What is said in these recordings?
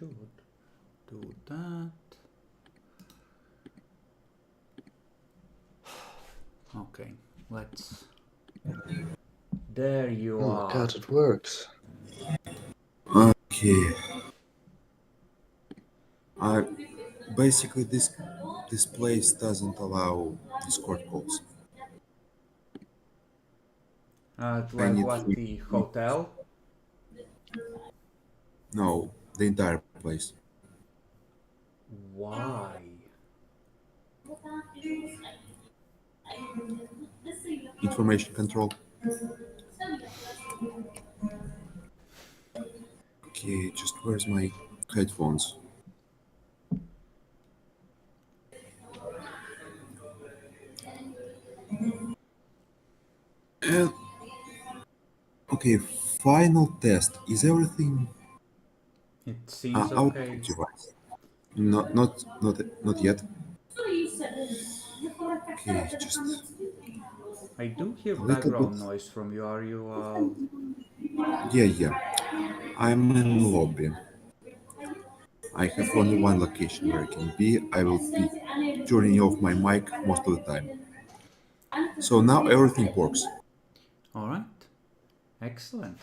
should do that. Okay, let's... There you Oh my are. god, it works. Okay. Basically, this place doesn't allow Discord calls. I Like need what, the hotel? no the entire place. Why? Information control. Okay, just where's my headphones? And okay, final test. Is everything It seems output okay. device? Not yet. Okay, just I do hear a little bit. background noise from you. Are you Yeah. I'm in lobby. I have only one location where I can be. I will be turning off my mic most of the time. So now everything works. all right? Excellent.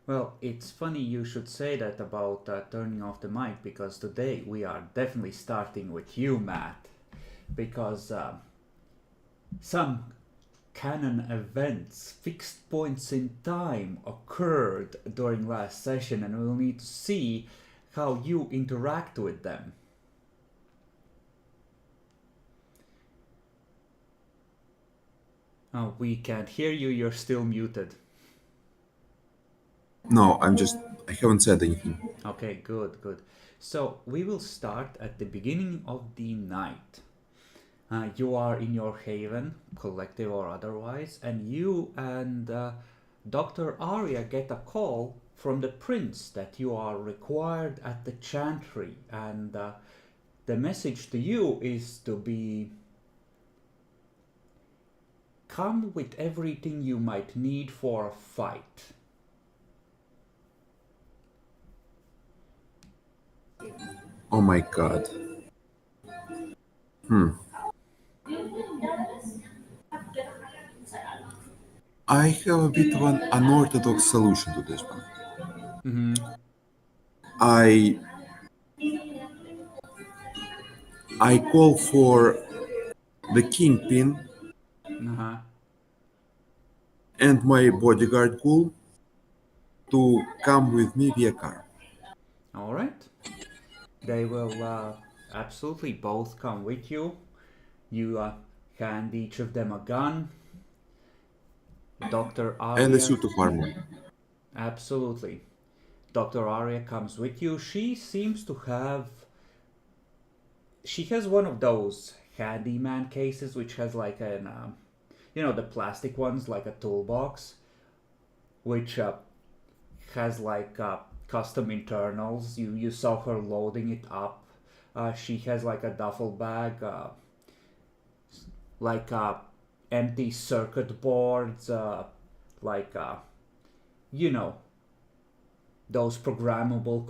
Well, it's funny you should say that about turning off the mic because today we are definitely starting with you, Matt, because some canon events, fixed points in time occurred during last session, and we'll need to see how you interact with them. Oh, we can't hear you, you're still muted. No, I haven't said anything. Okay, good. So we will start at the beginning of the night. You are in your haven, collective or otherwise, and you and Dr. Arya get a call from the prince that you are required at the chantry, and the message to you is to be come with everything you might need for a fight. Oh my god. I have a bit of an unorthodox solution to this one. Mm-hmm. I I call for the kingpin Uh-huh. and my bodyguard Ghoul to come with me via car. All right. They will absolutely both come with you. You hand each of them a gun. Dr. And a Arya, suit of armor. absolutely. Dr. Arya comes with you. She seems to have. She has one of those handyman cases which has like an. The plastic ones, like a toolbox, which has like custom internals. You saw her loading it up. She has like a duffel bag, like empty circuit boards, like you know those programmable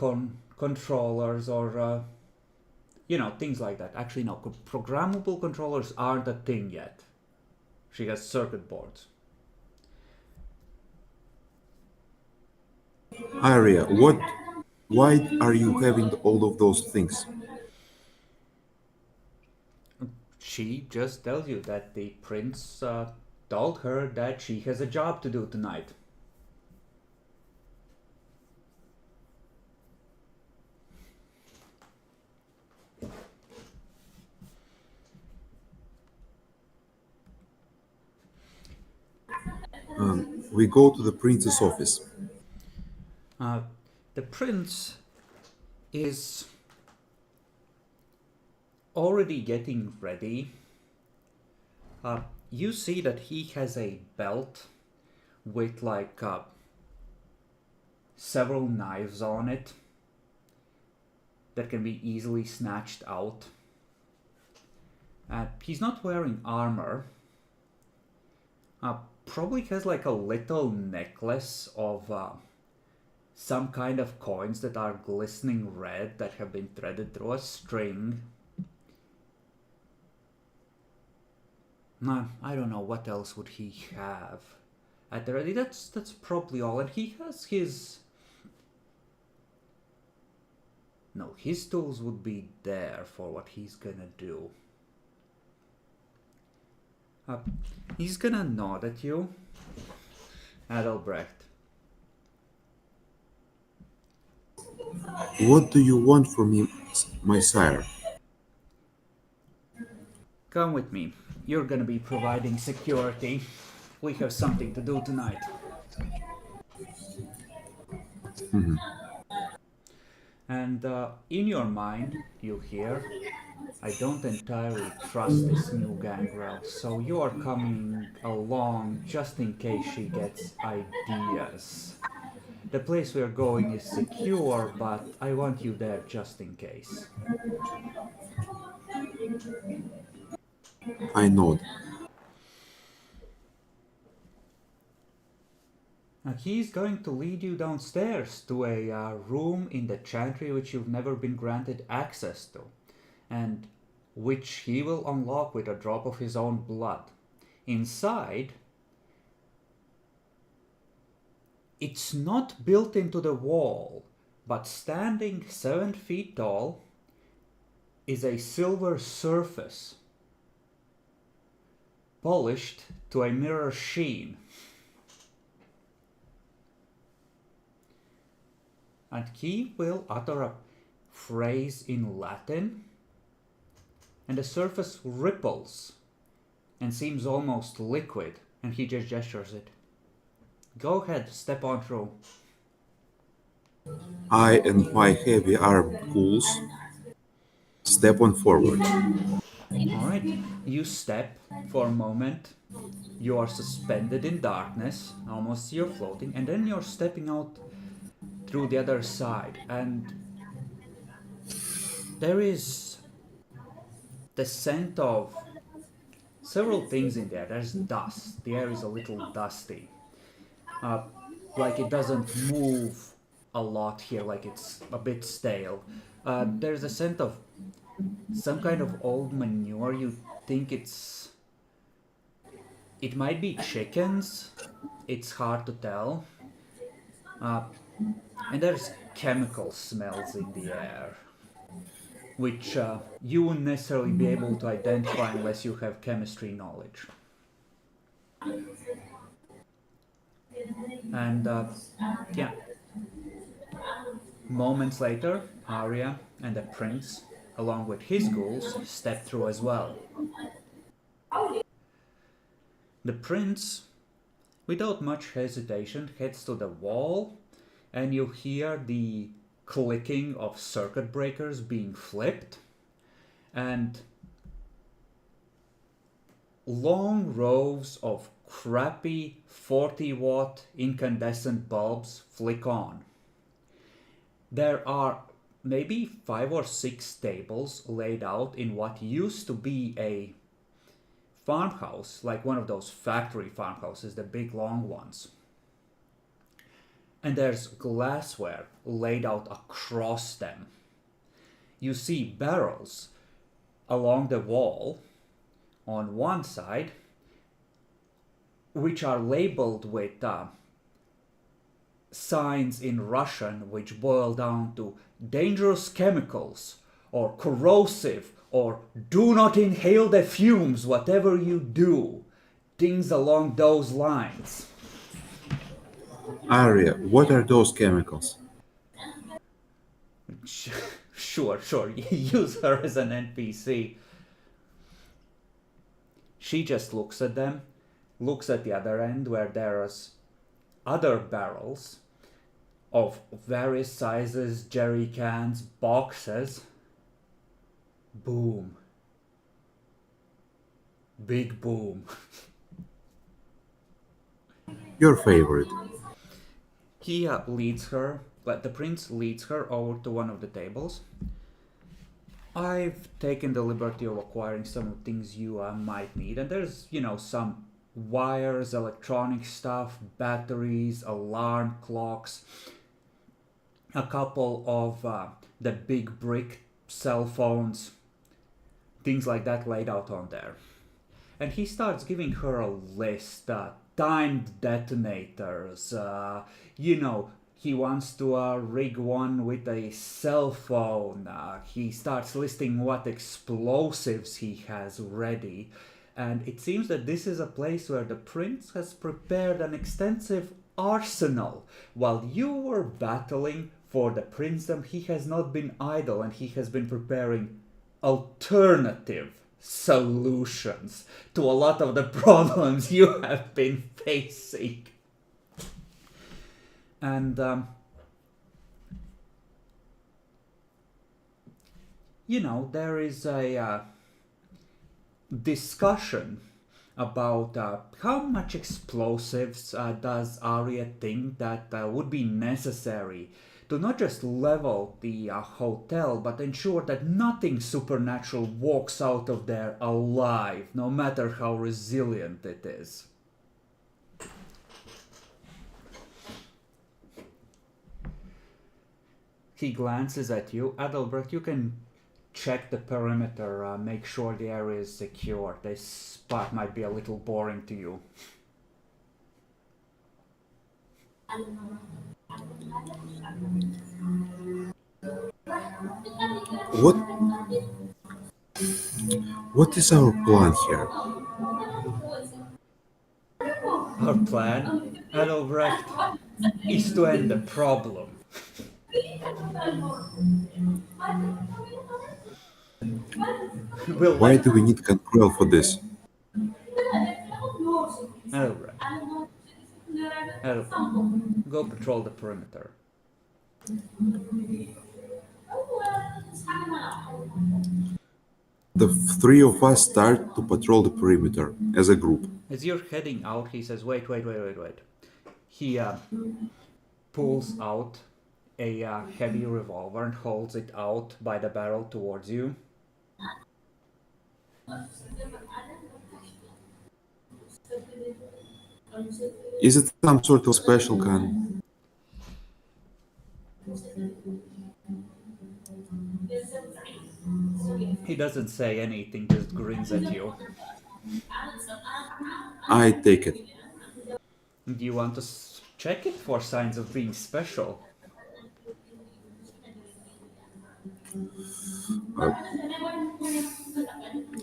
controllers or things like that. Actually, no, programmable controllers aren't a thing yet. She has circuit boards. Arya, why are you having all of those things? She just tells you that the prince told her that she has a job to do tonight. We go to the prince's office. Uh, the prince is already getting ready. You see that he has a belt with like several knives on it that can be easily snatched out. He's not wearing armor. Probably has like a little necklace of some kind of coins that are glistening red that have been threaded through a string. No, I don't know what else would he have at the ready. That's probably all. And he has his... No, his tools would be there for what he's gonna do. He's gonna nod at you, Adalbrecht. What do you want from me, my sire? Come with me. You're gonna be providing security. We have something to do tonight. And in your mind, you hear, I don't entirely trust this new gangrel, so you are coming along just in case she gets ideas. The place we're going is secure, but I want you there just in case. I nod. He's going to lead you downstairs to a room in the chantry which you've never been granted access to, and which he will unlock with a drop of his own blood. Inside, it's not built into the wall, but standing 7 feet tall is a silver surface, polished to a mirror sheen. And he will utter a phrase in Latin, and the surface ripples and seems almost liquid, and he just gestures it. Go ahead, step on through. I and my heavy armed ghouls step on forward. Alright, you step for a moment. You are suspended in darkness, almost you're floating, and then you're stepping out through the other side, and there is the scent of several things in there. There's dust. The air is a little dusty. Like it doesn't move a lot here, like it's a bit stale. There's a scent of some kind of old manure. You think it might be chickens. It's hard to tell. And there's chemical smells in the air, which you wouldn't necessarily be able to identify unless you have chemistry knowledge. And yeah, moments later, Arya and the prince, along with his ghouls, step through as well. The prince, without much hesitation, heads to the wall, and you hear the clicking of circuit breakers being flipped, and long rows of crappy 40-watt incandescent bulbs flick on. There are maybe 5 or 6 tables laid out in what used to be a farmhouse, like one of those factory farmhouses, the big long ones. And there's glassware laid out across them. You see barrels along the wall on one side, which are labeled with signs in Russian which boil down to dangerous chemicals, or corrosive, or do not inhale the fumes, whatever you do. Things along those lines. Arya, what are those chemicals? Sure. Use her as an NPC. She just looks at them, looks at the other end where there's other barrels of various sizes, jerry cans, boxes. Boom. Big boom. Your favorite. He leads her, the prince leads her over to one of the tables. I've taken the liberty of acquiring some of the things you might need, and there's, some wires, electronic stuff, batteries, alarm clocks, a couple of the big brick cell phones, things like that laid out on there. And he starts giving her a list, timed detonators, he wants to rig one with a cell phone. He starts listing what explosives he has ready. And it seems that this is a place where the prince has prepared an extensive arsenal. While you were battling for the princedom, he has not been idle and he has been preparing alternative solutions to a lot of the problems you have been facing. And, there is a discussion about how much explosives does Arya think that would be necessary to not just level the hotel, but ensure that nothing supernatural walks out of there alive, no matter how resilient it is. He glances at you. Adalbert, you can check the perimeter, make sure the area is secure. This part might be a little boring to you. What is our plan here? Our plan, Adalbrecht, is to end the problem. Why do we need control for this? Adalbrecht, go patrol the perimeter. The three of us start to patrol the perimeter as a group. As you're heading out, he says, wait. He pulls out a heavy revolver and holds it out by the barrel towards you. Is it some sort of special gun? He doesn't say anything, just grins at you. I take it. Do you want to check it for signs of being special?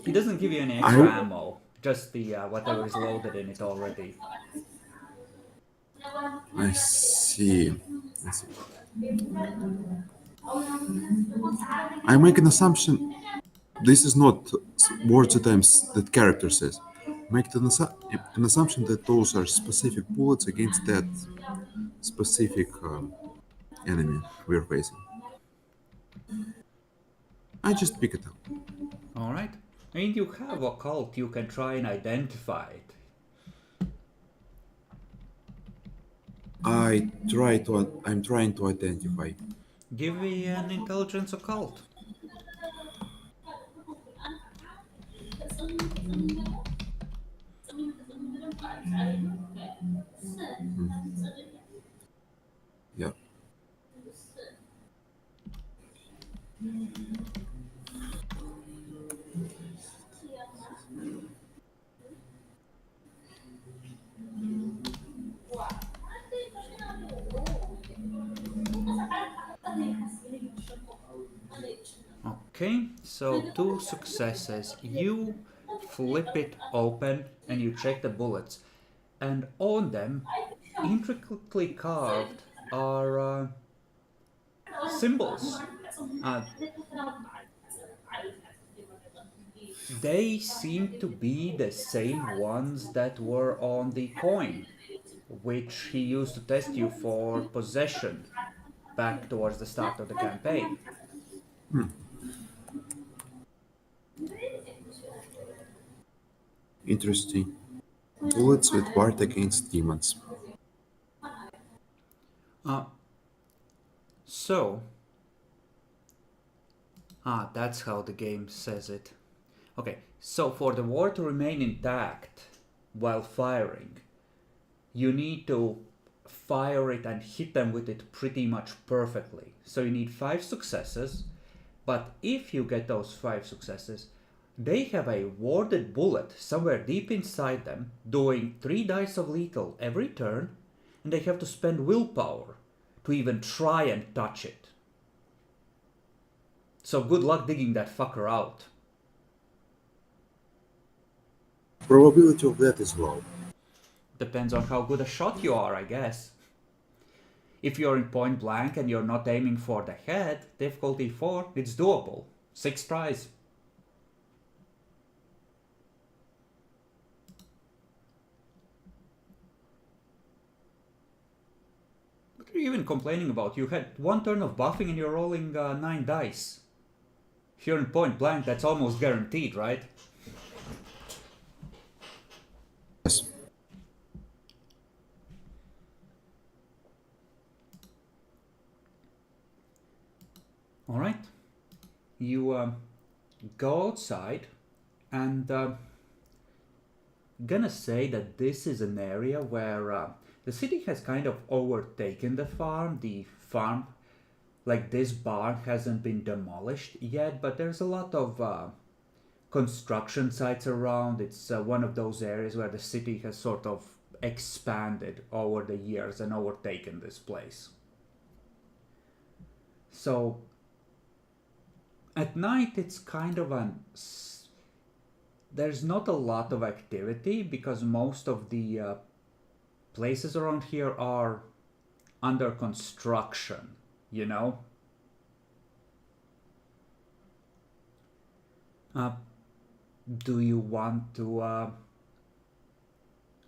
He doesn't give you any extra ammo, just the whatever is loaded in it already. I see. I make an assumption. This is not words that character says. Make an assumption that those are specific bullets against that specific enemy we're facing. I just pick it up. Alright. I mean, you have occult, you can try and identify it. I'm trying to identify. Give me an intelligence occult. Yeah. Okay, so 2 successes. You flip it open and you check the bullets. And on them, intricately carved, are symbols. They seem to be the same ones that were on the coin, which he used to test you for possession back towards the start of the campaign. Interesting. Bullets with ward against demons. That's how the game says it. Okay, so for the ward to remain intact while firing, you need to fire it and hit them with it pretty much perfectly. So you need 5 successes, but if you get those 5 successes, they have a warded bullet somewhere deep inside them, doing 3 dice of lethal every turn, and they have to spend willpower to even try and touch it. So good luck digging that fucker out. Probability of that is low. Depends on how good a shot you are, I guess. If you're in point blank and you're not aiming for the head, difficulty 4, it's doable. 6 tries. What are you even complaining about? You had 1 turn of buffing and you're rolling 9 dice. If you're in point blank, that's almost guaranteed, right? Yes. Alright. You go outside and gonna say that this is an area where the city has kind of overtaken the farm. The farm, like this barn, hasn't been demolished yet, but there's a lot of construction sites around. It's one of those areas where the city has sort of expanded over the years and overtaken this place. So at night it's kind of there's not a lot of activity because most of the places around here are under construction, you know? Do you want to well,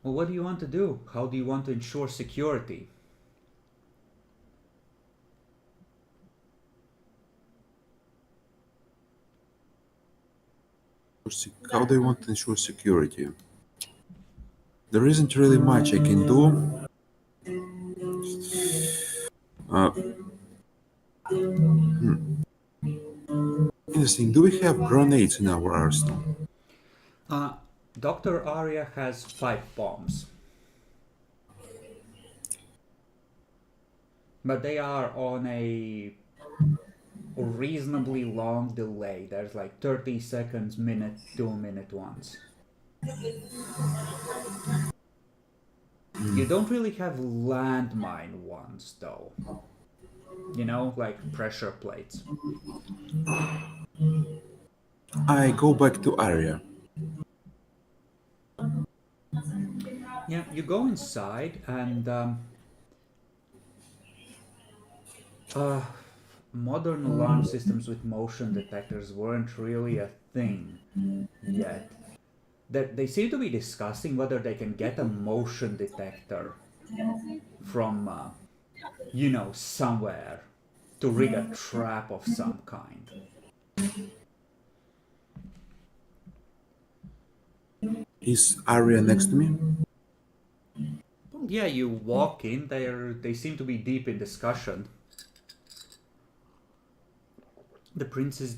what do you want to do? How do you want to ensure security? How do you want to ensure security? There isn't really much I can do. Uh, Interesting. Do we have grenades in our arsenal? Dr. Arya has 5 bombs. But they are on a reasonably long delay. There's like 30 seconds, minute, 2-minute ones. You don't really have landmine ones though. You know, like pressure plates. I go back to Arya. Yeah, you go inside and modern alarm systems with motion detectors weren't really a thing yet. That they seem to be discussing whether they can get a motion detector from, you know, somewhere to rig a trap of some kind. Is Arya next to me? Well, yeah, you walk in. They seem to be deep in discussion. The prince's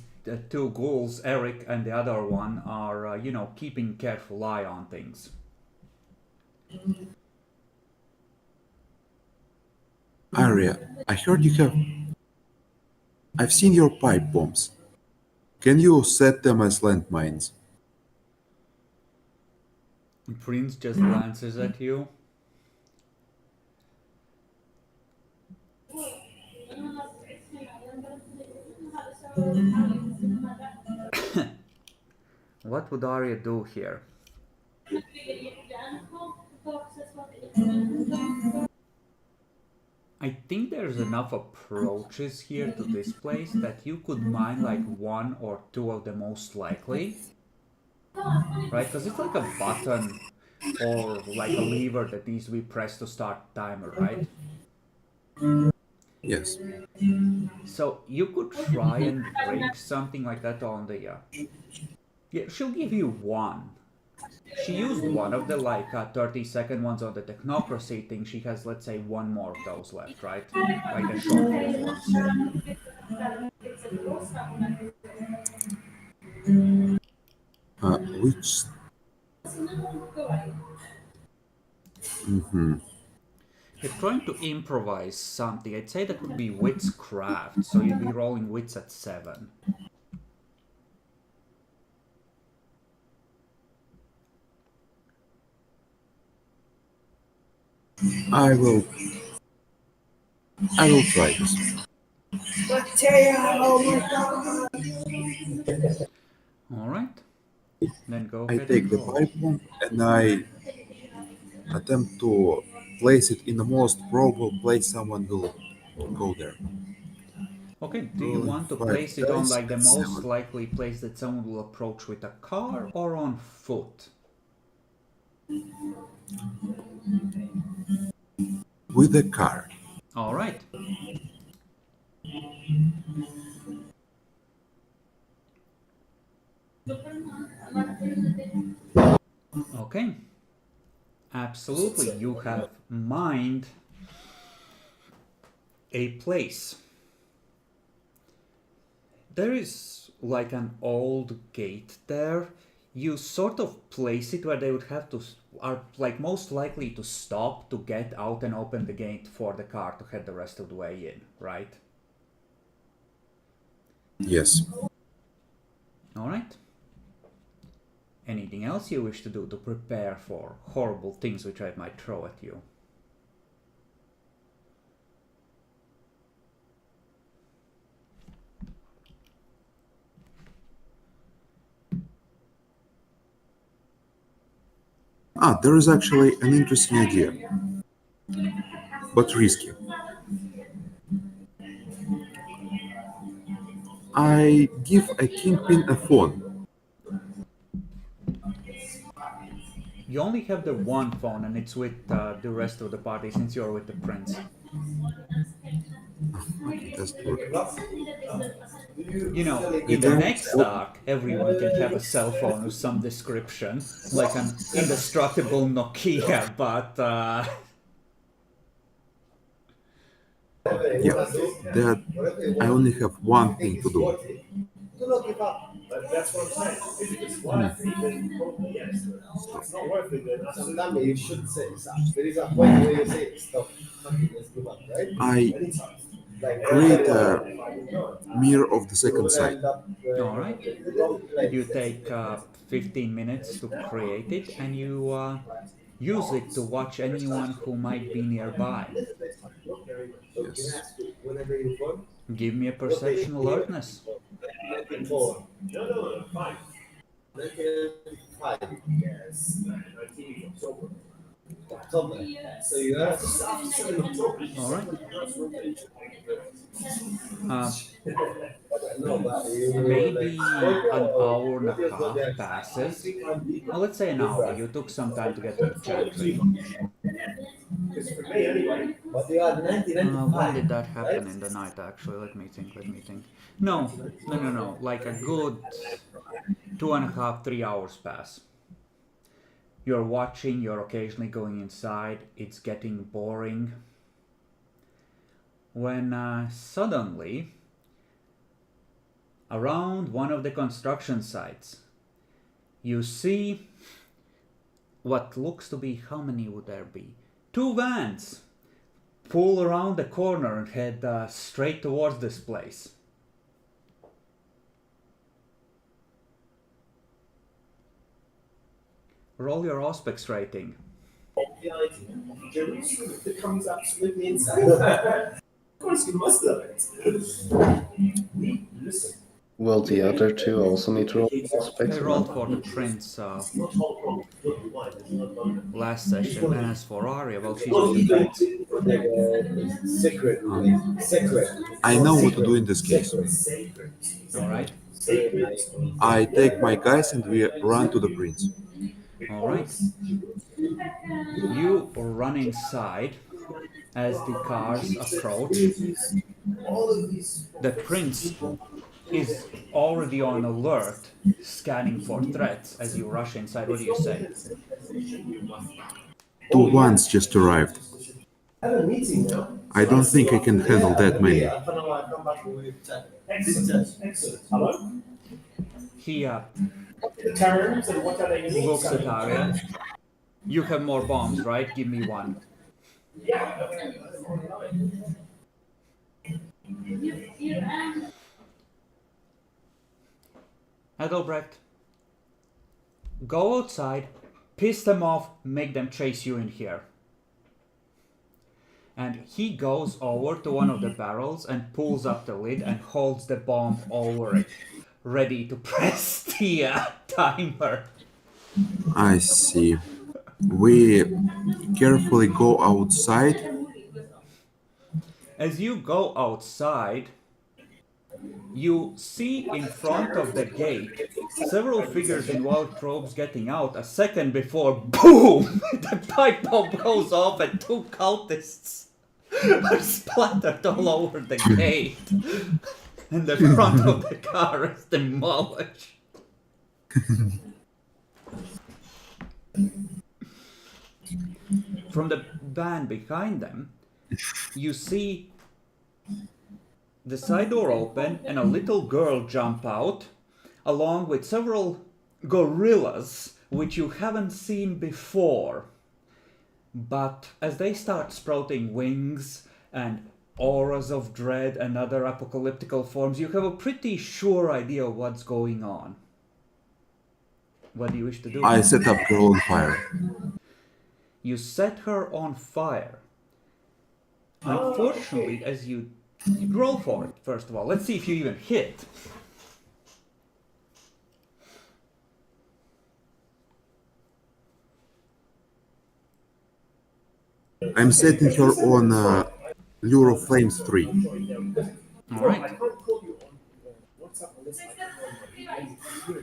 2 ghouls, Eric and the other one, are you know, keeping careful eye on things. Arya, I heard you have. I've seen your pipe bombs. Can you set them as landmines? The prince just glances at you. What would Arya do here? I think there's enough approaches here to this place that you could mine like 1 or 2 of the most likely. Right? Because it's like a button or like a lever that needs to be pressed to start timer, right? Yes. So you could try and rig something like that on the... Yeah, she'll give you 1. She used 1 of the like 30-second ones on the technocracy thing. She has, let's say, 1 more of those left, right? Like the short fuse ones. Which? Mm-hmm. If trying to improvise something, I'd say that would be witchcraft, so you'd be rolling wits at 7. I will try this. Alright, then go I ahead and take the roll. pipe bomb and I attempt to place it in the most probable place someone will go there. Okay, do you Rolling want to 5 place it on dice like the and most 7. likely place that someone will approach with a car or on foot? With a car. Alright. Okay. Absolutely, you have mined a place. There is like an old gate there. You sort of place it where they would have to, are like most likely to stop to get out and open the gate for the car to head the rest of the way in, right? Yes. Alright. Anything else you wish to do to prepare for horrible things which I might throw at you? There is actually an interesting idea, but risky. I give a kingpin a phone. You only have the one phone and it's with the rest of the party since you're with the prince. Okay, that's good. You know, in the Return. next arc, everyone can have a cell phone of some description, like an indestructible Nokia, but Yeah, that I only have one thing to do. Do not give up. That's what I'm saying. If it's worth it, then yes. If it's not worth it, then sometimes you should say stop. There is a point where you say stop. Okay, let's give up, right? I Anytime. Like create a mirror of the second side. all right. You take 15 minutes to create it and you use it to watch anyone who might be nearby. Yes. Whenever you want. Give me a perception alertness. No, no, fine. 1995. Yes. 19 October. October. So you have to stop in October. All right. Uh, No, but you maybe an hour and a half like. passes. Well, let's say an hour. You took some time to get to the chantry. Because for me anyway. But you are When 1995. did that happen Right? in the night, actually? Let me think, let me think. No, no, no, no. Like a good 2.5, 3 hours pass. You're watching, you're occasionally going inside, it's getting boring. When suddenly, around one of the construction sites, you see what looks to be, how many would there be? 2 vans pull around the corner and head straight towards this place. Roll your Auspex rating. Jerusalem becomes absolutely insane. Of course, you must love it. Listen. Will the other two also need to roll I aspects or rolled not? for the prince It's not whole problem. Look, why? There's no problem. last session, and as for Arya, well, she's with the prince. Secret. Secret. I know what to do in this case. Sacred. Alright? I take my guys and we run to the prince. Alright. You run inside as the cars approach. All of these. The prince is already on alert, scanning for threats as you rush inside. What do you say? 2 ones just arrived. I have a meeting now. I don't think I can handle that many. Yeah, I know I come back with chat. Excellent. Excellent. Hello? He The terms and what are they using? looks at Arya. You have more bombs, right? Give me one. Adelbrecht, go outside, piss them off, make them chase you in here. And he goes over to one of the barrels and pulls up the lid and holds the bomb over it, ready to press the timer. I see. We carefully go outside. As you go outside, you see in front of the gate several figures in white robes getting out a second before, boom, the pipe bomb goes off and two cultists are splattered all over the gate. And the front of the car is demolished. From the van behind them, you see the side door open and a little girl jump out, along with several gorillas which you haven't seen before. But as they start sprouting wings and auras of dread and other apocalyptical forms, you have a pretty sure idea of what's going on. What do you wish to do? I set up girl on fire. You set her on fire. Unfortunately, as you roll for it, first of all, let's see if you even hit. I'm setting her on Lure of Flames 3. Alright.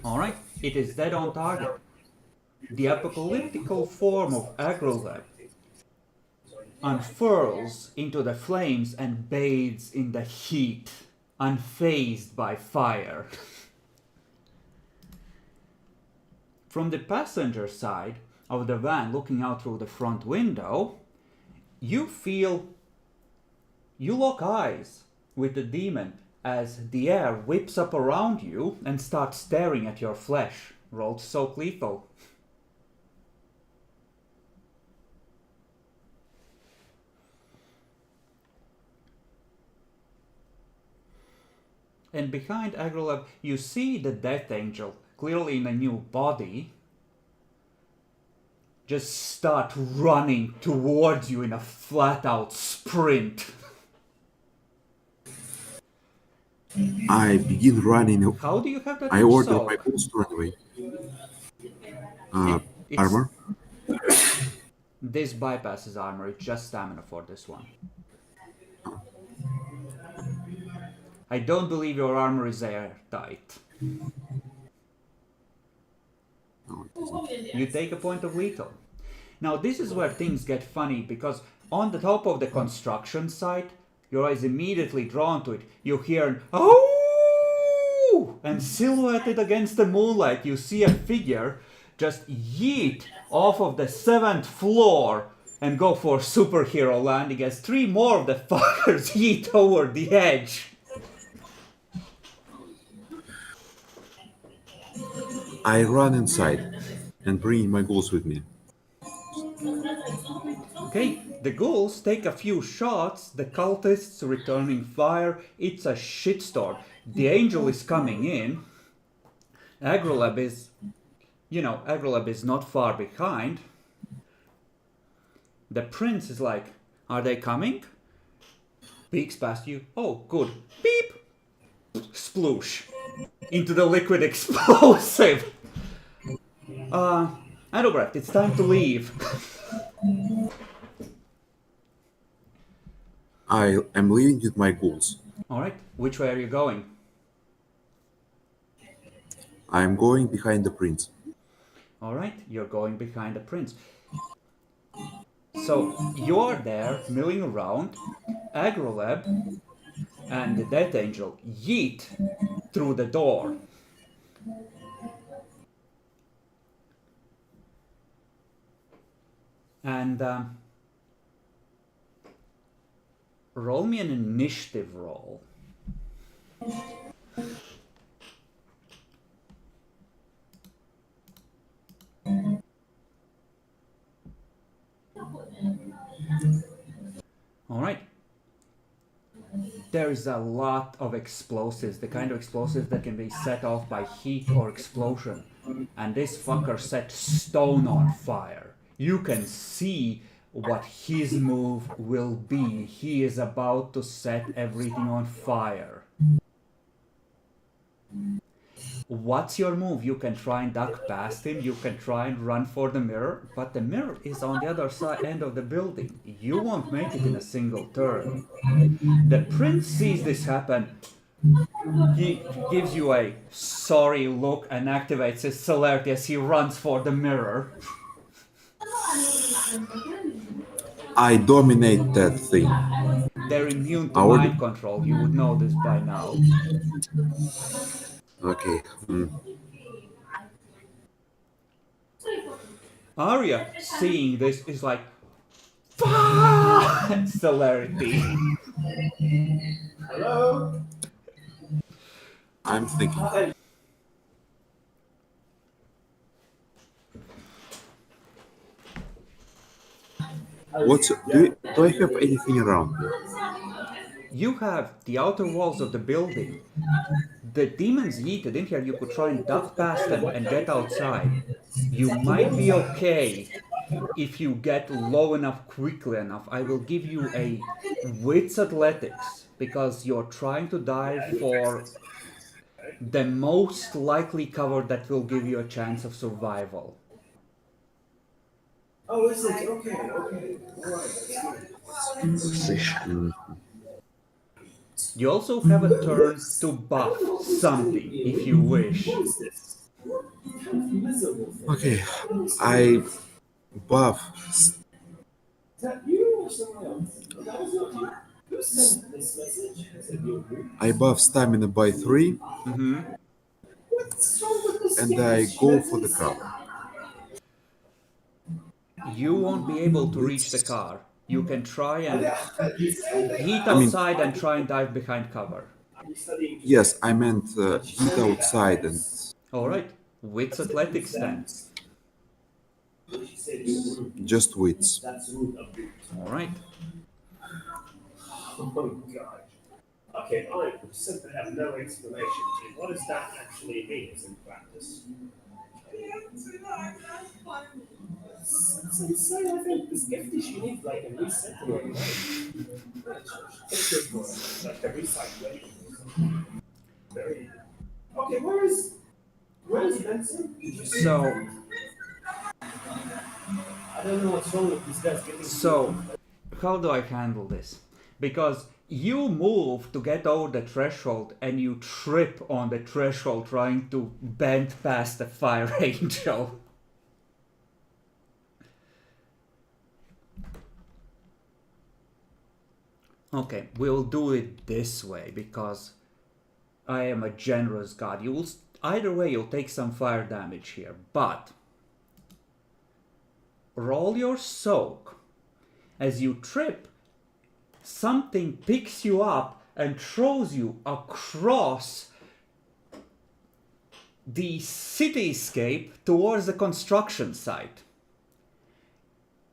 Alright, it is dead on target. The apocalyptical form of Agrolab unfurls into the flames and bathes in the heat, unfazed by fire. From the passenger side of the van, looking out through the front window, you lock eyes with the demon as the air whips up around you and starts staring at your flesh. Roll to soak lethal. And behind Agrolab, you see the Death Angel, clearly in a new body, just start running towards you in a flat-out sprint. I begin running. How do you have that? I order my boots to run away. Armor? This bypasses armor, it's just stamina for this one. I don't believe your armor is airtight. No, it isn't. You take a point of lethal. Now this is where things get funny, because on the top of the construction site, your eyes immediately drawn to it. You hear an "oh!" and silhouetted against the moonlight, you see a figure just yeet off of the 7th floor and go for superhero landing as 3 more of the fuckers yeet over the edge. I run inside and bring my ghouls with me. Okay, the ghouls take a few shots, the cultists returning fire, it's a shitstorm. The angel is coming in. Agrolab is not far behind. The prince is like, are they coming? Peeks past you. Oh, good. Beep! Sploosh. Into the liquid explosive. Adelbrecht, it's time to leave. I am leaving with my ghouls. Alright, which way are you going? I am going behind the prince. Alright, you're going behind the prince. So, you're there, milling around. Agrolab and the Death Angel yeet through the door. And roll me an initiative roll. There's a lot of explosives, the kind of explosives that can be set off by heat or explosion. And this fucker set stone on fire. You can see what his move will be. He is about to set everything on fire. What's your move? You can try and duck past him, you can try and run for the mirror, but the mirror is on the other side end of the building. You won't make it in a single turn. The prince sees this happen. He gives you a sorry look and activates his celerity as he runs for the mirror. I dominate that thing. They're immune to mind control, you would know this by now. Okay. Arya, seeing this, is like, celerity. Hello? I'm thinking. Do I have anything around me? You have the outer walls of the building. The demons yeeted in here, you could try and duck past them and get outside. You might be okay if you get low enough quickly enough. I will give you a wits athletics because you're trying to dive for the most likely cover that will give you a chance of survival. Oh, is it? Okay. Alright. You also have a turn to buff something if you wish. Okay, I buff. Is that you or someone else? That was not you. Who sent this message? Is it you? I buff stamina by 3, What's wrong with this? and I go for the cover. You won't be able to reach the car. You can try and heat outside and try and dive behind cover. Yes, I meant heat outside and. Alright, wits athletics then. Just wits. Alright. Oh my god. Okay, I simply have no explanation. What does that actually mean in practice? So I think this gift is unique, like a reset or a like a recycling. Very. Okay, where is Benson? So, I don't know what's wrong with these guys getting. So, how do I handle this? Because you move to get over the threshold and you trip on the threshold trying to bend past the fire angel. Okay, we'll do it this way because I am a generous god. Either way you'll take some fire damage here, but roll your soak. As you trip, something picks you up and throws you across the cityscape towards the construction site.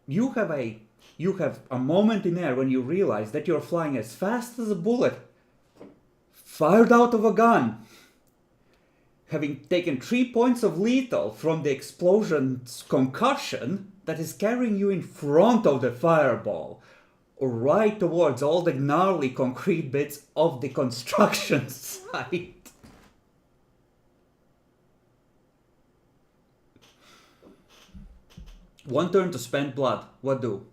You have a moment in air when you realize that you're flying as fast as a bullet fired out of a gun. Having taken 3 points of lethal from the explosion's concussion that is carrying you in front of the fireball, right towards all the gnarly concrete bits of the construction site. One turn to spend blood. What do?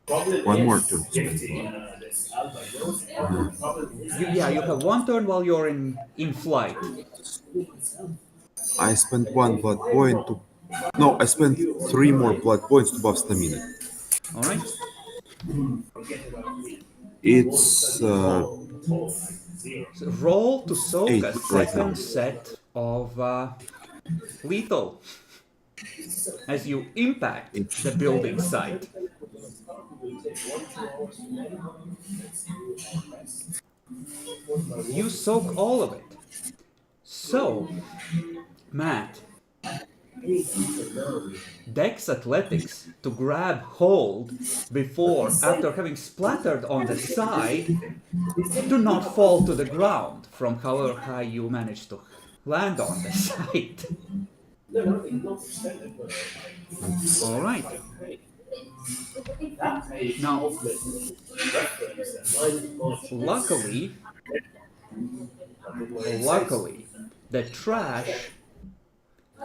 One more turn. You have one turn while you're in flight. I spent 1 blood point to. No, I spent 3 more blood points to buff stamina. Alright. It's. So roll to soak Eight a right second now. set of lethal as you impact the building site. You soak all of it. So, Matt, Dex athletics to grab hold before, after having splattered on the side, to not fall to the ground from however high you manage to land on the side. No, nothing, not extended. All right. That page Now, ultimately reference and luckily, the trash.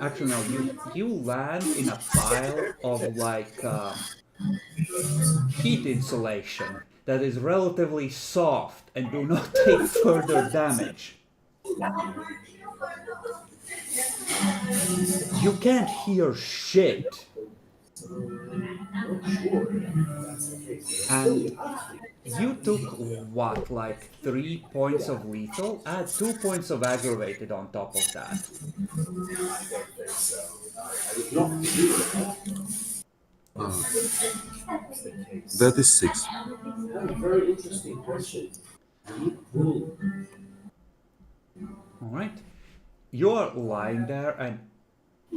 Actually, no. You land in a pile of like heat insulation that is relatively soft and do not take further damage. You can't hear shit. And you took what, like 3 points of lethal? Add 2 points of aggravated on top of that. That is 6. very interesting question. Alright. You're lying there, and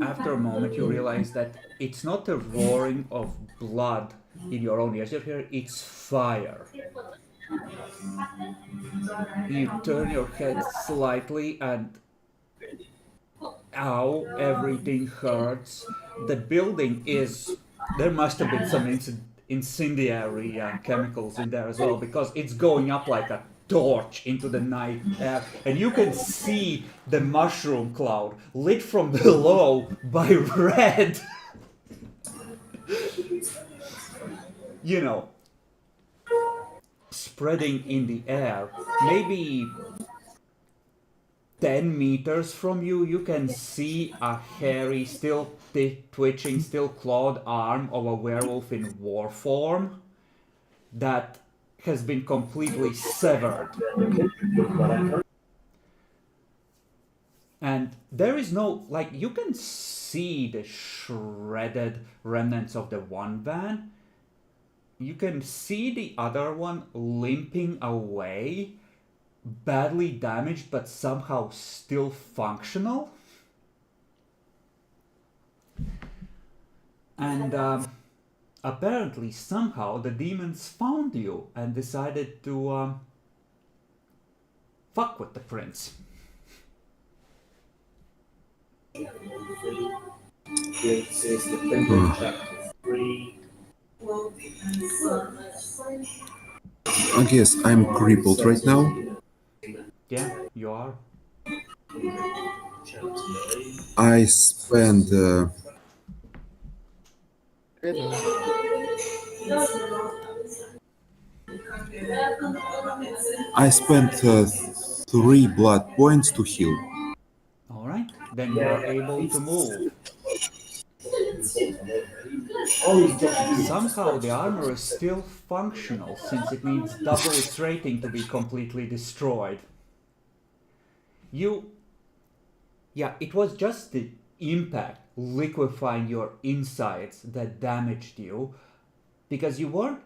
after a moment you realize that it's not a roaring of blood in your own ears. You hear it's fire. You turn your head slightly and ow, everything hurts. The building is... There must have been some incendiary chemicals in there as well, because it's going up like a torch into the night air, and you can see the mushroom cloud lit from below by red. You know, spreading in the air. Maybe 10 meters from you, you can see a hairy, still twitching, still clawed arm of a werewolf in war form that has been completely severed. And there is no, like, you can see the shredded remnants of the one van. You can see the other one limping away, badly damaged but somehow still functional. And apparently somehow the demons found you and decided to fuck with the prince. I guess I'm crippled right now. Yeah, you are. I spent I spent 3 blood points to heal. Alright, then you are able to move. Somehow the armor is still functional, since it needs double its rating to be completely destroyed. Yeah, it was just the impact liquefying your insides that damaged you, because you were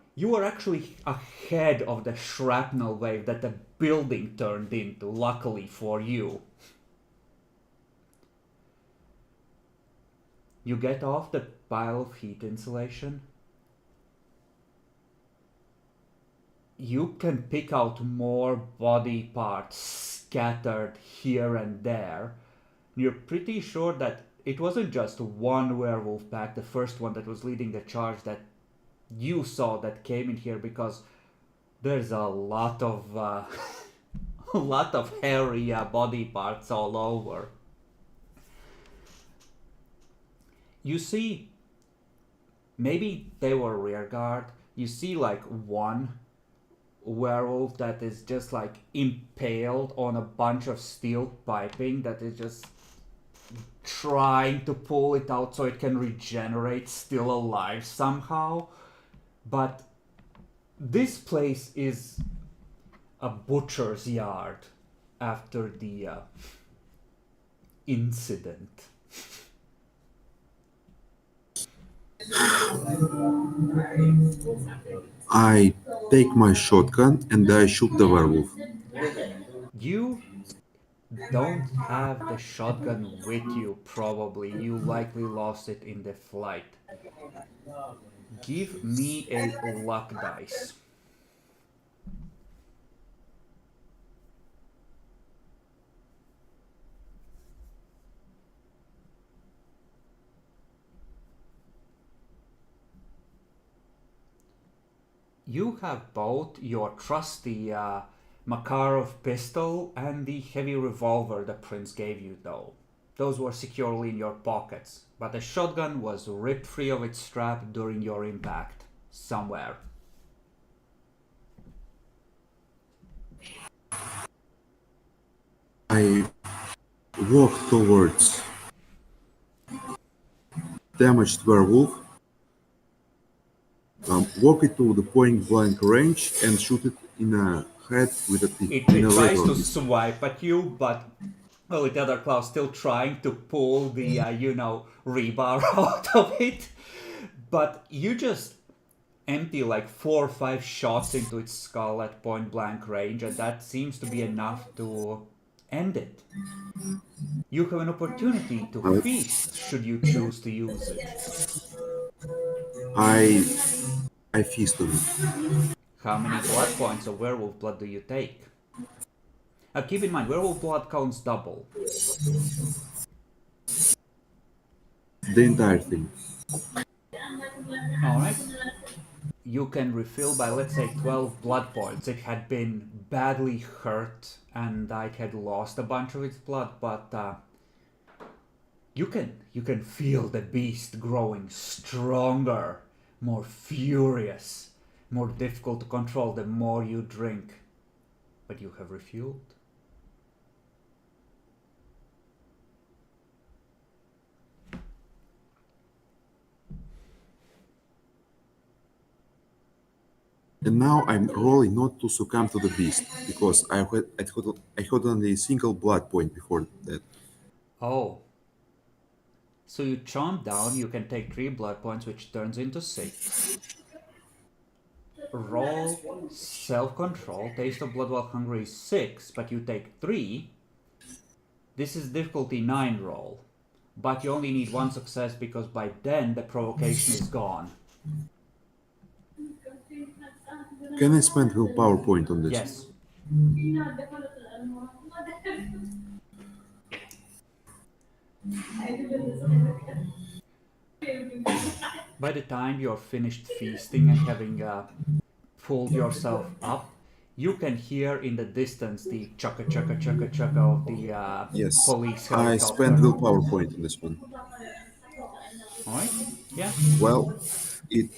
actually ahead of the shrapnel wave that the building turned into, luckily for you. You get off the pile of heat insulation. You can pick out more body parts scattered here and there. You're pretty sure that it wasn't just one werewolf pack, the first one that was leading the charge, that you saw that came in here, because there's a lot of a lot of hairy body parts all over. You see, maybe they were rear guard. You see like one werewolf that is just like impaled on a bunch of steel piping that is just trying to pull it out so it can regenerate, still alive somehow. But this place is a butcher's yard after the incident. I take my shotgun and I shoot the werewolf. don't have the shotgun with you, probably. You likely lost it in the flight. Give me a luck dice. You have both your trusty Makarov pistol and the heavy revolver the prince gave you, though. Those were securely in your pockets, but the shotgun was ripped free of its strap during your impact. Somewhere. I walk towards damaged werewolf, walk it to the point blank range, and shoot it in a head with in It a tries regular to pistol. swipe at you, but well, the other claw still trying to pull the, rebar out of it. But you just empty like 4 or 5 shots into its skull at point blank range, and that seems to be enough to end it. You have an opportunity to Uh, feast should you choose to use it. I I feast on it. How many blood points of werewolf blood do you take? Keep in mind, werewolf blood counts double. The entire thing. Alright? You can refill by, let's say, 12 blood points. It had been badly hurt and it had lost a bunch of its blood, but you can feel the beast growing stronger, more furious, more difficult to control the more you drink. But you have refueled. And now I'm rolling not to succumb to the beast because I had only a single blood point before that. Oh, so you chomp down, you can take 3 blood points, which turns into 6. Roll self-control. Taste of blood while hungry is 6, but you take 3. This is difficulty 9 roll. But you only need 1 success because by then the provocation is gone. Can I spend willpower point on this? Yes. By the time you're finished feasting and having pulled yourself up, you can hear in the distance the chugga chugga chugga chugga of the Yes. police I spend helicopter. willpower point on this one. Alright? Yeah. Well, it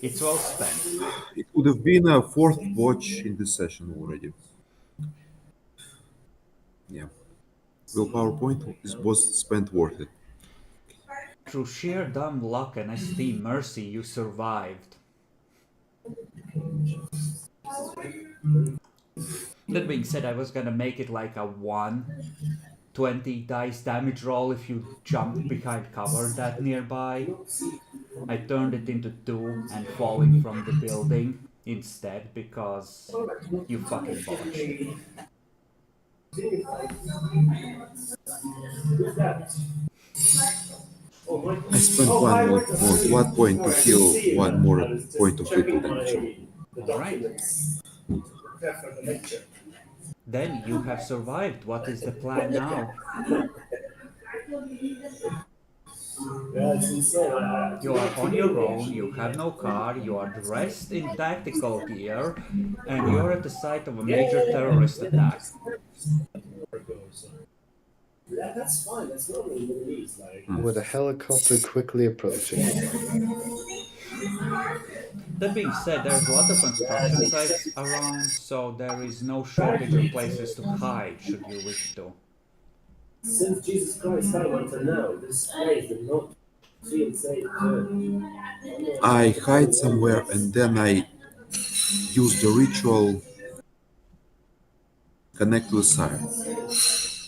It's well spent. it would have been a fourth watch in this session already. Yeah. Willpower point was spent worth it. Through sheer dumb luck and esteem mercy, you survived. That being said, I was gonna make it like a 1 20 dice damage roll if you jumped behind cover that nearby. I turned it into 2 and falling from the building instead because you fucking botched. Who's that? Oh, I spent one more blood point to heal one more point of little damage. The Alright. documents. Prepare for the lecture. Then you have survived. What is the plan now? Yeah, it's insane. You are on your own, you have no car, you are dressed in tactical gear, and you are at the site of a major terrorist attack. Yeah, that's fine. That's not really what it is. Like, With a helicopter quickly approaching. That being said, there's a lot of construction sites around, so there is no shortage of places to hide should you wish to. since Jesus Christ died until now, this place did not feel safe. I hide somewhere and then I use the ritual connect to the sire.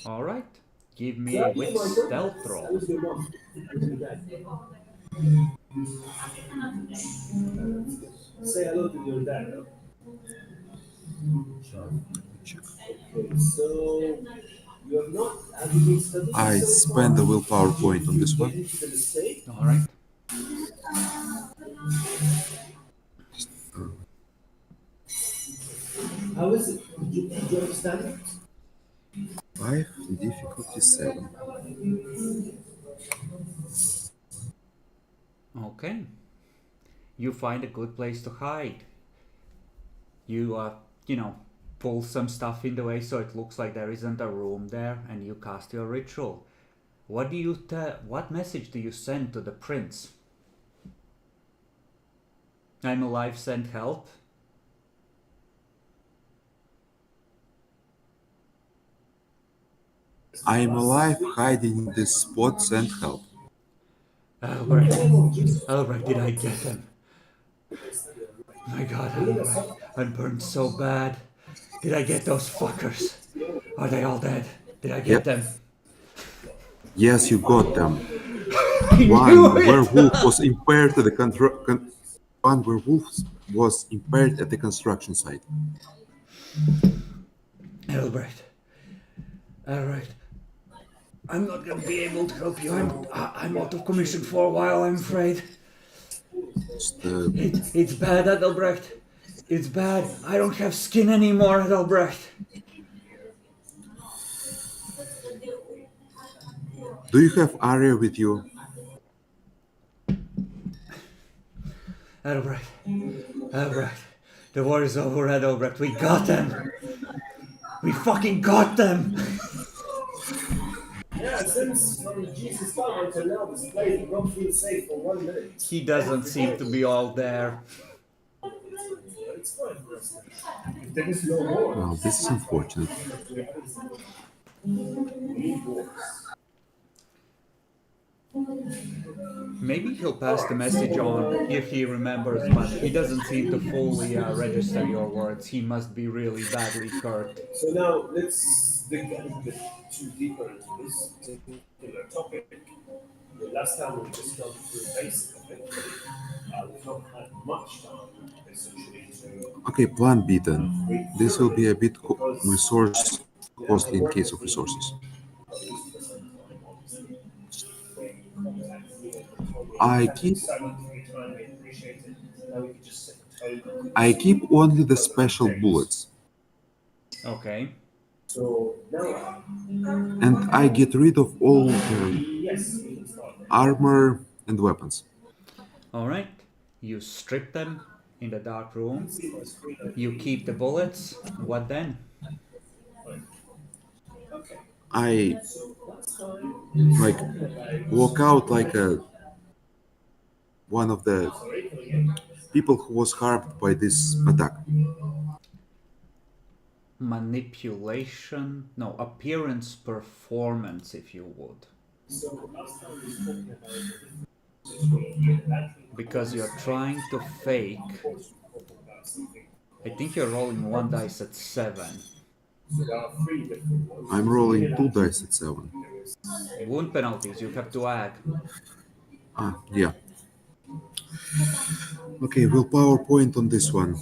Alright, give me a wit stealth roll. Who's your mom? Who's your dad? Say hello to your dad. Check. Okay, so you have not have you been studying I so spend the far? willpower point on this Get one. into the mistake? All right. How is it? Did you understand it? 5, difficulty 7. Okay. You find a good place to hide. You, pull some stuff in the way so it looks like there isn't a room there, and you cast your ritual. What message do you send to the prince? I'm alive, send help. I am alive, hiding in this spot, send help. Albrecht, Albrecht, did I get them? My god, Albrecht, I'm burned so bad. Did I get those fuckers? Are they all dead? Did I get Yep. them? Yes, you got them. I knew One it! werewolf was impaired at the one werewolf was impaired at the construction site. Albrecht, Albrecht, I'm not gonna be able to help you. I'm out of commission for a while, I'm afraid. It's bad, Adalbrecht. It's bad. I don't have skin anymore, Adalbrecht. Do you have Arya with you? Adalbrecht, Adalbrecht. The war is over, Adalbrecht. We got them. We fucking got them. Yeah, since from Jesus' time until now, this place did not feel safe for 1 minute. He doesn't seem to be all there. But it's fine for us. If there is no war, Well, this is unfortunate. we need wars. Maybe he'll pass the message on if he remembers, but he doesn't seem to fully register your words. He must be really badly hurt. So now let's dig a little bit too deeper into this particular topic. The last time we just gone through basic of it. We've not had much time essentially to Okay, plan B then. This will be a bit resource costly in case of resources. at least for some time, obviously. I keep I appreciate it. Now we can just set a tone. I keep only the special bullets, Okay. So now, and I get rid of all the yes, we can start there. armor and weapons. Alright. You strip them in the dark room. See my screen. You keep the bullets. What then? Okay. I So last time, like walk out like a one of the sorry, can we get people who was harmed by this attack. Manipulation? No, appearance performance, if you would. so last time we were talking about that Because you're trying to fake. I think you're rolling one dice at 7. so there are 3 different ones. I'm rolling 2 dice at 7. Wound penalties, you have to add. Ah, yeah. Okay, willpower point on this one.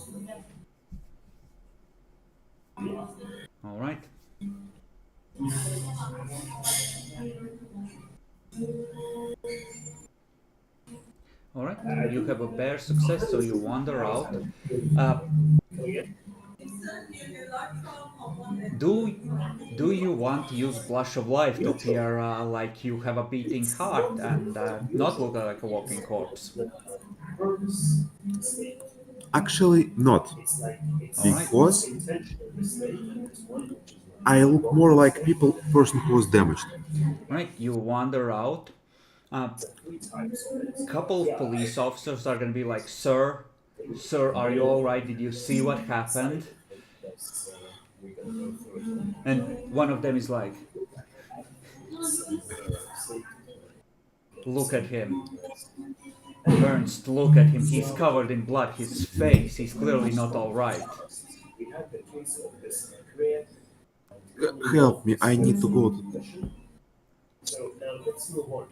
Alright. Alright, you have a bare success, so you wander out. Do you want to use Blush of Life to appear like you have a beating heart and not look like a walking corpse? Actually, not. Alright. Because I look more like person who was damaged. Right, you wander out. Couple of police officers are gonna be like, Sir, are you alright? Did you see what happened? And one of them is like, look at him. Ernst, look at him. He's covered in blood. His face, he's clearly not alright. Help me, I need to go to... So now let's move on.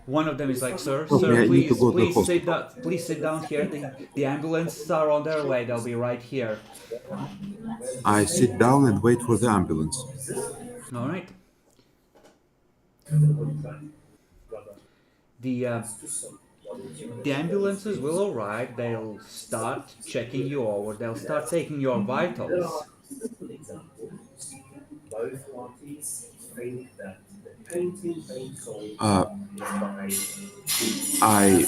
One of them is like, sir, Okay, I need to go to the hospital. please sit down here. The ambulances are on their way. They'll be right here. I sit down and wait for the ambulance. All right. The ambulances will arrive. They'll start checking you over. They'll start taking your vitals. Simple example. Both parties think that the painting they sold is by I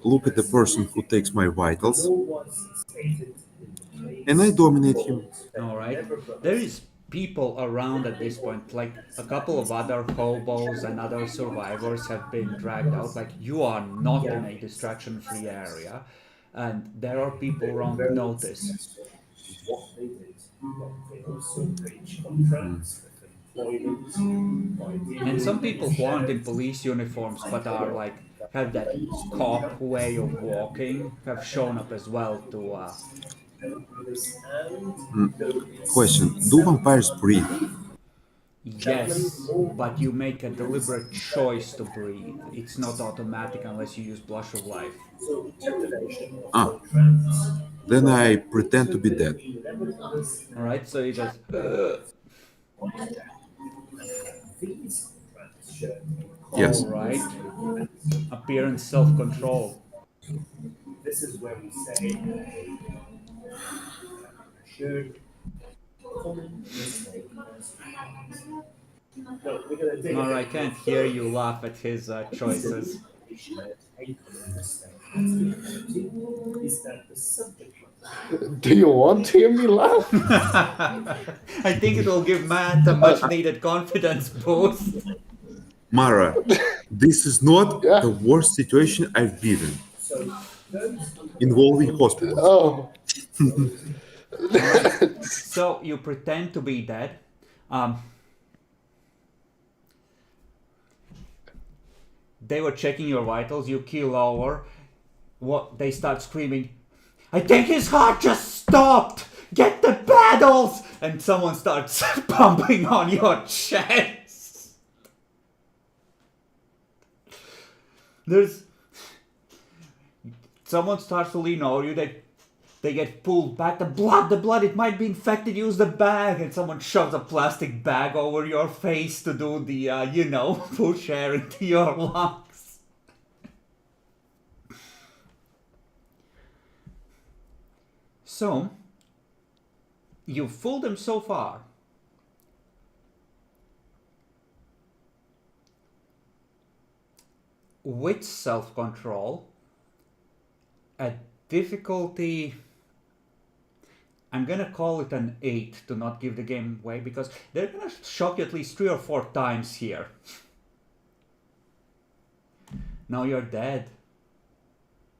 look at the person who takes my vitals and I dominate him. All right. There is people around at this point, like a couple of other hobos and other survivors have been dragged out. Like, you are not in a distraction-free area, and there are people around notice. What they did, but they also breach contracts with employment. And some people who aren't in police uniforms but are like have that cop way of walking have shown up as well to Question: do vampires breathe? yes, but you make a deliberate choice to breathe. It's not automatic unless you use Blush of Life. Ah, then I pretend to be dead. Alright, so he goes, Yes. alright. Appearance self-control. This is where we say should common mistake. No, we're gonna dig Mara, I can't hear you laugh at his choices. Is that the subject Do you want to hear me laugh? I think it will give Matt a much needed confidence boost. Mara, this is not Yeah. the worst situation I've been in, involving hospitals. Oh. So you pretend to be dead. They were checking your vitals. You keel over. What? They start screaming, "I think his heart just stopped! Get the paddles!" And someone starts pumping on your chest. Someone starts to lean over you. They get pulled back. The blood, it might be infected. Use the bag. And someone shoves a plastic bag over your face to do the, push air into your lungs. So, you fooled them so far. With self-control, a difficulty, I'm gonna call it an 8 to not give the game away, because they're gonna shock you at least 3 or 4 times here. Now you're dead.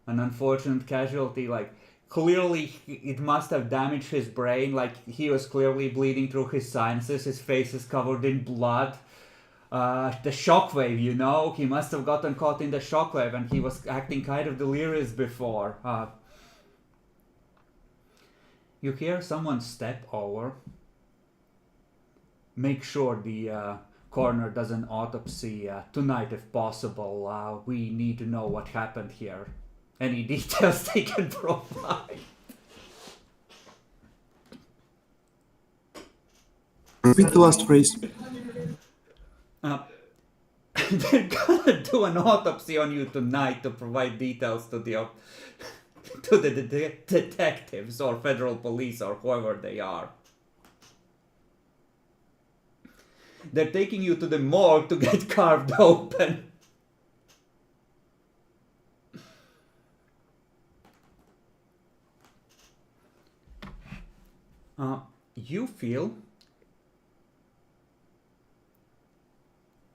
An unfortunate casualty, like, clearly it must have damaged his brain, like he was clearly bleeding through his sinuses, his face is covered in blood. The shockwave, he must have gotten caught in the shockwave and he was acting kind of delirious before. You hear someone step over. Make sure the coroner does an autopsy tonight if possible. We need to know what happened here. Any details they can provide. Repeat the last phrase. They're gonna do an autopsy on you tonight to provide details to the detectives or federal police or whoever they are. They're taking you to the morgue to get carved open. You feel,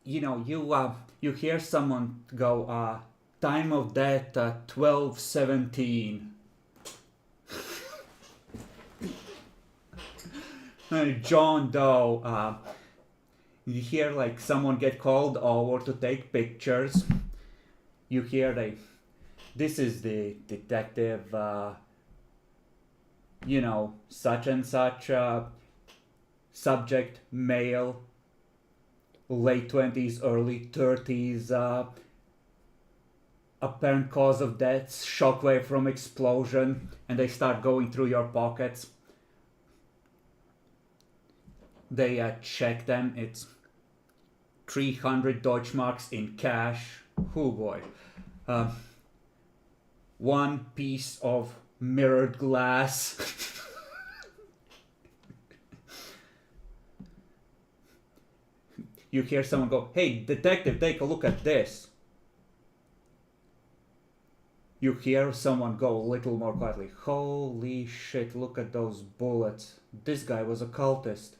you hear someone go, time of death 12:17. John Doe. You hear like someone get called over to take pictures. You hear this is the detective, such and such, subject male, late 20s, early 30s, apparent cause of death, shockwave from explosion, and they start going through your pockets. They check them. It's 300 Deutschmarks in cash. Oh boy. One piece of mirrored glass. You hear someone go, "Hey, detective, take a look at this." You hear someone go a little more quietly, "Holy shit, look at those bullets. This guy was a cultist."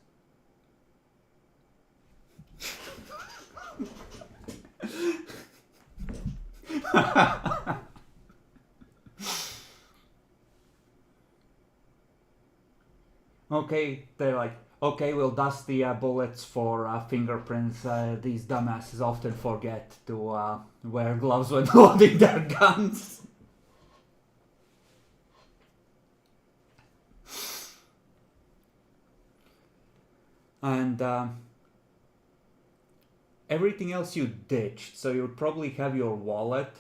Okay, they're like, "Okay, we'll dust the bullets for fingerprints. These dumbasses often forget to wear gloves when loading their guns." And everything else you ditched, so you'd probably have your wallet,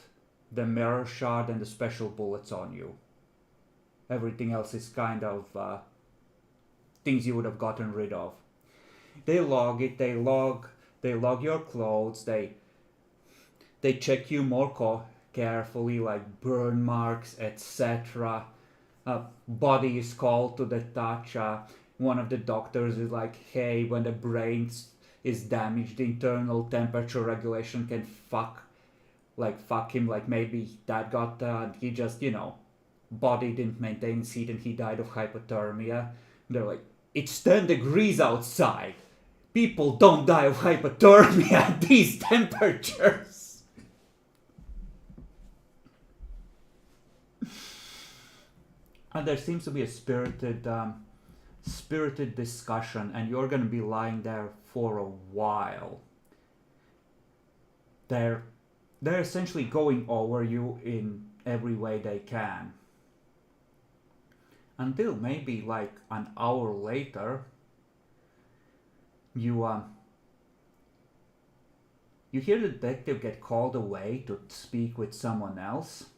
the mirror shard, and the special bullets on you. Everything else is kind of things you would have gotten rid of. They log it, they log your clothes, they check you more carefully, like burn marks, etc. Body is called to the touch. One of the doctors is like, "Hey, when the brain is damaged, the internal temperature regulation can fuck him. Like maybe that got he just body didn't maintain heat and he died of hypothermia." They're like, "It's 10 degrees outside. People don't die of hypothermia at these temperatures." And there seems to be a spirited discussion, and you're going to be lying there for a while. They're essentially going over you in every way they can. Until maybe like an hour later, you hear the detective get called away to speak with someone else.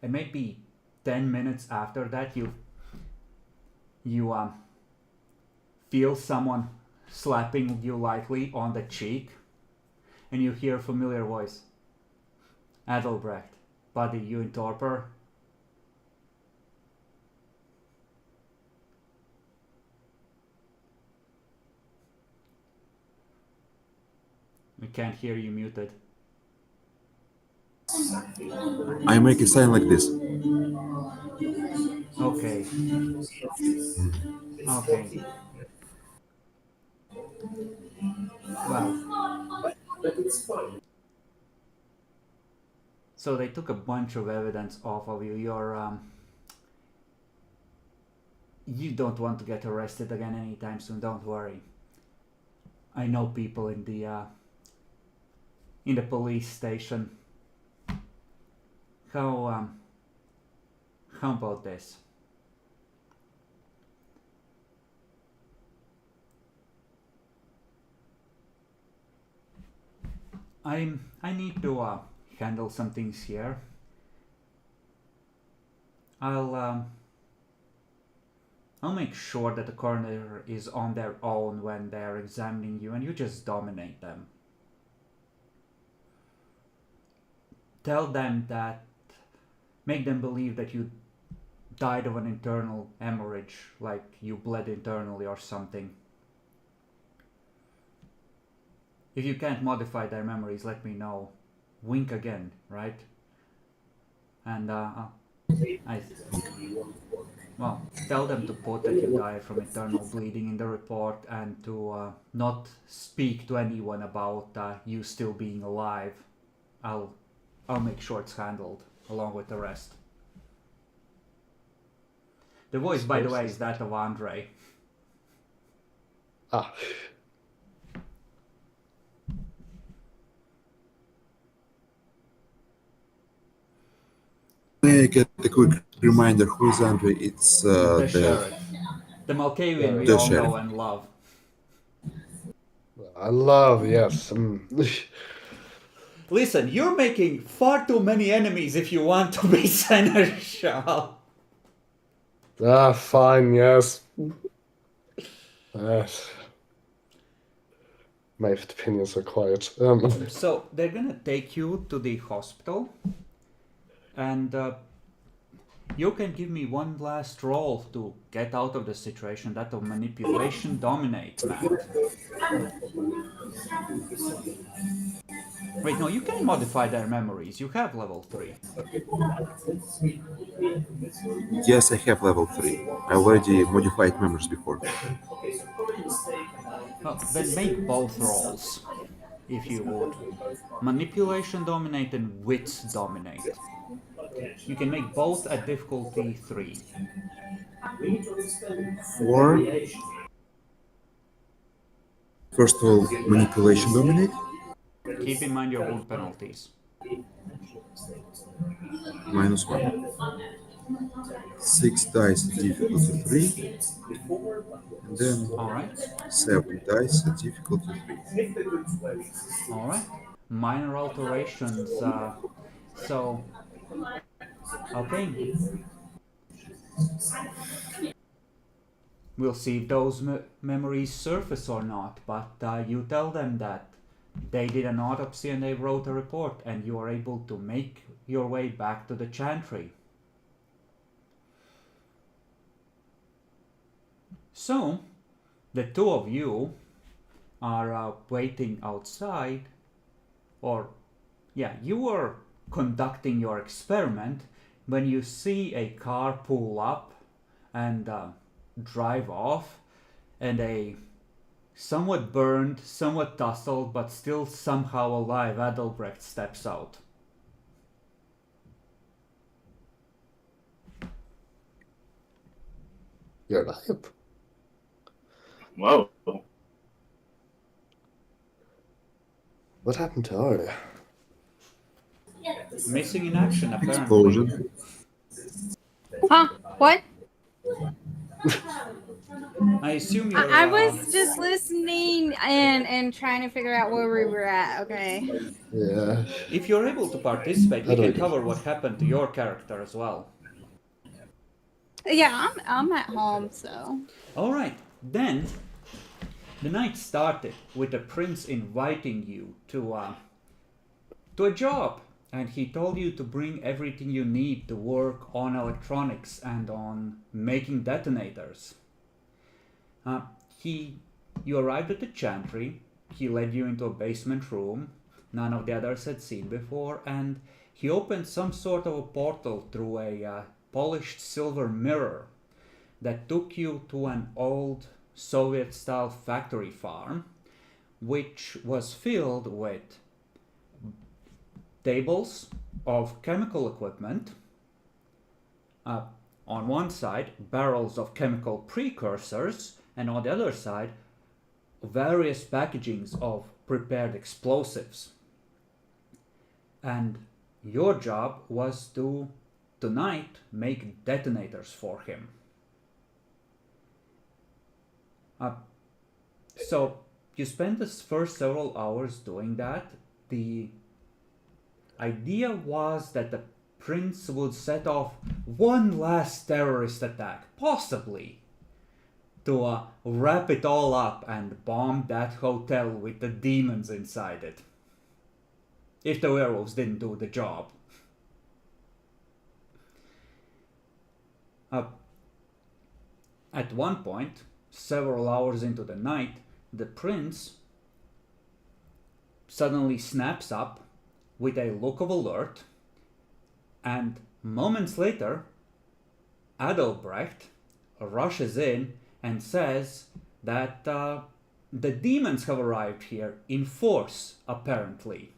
And maybe 10 minutes after that, you feel someone slapping you lightly on the cheek, and you hear a familiar voice. "Adelbrecht, buddy, you in torpor?" We can't hear you, muted. I make a sign like this. Okay. Okay. Well, But it's fine. so they took a bunch of evidence off of you. You don't want to get arrested again anytime soon. Don't worry. I know people in the police station. How about this? I need to handle some things here. I'll make sure that the coroner is on their own when they're examining you, and you just dominate them. Tell them that, make them believe that you died of an internal hemorrhage, like you bled internally or something. If you can't modify their memories, let me know. Wink again, right? And tell them to put that you died from internal bleeding in the report, and to not speak to anyone about you still being alive. I'll make sure it's handled along with the rest. The voice, by the way, is that of Andre. Ah. May I get a quick reminder who is Andre? It's the sheriff. The Malkavian we The all sheriff. know and love. I love, yes. Listen, you're making far too many enemies if you want to be seneschal. Fine, yes. My opinions are quiet. So they're gonna take you to the hospital, and you can give me one last roll to get out of the situation. That of manipulation dominate, Matt. Wait, no, you can modify their memories. You have level 3. Yes, I have level 3. I already modified memories before. Well, then make both rolls, if you would. Manipulation dominate and wits dominate. You can make both at difficulty 3. 4. First of all, manipulation dominate. Keep in mind your wound penalties. -1. 6 dice at difficulty 3. And then Alright? 7 dice at difficulty 3. Alright. Minor alterations. So, okay. We'll see if those memories surface or not, but you tell them that they did an autopsy and they wrote a report, and you are able to make your way back to the chantry. So, the two of you are waiting outside, or, yeah, you were conducting your experiment when you see a car pull up and drive off, and a somewhat burned, somewhat tousled, but still somehow alive Adelbrecht steps out. You're alive. Whoa. What happened to Ari? Missing in action, apparently. Explosion. Huh? What? I assume you're... I was just listening and trying to figure out where we were at. Okay. Yeah. If you're able to participate, we How do I can do? cover what happened to your character as well. Yeah, I'm at home, so. Alright, then the night started with the prince inviting you to a job, and he told you to bring everything you need to work on electronics and on making detonators. You arrived at the chantry, he led you into a basement room none of the others had seen before, and he opened some sort of a portal through a polished silver mirror that took you to an old Soviet-style factory farm, which was filled with tables of chemical equipment, on one side barrels of chemical precursors, and on the other side various packagings of prepared explosives. And your job was to tonight make detonators for him. So you spent the first several hours doing that. The idea was that the prince would set off one last terrorist attack, possibly, to wrap it all up and bomb that hotel with the demons inside it. If the werewolves didn't do the job. At one point, several hours into the night, the prince suddenly snaps up with a look of alert, and moments later, Adelbrecht rushes in and says that the demons have arrived here in force, apparently.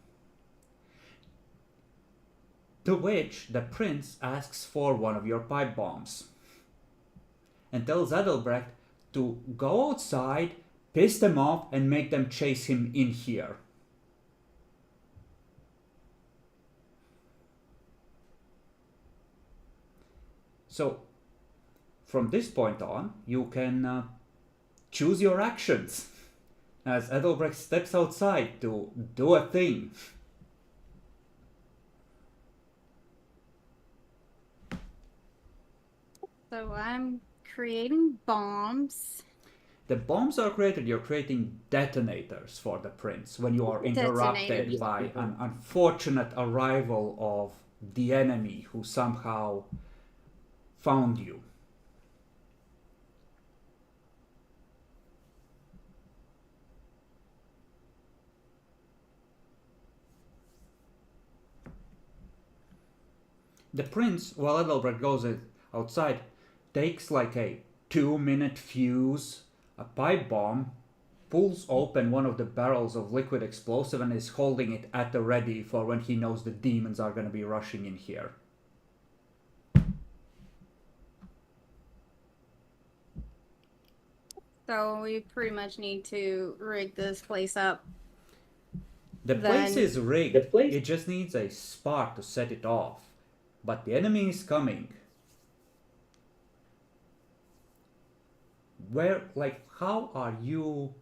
To which the prince asks for one of your pipe bombs and tells Adelbrecht to go outside, piss them off, and make them chase him in here. So, from this point on, you can choose your actions as Adelbrecht steps outside to do a thing. So I'm creating bombs. The bombs are created, you're creating detonators for the prince when you are interrupted Detonators. by an unfortunate arrival of the enemy who somehow found you. The prince, while Ethelbert goes outside, takes like a 2-minute fuse, a pipe bomb, pulls open one of the barrels of liquid explosive and is holding it at the ready for when he knows the demons are going to be rushing in here. So we pretty much need to rig this place up. The place Then- is rigged. It just needs a spark to set it off. But the enemy is coming. How are you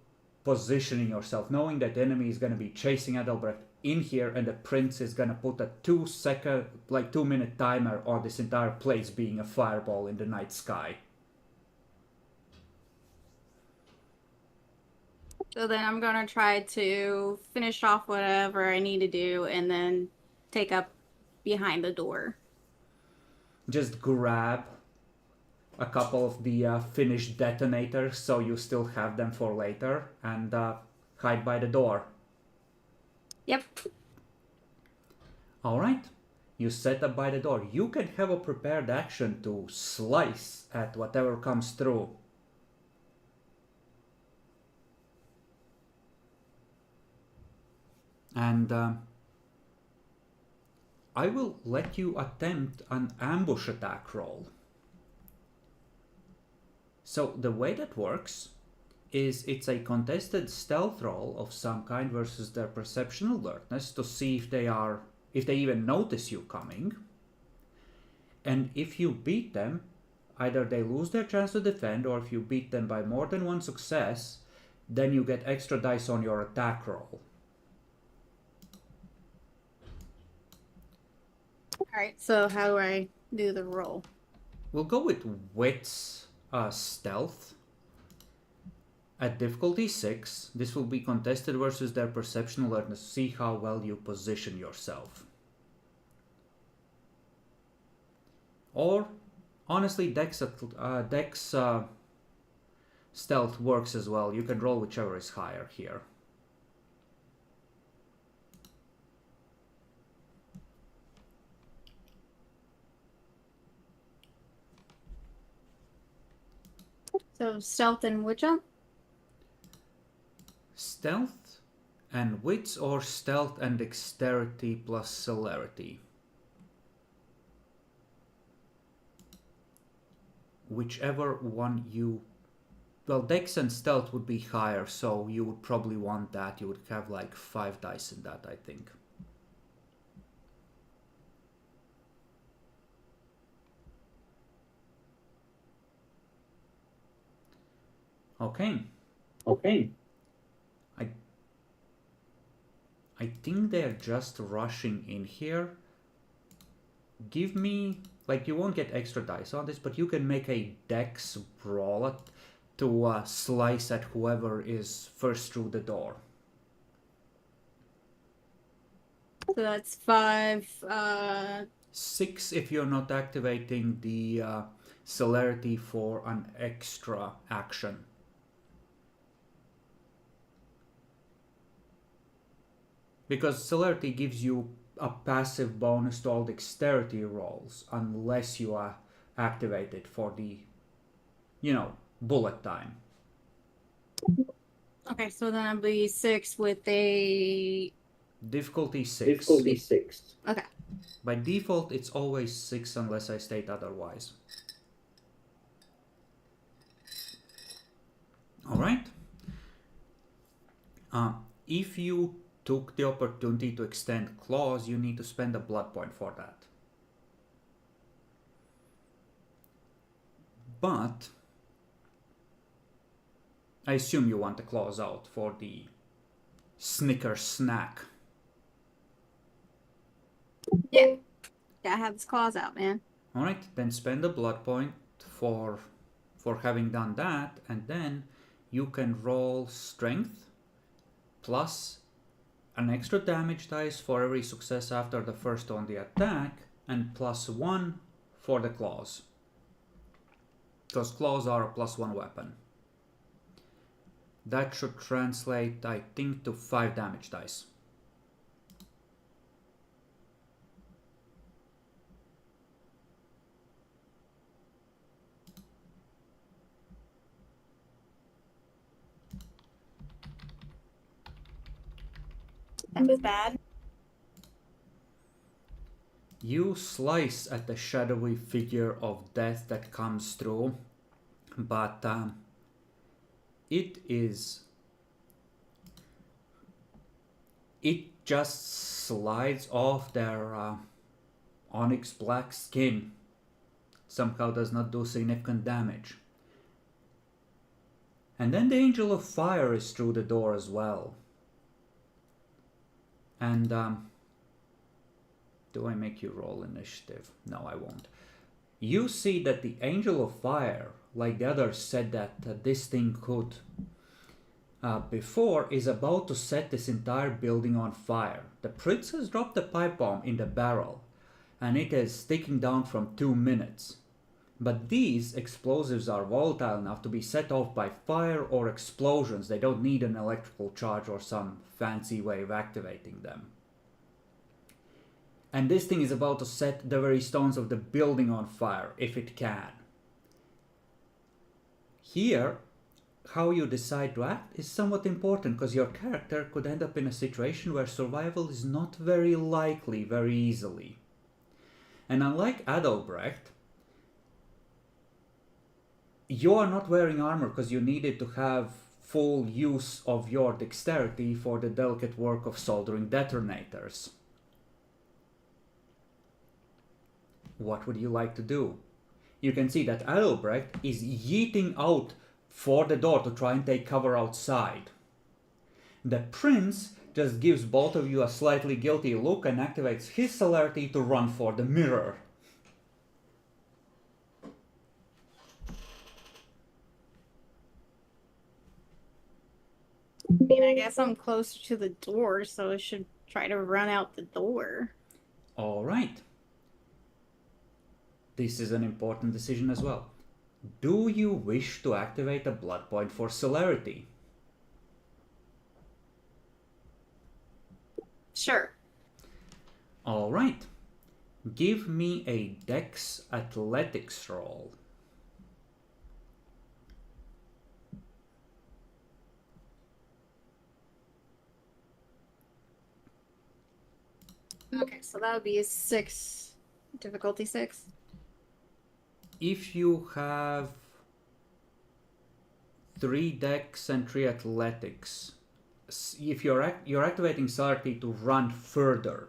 positioning yourself, knowing that the enemy is going to be chasing Adalbrecht in here and the prince is going to put a 2-minute timer on this entire place being a fireball in the night sky? So then I'm gonna try to finish off whatever I need to do and then take up behind the door. Just grab a couple of the finished detonators so you still have them for later and hide by the door. Yep. Alright, you set up by the door. You can have a prepared action to slice at whatever comes through. And I will let you attempt an ambush attack roll. So the way that works is it's a contested stealth roll of some kind versus their perception alertness to see if they even notice you coming. And if you beat them, either they lose their chance to defend, or if you beat them by more than one success, then you get extra dice on your attack roll. Alright, so how do I do the roll? We'll go with wits stealth. At difficulty 6, this will be contested versus their perception alertness to see how well you position yourself. Or, honestly, Dex stealth works as well. You can roll whichever is higher here. So stealth and wood jump? Stealth and wits, or stealth and dexterity plus celerity. Whichever one you... Well, dex and stealth would be higher, so you would probably want that. You would have like 5 dice in that, I think. Okay. I think they're just rushing in here. Give me, you won't get extra dice on this, but you can make a dex brawl to slice at whoever is first through the door. So that's 5, 6 if you're not activating the celerity for an extra action. Because celerity gives you a passive bonus to all dexterity rolls unless you are activated for the, bullet time. okay, so then I'll be 6 with a... Difficulty 6. Okay. By default, it's always 6 unless I state otherwise. Alright. If you took the opportunity to extend claws, you need to spend a blood point for that. But I assume you want the claws out for the Snicker snack. Yeah. Gotta have his claws out, man. Alright, then spend a blood point for having done that, and then you can roll strength plus an extra damage dice for every success after the first on the attack, and +1 for the claws, because claws are a +1 weapon. That should translate, I think, to 5 damage dice. That was bad. You slice at the shadowy figure of death that comes through, but it just slides off their onyx black skin. Somehow does not do significant damage. And then the Angel of Fire is through the door as well. And do I make you roll initiative? No, I won't. You see that the Angel of Fire, like the others said that this thing could before, is about to set this entire building on fire. The prince has dropped the pipe bomb in the barrel, and it is sticking down from 2 minutes. But these explosives are volatile enough to be set off by fire or explosions. They don't need an electrical charge or some fancy way of activating them. And this thing is about to set the very stones of the building on fire, if it can. Here, how you decide to act is somewhat important, because your character could end up in a situation where survival is not very likely very easily. And unlike Adalbrecht, you are not wearing armor because you needed to have full use of your dexterity for the delicate work of soldering detonators. What would you like to do? You can see that Adalbrecht is yeeting out for the door to try and take cover outside. The prince just gives both of you a slightly guilty look and activates his celerity to run for the mirror. I mean, I guess I'm closer to the door, so I should try to run out the door. All right. This is an important decision as well. Do you wish to activate a blood point for celerity? Sure. All right. Give me a Dex Athletics roll. Okay, so that would be a 6, difficulty 6. If you have 3 Dex and 3 Athletics, if you're activating celerity to run further,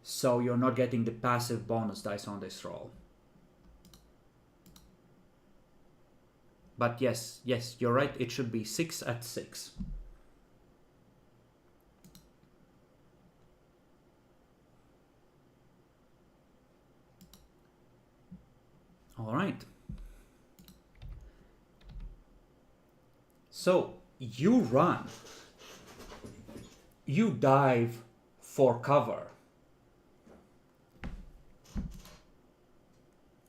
so you're not getting the passive bonus dice on this roll. But yes, you're right, it should be 6 at 6. All right. So you run. You dive for cover.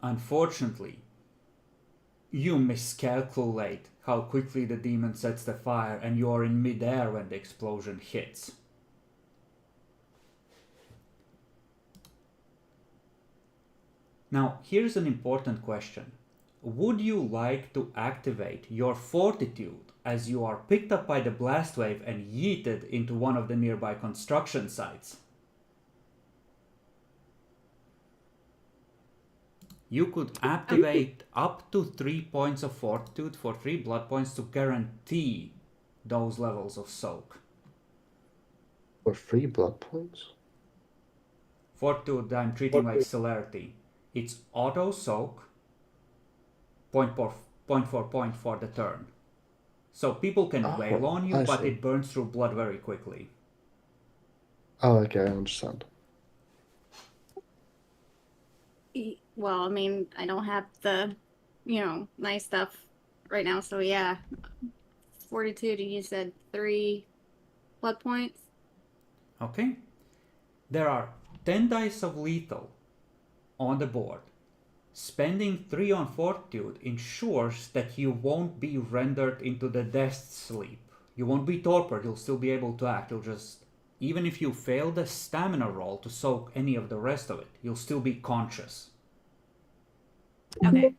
Unfortunately, you miscalculate how quickly the demon sets the fire, and you are in midair when the explosion hits. Now, here's an important question. Would you like to activate your fortitude as you are picked up by the blast wave and yeeted into one of the nearby construction sites? You could activate up to 3 points of fortitude for 3 blood points to guarantee those levels of soak. For 3 blood points? Fortitude I'm treating like celerity. It's auto soak, point for point for the turn. So people can wail on you, but it burns through blood very quickly. Oh, okay, I understand. Well, I mean, I don't have the nice stuff right now. So yeah, fortitude, and you said 3 blood points. Okay. There are 10 dice of lethal on the board. Spending 3 on fortitude ensures that you won't be rendered into the death sleep. You won't be torpid, you'll still be able to act. You'll just, even if you fail the stamina roll to soak any of the rest of it, you'll still be conscious. Okay.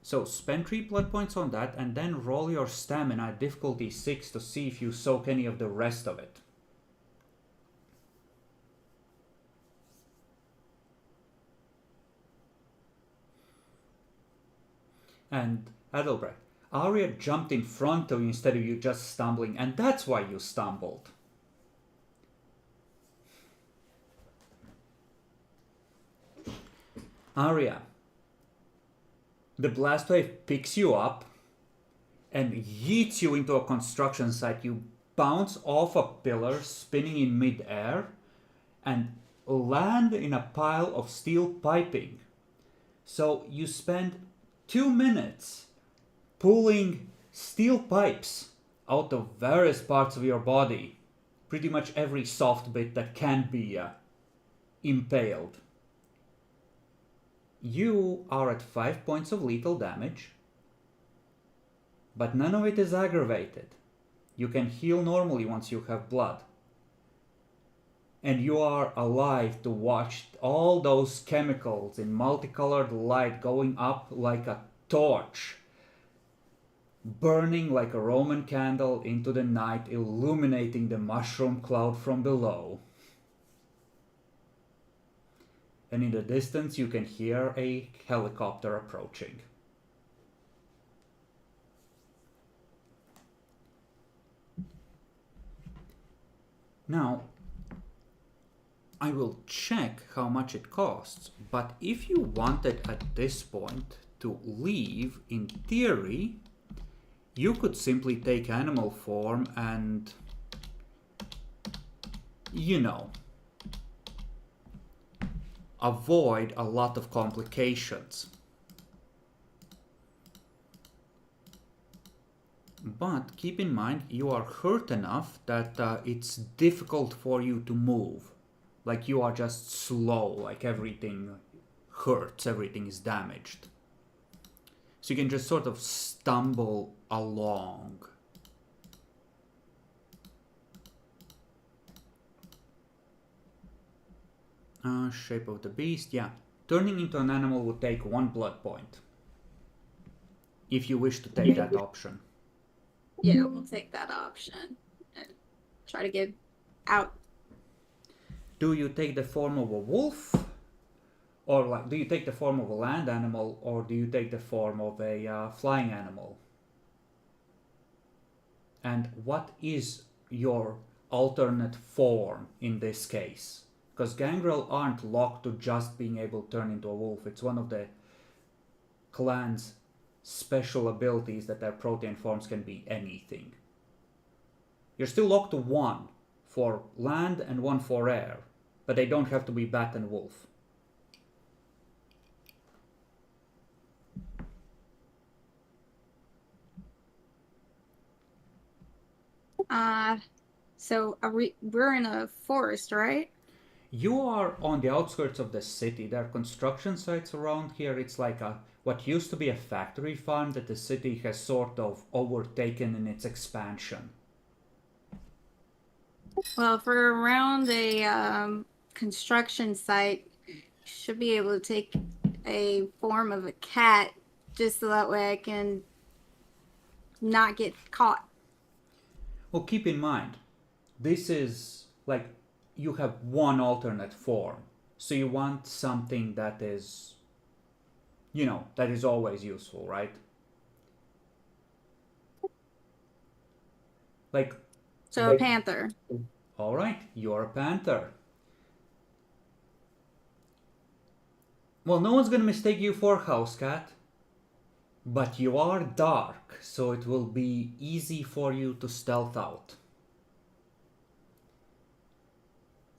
So spend 3 blood points on that and then roll your stamina at difficulty 6 to see if you soak any of the rest of it. And Adelbrecht, Arya jumped in front of you instead of you just stumbling, and that's why you stumbled. Arya, the blast wave picks you up and yeets you into a construction site. You bounce off a pillar, spinning in mid-air, and land in a pile of steel piping. So you spend 2 minutes pulling steel pipes out of various parts of your body. Pretty much every soft bit that can be impaled. You are at 5 points of lethal damage, but none of it is aggravated. You can heal normally once you have blood. And you are alive to watch all those chemicals in multicolored light going up like a torch, burning like a Roman candle into the night, illuminating the mushroom cloud from below. And in the distance you can hear a helicopter approaching. Now, I will check how much it costs, but if you wanted at this point to leave, in theory, you could simply take animal form and, avoid a lot of complications. But keep in mind, you are hurt enough that it's difficult for you to move. Like you are just slow, like everything hurts, everything is damaged. So you can just sort of stumble along. Shape of the beast, yeah. Turning into an animal would take 1 blood point. If you wish to take that option. Yeah, we'll take that option and try to get out. Do you take the form of a wolf? Or like, do you take the form of a land animal, or do you take the form of a flying animal? And what is your alternate form in this case? Because gangrel aren't locked to just being able to turn into a wolf. It's one of the clan's special abilities that their protein forms can be anything. You're still locked to 1 for land and 1 for air, but they don't have to be bat and wolf. So we're in a forest, right? You are on the outskirts of the city. There are construction sites around here. It's like what used to be a factory farm that the city has sort of overtaken in its expansion. Well, if we're around a construction site, should be able to take a form of a cat, just so that way I can not get caught. Well, keep in mind, this is like you have 1 alternate form. So you want something that is, that is always useful, right? Like. So a panther. All right, you're a panther. Well, no one's gonna mistake you for a house cat, but you are dark, so it will be easy for you to stealth out.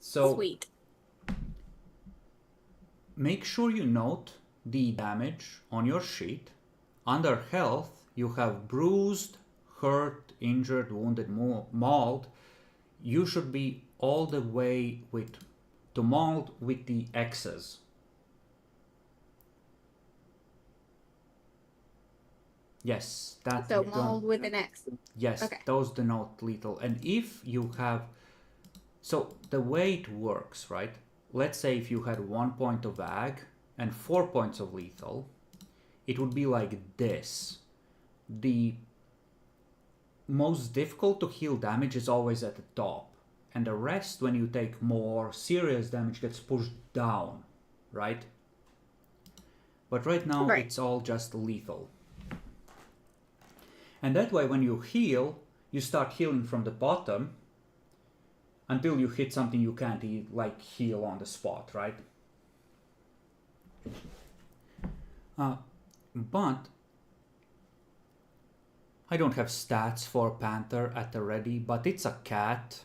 So sweet. Make sure you note the damage on your sheet. Under health, you have bruised, hurt, injured, wounded, mauled. You should be all the way to mauled with the X's. Yes, that. So mauled with an X. Yes, Okay. those denote lethal. And if you have, so the way it works, right? Let's say if you had 1 point of ag and 4 points of lethal, it would be like this. The most difficult to heal damage is always at the top, and the rest, when you take more serious damage, gets pushed down, right? But right now, Right. it's all just lethal. And that way, when you heal, you start healing from the bottom until you hit something you can't like heal on the spot, right? But I don't have stats for Panther at the ready, but it's a cat.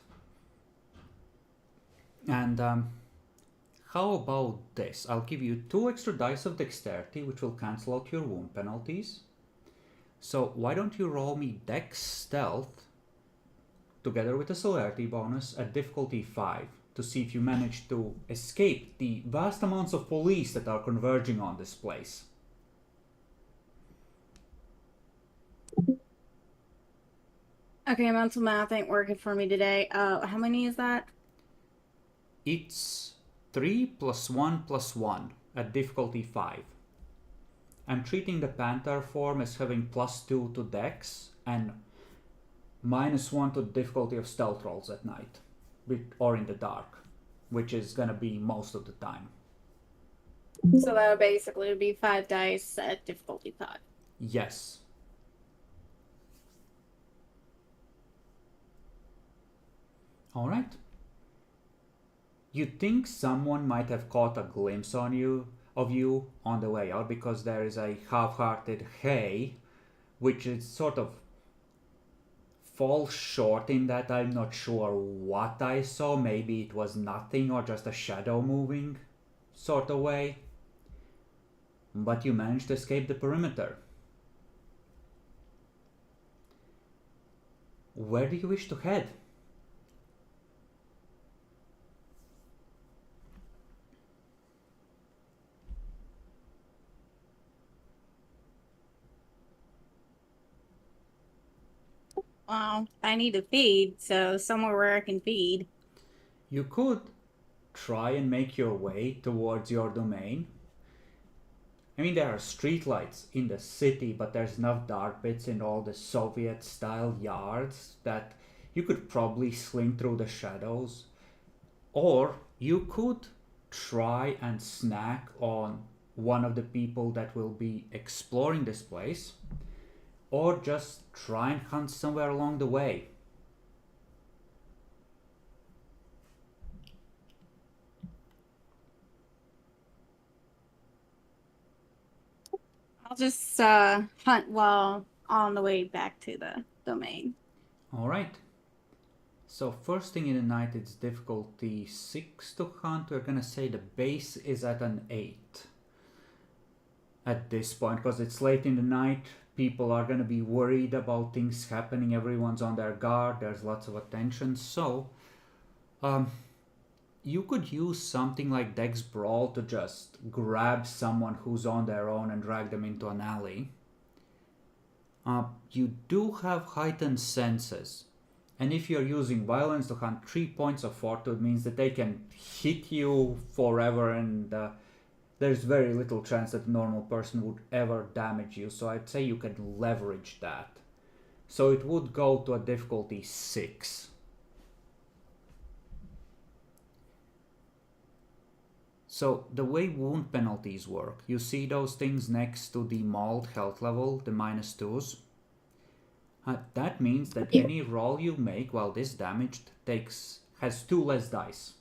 And how about this? I'll give you 2 extra dice of dexterity, which will cancel out your wound penalties. So why don't you roll me Dex Stealth together with a celerity bonus at difficulty 5 to see if you manage to escape the vast amounts of police that are converging on this place. Okay, mental math ain't working for me today. How many is that? It's 3 + 1 + 1 at difficulty 5. I'm treating the Panther form as having +2 to Dex and -1 to the difficulty of stealth rolls at night or in the dark, which is gonna be most of the time. So that would basically be 5 dice at difficulty 5. Yes. All right. You'd think someone might have caught a glimpse of you on the way out, because there is a half-hearted hey, which is sort of falls short in that I'm not sure what I saw. Maybe it was nothing or just a shadow moving sort of way. But you managed to escape the perimeter. Where do you wish to head? Well, I need to feed, so somewhere where I can feed. You could try and make your way towards your domain. I mean, there are streetlights in the city, but there's enough dark bits in all the Soviet-style yards that you could probably sling through the shadows. Or you could try and snack on one of the people that will be exploring this place, or just try and hunt somewhere along the way. I'll just hunt while on the way back to the domain. All right. So first thing in the night, it's difficulty 6 to hunt. We're gonna say the base is at an 8 at this point, because it's late in the night. People are gonna be worried about things happening. Everyone's on their guard. There's lots of attention. So you could use something like Dex Brawl to just grab someone who's on their own and drag them into an alley. You do have heightened senses. And if you're using violence to hunt, 3 points of fortitude means that they can hit you forever, and there's very little chance that a normal person would ever damage you. So I'd say you can leverage that. So it would go to a difficulty 6. So the way wound penalties work, you see those things next to the mauled health level, the -2s? That means that any roll you make while this damaged has 2 less dice,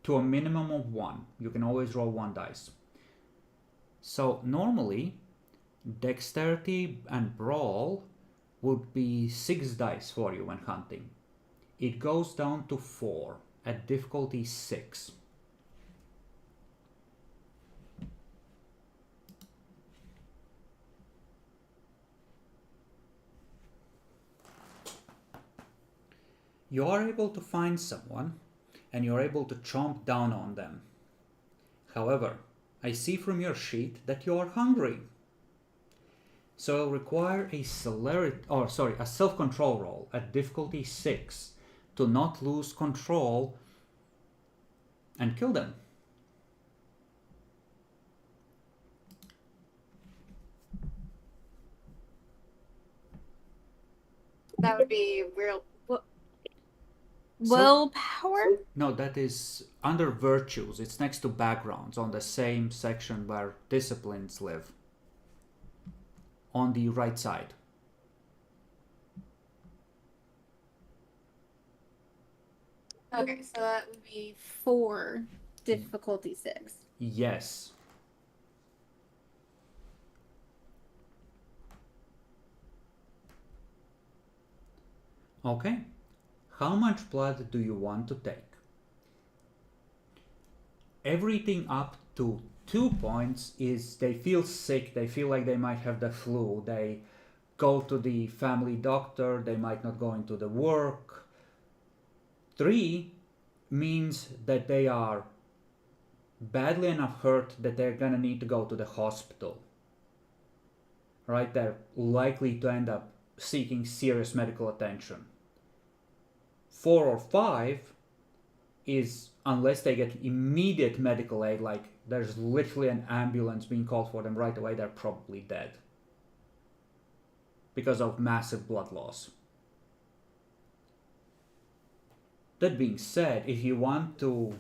to a minimum of 1. You can always roll 1 dice. So normally, dexterity and brawl would be 6 dice for you when hunting. It goes down to 4 at difficulty 6. You are able to find someone, and you're able to chomp down on them. However, I see from your sheet that you are hungry. So I'll require a self-control roll at difficulty 6 to not lose control and kill them. That would be willpower? No, that is under virtues. It's next to backgrounds on the same section where disciplines live. On the right side. Okay, so that would be 4, difficulty 6. Yes. Okay. How much blood do you want to take? Everything up to 2 points is they feel sick, they feel like they might have the flu, they go to the family doctor, they might not go into the work. 3 means that they are badly enough hurt that they're gonna need to go to the hospital. Right? They're likely to end up seeking serious medical attention. 4 or 5 is unless they get immediate medical aid, like there's literally an ambulance being called for them right away, they're probably dead because of massive blood loss. That being said, if you want to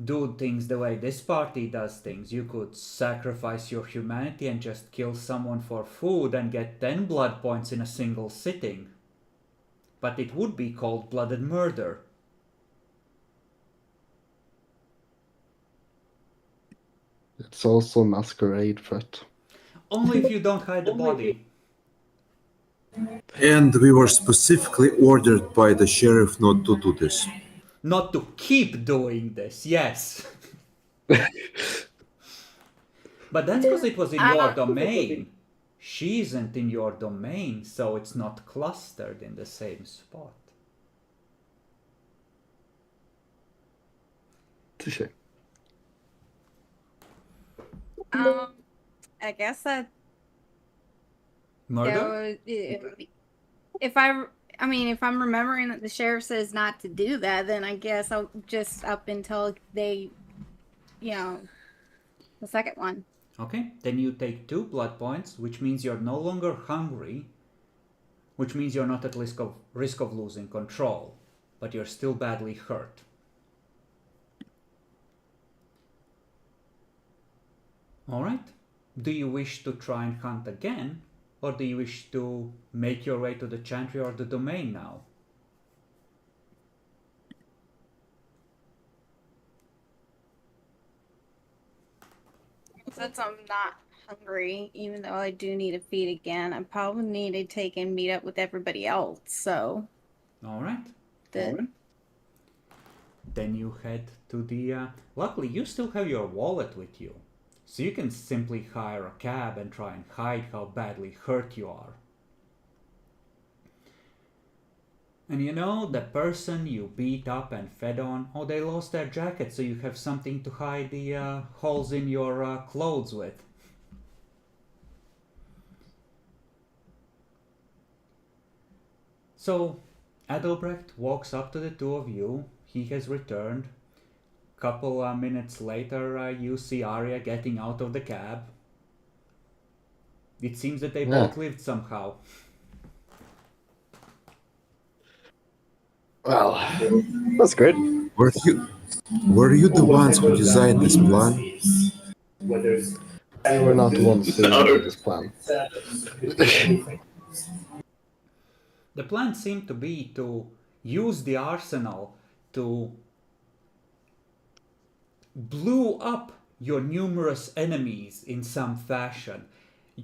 do things the way this party does things, you could sacrifice your humanity and just kill someone for food and get 10 blood points in a single sitting. But it would be cold-blooded murder. It's also Masquerade, but Only if you don't hide the body. And we were specifically ordered by the sheriff not to do this. Not to keep doing this, yes. But that's because it was in your domain. She isn't in your domain, so it's not clustered in the same spot. touche. I guess that Murder? if I'm remembering that the sheriff says not to do that, then I guess I'll just up until they, the second one. Okay, then you take 2 blood points, which means you're no longer hungry, which means you're not at risk of losing control, but you're still badly hurt. Alright, do you wish to try and hunt again, or do you wish to make your way to the chantry or the domain now? Since I'm not hungry, even though I do need to feed again, I probably need to take and meet up with everybody else. So, Alright. then Then you head to the... Luckily, you still have your wallet with you. So you can simply hire a cab and try and hide how badly hurt you are. And the person you beat up and fed on, they lost their jacket, so you have something to hide the holes in your clothes with. So, Adelbrecht walks up to the two of you. He has returned. Couple minutes later, you see Arya getting out of the cab. It seems that they both lived somehow. Well, that's great. Were you the ones who designed this plan? We were not the ones who made this plan. The plan seemed to be to use the arsenal to blow up your numerous enemies in some fashion.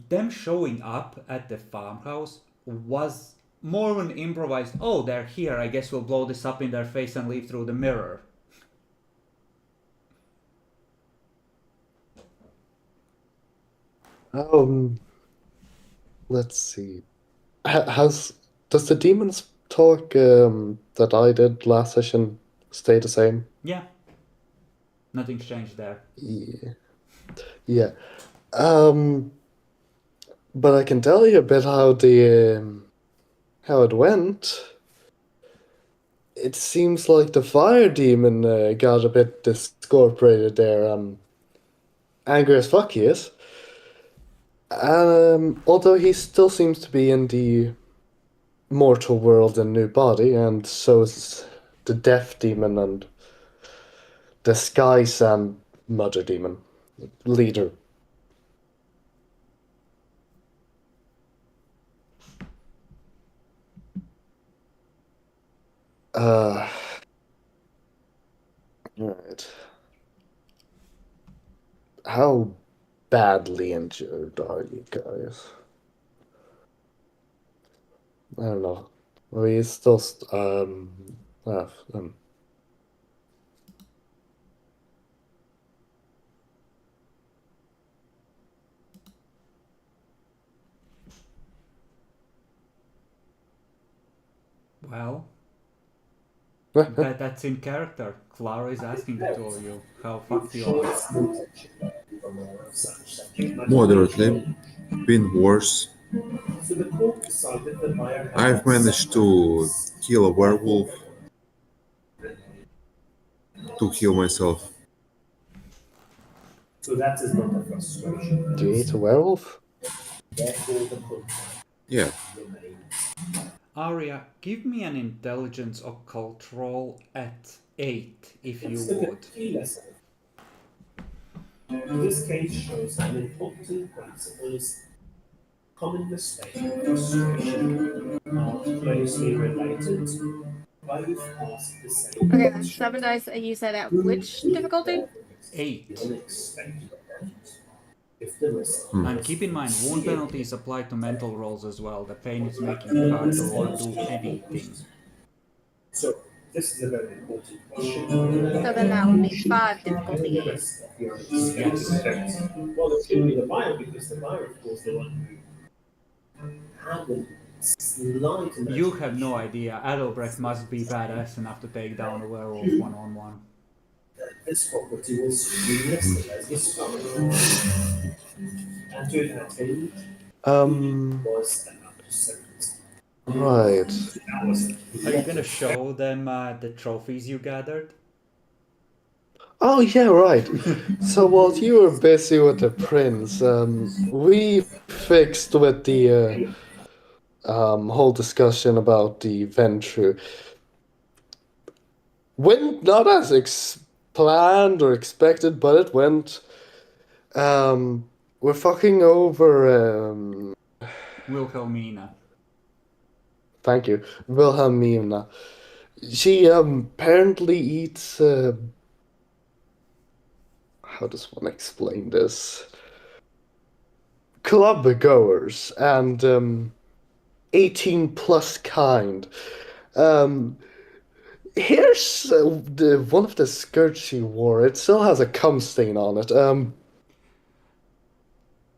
Them showing up at the farmhouse was more of an improvised, they're here, I guess we'll blow this up in their face and leave through the mirror. Let's see. Does the demons talk that I did last session stay the same? Yeah. Nothing's changed there. Yeah. Yeah. But I can tell you a bit how how it went. It seems like the fire demon got a bit discorporated there. Angry as fuck he is. Although he still seems to be in the mortal world and new body, and so is the death demon and the skies and mother demon leader. Right. How badly injured are you guys? I don't know. We still have Well, that's in character. Clara is asking the two of you how fucked you are. Moderately. Been worse. So the court decided that Meyer had I've managed to kill a werewolf to heal myself. So that is not a frustration. Do you eat a werewolf? Therefore, the court Yeah. remains. Arya, give me an intelligence occult roll at 8, if you Let's look would. at key lesson. This case shows an important principle is common mistake and frustration are closely related. Both ask the same Okay, then question. 7 dice. You said at which difficulty? 8. The unexpected event. If the risk And keep in mind, wound penalties apply to mental rolls as well. The pain is making it harder or do anything. So this is a very important question. So then that would be 5 difficulty. The risk of your unexpected Yes. event. Well, it should be the buyer because the buyer, of course, the one who had the slight You have no idea. Adelbrecht must be badass enough to take down a werewolf one-on-one. This property was relisted as discovered. And to attain was another sentence. Right. That was Are you gonna show them the trophies you gathered? Oh yeah, right. So while you were busy with the prince, we fixed with the whole discussion about the venture. Went not as planned or expected, but it went. We're fucking over. Wilhelmina. Thank you, Wilhelmina. She apparently eats. How does one explain this? Club goers and 18 plus kind. Here's one of the skirts she wore. It still has a cum stain on it.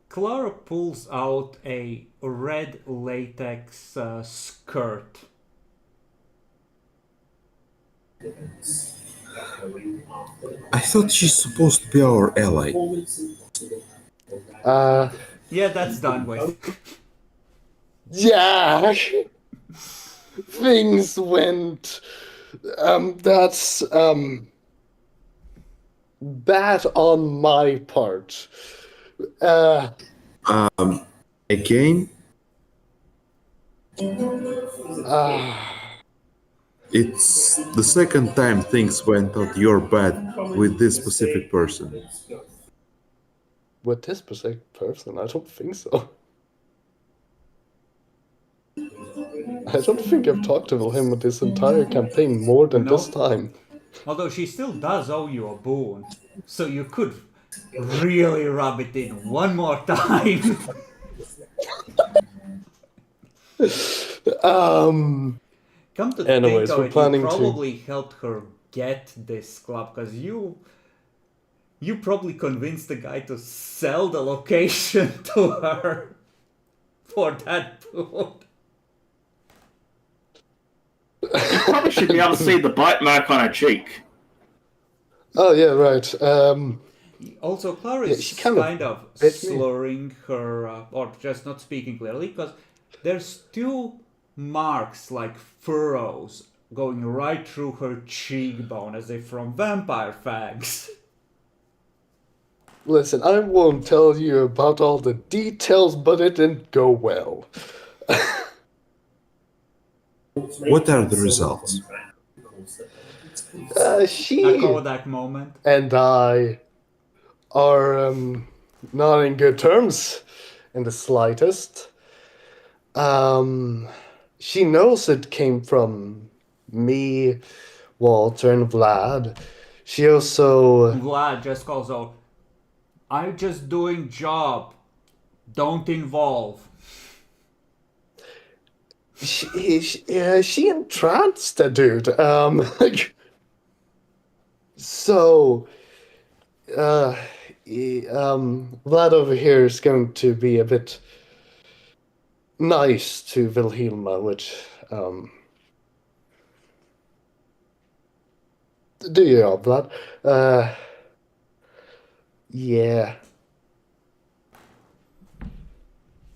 Clara pulls out a red latex skirt. I thought she's supposed to be our ally. Yeah, that's done with. Yeah. Things went. That's bad on my part. Again, it's the second time things went out your bad with this specific person. With this specific person, I don't think so. I don't think I've talked to him this entire campaign more than this time. Although she still does owe you a boon, so you could really rub it in one more time. Come to Anyways, think we're of it, planning you to- probably helped her get this club, because you probably convinced the guy to sell the location to her for that boon. You probably should be able to see the bite mark on her cheek. Oh yeah, right. Also, Clara Yeah, is she kind of bit me. slurring her, or just not speaking clearly, because there's two marks, like furrows, going right through her cheekbone, as if from vampire fangs. Listen, I won't tell you about all the details, but it didn't go well. What are the results? A She Kodak moment. and I are not in good terms in the slightest. She knows it came from me, Walter, and Vlad. She also Vlad just calls out, I'm just doing job. Don't involve. she entranced the dude. So Vlad over here is going to be a bit nice to Wilhelma, which do you, Vlad? Yeah.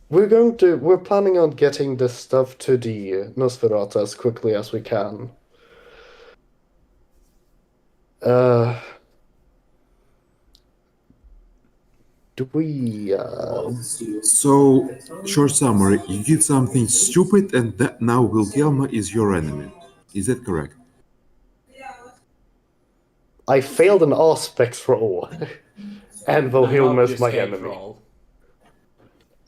We're planning on getting this stuff to the Nosferatu as quickly as we can. Do we, So, short summary, you did something stupid and now Wilhelma is your enemy. Is that correct? I failed an aspects roll, and Wilhelma is my Obfuscate enemy. roll.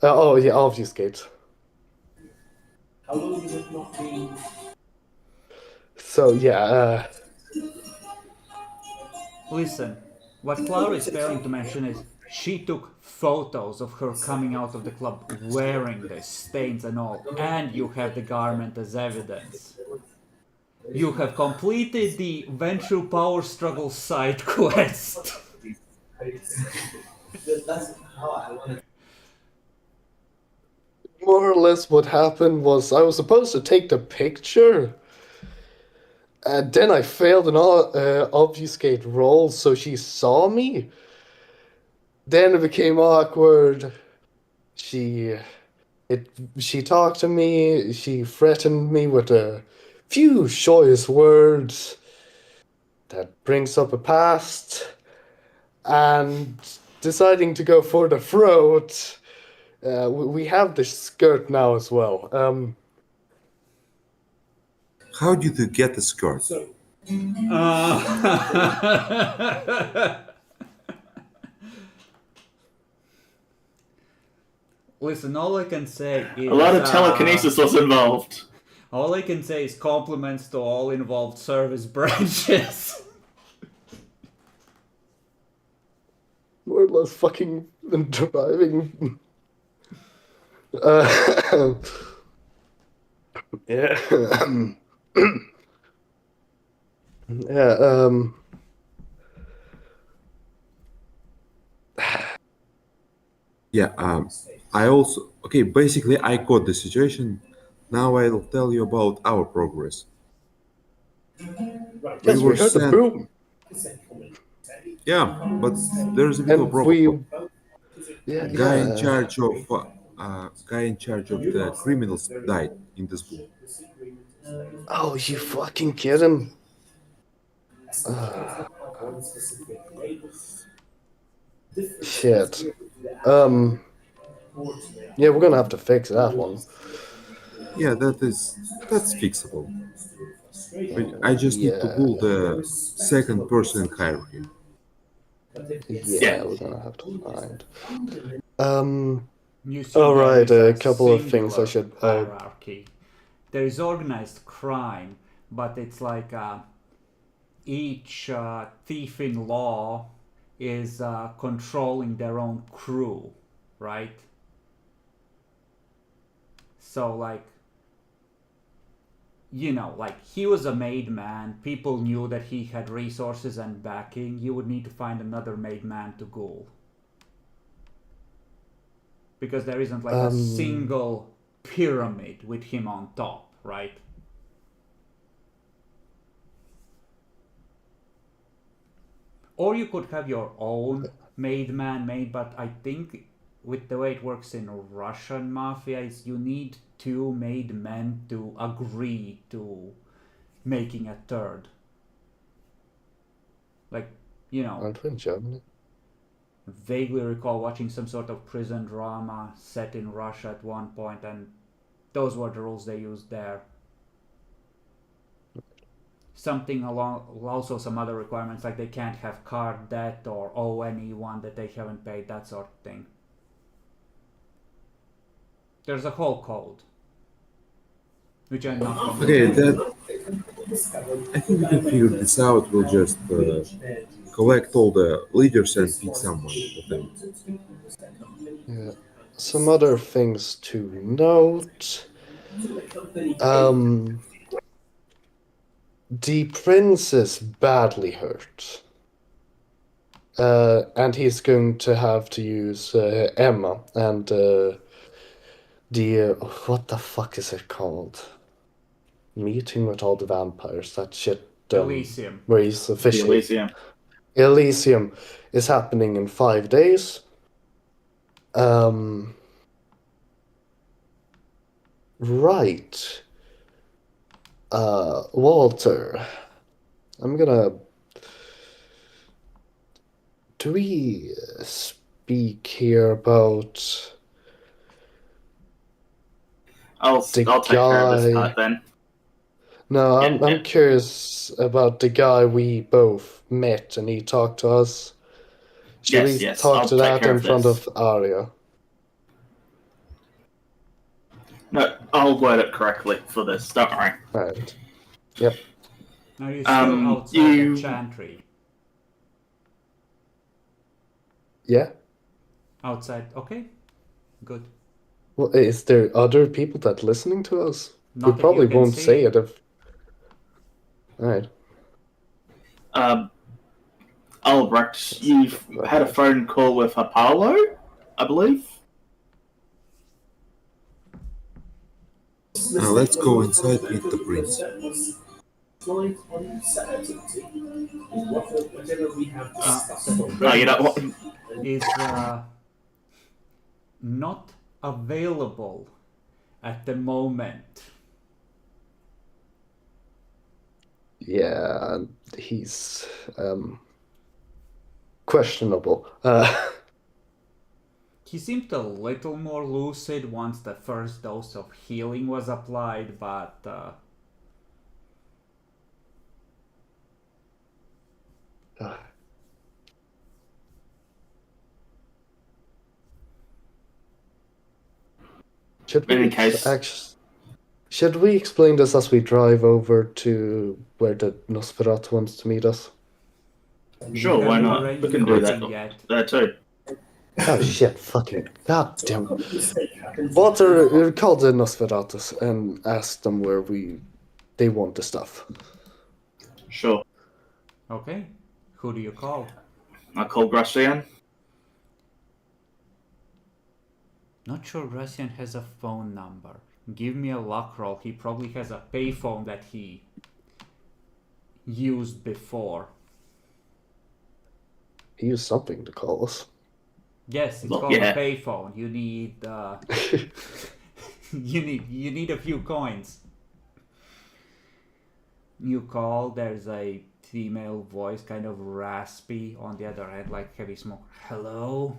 Oh yeah, obfuscate. How long has it not been? So yeah, Listen, what Clara is failing to mention is she took photos of her coming out of the club wearing the stains and all, and you have the garment as evidence. You have completed the Venture Power Struggle side quest. That's how I want to. more or less what happened was I was supposed to take the picture, and then I failed an obfuscate roll, so she saw me. Then it became awkward. She talked to me. She threatened me with a few choice words that brings up a past, and deciding to go for the throat. We have the skirt now as well. How did you get the skirt? So, Listen, all I can say is A lot of telekinesis was involved. all I can say is compliments to all involved service branches. More or less fucking driving. Yeah. Yeah. Yeah, I also, okay, basically I got the situation. Now I'll tell you about our progress. right, Yes, were we heard the sent- boom, Yeah, but there's a bit of and problem. yeah, Guy in yeah. charge of the criminals died in this boom. Oh, you fucking kidding? Shit. Yeah, we're gonna have to fix that one. Yeah, that's fixable. But I just need to Yeah. pull the second person hierarchy. Yeah, we're gonna have to find. You see, All there right, is a couple of things I singular should. hierarchy. There is organized crime, but it's like each thief in law is controlling their own crew, right? So like, you know, like he was a made man. People knew that he had resources and backing. You would need to find another made man to ghoul. Because there isn't like a single pyramid with him on top, right? or you could have your own made man-made, but I think with the way it works in Russian mafia is you need two made men to agree to making a third. Like, you know, Aren't we in Germany? vaguely recall watching some sort of prison drama set in Russia at one point, and those were the rules they used there. Something along, also some other requirements, like they can't have card debt or owe anyone that they haven't paid, that sort of thing. There's a whole code, which I'm not familiar Okay, with. I think we can figure this out. We'll just collect all the leaders and pick someone of them. Yeah. Some other things to note. The prince is badly hurt. And he's going to have to use Emma and the what the fuck is it called? Meeting with all the vampires. That shit. Elysium. Where he's The officially Elysium. Elysium is happening in 5 days. Right. Walter, I'm gonna. Do we speak here about I'll the take care of this guy? part then. No, Yeah, I'm yeah. curious about the guy we both met and he talked to us. Should we Yes, talk I'll to take that care in of front this. of Arya? No, I'll word it correctly for this. Don't worry. Right. Yep. Now you're still outside the chantry. Yeah. Outside, okay, good. Well, is there other people that listening to us? Not We that probably you can won't see. say it if. Alright. Albrecht, you've had a phone call with Apollo, I believe? Let's go inside and meet the prince. Slight uncertainty is whatever we have discussed The already. No, you don't want. prince is not available at the moment. Yeah, he's questionable. He seemed a little more lucid once the first dose of healing was applied, but Should In we any case. should we explain this as we drive over to where the Nosferatu wants to meet us? Sure, why haven't not? arranged We can do nothing that yet. there too. Oh shit! Fucking goddamn! Walter called the Nosferatus and asked them where they want the stuff. Sure. Okay, who do you call? I call Gracian. Not sure Gracian has a phone number. Give me a luck roll. He probably has a payphone that he used before. He used something to call us. Yes, it's Well, called yeah. a payphone. You need you need a few coins. You call, there's a female voice, kind of raspy on the other end, like heavy smoke. Hello?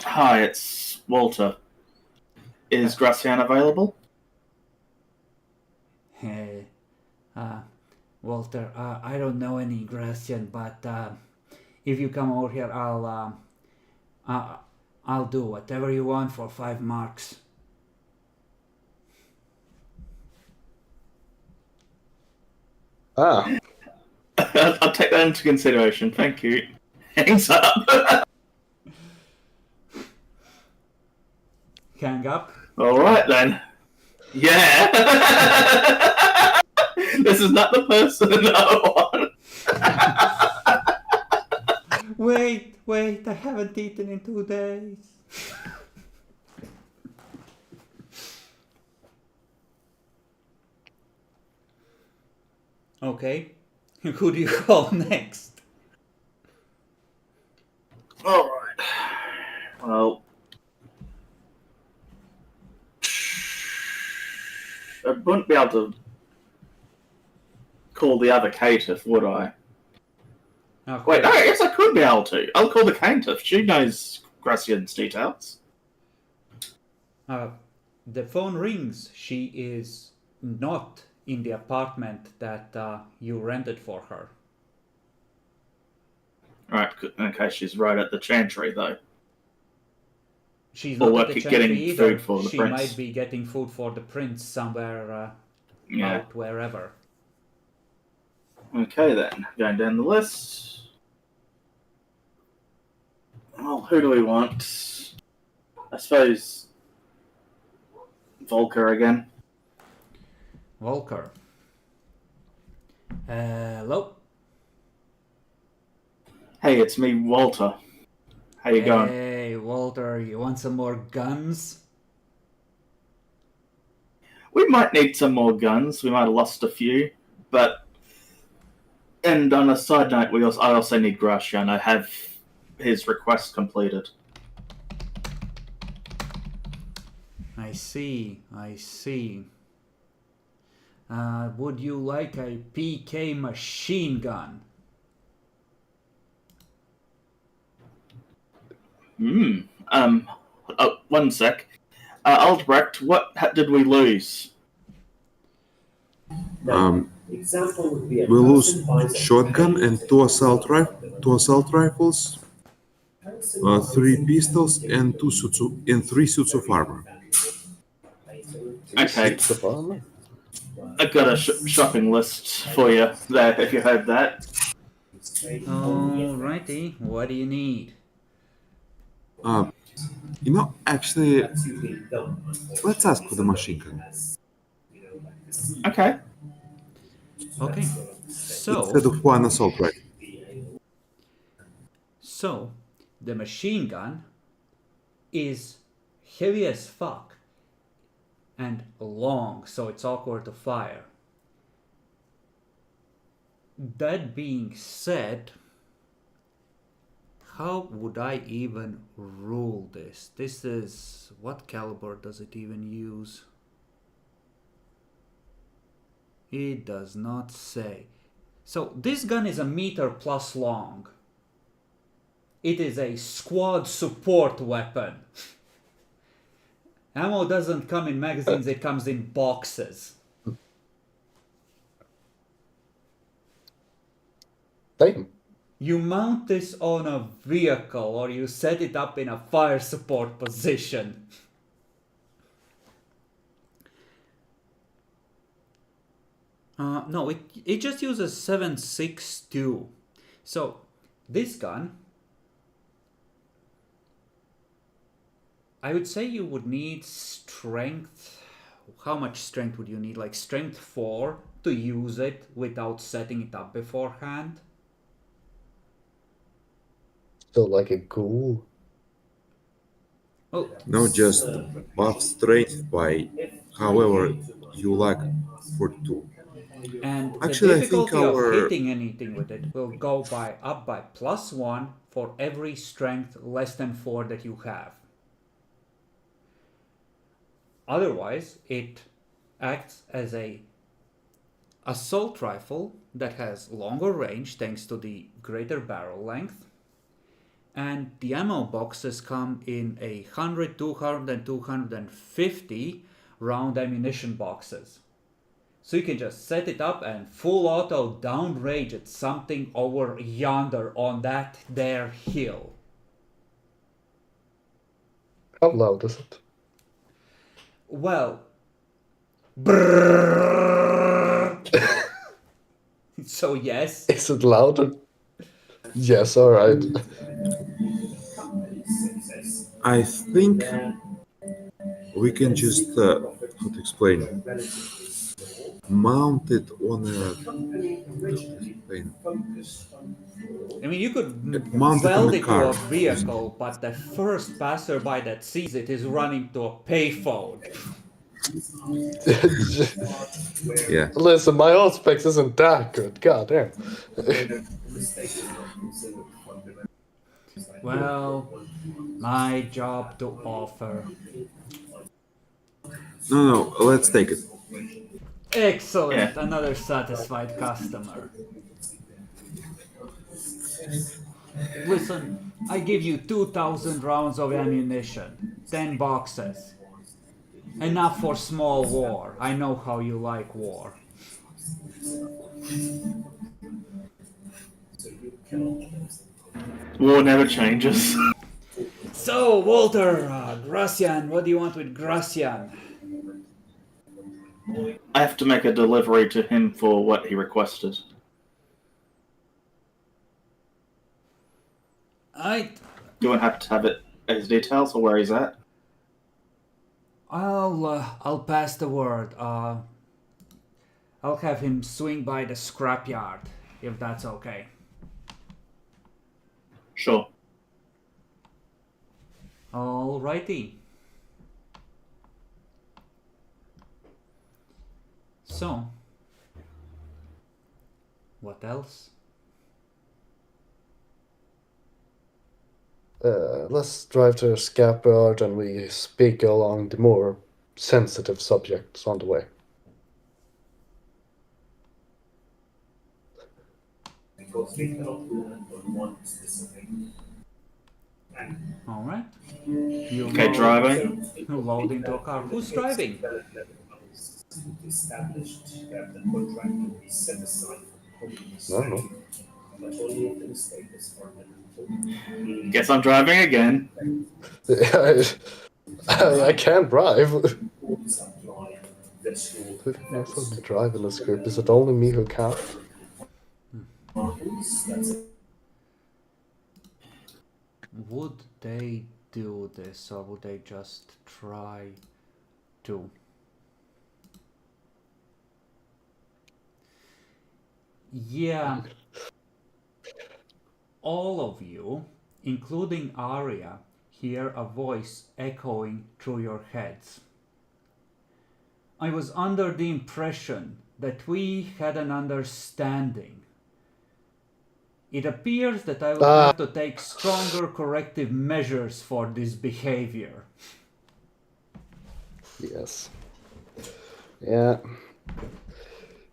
Hi, it's Walter. Is Gracian available? Hey, Walter, I don't know any Gracian, but if you come over here, I'll do whatever you want for 5 marks. Ah, I'll take that into consideration. Thank you. Hangs up. Hang up. All right then. Yeah. This is not the person I want. Wait, I haven't eaten in 2 days. Okay. Who do you call next? All right. Well, I wouldn't be able to call the other caitiff, would I? Okay. Wait, no, I guess I could be able to. I'll call the caitiff. She knows Gracian's details. The phone rings. She is not in the apartment that you rented for her. Right, okay, she's right at the chantry, though. She's Or not at the chantry getting either. food for the She prince. might be getting food for the prince somewhere Yeah. out wherever. Okay, then. Going down the list. Well, who do we want? I suppose Volker again. Volker. Hello. Hey, it's me, Walter. How you going? Hey, Walter, you want some more guns? We might need some more guns. We might have lost a few, but. And on a side note, I also need Gracian. I have his request completed. I see. Would you like a PK machine gun? One sec. Albrecht, what did we lose? Example would be a We lose person buys a shotgun and two assault rifles, 3 pistols, and three suits of armor. Okay, Suits of armor? I've got a shopping list for you there, if you heard that. Alrighty, what do you need? Actually, That's usually done. let's ask for the machine gun. Okay. Okay, so Instead of one assault rifle. So, the machine gun is heavy as fuck and long, so it's awkward to fire. That being said, how would I even rule this? This is... what caliber does it even use? It does not say. So this gun is 1 meter plus long. It is a squad support weapon. Ammo doesn't come in magazines, it comes in boxes. Same. You mount this on a vehicle or you set it up in a fire support position. No, it just uses 7.62. So this gun, I would say you would need strength. How much strength would you need? Like strength 4 to use it without setting it up beforehand. So like a ghoul. Oh, No, just buff strength by however you like for 2. and Actually, the I think difficulty of our- hitting anything with it will go up by +1 for every strength less than 4 that you have. Otherwise, it acts as a assault rifle that has longer range thanks to the greater barrel length. And the ammo boxes come in 100, 200, and 250 round ammunition boxes. So you can just set it up and full auto downrange at something over yonder on that there hill. How loud is it? Well, brrrr. So yes. Is it louder? Yes, alright. I think we can just, how to explain, mount it on a, I mean, you could mounted on weld a it to car. a vehicle, but the first passerby that sees it is running to a payphone. Yeah. Listen, my Auspex isn't that good. God damn. Well, my job to offer. No, let's take it. Excellent, Yeah. another satisfied customer. Listen, I give you 2,000 rounds of ammunition, 10 boxes. Enough for small war. I know how you like war. War never changes. So, Walter, Gracian, what do you want with Gracian? I have to make a delivery to him for what he requested. Do I have to have it as details or where he's at? I'll pass the word. I'll have him swing by the scrapyard, if that's okay. Sure. Alrighty. So, what else? Let's drive to the scrapyard and we speak along the more sensitive subjects on the way. Because we cannot rule on one specific. Alright. You Okay, driving. load into a car. Who's driving? Established that the contract will be set aside for No. but only if the mistake is permanent. Guess I'm driving again. I can't drive. Supply this will There's nobody drive in this group. Is it only me who can't? that's Would they do this or would they just try to? Yeah. All of you, including Arya, hear a voice echoing through your heads. I was under the impression that we had an understanding. It appears that I will have to take stronger corrective measures for this behavior. Yes. Yeah.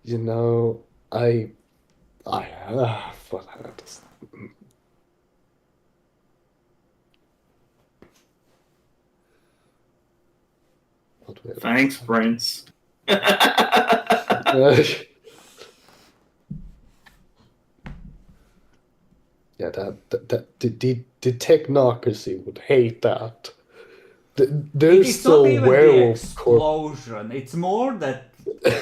You know, what Thanks, Prince. Yeah, the technocracy would hate that. There's It's not still even the werewolf explosion. It's more that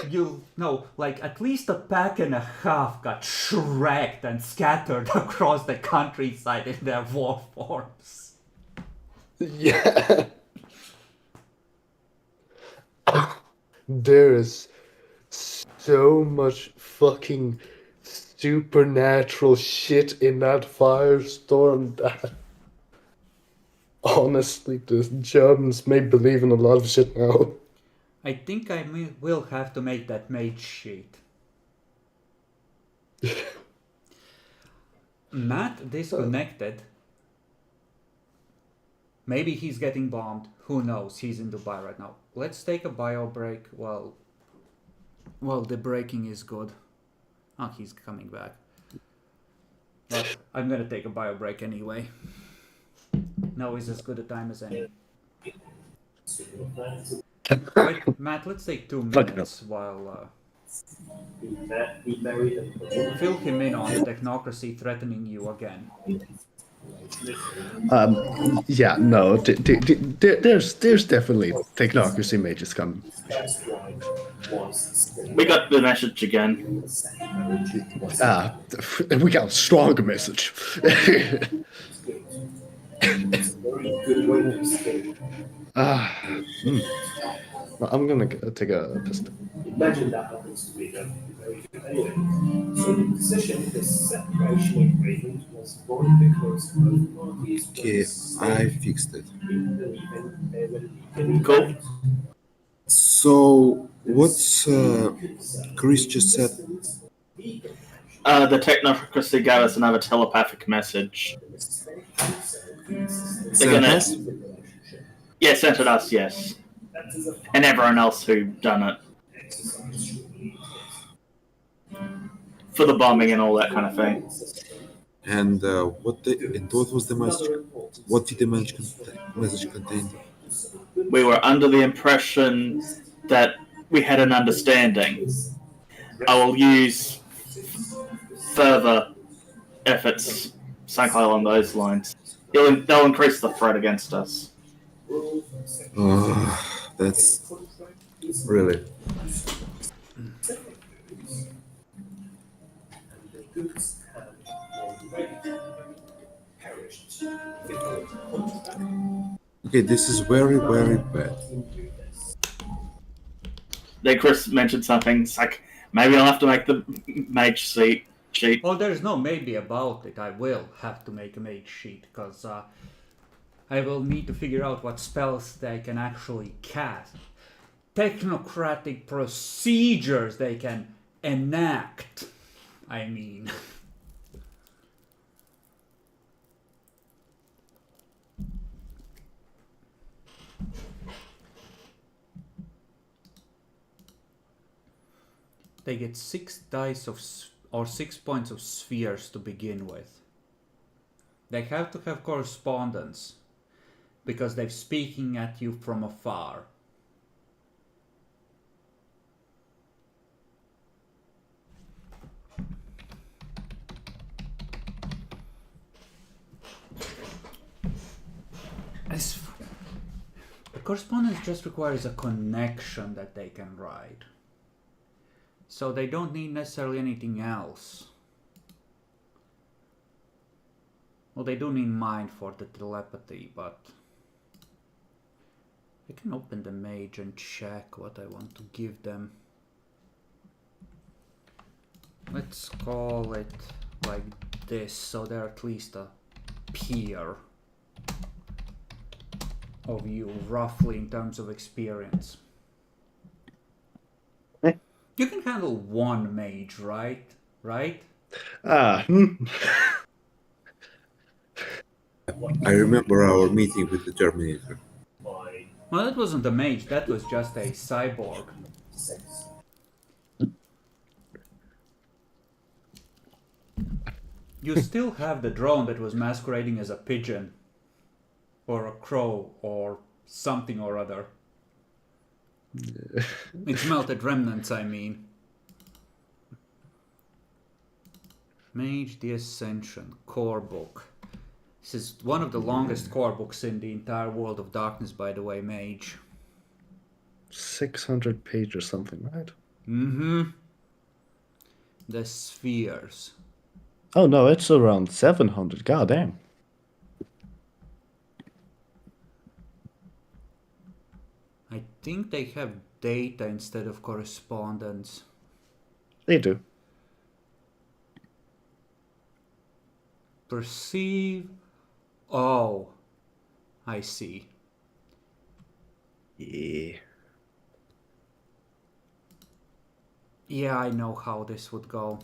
you know, like at least a pack and a half got shreked and scattered across the countryside in their war forms. Yeah. There is so much fucking supernatural shit in that firestorm that honestly the Germans may believe in a lot of shit now. I think I will have to make that mage sheet. Matt disconnected. Maybe he's getting bombed. Who knows? He's in Dubai right now. Let's take a bio break while the breaking is good. Oh, he's coming back. But I'm gonna take a bio break anyway. Now is as good a time as any. Wait, Matt, let's take 2 minutes while fill him in on the technocracy threatening you again. Yeah, no, there's definitely technocracy mages coming. We got the message again. We got a stronger message. I'm gonna take a pistol. Imagine that happens to be done very good anyway. So the decision, the separation agreement was born because both parties Okay, I fixed it. Cool. So, what's Chris just said? The technocracy gave us another telepathic message. Sent us? Yeah, sent it us, yes. And everyone else who done it. For the bombing and all that kind of thing. And what was the message? What did the message contain? We were under the impression that we had an understanding. I will use further efforts, something along those lines. They'll increase the threat against us. That's really. Okay, this is very, very bad. Then Chris mentioned something. It's like, maybe I'll have to make the mage sheet. Oh, there's no maybe about it. I will have to make a mage sheet, because I will need to figure out what spells they can actually cast. Technocratic procedures they can enact. I mean. They get 6 dice or 6 points of spheres to begin with. They have to have correspondence, because they're speaking at you from afar. The correspondence just requires a connection that they can write. So they don't need necessarily anything else. Well, they do need mind for the telepathy, but I can open the mage and check what I want to give them. Let's call it like this, so they're at least a peer of you, roughly, in terms of experience. You can handle one mage, right? Right? I remember our meeting with the Terminator. Well, that wasn't a mage, that was just a cyborg. You still have the drone that was masquerading as a pigeon, or a crow, or something or other. It's melted remnants, I mean. Mage the Ascension, core book. This is one of the longest core books in the entire World of Darkness, by the way, Mage. 600 pages or something, right? Mm-hmm. The spheres. Oh no, it's around 700. God damn. I think they have data instead of correspondence. They do. Perceive. Oh, I see. Yeah. Yeah, I know how this would go.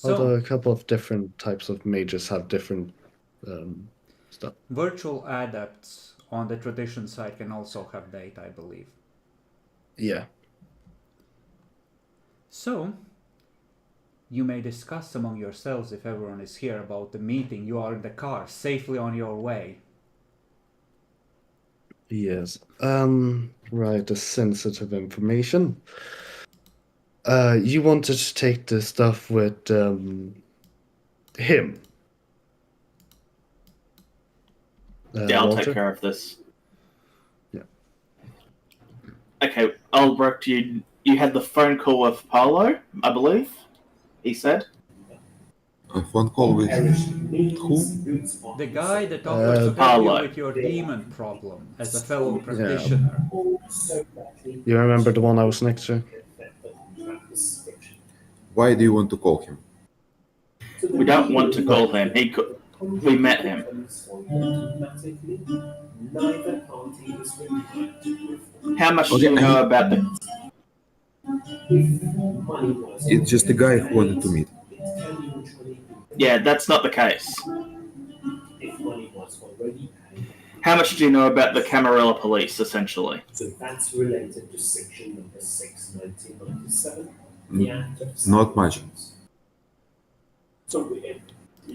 Although So, a couple of different types of mages have different stuff. virtual adepts on the tradition side can also have data, I believe. Yeah. So, you may discuss among yourselves, if everyone is here, about the meeting. You are in the car, safely on your way. Yes. Right, the sensitive information. You wanted to take the stuff with him. Yeah, I'll Walter? take care of this. Yeah. Okay, Albrecht, you had the phone call with Paolo, I believe, he said. A phone call with who? The guy that offers to help you Paolo. with your demon problem as a fellow practitioner. You remember the one I was next to? Why do you want to call him? We don't want to call him. We met him. Neither party is required to reform. How much do Okay, you know about the? Money was It's just a guy who wanted to meet. it can usually be Yeah, that's not the case. if money was already paid. How much do you know about the Camarilla police, essentially? So that's related to section number 6, 1997, Mm, the Act of not much. Sanctions. So we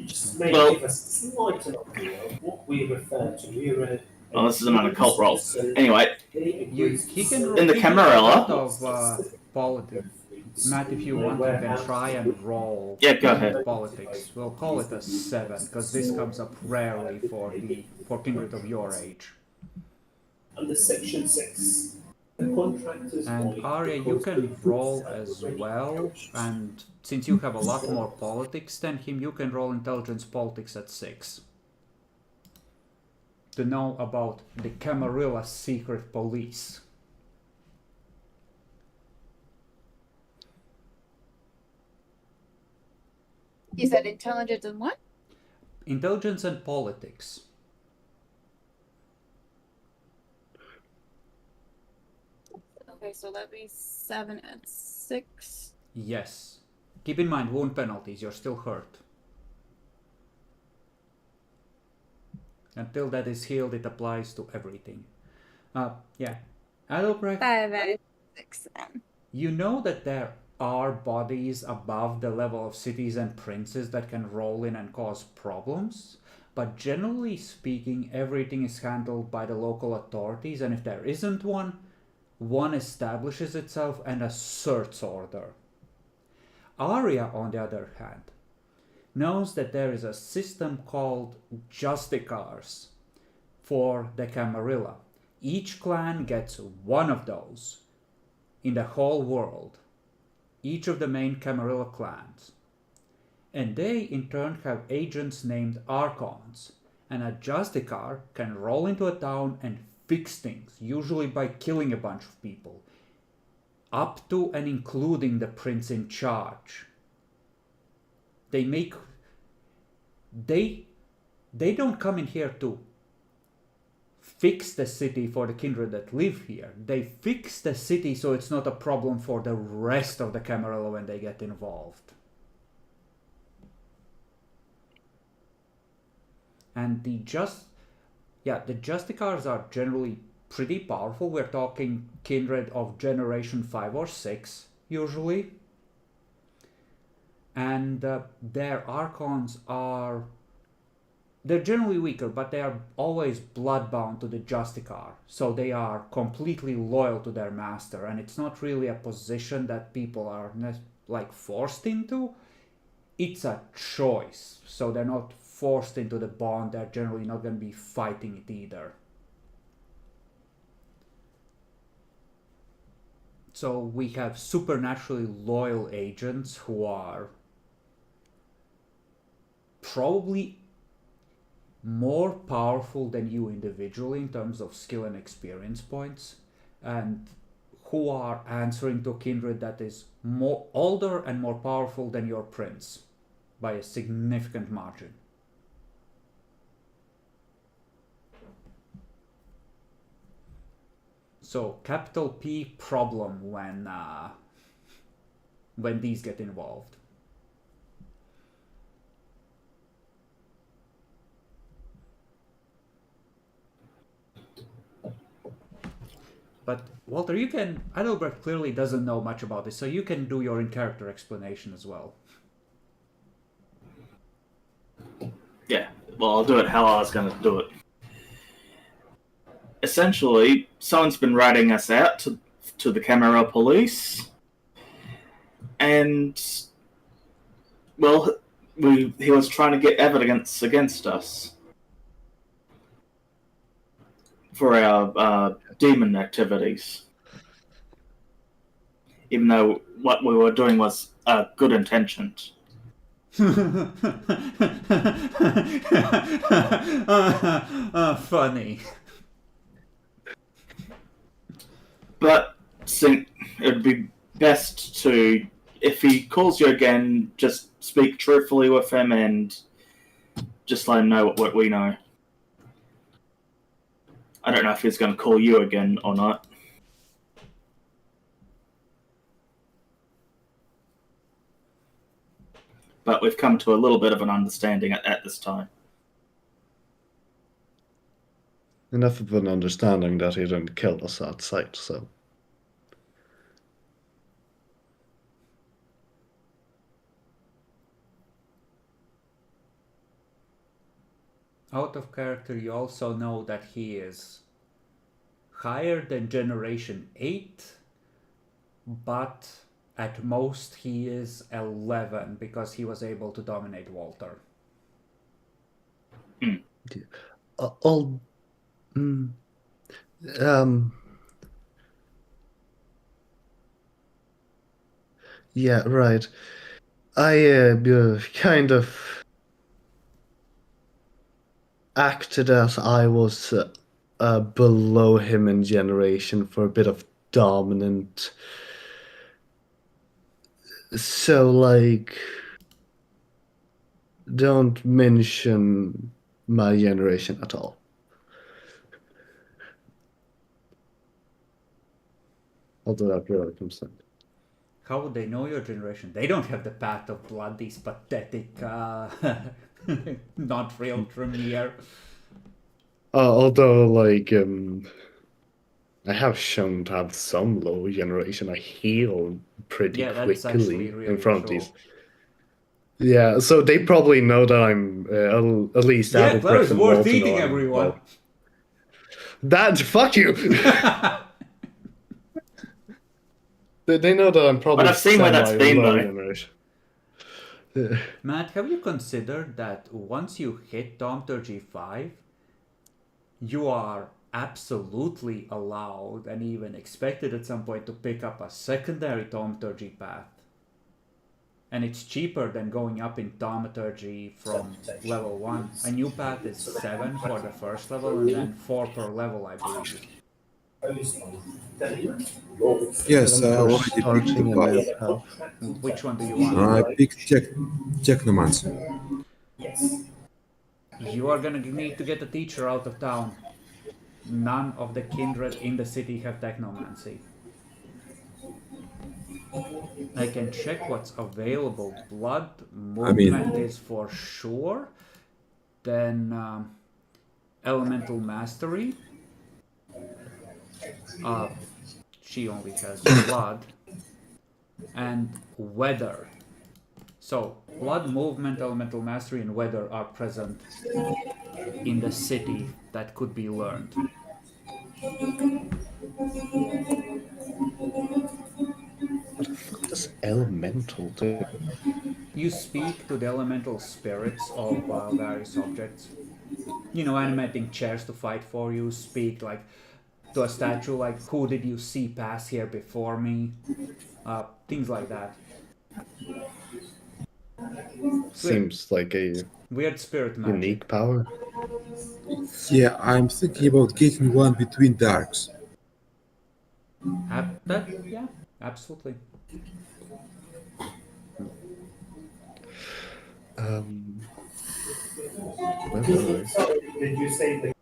just may Well- give us a slight idea of what we refer to here. Well, this is an occult roll. Anyway, He can In the he can Camarilla- do a lot of politics. Matt, if you want, you can try and roll Yeah, go ahead. politics. We'll call it a 7, because this comes up rarely for kindred of your age. Under section 6, the contractor's And void Arya, you because can goods roll have as already well, perished. and since you have a lot more politics than him, you can roll intelligence politics at 6. To know about the Camarilla secret police. You said intelligence and what? Intelligence and politics. Okay, so that'd be 7 and 6. Yes. Keep in mind, wound penalties, you're still hurt. Until that is healed, it applies to everything. Yeah. Adelbrecht, 5 and 6 then. you know that there are bodies above the level of cities and princes that can roll in and cause problems, but generally speaking, everything is handled by the local authorities, and if there isn't one establishes itself and asserts order. Arya, on the other hand, knows that there is a system called Justicars for the Camarilla. Each clan gets one of those in the whole world, each of the main Camarilla clans. And they in turn have agents named Archons, and a Justicar can roll into a town and fix things, usually by killing a bunch of people, up to and including the prince in charge. They don't come in here to fix the city for the kindred that live here. They fix the city so it's not a problem for the rest of the Camarilla when they get involved. And the Justicars are generally pretty powerful. We're talking kindred of generation 5 or 6, usually. And their Archons they're generally weaker, but they are always bloodbound to the Justicar. So they are completely loyal to their master, and it's not really a position that people are forced into. It's a choice. So they're not forced into the bond. They're generally not going to be fighting it either. So we have supernaturally loyal agents who are probably more powerful than you individually in terms of skill and experience points, and who are answering to a kindred that is more older and more powerful than your prince by a significant margin. So capital P problem when these get involved. But Walter, Adelbert clearly doesn't know much about this, so you can do your in-character explanation as well. Yeah, well, I'll do it how I was going to do it. Essentially, someone's been ratting us out to the Camera police, and, well, he was trying to get evidence against us for our demon activities, even though what we were doing was good intentioned. Funny. But think it would be best to, if he calls you again, just speak truthfully with him and just let him know what we know. I don't know if he's going to call you again or not. But we've come to a little bit of an understanding at this time. Enough of an understanding that he didn't kill us at sight, so. Out of character, you also know that he is higher than Generation 8, but at most he is 11 because he was able to dominate Walter. Yeah, right. I kind of acted as I was below him in generation for a bit of dominant. So, like, don't mention my generation at all. Although that really comes in. How would they know your generation? They don't have the path of blood, these pathetic, not real Tremere. Although, like, I have shown to have some low generation. I heal pretty Yeah, that's quickly actually really in front of true. these. Yeah, so they probably know that I'm at least out Yeah, of Claire breath is and worth Walter eating, know I'm everyone. low. That fuck you. They know that I'm probably But I've seen where that's been, semi-low though. generation. Matt, have you considered that once you hit Thaumaturgy 5, you are absolutely allowed and even expected at some point to pick up a secondary Thaumaturgy path? And it's cheaper than going up in Thaumaturgy from level 1. A new path is 7 for the first level and then 4 per level, I believe. Yes, I 7 for already picked the starting a new path. path. Which one do you want? I picked Technomancer. You are gonna need to get a teacher out of town. None of the kindred in the city have technomancy. I can check what's available. Blood movement is for sure. Then elemental mastery. She only has blood. And weather. So blood movement, elemental mastery, and weather are present in the city that could be learned. What does elemental do? You speak to the elemental spirits of various objects. You know, animating chairs to fight for you. Speak like to a statue, like, who did you see pass here before me? Things like that. Seems like a Weird spirit magic. unique power. Yeah, I'm thinking about getting one between darks. Yeah, absolutely. Where were I? Did you say the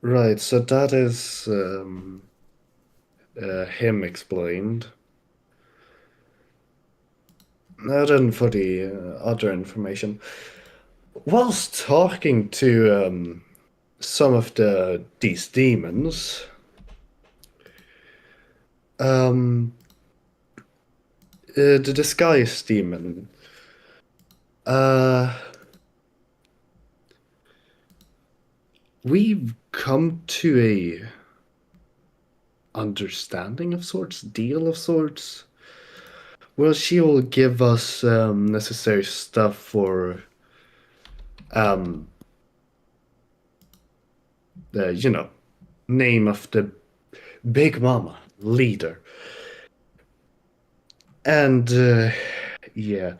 Right, so that is him explained. Now then for the other information. Whilst talking to some of these demons, the disguise demon, we've come to a understanding of sorts, deal of sorts. Well, she will give us necessary stuff for the name of the Big Mama leader. And yeah,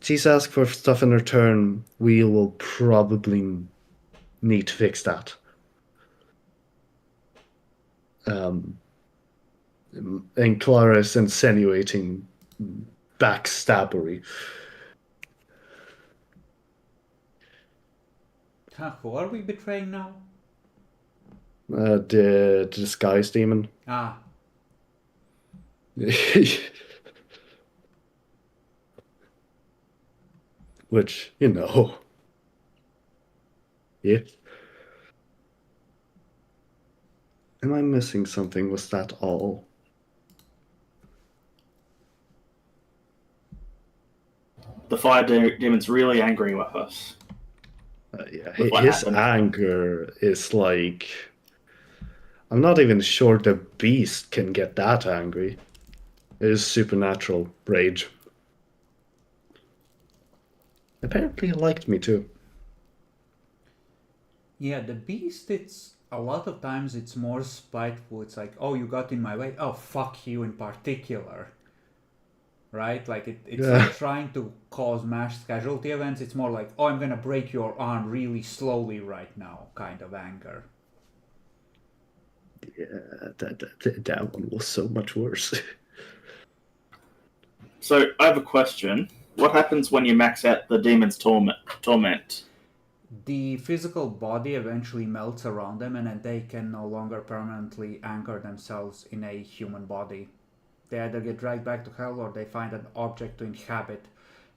she's asked for stuff in return. We will probably need to fix that. And Clara is insinuating backstabbery. Who are we betraying now? The disguise demon. Ah, Which, you know. Yeah. Am I missing something? Was that all? The fire demon's really angry with us. Yeah, With what his happened. anger is like. I'm not even sure the beast can get that angry. It is supernatural rage. Apparently, he liked me too. yeah, the beast, it's a lot of times it's more spiteful. It's like, oh, you got in my way. Oh, fuck you in particular. Right? Like, it's Yeah. not trying to cause mass casualty events. It's more like, oh, I'm gonna break your arm really slowly right now, kind of anger. Yeah, that one was so much worse. So I have a question. What happens when you max out the demon's torment? The physical body eventually melts around them, and then they can no longer permanently anchor themselves in a human body. They either get dragged back to hell or they find an object to inhabit,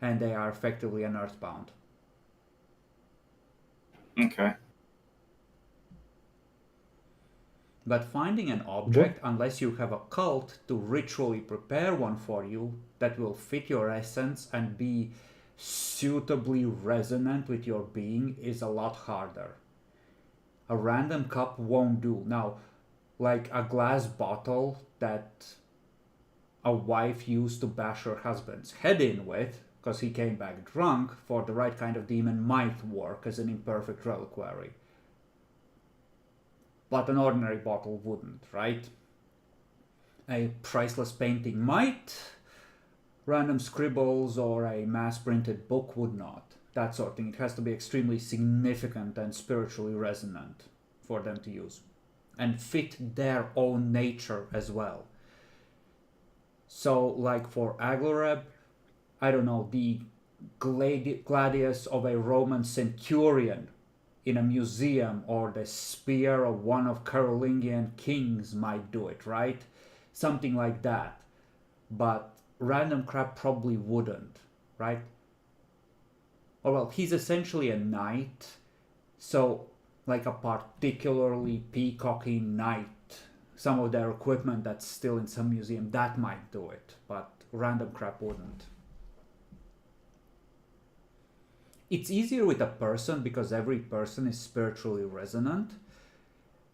and they are effectively unearthbound. Okay. But finding an object, unless you have a cult to ritually prepare one for you that will fit your essence and be suitably resonant with your being, is a lot harder. A random cup won't do. Now, like a glass bottle that a wife used to bash her husband's head in with, because he came back drunk, for the right kind of demon might work as an imperfect reliquary. But an ordinary bottle wouldn't, right? A priceless painting might, random scribbles or a mass printed book would not. That sort of thing. It has to be extremely significant and spiritually resonant for them to use. And fit their own nature as well. So, like for Agloreb, I don't know, the gladius of a Roman centurion in a museum, or the spear of one of Carolingian kings might do it, right? Something like that. But random crap probably wouldn't, right? Or well, he's essentially a knight, so like a particularly peacocky knight, some of their equipment that's still in some museum, that might do it, but random crap wouldn't. It's easier with a person because every person is spiritually resonant,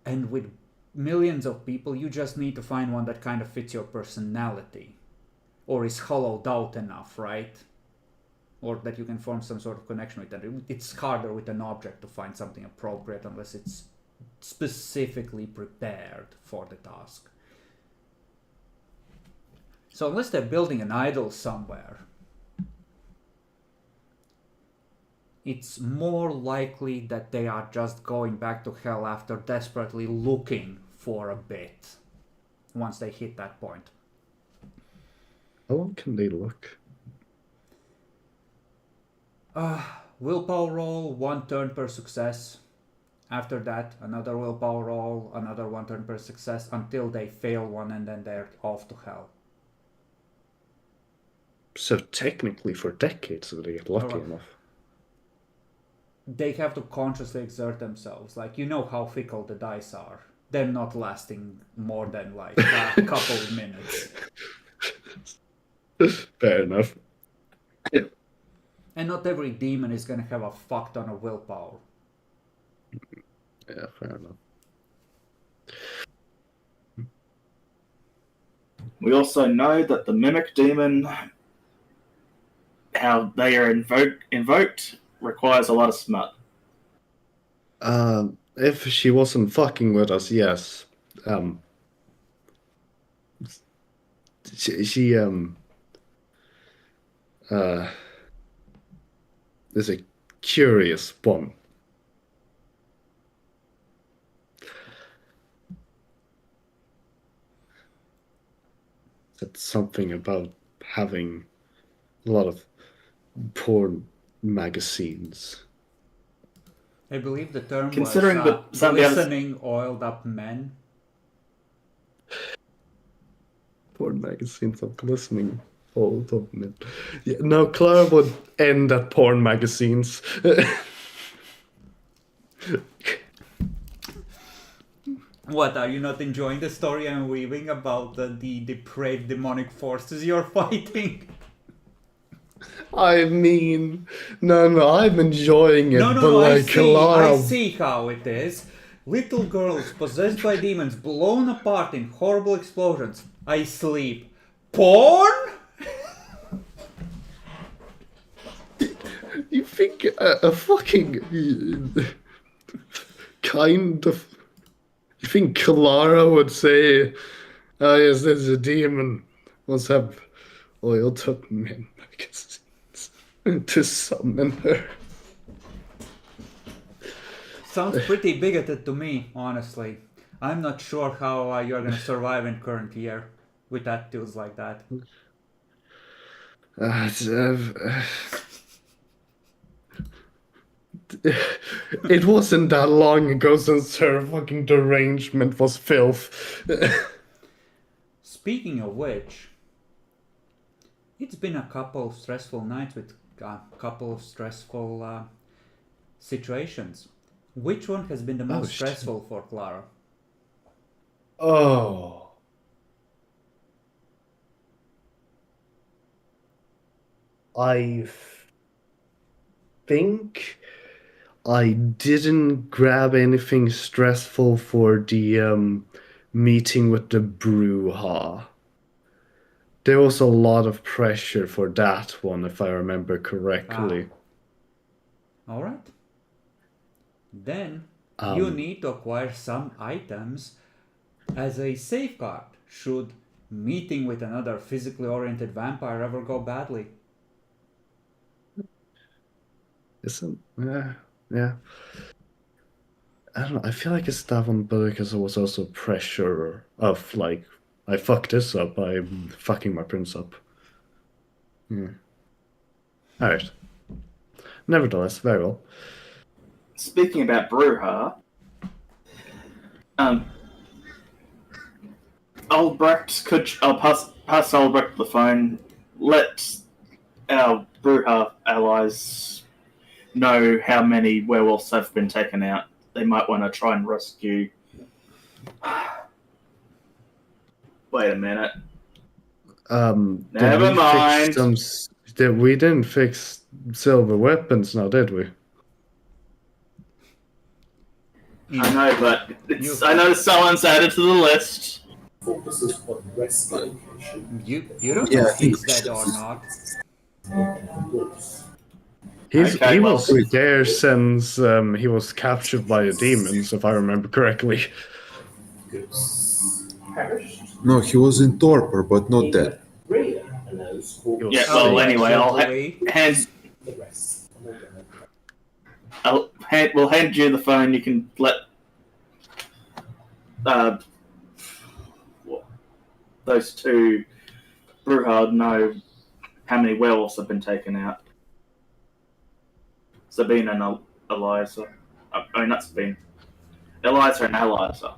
and with millions of people you just need to find one that kind of fits your personality or is hollowed out enough, right? Or that you can form some sort of connection with that. It's harder with an object to find something appropriate unless it's specifically prepared for the task. So unless they're building an idol somewhere, it's more likely that they are just going back to hell after desperately looking for a bit once they hit that point. How long can they look? Willpower roll, 1 turn per success. After that, another willpower roll, another 1 turn per success until they fail one, and then they're off to hell. So technically for decades if they get lucky enough. They have to consciously exert themselves. Like, you know how fickle the dice are. They're not lasting more than like a couple of minutes. Fair enough. And not every demon is going to have a fuck ton of willpower. Yeah, fair enough. We also know that the mimic demon, how they are invoked requires a lot of smut. If she wasn't fucking with us, yes. She is a curious one. It's something about having a lot of porn magazines. I believe the term Considering was that some of the others- glistening, oiled-up men. Porn magazines of glistening old of men. Yeah, no, Clara would end at porn magazines. What, are you not enjoying the story I'm weaving about the depraved demonic forces you're fighting? I mean, no, I'm enjoying it, No, but like I Clara. see how it is. Little girls possessed by demons blown apart in horrible explosions. I sleep. Porn? You think a fucking kind of. You think Clara would say, "Oh yes, there's a demon. Must have oiled up men magazines to summon her." Sounds pretty bigoted to me, honestly. I'm not sure how you're gonna survive in current year with attitudes like that. It wasn't that long ago since her fucking derangement was filth. Speaking of which, it's been a couple of stressful nights with a couple of stressful situations. Which one has been the most shit. stressful for Clara? Oh. I think I didn't grab anything stressful for the meeting with the Bruja. There was a lot of pressure for that one, if I remember correctly. Alright. Then you need to acquire some items as a safeguard should meeting with another physically oriented vampire ever go badly. Isn't yeah. I don't know. I feel like it's that one, but because there was also pressure of like, I fucked this up. I'm fucking my prince up. Yeah. All right. Nevertheless, very well. Speaking about Bruja, Albrecht, I'll pass Albrecht the phone. Let our Bruja allies know how many werewolves have been taken out. They might want to try and rescue. Wait a minute. Never mind. We didn't fix silver weapons now, did we? Mm. I know, but I know someone's added to the list. Focuses on rescue. You don't Yeah, know I think if he's dead or not. He Okay, well- was there since he was captured by the demons, if I remember correctly. Perished. No, he was in torpor, but not dead. Rhea allows for Yeah, well, anyway, Allegedly. the rest. We'll hand you the phone. You can let those two Bruja know how many werewolves have been taken out. Sabine and Eliza. I mean, not Sabine. Eliza and Eliza.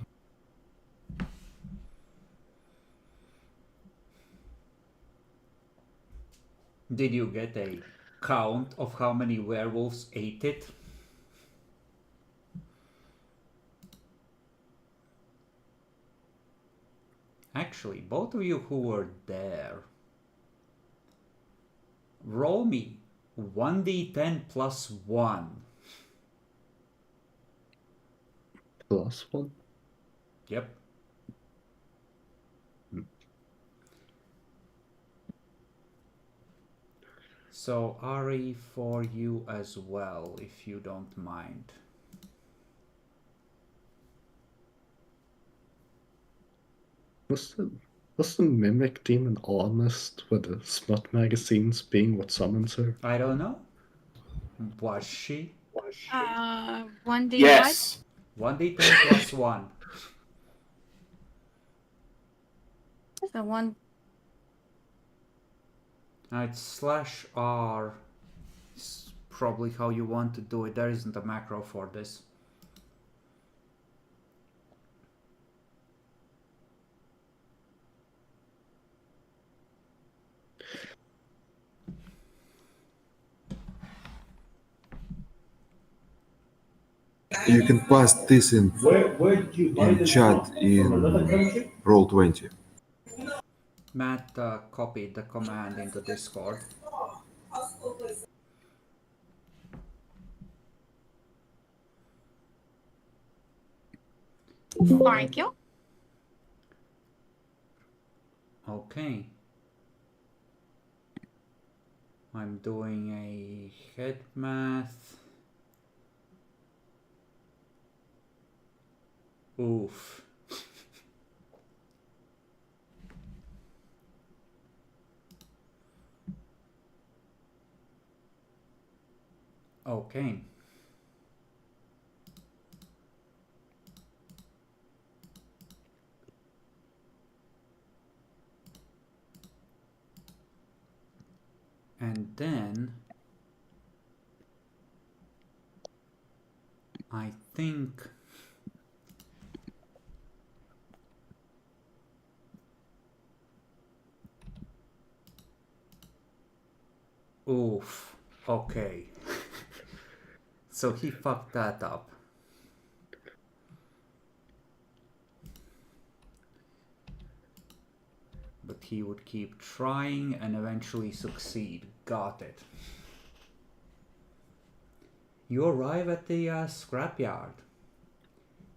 Did you get a count of how many werewolves ate it? Actually, both of you who were there, roll me 1d10 plus 1. Plus one. Yep. So Ari for you as well, if you don't mind. Was the mimic demon honest with the smut magazines being what summons her? I don't know. Was she? 1d Yes. 1d10 plus 1. what? So one. Now it's /R. probably how you want to do it. There isn't a macro for this. You can pass this in Where did you buy this chat from? in From another country? Roll20. Matt copied the command into Discord. Thank you. Okay. I'm doing a head math. Oof. Okay. And then I think oof. Okay. So he fucked that up. But he would keep trying and eventually succeed. Got it. You arrive at the scrapyard.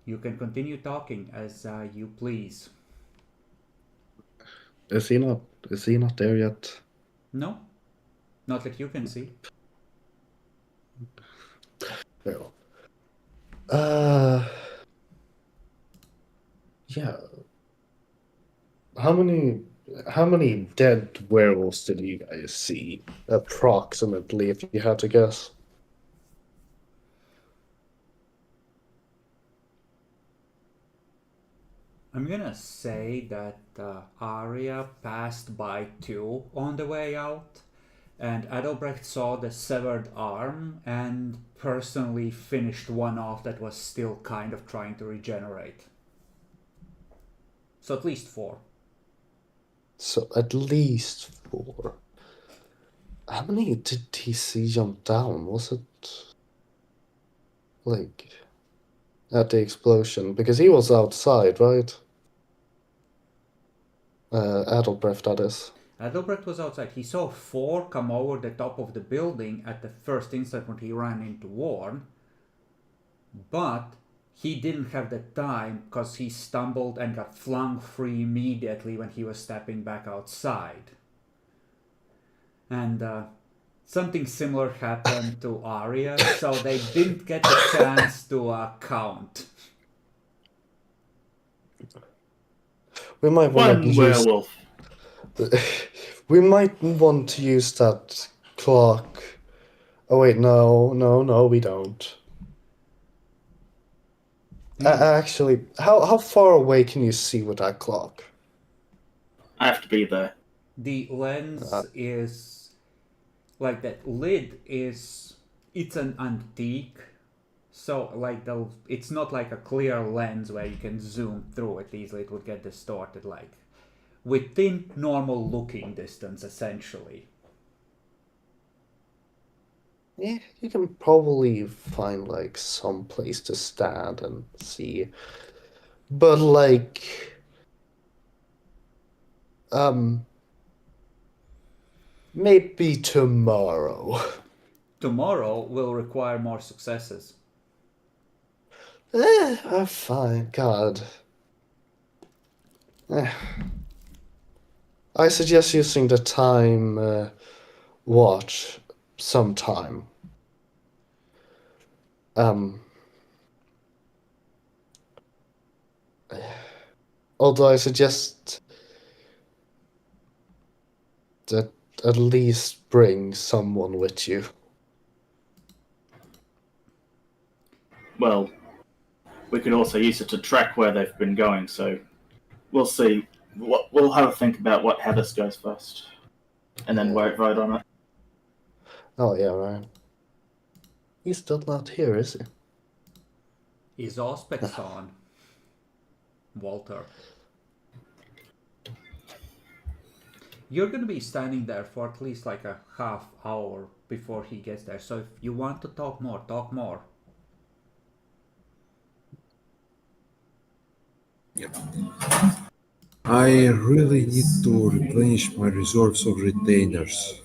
You can continue talking as you please. Is he not there yet? No? Not that you can see. No. Yeah. How many dead werewolves did you guys see, approximately, if you had to guess? I'm gonna say that Arya passed by 2 on the way out, and Adelbrecht saw the severed arm and personally finished one off that was still kind of trying to regenerate. So at least 4. So at least 4. How many did he see jump down? Was it like at the explosion? Because he was outside, right? Adelbrecht, that is. Adelbrecht was outside. He saw 4 come over the top of the building at the first instant when he ran into Warren, but he didn't have the time because he stumbled and got flung free immediately when he was stepping back outside. And something similar happened to Arya, so they didn't get the chance to count. We might want to One use. werewolf. We might want to use that clock. Oh wait, no, we don't. Actually, how far away can you see with that clock? I have to be there. The lens is like that lid is it's an antique, so like it's not like a clear lens where you can zoom through it easily. It would get distorted, like within normal looking distance essentially. Yeah, you can probably find like some place to stand and see. But like maybe tomorrow. Tomorrow will require more successes. Fine, God. I suggest using the time watch sometime. Although I suggest that at least bring someone with you. Well, we could also use it to track where they've been going, so we'll see. We'll have a think about how this goes first, and then vote on it. Oh yeah, right. He's still not here, is he? Is Auspex on? Walter. You're gonna be standing there for at least like a half hour before he gets there. So if you want to talk more, talk more. Yeah. I really need to replenish my reserves of retainers.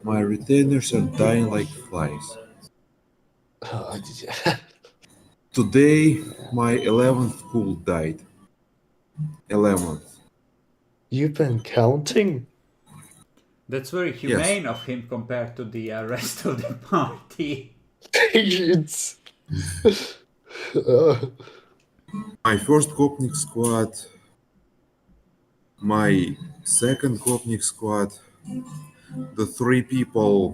My retainers are dying like flies. Oh, Today, my 11th pool died. 11th. You've been counting? That's very humane of him compared to the rest of the party. It's... uh, My first Kopnik squad, my second Kopnik squad, the 3 people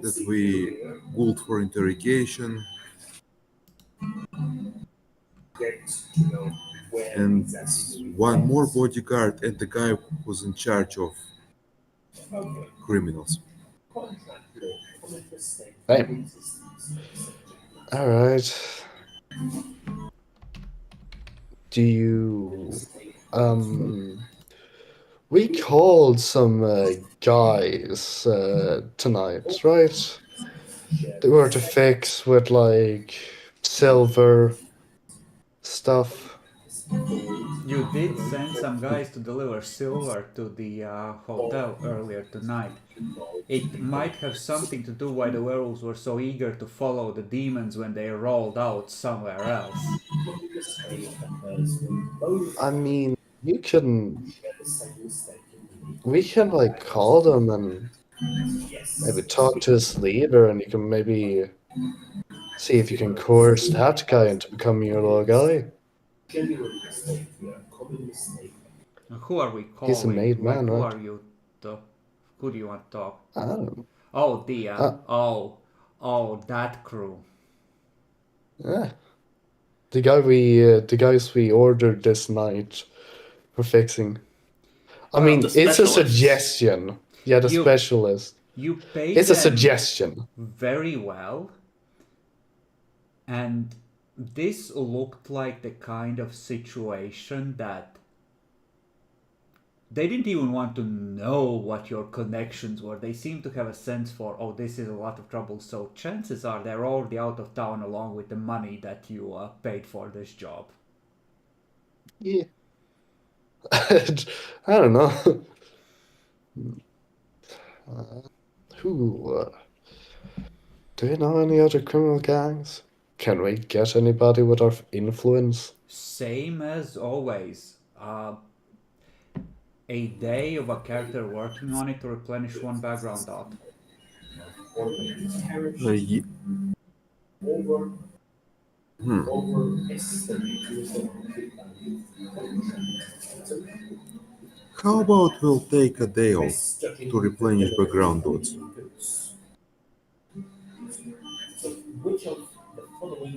that we pulled for interrogation, and one more bodyguard, and the guy who was in charge of criminals. Hey. Alright. Do you... We called some guys tonight, right? They were to fix with, like, silver stuff. You did send some guys to deliver silver to the hotel earlier tonight. It might have something to do why the werewolves were so eager to follow the demons when they rolled out somewhere else. I mean, you can... We can, like, call them and maybe talk to his leader, and you can maybe see if you can coerce that guy into becoming your little guy. Who are we calling? He's a made man, who right? are you? Who do you want to talk? I don't know. Oh, the that crew. Yeah. The guys we ordered this night for fixing. I Well, mean, the it's a specialist. suggestion. Yeah, the specialist. You paid It's a them suggestion. very well, and this looked like the kind of situation that they didn't even want to know what your connections were. They seemed to have a sense for, oh, this is a lot of trouble, so chances are they're already out of town along with the money that you paid for this job. Yeah. I don't know. Do you know any other criminal gangs? Can we get anybody with our influence? Same as always. A day of a character working on it to replenish one background dot. Ye- How about we'll take a day off to replenish background dots?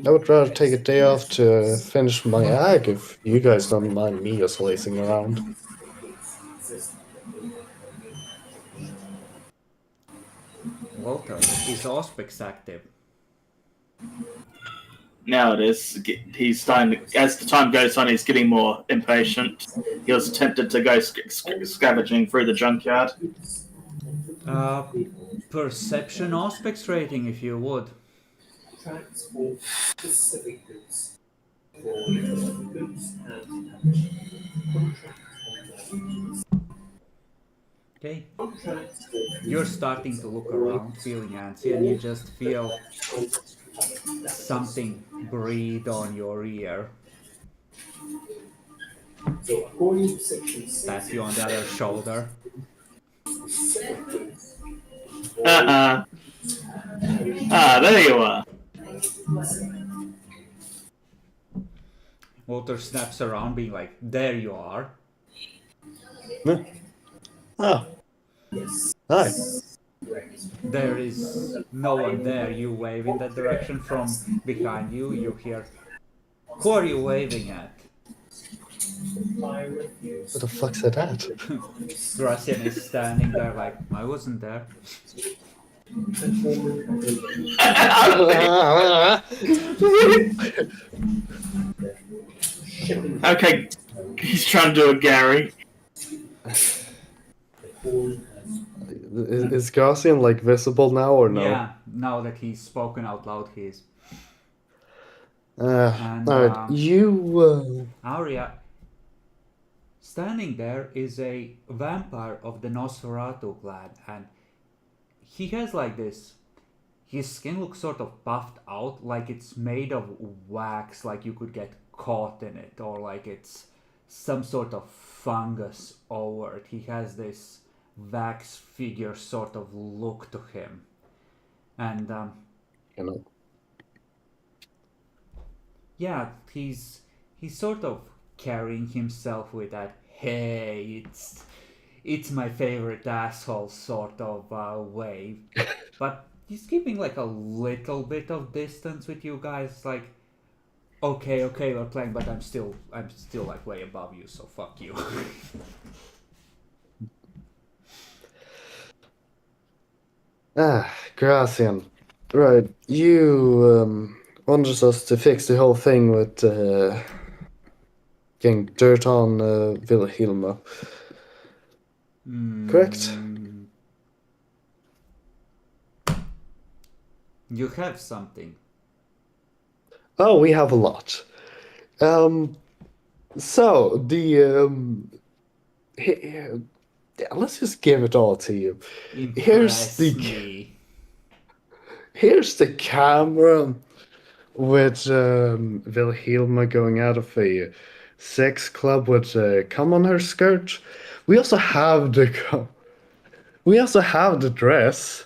I would rather take a day off to finish my ag if you guys don't mind me just lazing around. Walter, is Auspex active? Now it is. He's starting. As the time goes on, he's getting more impatient. He was tempted to go scavenging through the junkyard. Perception Auspex rating, if you would. Okay. You're starting to look around, feeling antsy, and you just feel something breathe on your ear. Tap you on the other shoulder. There you are. Walter snaps around, being like, there you are. Oh. Hi. There is no one there. You wave in that direction. From behind you, you hear, who are you waving at? What the fuck's that? Gracian is standing there like, I wasn't there. Okay, he's trying to do a Gary. Is Gaussian like visible now or no? Yeah, now that he's spoken out loud, he is. And, Alright, you. Aurea, standing there is a vampire of the Nosferatu clan, and he has like this. His skin looks sort of puffed out, like it's made of wax, like you could get caught in it, or like it's some sort of fungus over it. He has this wax figure sort of look to him. And, You know. yeah, he's sort of carrying himself with that, hey, it's my favorite asshole sort of way. But he's keeping like a little bit of distance with you guys, like, okay, we're playing, but I'm still like way above you, so fuck you. Gracian. Right, you wanted us to fix the whole thing with getting dirt on Wilhelma. Correct? You have something. Oh, we have a lot. So let's just give it all to you. Impress me. Here's the camera with Wilhelma going out of a sex club with cum on her skirt. We also have the dress,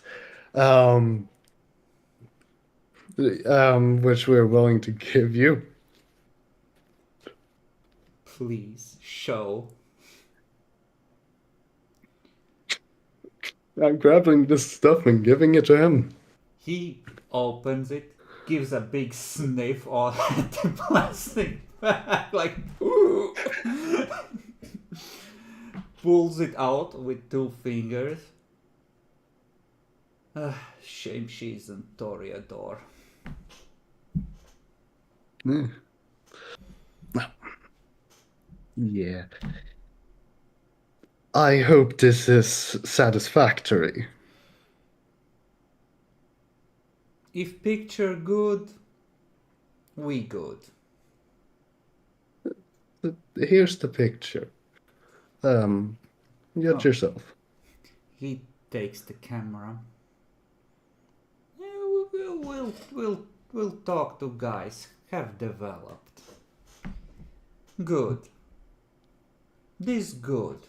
which we're willing to give you. Please show. I'm grabbing this stuff and giving it to him. He opens it, gives a big sniff all at the plastic bag, like, ooh. Pulls it out with 2 fingers. Shame she isn't Toreador. Yeah. I hope this is satisfactory. If picture good, we good. Here's the picture. Get yourself. He takes the camera. Yeah, we'll talk to guys. Have developed. Good. This good.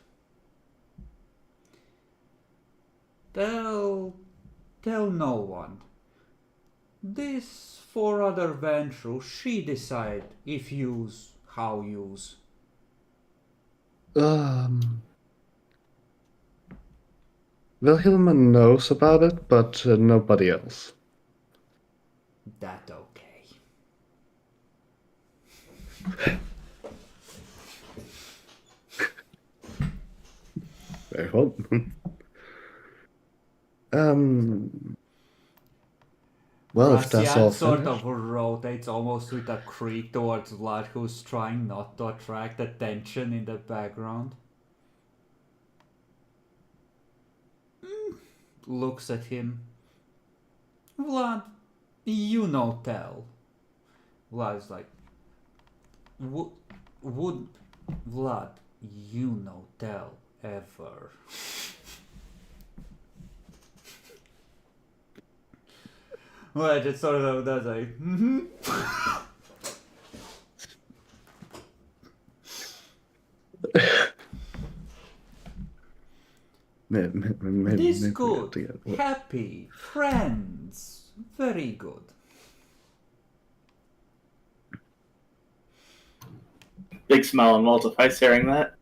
Tell no one. This for other ventures, she decide if use, how use. Wilhelma knows about it, but nobody else. That okay. Very well. Well, if that's all Gracian sort finished. of rotates almost with a creak towards Vlad, who's trying not to attract attention in the background. Looks at him. Vlad, you know tell. Vlad's like, would Vlad, you know tell ever. Well, it just sort of does like, This good, happy, friends, very good. Big smile on Walter's face hearing that.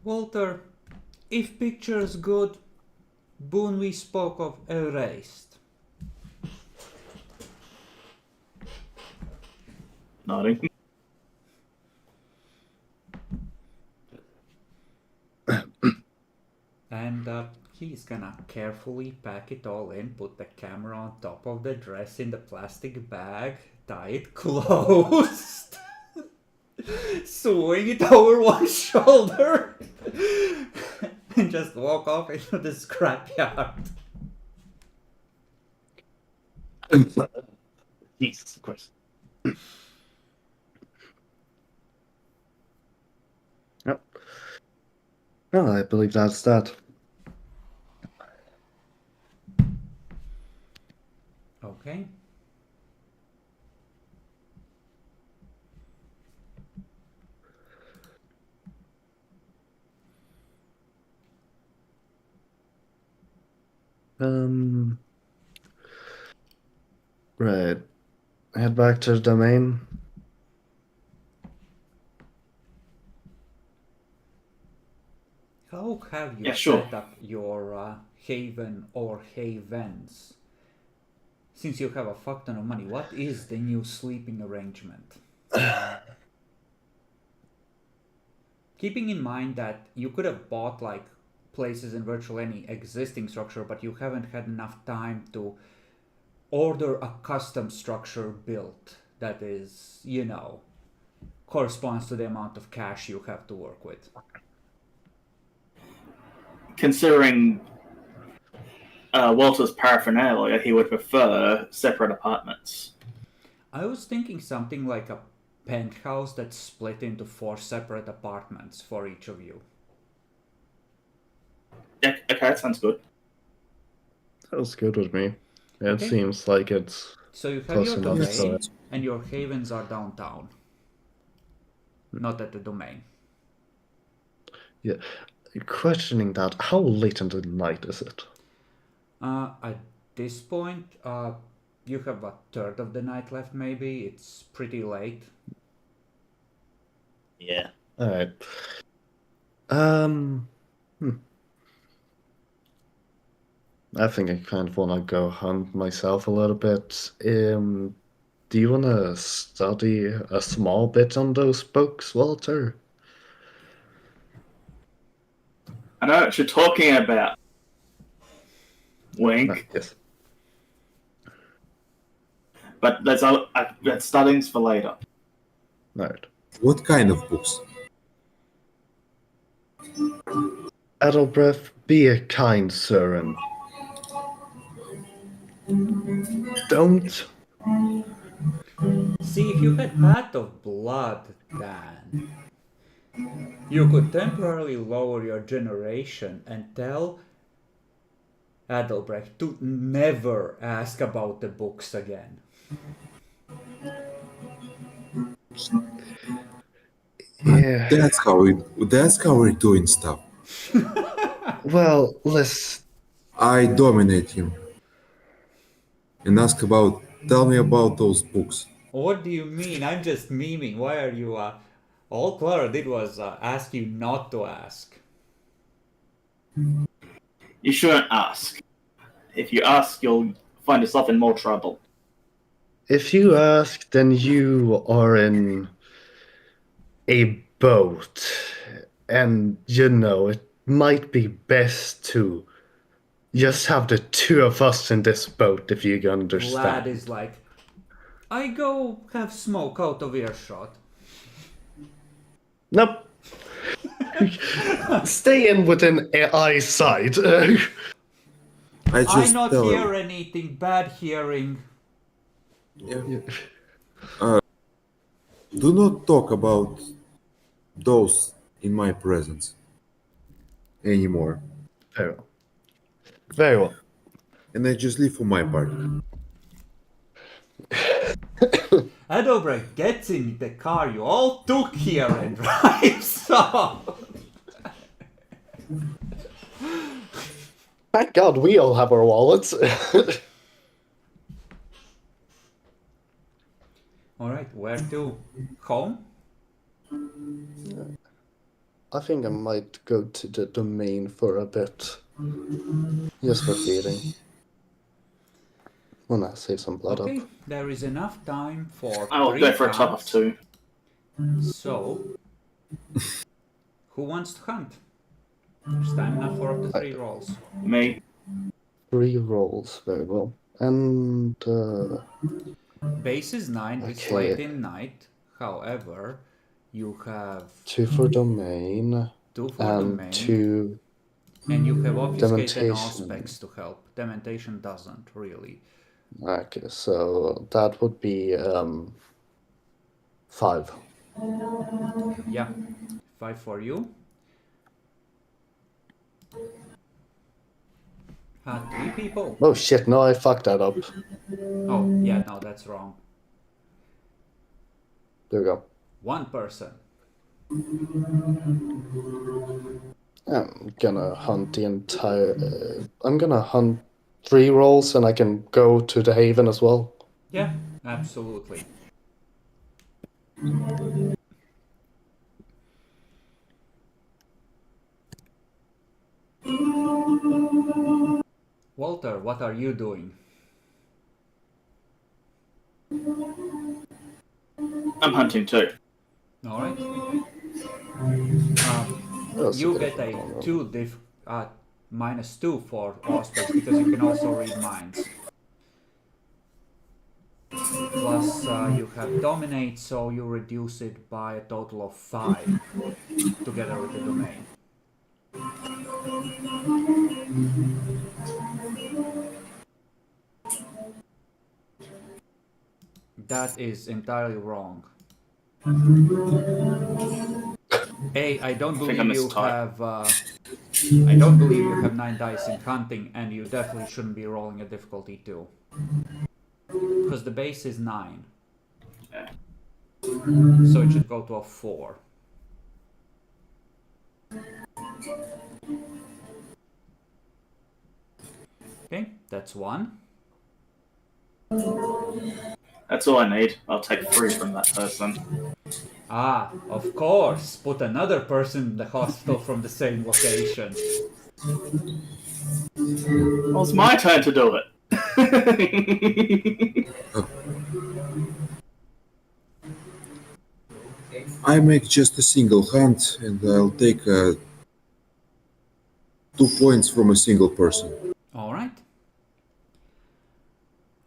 Walter, if picture's good, boon we spoke of erased. Nodding. And he's gonna carefully pack it all in, put the camera on top of the dress in the plastic bag, tie it closed, swing it over one shoulder, and just walk off into the scrapyard. Jesus Christ. Yep. No, I believe that's that. Okay. Right. Head back to the domain. How have you Yeah, sure. set up your haven or havens? Since you have a fuck ton of money, what is the new sleeping arrangement? Keeping in mind that you could have bought like places in virtually any existing structure, but you haven't had enough time to order a custom structure built that is, you know, corresponds to the amount of cash you have to work with. Considering Walter's paraphernalia, he would prefer separate apartments. I was thinking something like a penthouse that's split into 4 separate apartments for each of you. Yeah, okay, that sounds good. That's good with me. It Okay. seems like it's So you have close your enough. domain, So and your havens are downtown. Not at the domain. questioning that, how late into the night is it? At this point, you have a third of the night left maybe. It's pretty late. Yeah. Alright. I think I kind of want to go hunt myself a little bit. Do you want to study a small bit on those books, Walter? I know what you're talking about. Wink. Yes. But that's studying's for later. Alright. What kind of books? Adelbreth, be a kind sir, and don't. See, if you had Path of Blood, Dan, you could temporarily lower your generation and tell Adelbrecht to never ask about the books again. Yeah. That's how we're doing stuff. Well, let's. I dominate him and tell me about those books. What do you mean? I'm just memeing. Why are you, all Clara did was ask you not to ask. You shouldn't ask. If you ask, you'll find yourself in more trouble. If you ask, then you are in a boat. And, you know, it might be best to just have the two of us in this boat, if you can understand. Vlad is like, I go have smoke out of earshot. Nope. Stay in within eyesight. I I just not tell him. hear anything, bad hearing. Yeah. Do not talk about those in my presence anymore. Very well. Very well. And I just leave for my part. Adelbrecht gets in the car you all took here and drives off. Thank God we all have our wallets. Alright, where to? Home? I think I might go to the domain for a bit. Just for feeding. Wanna save some blood Okay, up. there is enough time for I will 3 go for a top of hunts. 2. So, who wants to hunt? Stamina for up to 3 rolls. Me. 3 rolls, very well. And Base is 9, okay. it's late in night. However, you have 2 for domain 2 for and domain, 2 and you have obfuscate and dementation. auspex to help. Dementation doesn't really. Okay, so that would be 5. Yeah, 5 for you. 3 people. Oh shit, no, I fucked that up. Oh, yeah, no, that's wrong. There we go. 1 person. I'm gonna hunt the entire. I'm gonna hunt 3 rolls, and I can go to the haven as well. Yeah, absolutely. Walter, what are you doing? I'm hunting too. All right. That's You a get bit a of a- -2 for auspex because you can also read minds. Plus, you have dominate, so you reduce it by a total of 5 together with the domain. That is entirely wrong. I don't I think I believe you mistyped. have. I don't believe you have 9 dice in hunting, and you definitely shouldn't be rolling a difficulty 2. Because the base is 9. Yeah. So it should go to a 4. Okay, that's 1. That's all I need. I'll take 3 from that person. Of course! Put another person in the hospital from the same location. Well, it's my turn to do it. I make just a single hunt, and I'll take 2 points from a single person. Alright.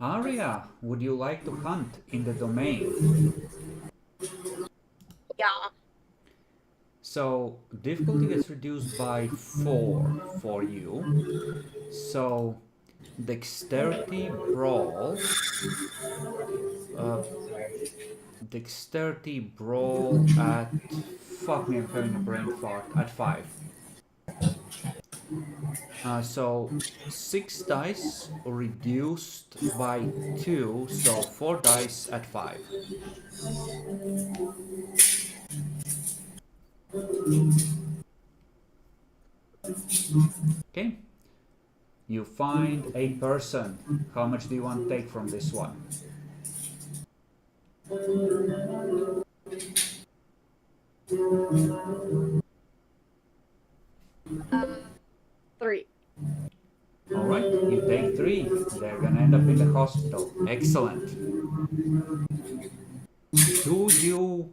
Aria, would you like to hunt in the domain? Yeah. So, difficulty gets reduced by 4 for you. So, dexterity brawl. Dexterity brawl at. Fuck me, I'm having a brain fart. At 5. So 6 dice reduced by 2, so 4 dice at 5. Okay. You find a person. How much do you want to take from this one? Uh, 3. Alright, you take 3. They're gonna end up in the hospital. Excellent. Do you...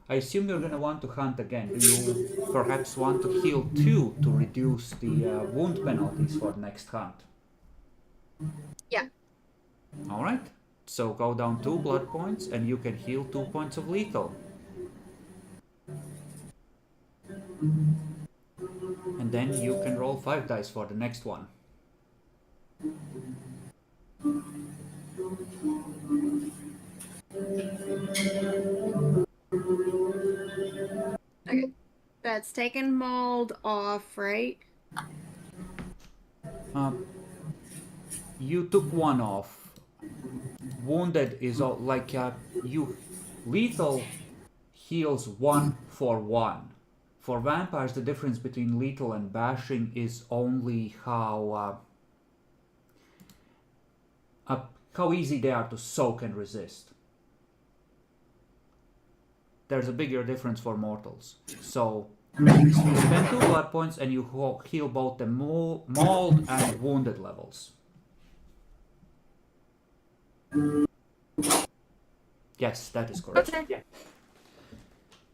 I assume you're gonna want to hunt again. Do you perhaps want to heal 2 to reduce the wound penalties for the next hunt? Yeah. Alright, so go down 2 blood points and you can heal 2 points of lethal. And then you can roll 5 dice for the next one. Okay. That's taken mold off, right? You took 1 off. Wounded is all, like you... Lethal heals 1 for 1. For vampires, the difference between lethal and bashing is only how easy they are to soak and resist. There's a bigger difference for mortals. So you spend 2 blood points and you heal both the mauled and wounded levels. Yes, that is correct. Okay. Yeah.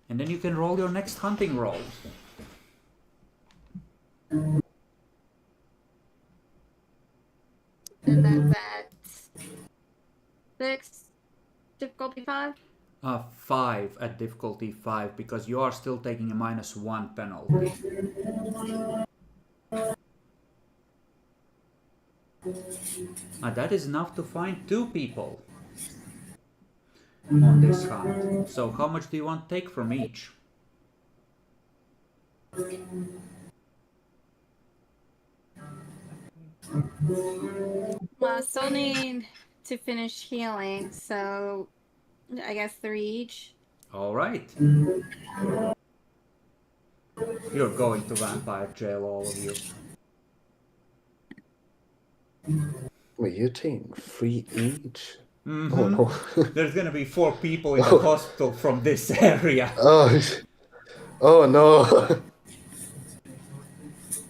And then you can roll your next hunting roll. 6, difficulty 5? 5 at difficulty 5 because you are still taking a -1 penalty. That is enough to find 2 people on this hunt. So how much do you want to take from each? Well, I still need to finish healing, so I guess 3 each. Alright. You're going to vampire jail, all of you. Wait, you're taking 3 each? Mm-hmm. Oh no. There's gonna be 4 people in the hospital from this area. Oh no.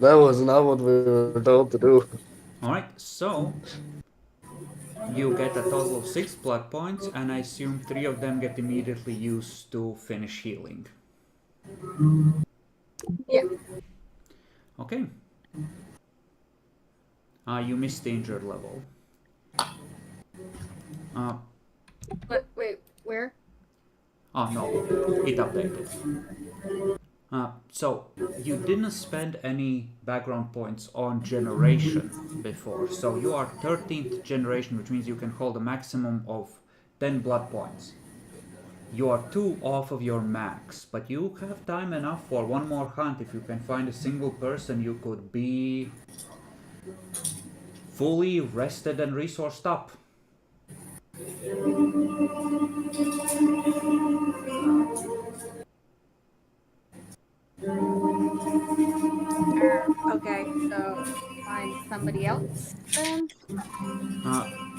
That was not what we were told to do. Alright, so you get a total of 6 blood points, and I assume 3 of them get immediately used to finish healing. Yeah. Okay. You missed the injured level. Wait, where? Oh no, it updated. So you didn't spend any background points on generation before, so you are 13th generation, which means you can hold a maximum of 10 blood points. You are 2 off of your max, but you have time enough for one more hunt. If you can find a single person, you could be fully rested and resourced up. Okay, so find somebody else then.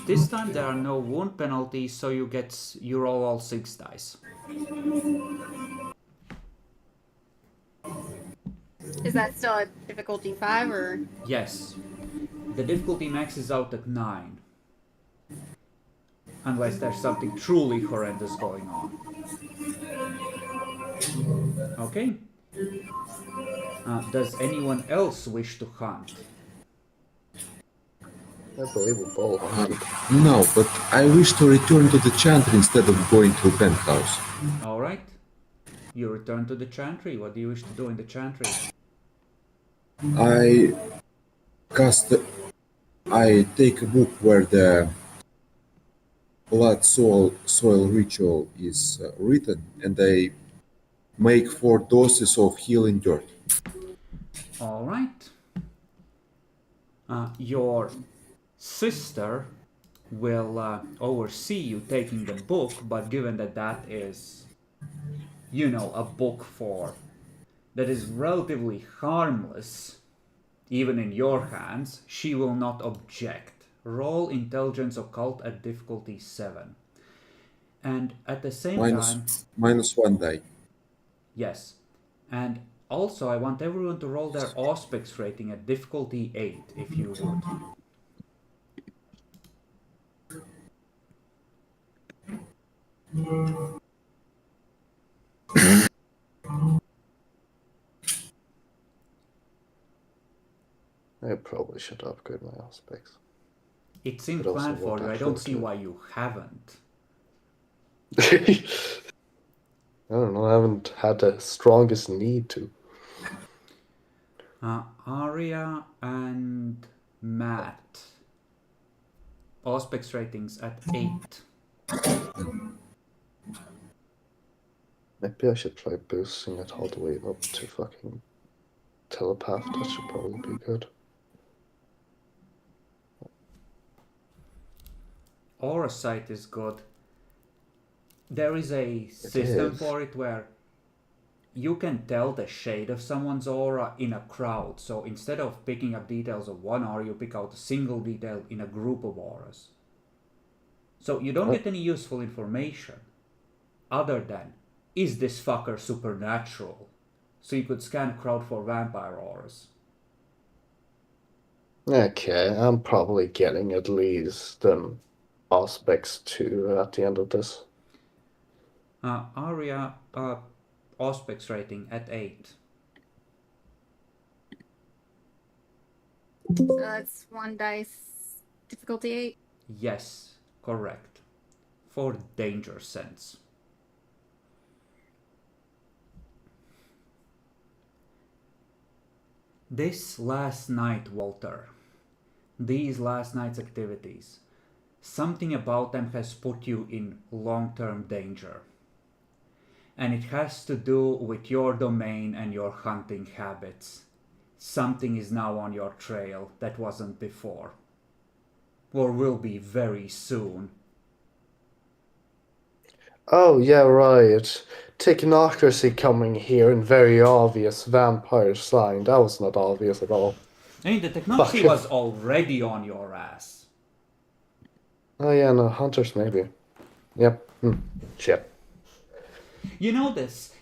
This time there are no wound penalties, so you roll all 6 dice. Is that still a difficulty 5 or? Yes. The difficulty maxes out at 9. Unless there's something truly horrendous going on. Okay. Does anyone else wish to hunt? I believe we both. No, but I wish to return to the chantry instead of going to the penthouse. Alright. You return to the chantry. What do you wish to do in the chantry? I take a book where the blood soil ritual is written, and I make 4 doses of healing dirt. Alright. Your sister will oversee you taking the book, but given that that is, a book that is relatively harmless, even in your hands, she will not object. Roll intelligence occult at difficulty 7. And at the same time... -1 die. Yes. And also I want everyone to roll their Auspex rating at difficulty 8, if you would. I probably should upgrade my aspects. It seemed But also planned for what you. I I don't should see do. why you haven't. I don't know, I haven't had the strongest need to. Aria and Matt. Auspex ratings at 8. Maybe I should try boosting it all the way up to fucking telepath. That should probably be good. Aura sight is good. There is a system for it where you can tell the shade of someone's aura in a crowd. So instead of picking up details of one aura, you pick out a single detail in a group of auras. So you don't get any useful information other than, is this fucker supernatural? So you could scan a crowd for vampire auras. Okay, I'm probably getting at least Auspex 2 at the end of this. Aria, Auspex rating at 8. So that's 1 dice, difficulty 8. Yes, correct. for danger sense. This last night, Walter, these last night's activities, something about them has put you in long-term danger. And it has to do with your domain and your hunting habits. Something is now on your trail that wasn't before. Or will be very soon. Oh, yeah, right. Technocracy coming here in very obvious vampire sign. That was not obvious at all. I mean, the technology was already on your ass. Oh, yeah, no, hunters maybe. Yep. Shit. You know this.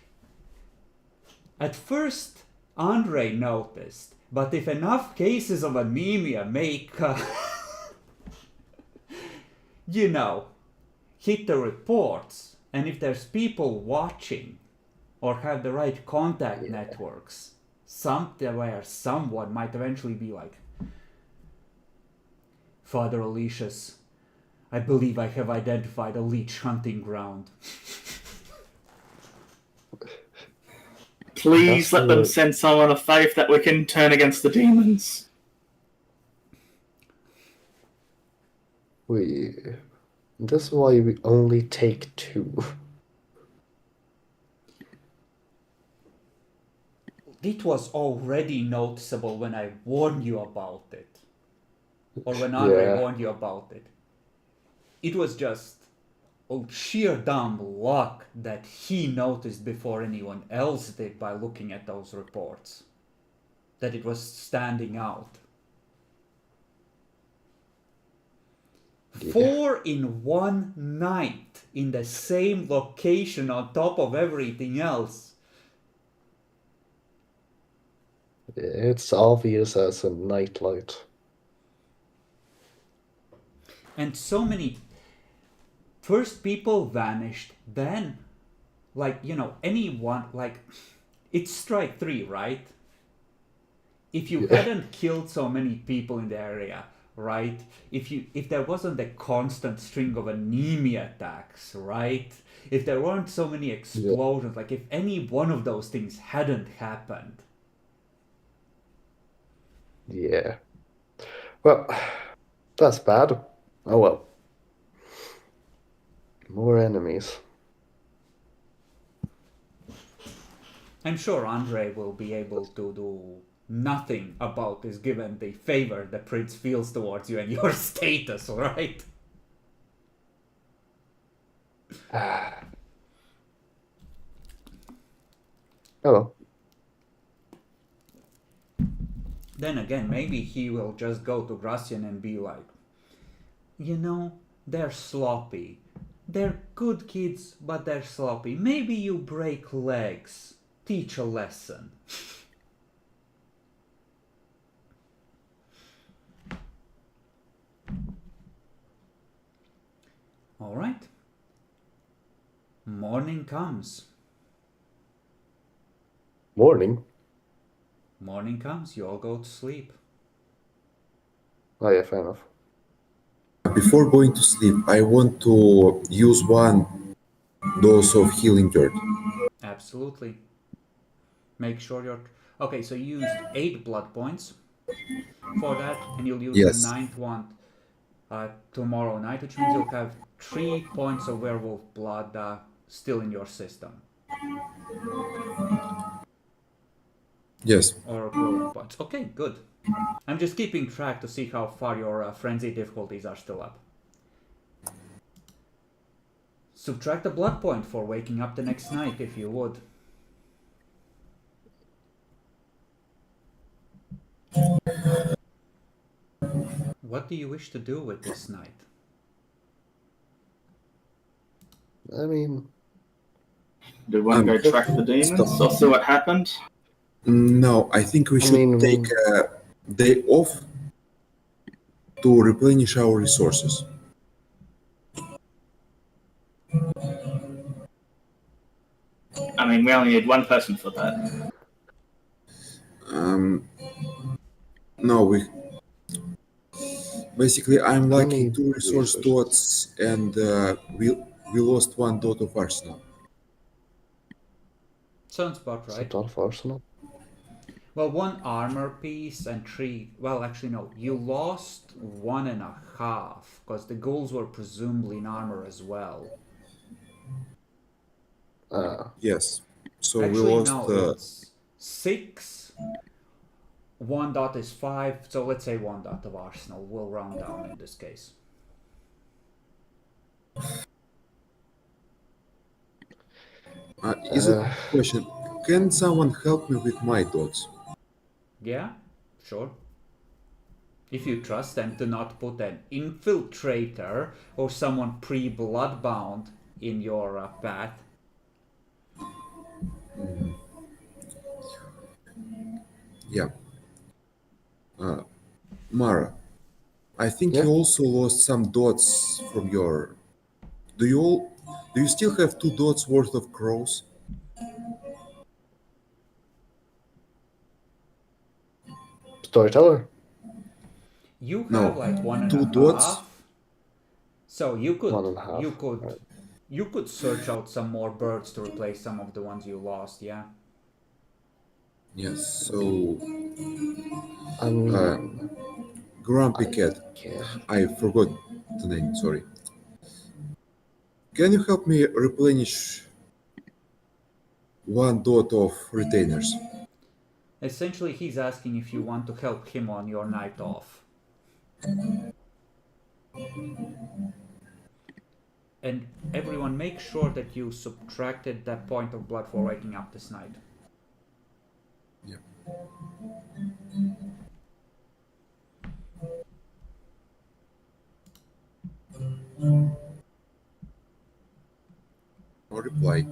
At first, Andre noticed, but if enough cases of anemia make, hit the reports, and if there's people watching, or have the right contact networks, somewhere someone might eventually be like, Father Aloysius, I believe I have identified a leech hunting ground. Please let them send someone of faith that we can turn against the demons. This is why we only take 2. It was already noticeable when I warned you about it. Or when Andre warned you about it. It was just sheer dumb luck that he noticed before anyone else did by looking at those reports. That it was standing out. 4 in one night in the same location on top of everything else. It's obvious as a nightlight. And so many... First people vanished, then, anyone, it's strike 3, right? If you hadn't killed so many people in the area, right? If there wasn't a constant string of anemia attacks, right? If there weren't so many explosions, if any one of those things hadn't happened. Yeah. Well, that's bad. Oh well. More enemies. I'm sure Andre will be able to do nothing about this given the favor the prince feels towards you and your status, right? Hello. Then again, maybe he will just go to Gracian and be like, they're sloppy. They're good kids, but they're sloppy. Maybe you break legs. Teach a lesson. All right. Morning comes. Morning? Morning comes. You all go to sleep. Oh yeah, fair enough. Before going to sleep, I want to use 1 dose of healing dirt. Absolutely. Make sure you're... Okay, so you used 8 blood points for that, and you'll use the 9th one tomorrow night, which means you'll have 3 points of werewolf blood still in your system. Yes. Or growth points. Okay, good. I'm just keeping track to see how far your frenzy difficulties are still up. Subtract a blood point for waking up the next night, if you would. What do you wish to do with this night? I mean... Do you want to go track the demons or see what happened? No, I think we should take a day off to replenish our resources. I mean, we only need 1 person for that. No, Basically, I'm I lacking need 2 resource resources. dots, and we lost 1 dot of arsenal. Sounds about Is right. it of arsenal? Well, 1 armor piece and 3. Well, actually, no. You lost 1.5 because the ghouls were presumably in armor as well. Yes. So we Actually, lost. no, it's 6. 1 dot is 5, so let's say 1 dot of arsenal. We'll round down in this case. Is it question? Can someone help me with my dots? Yeah, sure. If you trust them to not put an infiltrator or someone pre-bloodbound in your path. Yeah. Mara, I think Yeah. you also lost some dots from your. Do you still have 2 dots worth of crows? Storyteller. You have No, like 2 dots. 1.5. So you could 1.5. you could Right. you could search out some more birds to replace some of the ones you lost, yeah. Yes. So, I mean, Grumpy I Cat. can. I forgot the name. Sorry. Can you help me replenish 1 dot of retainers? Essentially, he's asking if you want to help him on your night off. And everyone, make sure that you subtracted that point of blood for waking up this night. Yeah. No reply.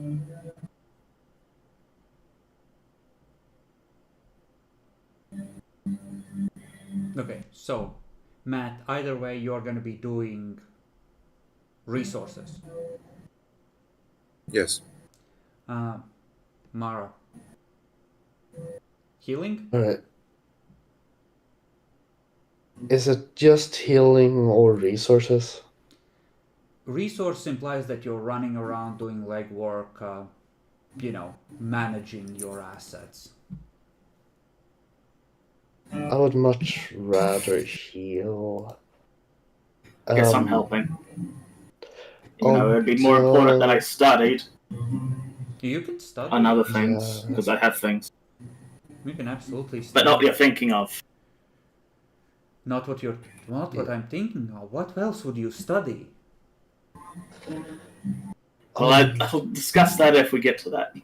Okay, so Matt, either way, you're going to be doing resources. Yes. Mara, healing? Alright. Is it just healing or resources? Resource implies that you're running around doing legwork, managing your assets. I would much rather heal. Guess I'm helping. It'd be more important that I studied You can study. on other things, Yeah. because I have things. You can absolutely study. But not what you're thinking of. Not what I'm thinking of. What else would you study? Well, I'll discuss that if we get to that.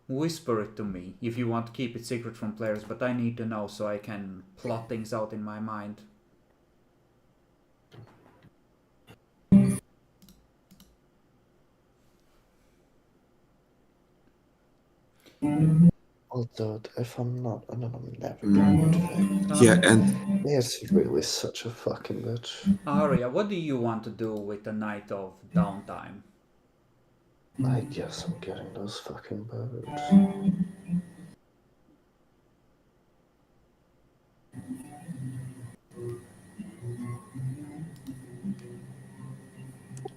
Whisper it to me if you want to keep it secret from players, but I need to know so I can plot things out in my mind. Although, if I'm not, and then I'm never going to. Yeah, and It's really such a fucking bitch. Aria, what do you want to do with a night of downtime? I guess I'm getting those fucking birds.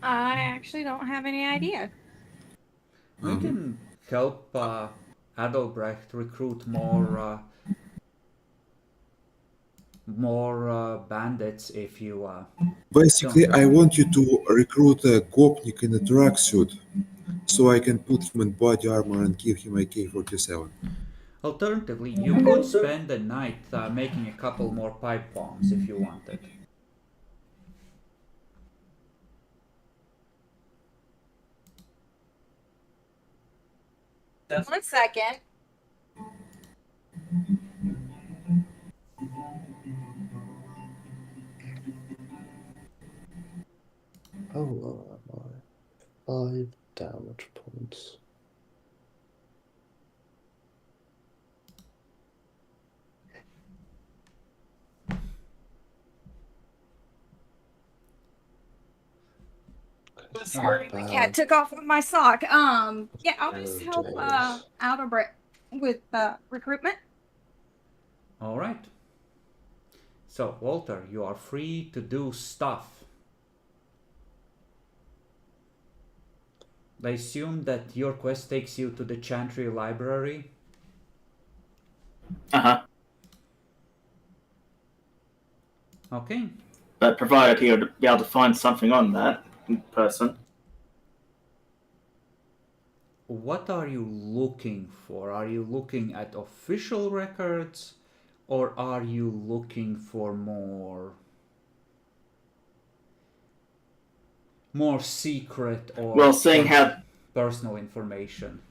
I actually don't have any idea. We can help Adalbrecht recruit more bandits if you basically, I want you to recruit a Gopnik in a tracksuit so I can put him in body armor and give him a K-47. Alternatively, you could spend the night making a couple more pipe bombs if you wanted. One second. How low am I? 5 damage points. Sorry, my cat took off with my sock. Yeah, I'll just help Alderbrecht with recruitment. All right. So, Walter, you are free to do stuff. I assume that your quest takes you to the Chantry Library. Uh-huh. Okay. But provided he would be able to find something on that person. What are you looking for? Are you looking at official records, or are you looking for more secret or Well, seeing how personal information?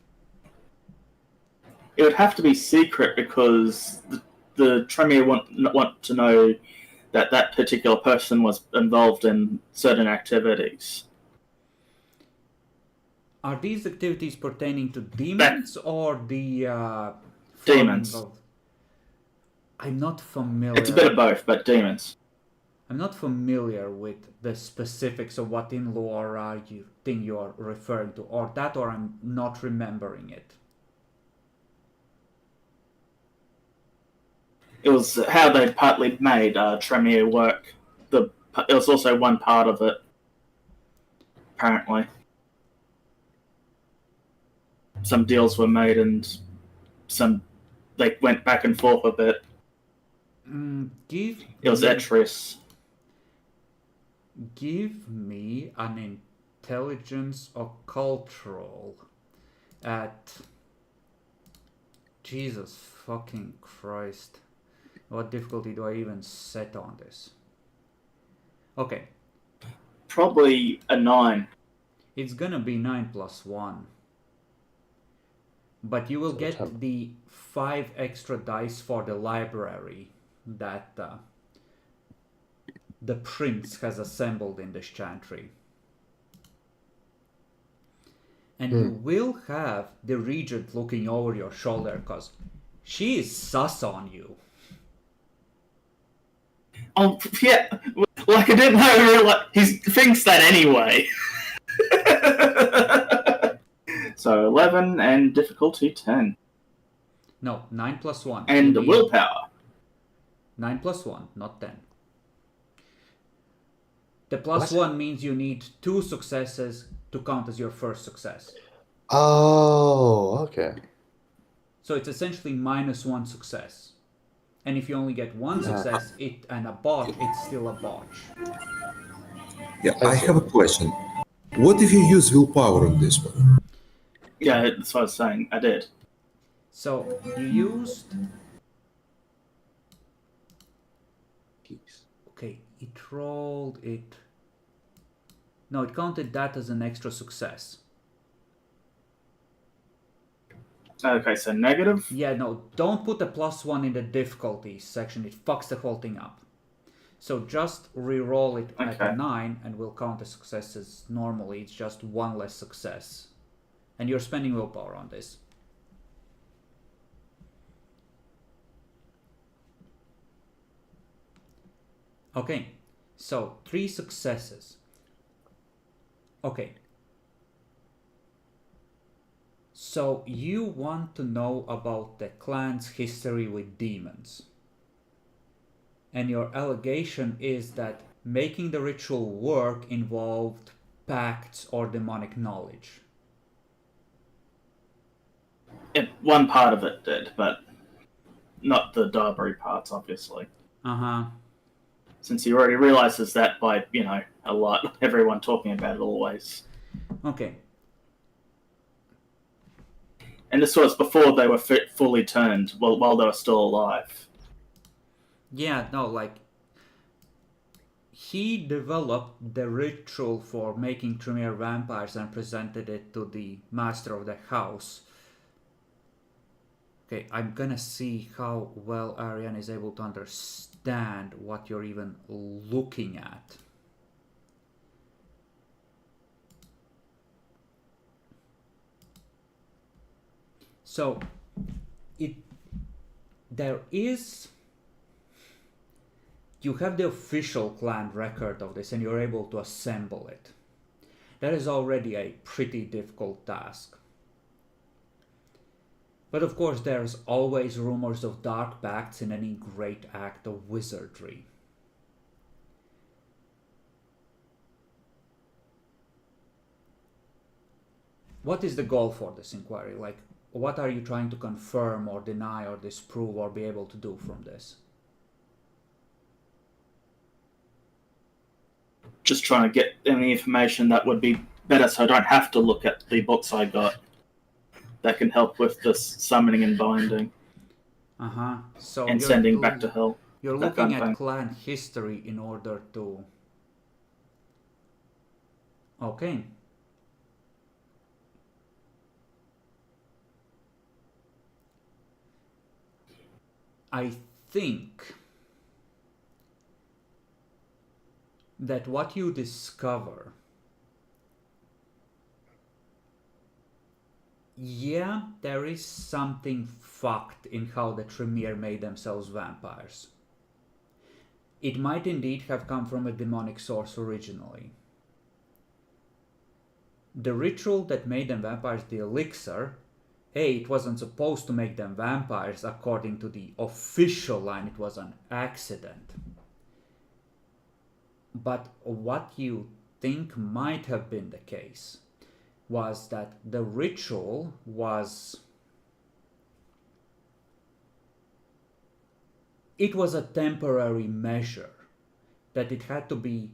it would have to be secret because the Tremere want to know that that particular person was involved in certain activities. Are these activities pertaining to demons or the demons? I'm not familiar. It's a bit of both, but demons. I'm not familiar with the specifics of what in lore you think you are referring to, or I'm not remembering it. It was how they partly made Tremere work. It was also one part of it, apparently. Some deals were made and they went back and forth a bit. It was Etris. Give me an intelligence or cultural at... Jesus fucking Christ. What difficulty do I even set on this? Okay. Probably a 9. It's gonna be 9 plus 1. But you will get the 5 extra dice for the library that the prince has assembled in this chantry. And you will have the regent looking over your shoulder because she is sus on you. Oh, yeah. Like, I didn't know. He thinks that anyway. So 11 and difficulty 10. No, 9 plus 1. And the willpower. 9 plus 1, not 10. The plus 1 means you need 2 successes to count as your first success. Oh, okay. So it's essentially minus 1 success. And if you only get 1 success and a botch, it's still a botch. Yeah, I have a question. What if you use willpower on this one? Yeah, that's what I was saying. I did. So you used... Okay, it rolled it... No, it counted that as an extra success. Okay, so negative? Yeah, no, don't put a plus 1 in the difficulty section. It fucks the whole thing up. So just re-roll it at a 9 and we'll count the successes normally. It's just 1 less success. And you're spending willpower on this. Okay, so 3 successes. Okay. So you want to know about the clan's history with demons. And your allegation is that making the ritual work involved pacts or demonic knowledge. One part of it did, but not the Darbury parts, obviously. Uh-huh. Since he already realizes that by, a lot, everyone talking about it always. Okay. And this was before they were fully turned, while they were still alive. Yeah, no, like... He developed the ritual for making Tremere vampires and presented it to the master of the house. Okay, I'm gonna see how well Ariane is able to understand what you're even looking at. So, you have the official clan record of this and you're able to assemble it. That is already a pretty difficult task. But of course there's always rumors of dark pacts in any great act of wizardry. what is the goal for this inquiry? Like, what are you trying to confirm or deny or disprove or be able to do from this? Just trying to get any information that would be better so I don't have to look at the books I got that can help with this summoning and binding So and sending back to hell. You're that looking kind of at thing. clan history in order to... Okay. I think that what you discover, yeah, there is something fucked in how the Tremere made themselves vampires. It might indeed have come from a demonic source originally. The ritual that made them vampires, the elixir, it wasn't supposed to make them vampires according to the official line, it was an accident. But what you think might have been the case was that the ritual was... It was a temporary measure, that it had to be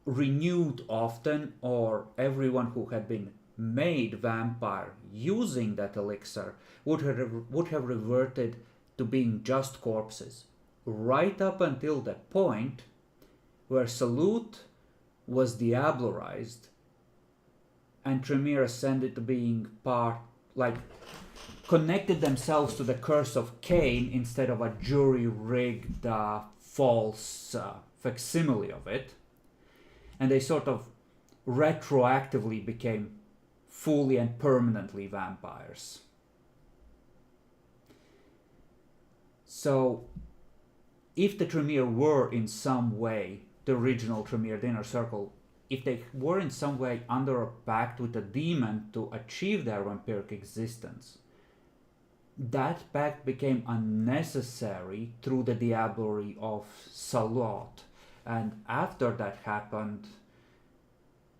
renewed often, or everyone who had been made vampire using that elixir would have reverted to being just corpses, right up until the point where Salute was diablerized and Tremere ascended to being connected themselves to the curse of Cain instead of a jury-rigged false facsimile of it, and they sort of retroactively became fully and permanently vampires. So, if the Tremere were in some way, the original Tremere, the Inner Circle, if they were in some way under a pact with a demon to achieve their vampiric existence, that pact became unnecessary through the diablerie of Salot. And after that happened,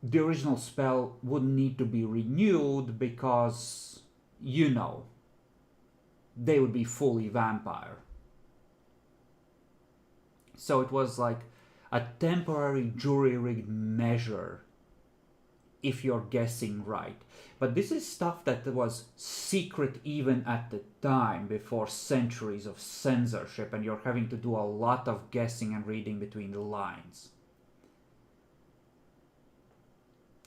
the original spell would need to be renewed because, they would be fully vampire. So it was like a temporary jury-rigged measure, if you're guessing right. But this is stuff that was secret even at the time, before centuries of censorship, and you're having to do a lot of guessing and reading between the lines.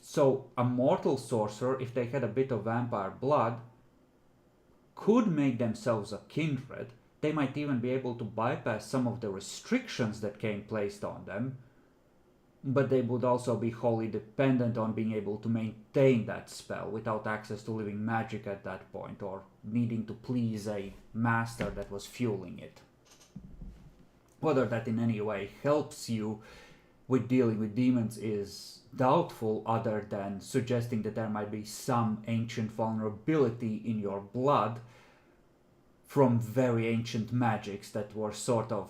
So a mortal sorcerer, if they had a bit of vampire blood, could make themselves a kindred. They might even be able to bypass some of the restrictions that came placed on them, but they would also be wholly dependent on being able to maintain that spell without access to living magic at that point, or needing to please a master that was fueling it. Whether that in any way helps you with dealing with demons is doubtful, other than suggesting that there might be some ancient vulnerability in your blood from very ancient magics that were sort of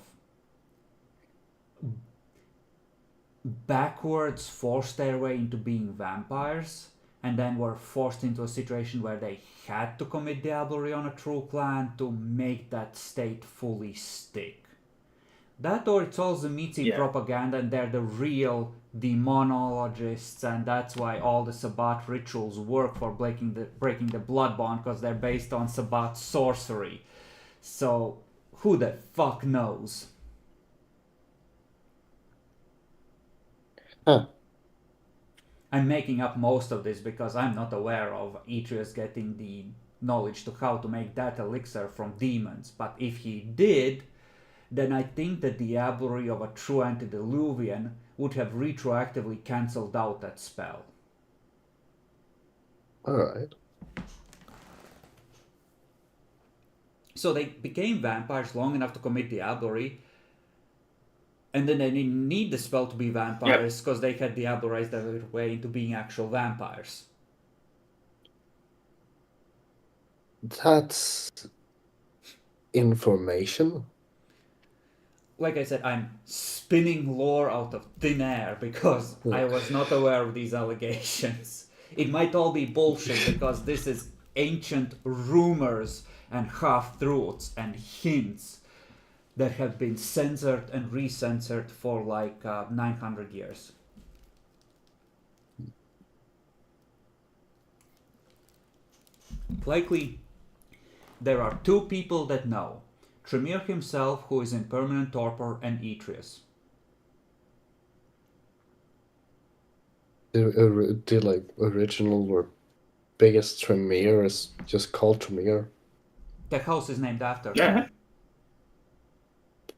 backwards forced their way into being vampires, and then were forced into a situation where they had to commit diablerie on a true clan to make that state fully stick. That, or it's all Zemitzi propaganda and they're the real demonologists, and that's why all the Sabbat rituals work for breaking the blood bond, because they're based on Sabbat sorcery. So, who the fuck knows? Huh. I'm making up most of this because I'm not aware of Atreus getting the knowledge to how to make that elixir from demons, but if he did, then I think that the diablerie of a true antediluvian would have retroactively cancelled out that spell. Alright. So they became vampires long enough to commit diablerie, and then they didn't need the spell to be vampires because they had diablerized their way into being actual vampires. That's information. Like I said, I'm spinning lore out of thin air because I was not aware of these allegations. It might all be bullshit because this is ancient rumors and half-truths and hints that have been censored and recensored for like 900 years. Likely, there are two people that know. Tremere himself, who is in permanent torpor, and Atreus. The like original or biggest Tremere is just called Tremere. The house is named after him. Yeah.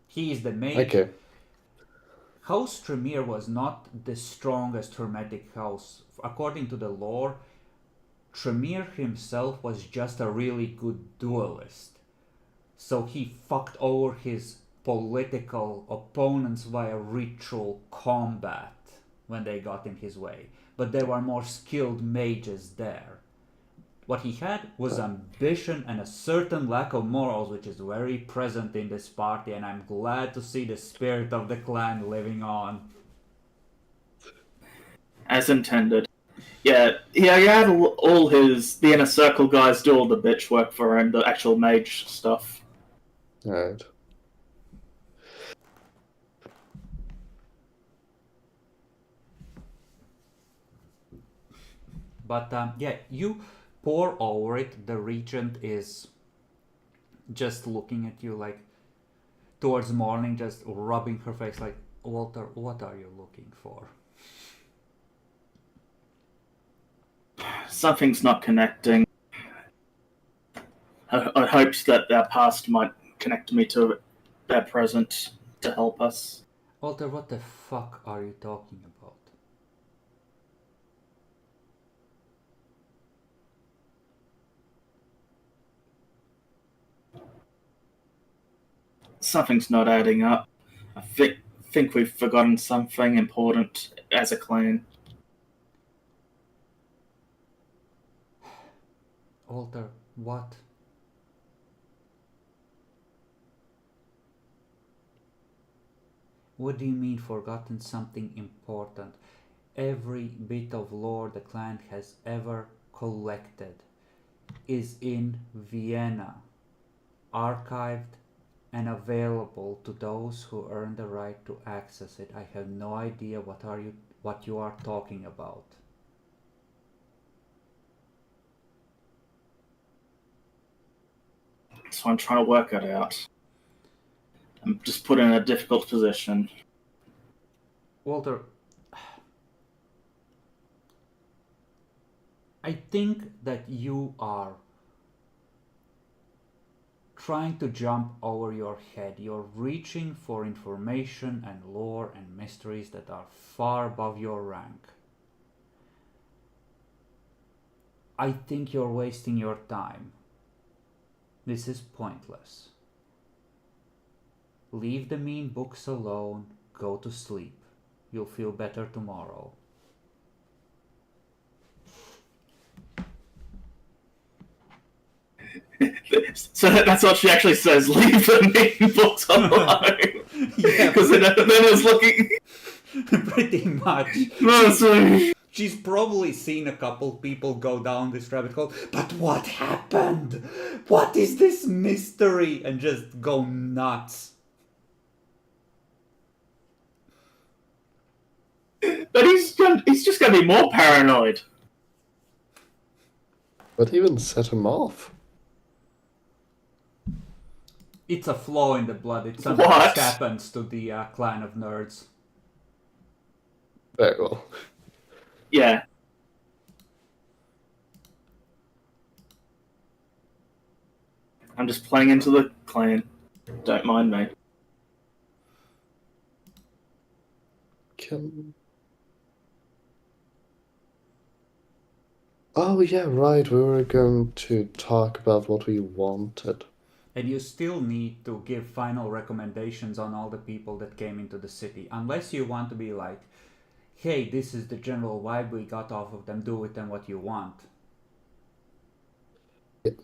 He is the main. Okay. House Tremere was not the strongest hermetic house. According to the lore, Tremere himself was just a really good duelist. So he fucked over his political opponents via ritual combat when they got in his way. But there were more skilled mages there. What he had was ambition and a certain lack of morals, which is very present in this party, and I'm glad to see the spirit of the clan living on. As intended. Yeah, he had all the inner circle guys do all the bitch work for him, the actual mage stuff. Alright. But yeah, you pour over it. The regent is just looking at you like towards morning, just rubbing her face like, Walter, what are you looking for? Something's not connecting. I hoped that their past might connect me to their present to help us. Walter, what the fuck are you talking about? Something's not adding up. I think we've forgotten something important as a clan. Walter, what? What do you mean forgotten something important? Every bit of lore the clan has ever collected is in Vienna, archived and available to those who earn the right to access it. I have no idea what you are talking about. So I'm trying to work it out. I'm just put in a difficult position. Walter, I think that you are trying to jump over your head. You're reaching for information and lore and mysteries that are far above your rank. I think you're wasting your time. This is pointless. Leave the mean books alone, go to sleep. You'll feel better tomorrow. So that's what she actually says. Leave the main books alone. Yeah, Because then I was looking. pretty much. No, sorry. She's probably seen a couple people go down this rabbit hole. But what happened? What is this mystery? And just go nuts. But he's just going to be more paranoid. What even set him off? It's a flaw in the blood. It sometimes What? happens to the clan of nerds. Very well. Yeah. I'm just playing into the clan. Don't mind me. Oh yeah, right. We were going to talk about what we wanted. And you still need to give final recommendations on all the people that came into the city. Unless you want to be like, hey, this is the general vibe we got off of them, do with them what you want.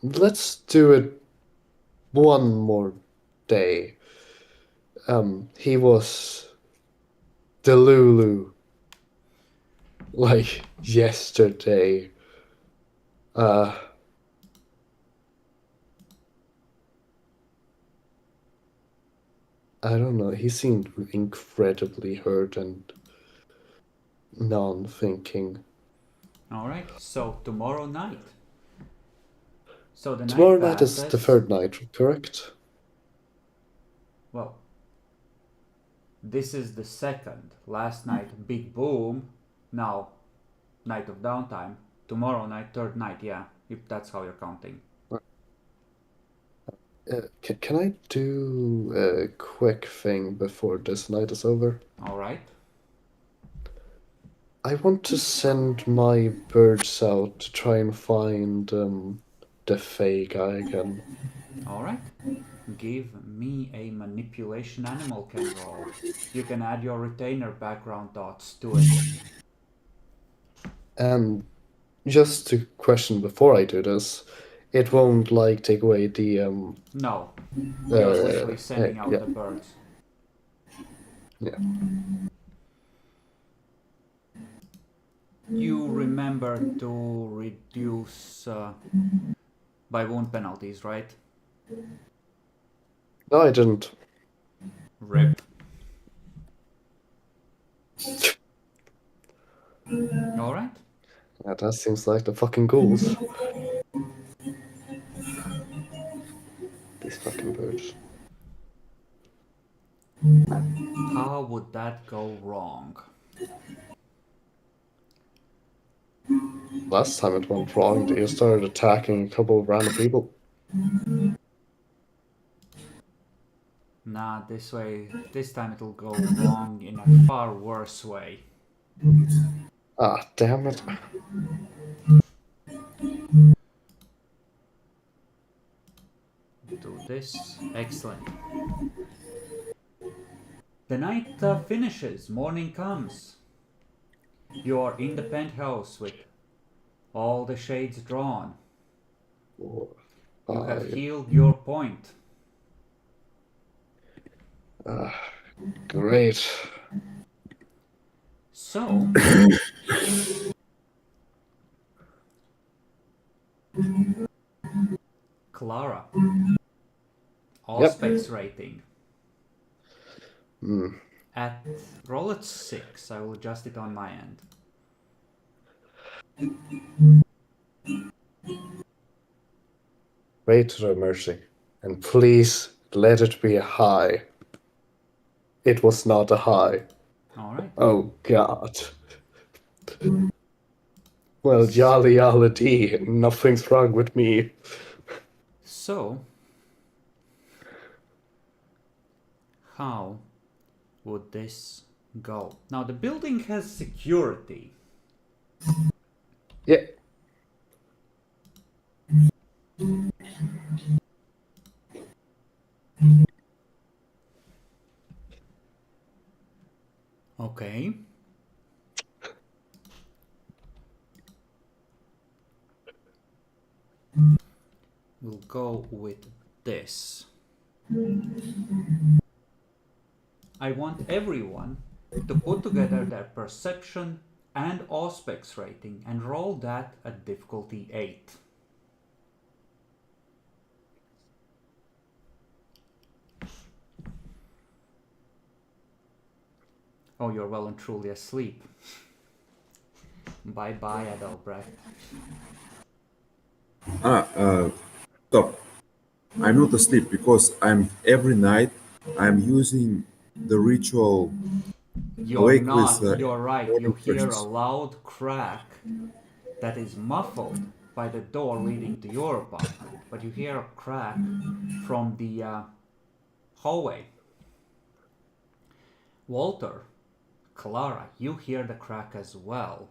Let's do it one more day. He was Delulu. like yesterday. I don't know. He seemed incredibly hurt and non-thinking. All right. So tomorrow night. So the Tomorrow night night is the passes. third night, correct? Well, this is the second. Last night, big boom. Now, night of downtime. Tomorrow night, third night. Yeah, if that's how you're counting. Can I do a quick thing before this night is over? All right. I want to send my birds out to try and find the Fey guy again. All right. Give me a manipulation animal can roll. You can add your retainer background dots to it. And just to question before I do this, it won't like take away the No, you're literally sending out yeah. the birds. Yeah. You remember to reduce by wound penalties, right? No, I didn't. Rip. All right. Yeah, that seems like the fucking ghouls. These fucking birds. How would that go wrong? Last time it went wrong, they started attacking a couple of random people. Nah, this time it'll go wrong in a far worse way. Ah, damn it. Do this. Excellent. The night finishes, morning comes. You are in the penthouse with all the shades drawn. You have healed your point. Great. So, Clara, Auspex rating. At roll at 6, I will adjust it on my end. Pray to their mercy, and please let it be a high. It was not a high. Alright. Oh God. Well, yalla yalla dee, nothing's wrong with me. So, how would this go? Now, the building has security. Yeah. Okay. We'll go with this. I want everyone to put together their perception and Auspex rating and roll that at difficulty 8. Oh, you're well and truly asleep. Bye-bye, Adalbrecht. Stop. I'm not asleep because every night I'm using the ritual. You're Awake not, with, you're right. morning You hear a precious. loud crack that is muffled by the door leading to your apartment. But you hear a crack from the hallway. Walter, Clara, you hear the crack as well.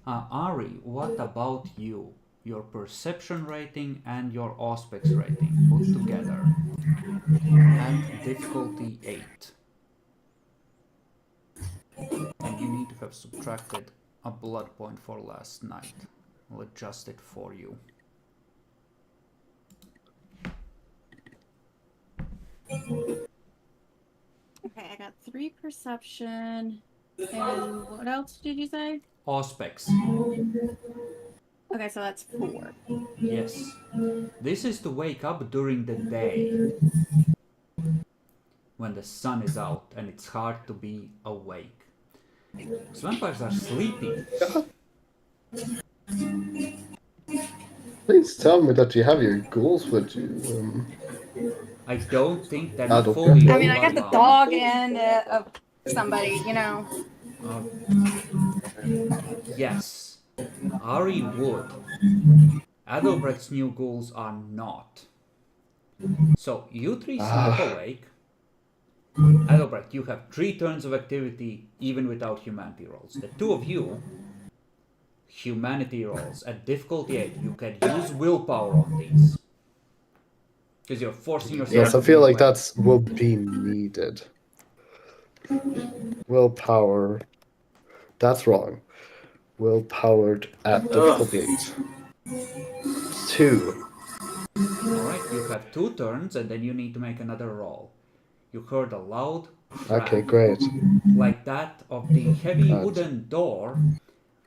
Ari, what about you? Your perception rating and your Auspex rating put together at difficulty 8. And you need to have subtracted a blood point for last night. I'll adjust it for you. Okay, I got 3 perception And what else did you say? Auspex. Okay, so that's 4. Yes. This is to wake up during the day when the sun is out and it's hard to be awake. So vampires are sleeping. Please tell me that you have your ghouls with you. I don't think they're not Adolfo. fully I mean, I got the bloodbound. dog and somebody, you know. Uh, yes, Ari would. Adalbrecht's new ghouls are not. So you three sleep awake. Adalbrecht, you have 3 turns of activity even without humanity rolls. The 2 of you, humanity rolls at difficulty 8. You can use willpower on these. Because you're forcing yourself Yes, to I feel be like awake. that's will be needed. Willpower. That's wrong. Willpowered at difficulty 8. 2. Alright, you have 2 turns and then you need to make another roll. You heard a loud crack, Okay, great. like that of the heavy Right. wooden door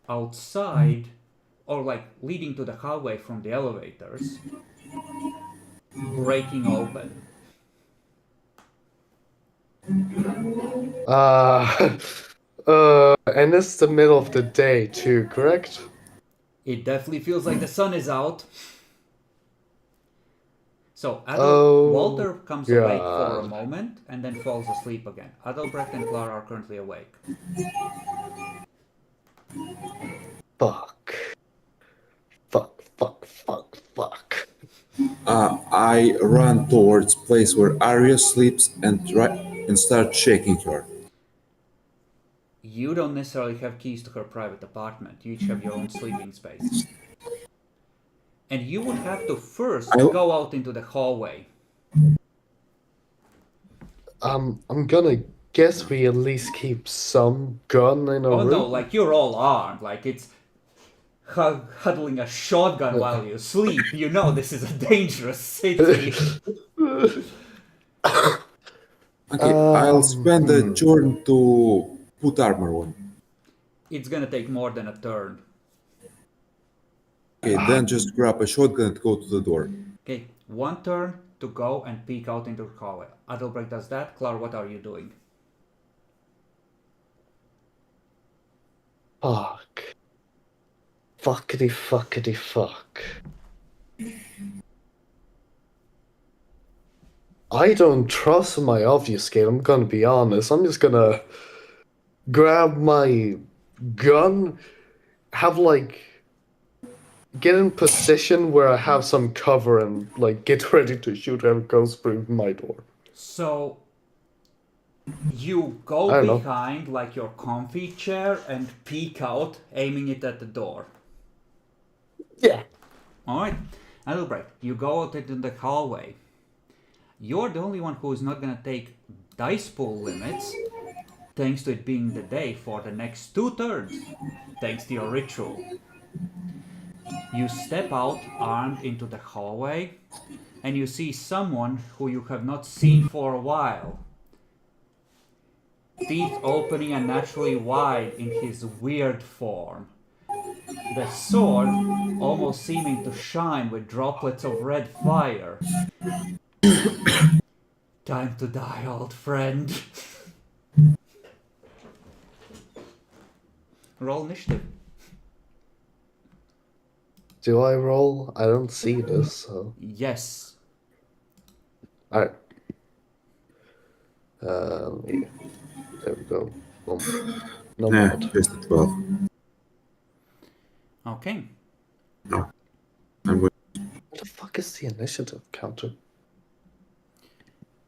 outside, or like leading to the hallway from the elevators, breaking open. And it's the middle of the day too, correct? It definitely feels like the sun is out. So Walter comes awake for a God. moment and then falls asleep again. Adalbrecht and Clara are currently awake. Fuck. Fuck, fuck, fuck, fuck. I run towards place where Arya sleeps and start shaking her. You don't necessarily have keys to her private apartment. You each have your own sleeping space. And you would have to first go out into the hallway. I'm gonna guess we at least keep some gun in a room. No, like you're all armed. Like it's huddling a shotgun while you sleep. You know this is a dangerous city. Okay, I'll spend a turn to put armor on. It's gonna take more than a turn. Okay, then just grab a shotgun and go to the door. Okay, 1 turn to go and peek out into the hallway. Adalbrecht does that. Clara, what are you doing? Fuck. Fuckity fuckity fuck. I don't trust my obfuscate, I'm gonna be honest. I'm just gonna grab my gun, get in position where I have some cover and get ready to shoot whoever goes through my door. So you go behind like your comfy chair and peek out, aiming it at the door. Yeah. Alright, Adalbrecht, you go out into the hallway. You're the only one who is not gonna take dice pool limits, thanks to it being the day for the next 2 turns, thanks to your ritual. You step out armed into the hallway, and you see someone who you have not seen for a while. Teeth opening unnaturally wide in his weird form. The sword almost seeming to shine with droplets of red fire. Time to die, old friend. Roll initiative. Do I roll? I don't see this, so. Yes. Alright. There we go. No Nah, mod. just a 12. Okay. No. I'm good. What the fuck is the initiative counter?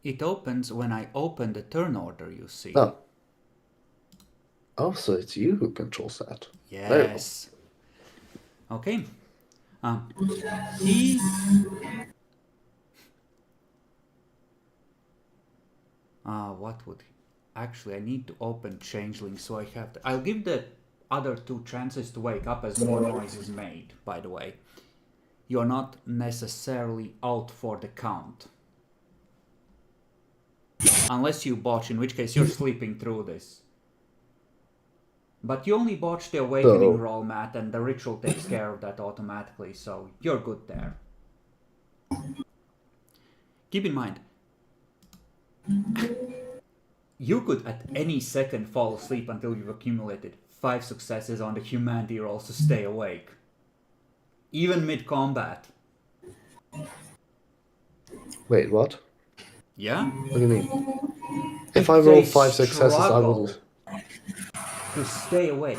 It opens when I open the turn order, you see. Oh. Oh, so it's you who controls that. Yes. Okay. He... what would... Actually, I need to open Changeling, so I have to... I'll give the other 2 chances to wake up as more noise is made, by the way. You're not necessarily out for the count. Unless you botch, in which case you're sleeping through this. But you only botched the awakening So- roll, Matt, and the ritual takes care of that automatically, so you're good there. Keep in mind, you could at any second fall asleep until you've accumulated 5 successes on the humanity rolls to stay awake. Even mid-combat. Wait, what? Yeah? What do you mean? If It's I roll a 5 successes, I struggle will. to stay awake.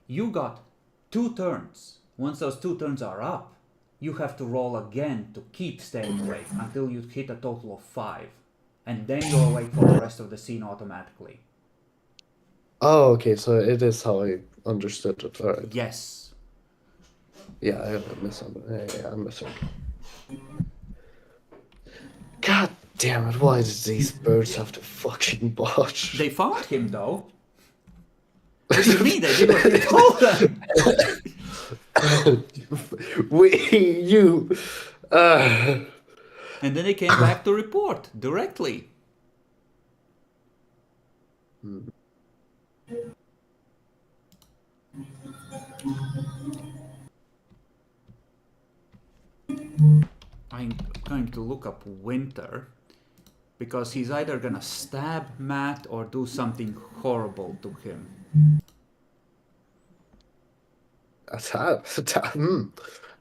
You got 2 turns. Once those 2 turns are up, you have to roll again to keep staying awake until you hit a total of 5. And then you're awake for the rest of the scene automatically. Oh, okay, so it is how I understood it. Alright. Yes. Yeah, I misunderstood. Yeah, I misunderstood. God damn it, why did these birds have to fucking botch? They found him though. What do you mean? They did what you told them. you. And then they came back to report directly. I'm going to look up Winter because he's either gonna stab Matt or do something horrible to him.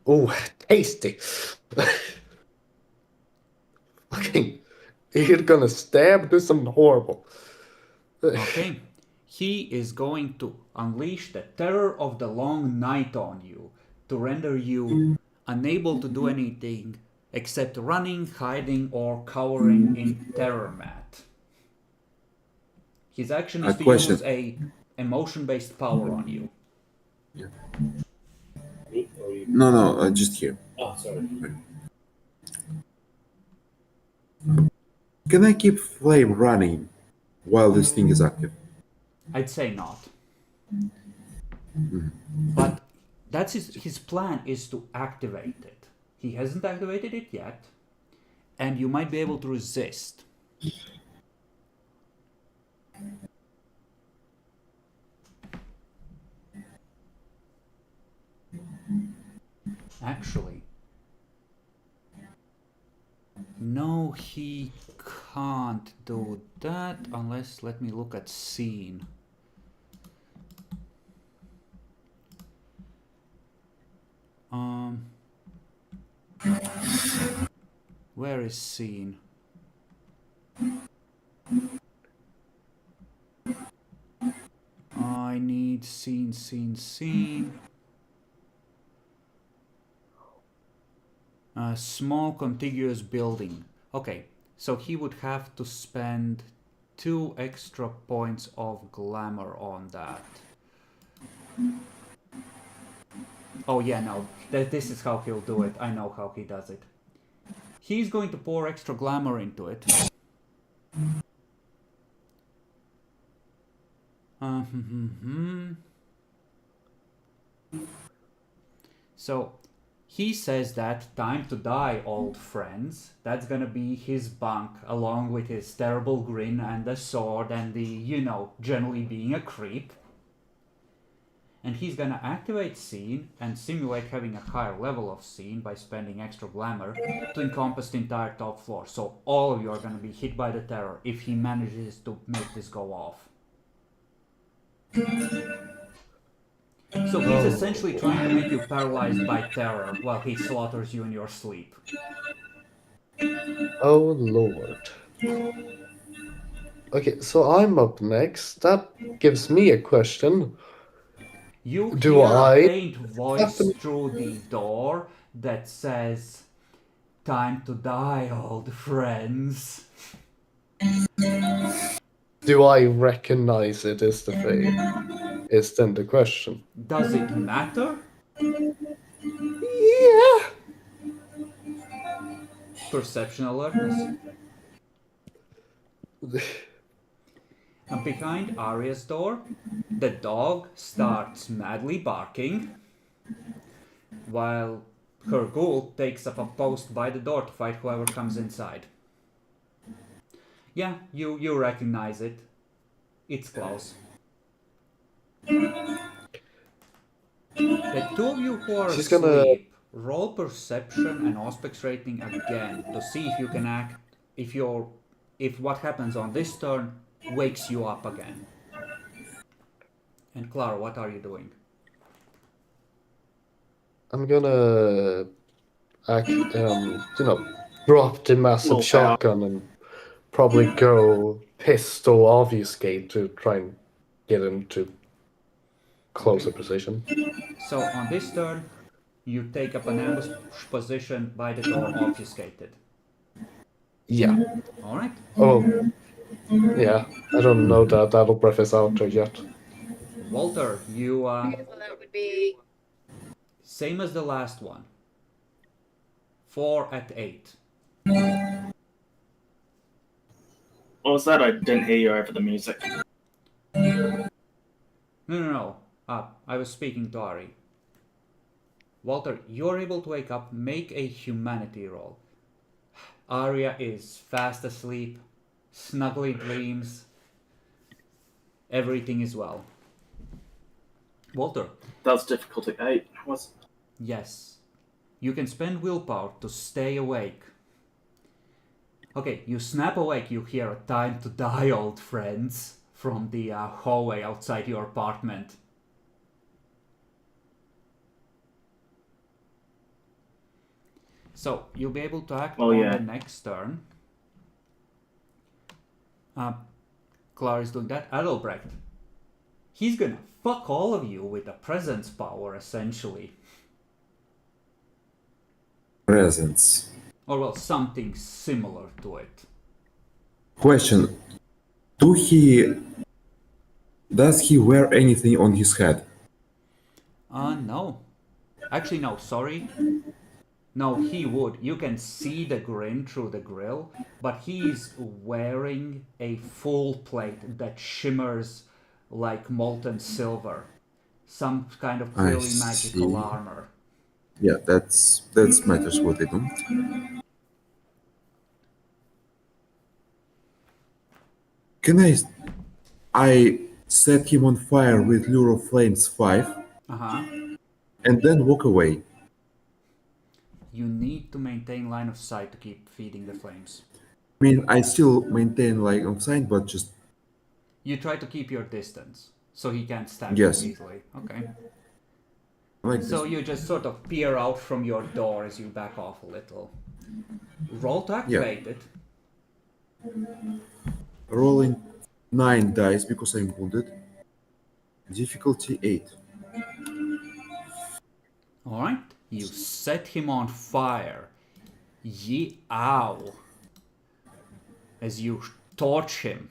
Oh, tasty. Fucking, you're gonna stab, do something horrible. Okay. He is going to unleash the terror of the long night on you to render you unable to do anything except running, hiding, or cowering in terror, Matt. His action is to question. use a emotion-based power on you. Me or you? No, just here. Oh, sorry. Can I keep flame running while this thing is active? I'd say not. But that's his plan is to activate it. He hasn't activated it yet, and you might be able to resist. Actually, no, he can't do that unless, let me look at scene. Where is scene? I need scene. A small contiguous building. Okay, so he would have to spend 2 extra points of glamour on that. Oh yeah, no, this is how he'll do it. I know how he does it. He's going to pour extra glamour into it. So he says that time to die, old friends. That's gonna be his bunk, along with his terrible grin and the sword and the, you know, generally being a creep. And he's gonna activate scene and simulate having a higher level of scene by spending extra glamour to encompass the entire top floor. So all of you are gonna be hit by the terror if he manages to make this go off. So he's essentially trying to make you paralyzed by terror while he slaughters you in your sleep. Oh lord. Okay, so I'm up next. That gives me a question. You Do hear I a faint voice happen- through the door that says, "Time to die, old friends." Do I recognize it as the Fae? Is then the question. Does it matter? Yeah. Perception alertness. And behind Arya's door, the dog starts madly barking, while her ghoul takes up a post by the door to fight whoever comes inside. Yeah, you recognize it. It's close. The two of you who are She's gonna. asleep, roll perception and aspects rating again to see if you can act, if what happens on this turn wakes you up again. And Clara, what are you doing? I'm gonna drop the massive Little power. shotgun and probably go pistol obfuscate to try and get into closer Okay. position. So on this turn, you take up an ambush position by the door obfuscated. Yeah. Alright? Oh, yeah. I don't know that that'll breath us out there yet. Walter, you Okay, so that would be same as the last one. 4 at 8. What was that? I didn't hear you over the music. No. I was speaking to Ari. Walter, you're able to wake up, make a humanity roll. Arya is fast asleep, snuggly dreams, everything is well. Walter. That was difficulty 8. Yes. You can spend willpower to stay awake. Okay, you snap awake, you hear a time to die, old friends, from the hallway outside your apartment. So, you'll be able to act on the next turn. Clara is doing that. Adelbrecht. He's gonna fuck all of you with a presence power, essentially. Presence. Or, well, something similar to it. Question. Does he wear anything on his head? No. Actually, no, sorry. No, he would. You can see the grin through the grill, but he's wearing a full plate that shimmers like molten silver. Some kind of clearly magical armor. Yeah, that's matters what they do. Can I set him on fire with Lure of Flames 5 Uh-huh. and then walk away? You need to maintain line of sight to keep feeding the flames. I mean, I still maintain line of sight, but just... You try to keep your distance, so he can't stab Yes. you easily. Okay. Like So this. you just sort of peer out from your door as you back off a little. Roll to activate it. Rolling 9 dice because I'm wounded. Difficulty 8. Alright. You set him on fire. Ow. As you torch him.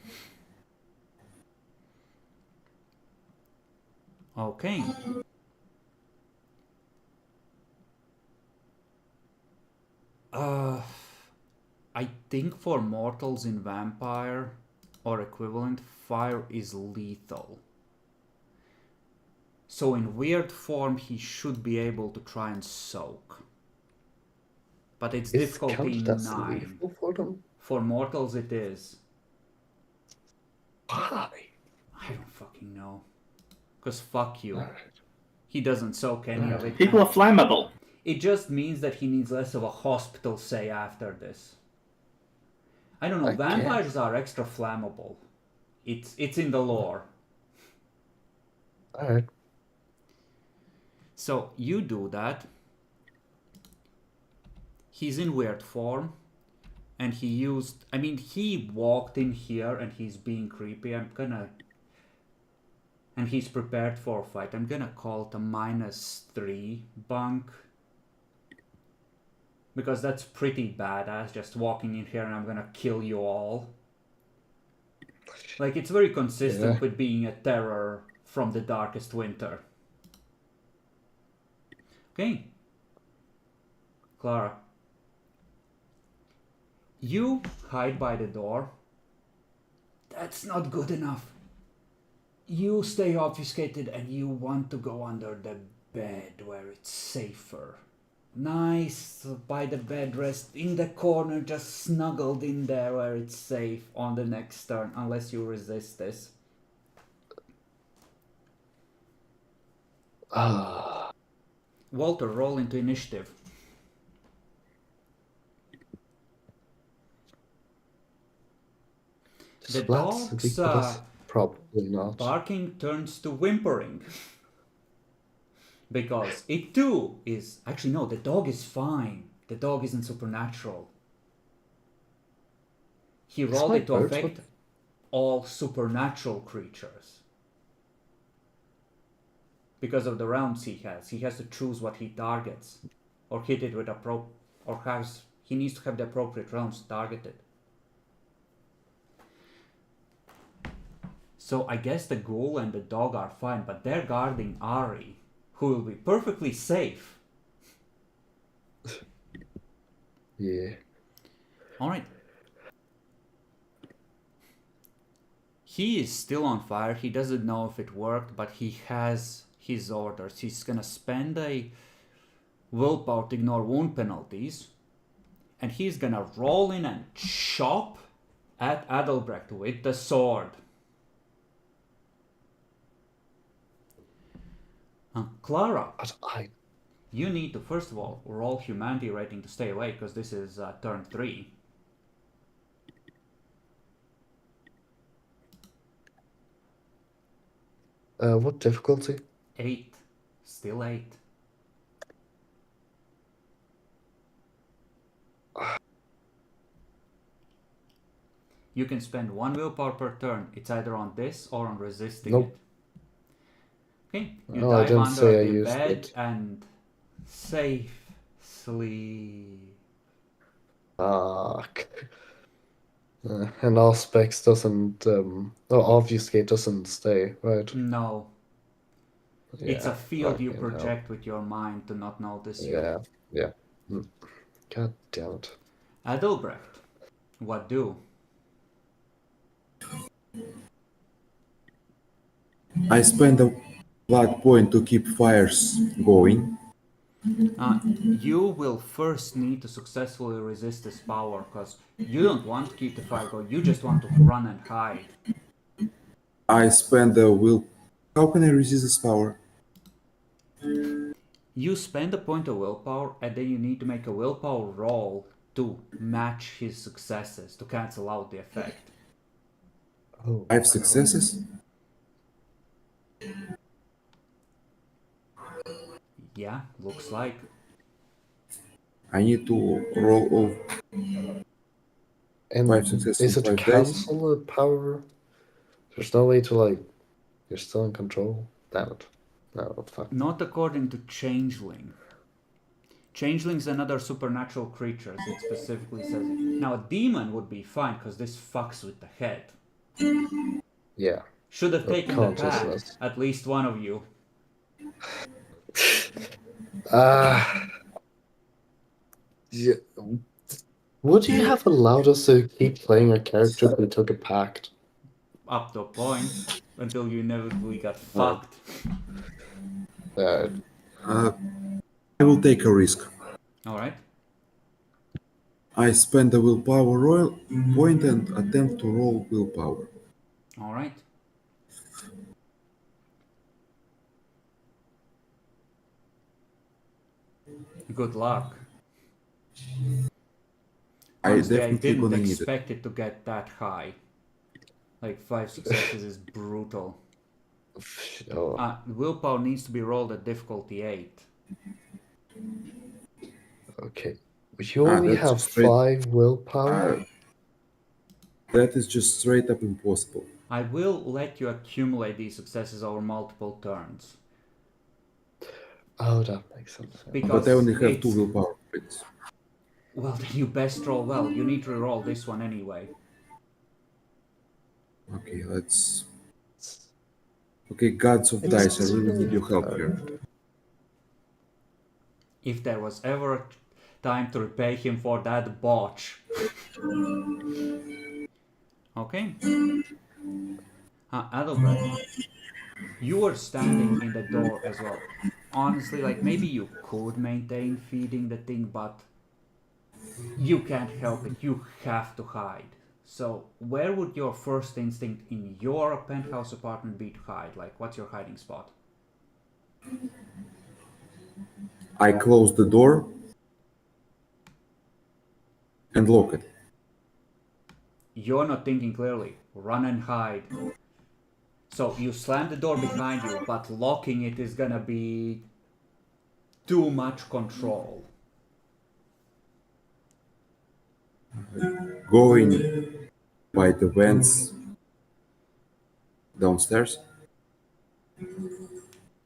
Okay. I think for mortals in vampire or equivalent, fire is lethal. So in weird form, he should be able to try and soak. But it's difficulty 9. For them? For mortals it is. Why? I don't fucking know. Because fuck you. Alright. He doesn't soak any of it. People are flammable. It just means that he needs less of a hospital stay after this. I don't know, I vampires are extra flammable. It's in the lore. Alright. So you do that. He's in weird form. And he walked in here and he's being creepy. And he's prepared for a fight. I'm gonna call it a -3 bunk. Because that's pretty badass, just walking in here and I'm gonna kill you all. Like, it's very consistent with being a terror from the darkest winter. Okay. Clara. You hide by the door. That's not good enough. You stay obfuscated and you want to go under the bed where it's safer. Nice, by the bed rest, in the corner, just snuggled in there where it's safe on the next turn, unless you resist this. Walter, roll into initiative. The dog's probably not. barking turns to whimpering. Because it too is... Actually, no, the dog is fine. The dog isn't supernatural. He rolled it to affect all supernatural creatures. Because of the rounds he has to choose what he targets. Or hit it with he needs to have the appropriate rounds targeted. So I guess the ghoul and the dog are fine, but they're guarding Ari, who will be perfectly safe. Yeah. Alright. He is still on fire. He doesn't know if it worked, but he has his orders. He's gonna spend a willpower to ignore wound penalties. And he's gonna roll in and chop at Adelbrecht with the sword. Clara, you need to first of all roll humanity rating to stay away, because this is turn 3. What difficulty? 8. Still 8. You can spend 1 willpower per turn. It's either on this or on resisting it. Okay, you dive under the bed and safe sleep. Fuck. And Auspex doesn't, Obfuscate doesn't stay, right? No. Yeah, it's a field you project with your mind to not notice you. Yeah. God damn it. Adelbrecht, what do? I spend a blood point to keep fires going. You will first need to successfully resist this power, because you don't want to keep the fire going, you just want to run and hide. I spend the will... How can I resist this power? You spend a point of willpower, and then you need to make a willpower roll to match his successes, to cancel out the effect. Oh, I have successes? Yeah, looks like. I need to roll all. And 5 successes. Is it to cancel a power? There's no way to, you're still in control? Damn it. No, fuck. Not according to Changeling. Changeling's another supernatural creature, as it specifically says it. Now, a demon would be fine, because this fucks with the head. Yeah. Should have taken the pad, at least one of you. Yeah. Would you have allowed us to keep playing a character if we took a pact? Up to a point, until you inevitably got fucked. I will take a risk. Alright. I spend a willpower roll point and attempt to roll willpower. Alright. Good luck. Honestly, I didn't expect it to get that high. 5 successes is brutal. Willpower needs to be rolled at difficulty 8. Okay. You only have 5 willpower? That is just straight up impossible. I will let you accumulate these successes over multiple turns. Oh, that makes sense. But I only have 2 willpower points. Well, then you best roll well. You need to roll this one anyway. Okay, let's... Okay, gods of dice, I really need your help here. If there was ever a time to repay him for that botch. Okay. Adelbrecht, you were standing in the door as well. Honestly, maybe you could maintain feeding the thing, but you can't help it. You have to hide. So, where would your first instinct in your penthouse apartment be to hide? What's your hiding spot? I close the door and lock it. You're not thinking clearly. Run and hide. So you slam the door behind you, but locking it is gonna be too much control. Going by the vents downstairs.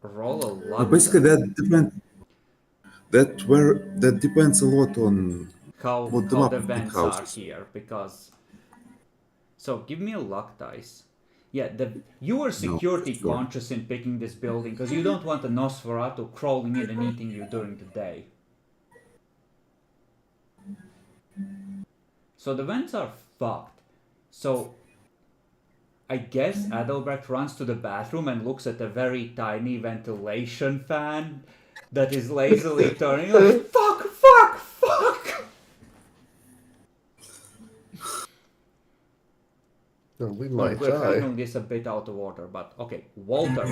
Roll a But luck basically, die. that depends a lot on How what the how map the of the vents house are is. here, because so give me a luck dice. Yeah, you were No, security sure. conscious in picking this building because you don't want a Nosferatu crawling in and eating you during the day. So the vents are fucked. So I guess Adalbrecht runs to the bathroom and looks at a very tiny ventilation fan that is lazily turning. Like, fuck, fuck, fuck! No, we Well, might we're die. handling this a bit out of order, but okay. Walter,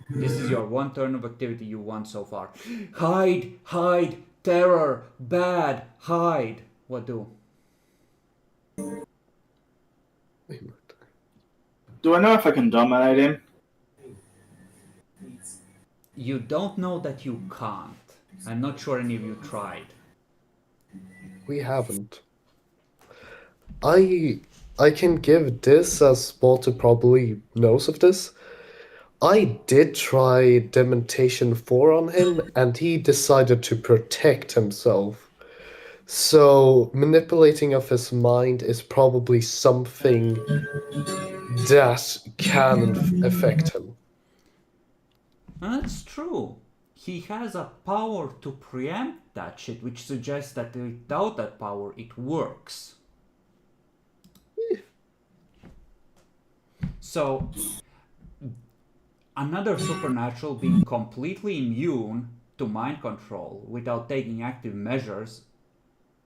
this is your one turn of activity you won so far. Hide, hide, terror, bad, hide. What do? We might die. Do I know if I can dominate him? You don't know that you can't. I'm not sure any of you tried. We haven't. I can give this, as Walter probably knows of this. I did try Dementation 4 on him, and he decided to protect himself. So manipulating of his mind is probably something that can affect him. That's true. He has a power to preempt that shit, which suggests that without that power, it works. So, another supernatural being completely immune to mind control without taking active measures,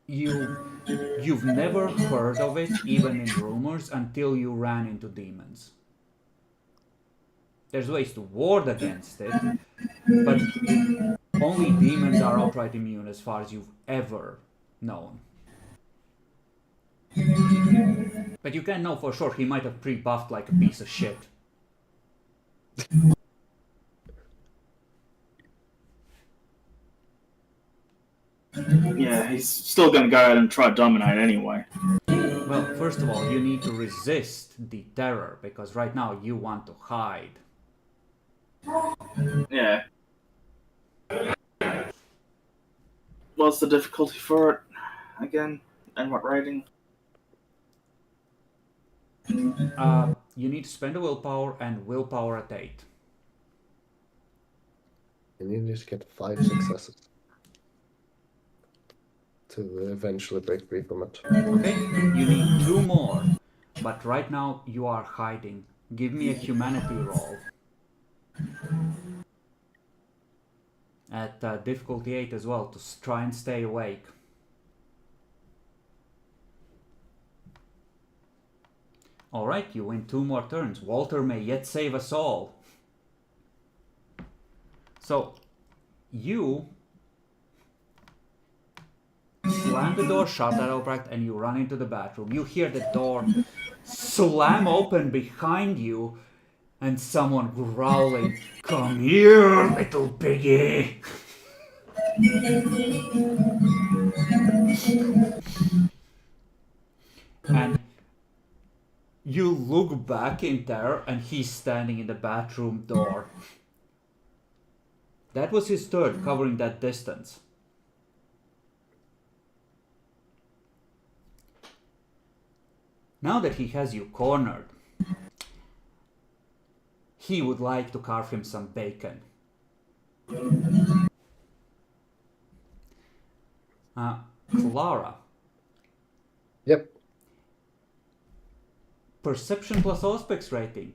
you've never heard of it, even in rumors, until you ran into demons. There's ways to ward against it, but only demons are outright immune as far as you've ever known. But you can't know for sure, he might have pre-buffed like a piece of shit. Yeah, he's still gonna go ahead and try to dominate anyway. Well, first of all, you need to resist the terror, because right now you want to hide. Yeah. What's the difficulty for it again? And what rating? You need to spend a willpower, and willpower at 8. And you need to get 5 successes to eventually break free from it. Okay? You need 2 more. But right now you are hiding. Give me a humanity roll. At difficulty 8 as well, to try and stay awake. Alright, you win 2 more turns. Walter may yet save us all. So, you slam the door shut, Albrecht, and you run into the bathroom. You hear the door slam open behind you, and someone growling, "Come here, little piggy!" And you look back in terror, and he's standing in the bathroom door. That was his turn, covering that distance. Now that he has you cornered, he would like to carve him some bacon. Clara. Yep. Perception plus Auspex rating.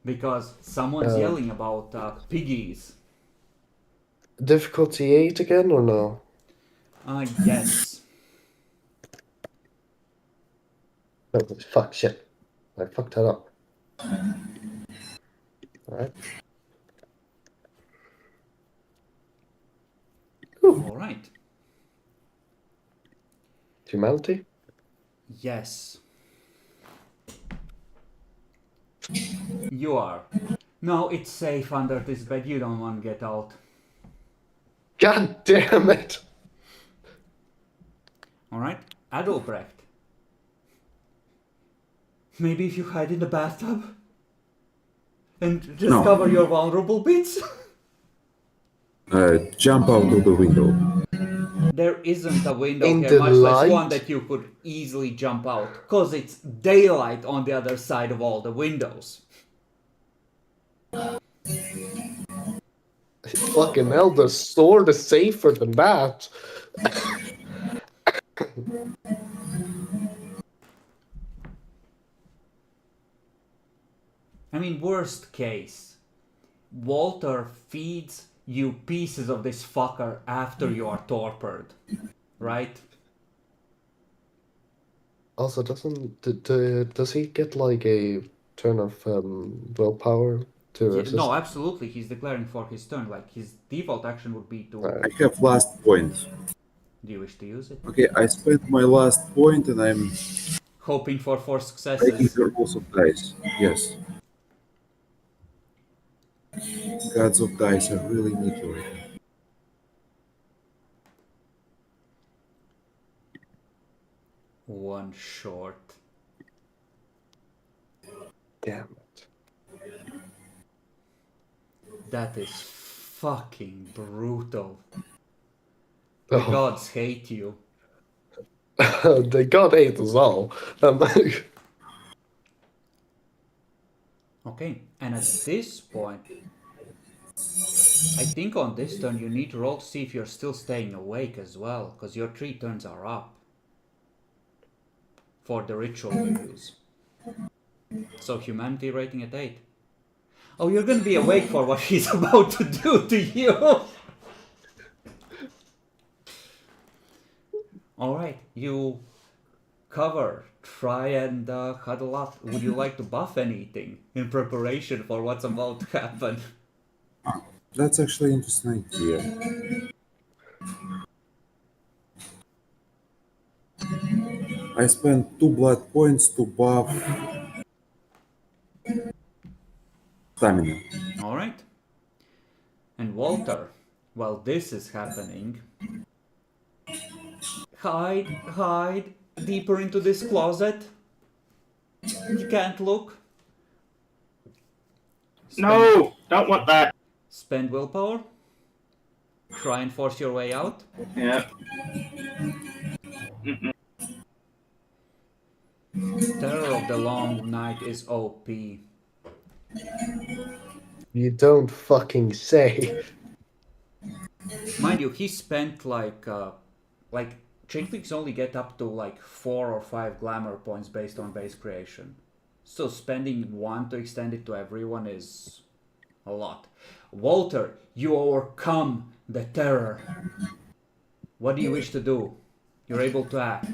Because someone's yelling about piggies. Difficulty 8 again, or no? Yes. No, fuck, shit. I fucked that up. Alright. All right. Humanity? Yes. You are. No, it's safe under this bed. You don't want to get out. God damn it! All right. Adalbrecht. Maybe if you hide in the bathtub and just No. cover your vulnerable bits. Jump out of the window. There isn't a window In here, the much less light? one that you could easily jump out, because it's daylight on the other side of all the windows. Fucking hell, the sword is safer than that. I mean, worst case, Walter feeds you pieces of this fucker after you are torpid, right? Also, does he get like a turn of willpower to resist? No, absolutely, he's declaring for his turn. Like, his default action would be to... I have last point. Do you wish to use it? Okay, I spent my last point and I'm Hoping for 4 breaking successes. the rules of dice. Yes. Gods of dice are really neat right now. One short. Damn it. That is fucking brutal. The Oh. gods hate you. The god ate us all. Okay, and at this point, I think on this turn you need to roll to see if you're still staying awake as well, because your 3 turns are up for the ritual you use. So humanity rating at 8. Oh, you're gonna be awake for what he's about to do to you! Alright, you cover, try and huddle up. Would you like to buff anything in preparation for what's about to happen? That's actually an interesting idea. I spent 2 blood points to buff stamina. Alright. And Walter, while this is happening, hide deeper into this closet. You can't look. No, don't want that. Spend willpower. Try and force your way out. Yeah. Terror of the Long Night is OP. You don't fucking say. Mind you, he spent like changelings only get up to like 4 or 5 glamour points based on base creation. So spending 1 to extend it to everyone is a lot. Walter, you overcome the terror. What do you wish to do? You're able to act.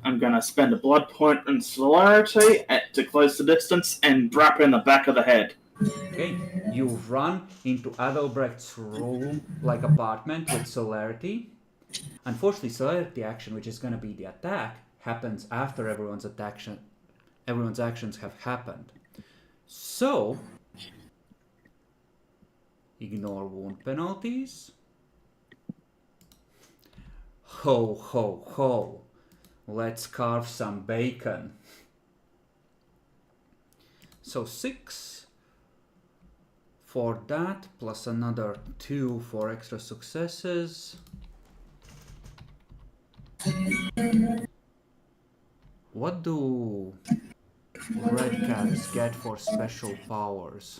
I'm gonna spend a blood point in celerity to close the distance and drop in the back of the head. Okay, you run into Adalbrecht's room, like apartment, with celerity. Unfortunately, celerity action, which is going to be the attack, happens after everyone's actions have happened. So, ignore wound penalties. Ho, ho, ho. Let's carve some bacon. So 6 for that, plus another 2 for extra successes. What do red cats get for special powers?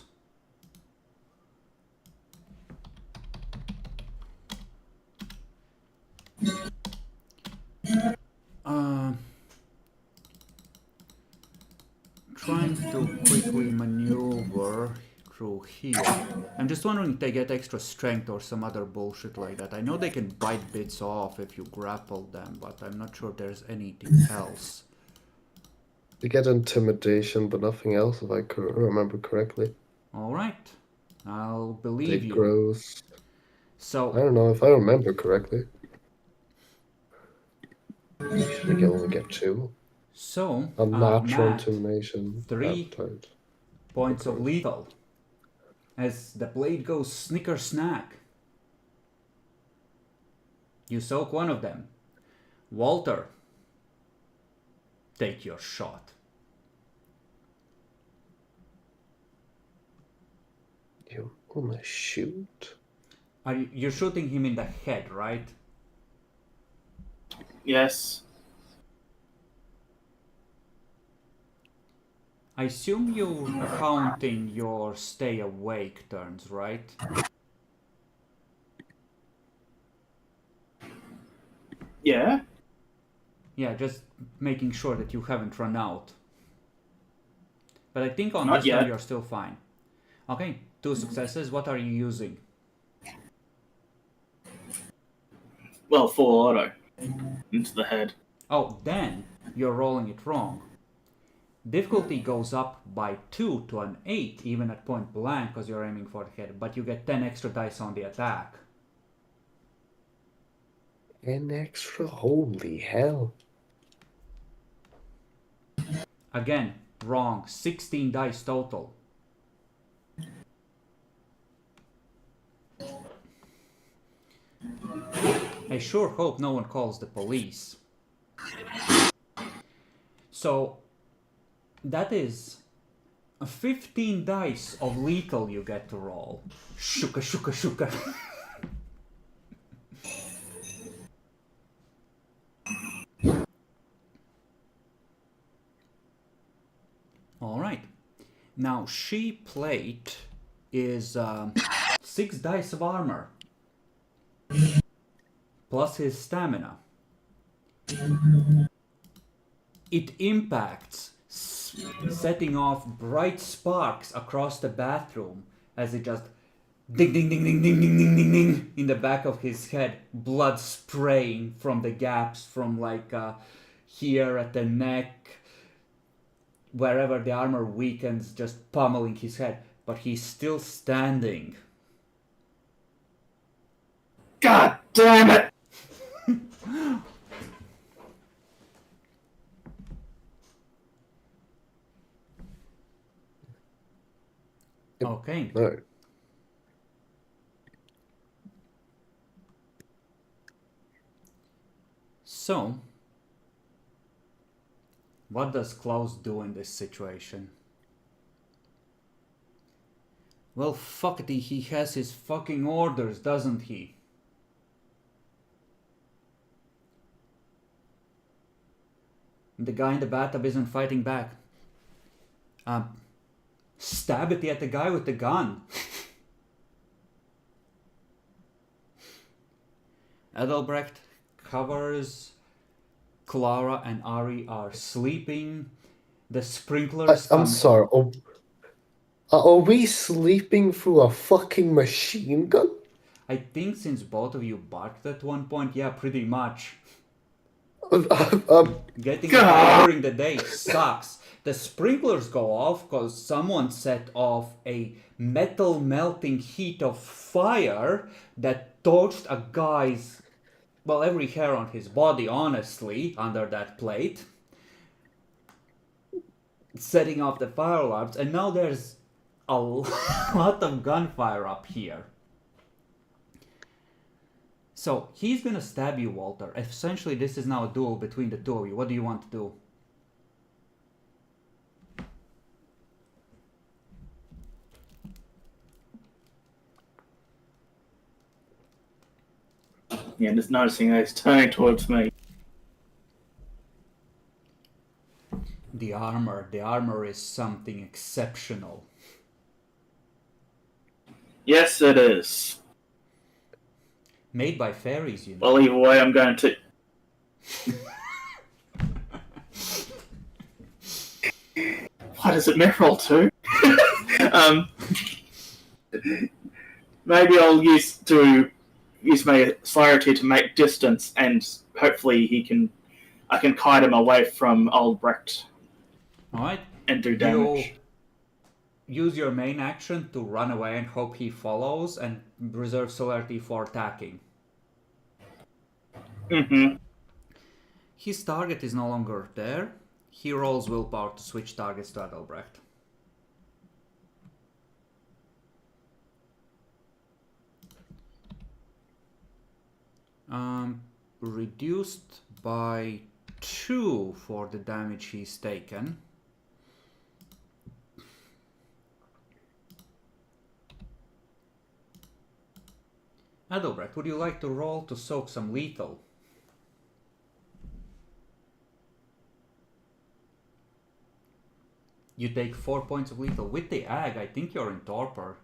Trying to quickly maneuver through here. I'm just wondering if they get extra strength or some other bullshit like that. I know they can bite bits off if you grapple them, but I'm not sure there's anything else. You get intimidation, but nothing else, if I remember correctly. Alright. I'll They believe you. grows. So I don't know if I remember correctly. I think I only get 2. So, Unnatural Matt, intimidation. 3 Appetite. points of Okay. lethal as the blade goes snicker snack. You soak one of them. Walter, take your shot. You wanna shoot? You're shooting him in the head, right? Yes. I assume you're counting your stay awake turns, right? Yeah. Yeah, just making sure that you haven't run out. But I think on Not this turn yet. you're still fine. Okay, 2 successes. What are you using? Well, full auto. Into the head. Oh, then you're rolling it wrong. Difficulty goes up by 2 to an 8, even at point blank, because you're aiming for the head, but you get 10 extra dice on the attack. 10 extra? Holy hell. Again, wrong. 16 dice total. I sure hope no one calls the police. So, that is 15 dice of lethal you get to roll. Shuka, shuka, shuka. Alright. Now, she plate is 6 dice of armor. Plus his stamina. It impacts, setting off bright sparks across the bathroom as it just ding ding ding ding ding ding ding ding ding in the back of his head, blood spraying from the gaps from like here at the neck, wherever the armor weakens, just pummeling his head, but he's still standing. God damn it! Okay. No. So, what does Klaus do in this situation? Well, fuckity, he has his fucking orders, doesn't he? The guy in the bathtub isn't fighting back. Stab it at the guy with the gun. Adelbrecht covers. Clara and Ari are sleeping. The sprinklers I'm sorry. Are we sleeping through a fucking machine gun? I think since both of you barked at one point, yeah, pretty much. Getting up during the day sucks. The sprinklers go off because someone set off a metal melting heat of fire that torched a guy's, well, every hair on his body, honestly, under that plate. Setting off the fire alarms, and now there's a lot of gunfire up here. So, he's gonna stab you, Walter. Essentially, this is now a duel between the two of you. What do you want to do? Yeah, just noticing that he's turning towards me. The armor is something exceptional. Yes, it is. Made by fairies, you know. Well, either way, I'm going to... What is it, Meryl too? Maybe I'll use my celerity to make distance, and hopefully I can kite him away from Albrecht. Alright. And do damage. use your main action to run away and hope he follows, and reserve celerity for attacking. Mm-hmm. His target is no longer there. He rolls willpower to switch targets to Adelbrecht. Reduced by 2 for the damage he's taken. Adelbrecht, would you like to roll to soak some lethal? You take 4 points of lethal. With the ag, I think you're in torpor.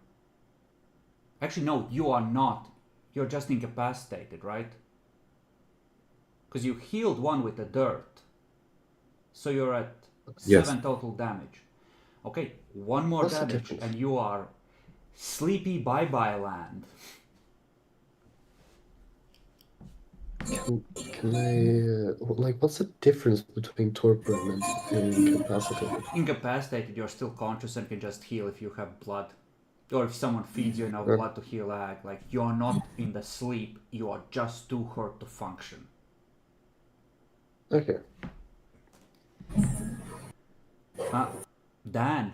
Actually, no, you are not. You're just incapacitated, right? Because you healed one with the dirt. So you're at 7 total damage. Okay, one more damage and you are sleepy bye-bye land. Can I, like, what's the difference between torpor and incapacitated? Incapacitated, you're still conscious and can just heal if you have blood. Or if someone feeds you enough blood to heal ag. Like, you're not in the sleep, you are just too hurt to function. Okay. Dan,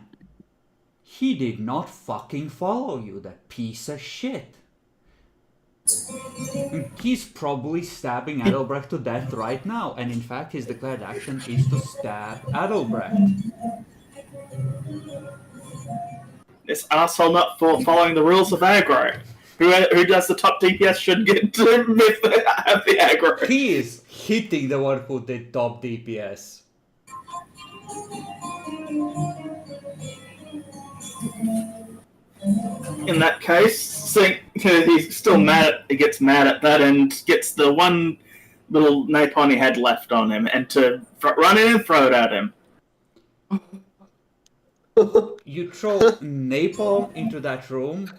he did not fucking follow you, that piece of shit. He's probably stabbing Adelbrecht to death right now, and in fact his declared action is to stab Adelbrecht. This asshole not for following the rules of aggro. Who does the top DPS should get to have the aggro. He is hitting the one who did top DPS. In that case, he's still mad. He gets mad at that and gets the one little napalm he had left on him, and to run in and throw it at him. You throw napalm into that room.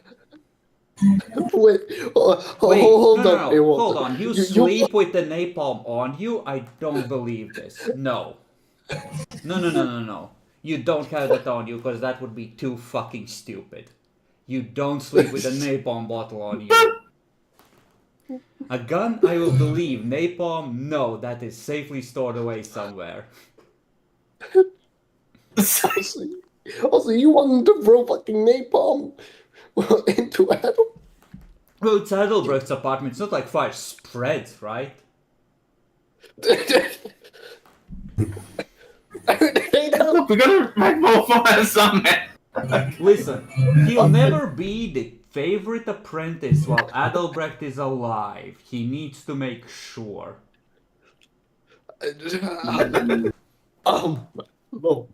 Wait, hold on. You sleep with the napalm on you? I don't believe this. No. No. You don't have that on you, because that would be too fucking stupid. You don't sleep with a napalm bottle on you. A gun, I will believe. Napalm, no. That is safely stored away somewhere. Also, you want to throw fucking napalm into Adam? Well, it's Adelbrecht's apartment. It's not like fire spreads, right? Look, we gotta make more fire somehow. Listen, he'll never be the favorite apprentice while Adelbrecht is alive. He needs to make sure. No.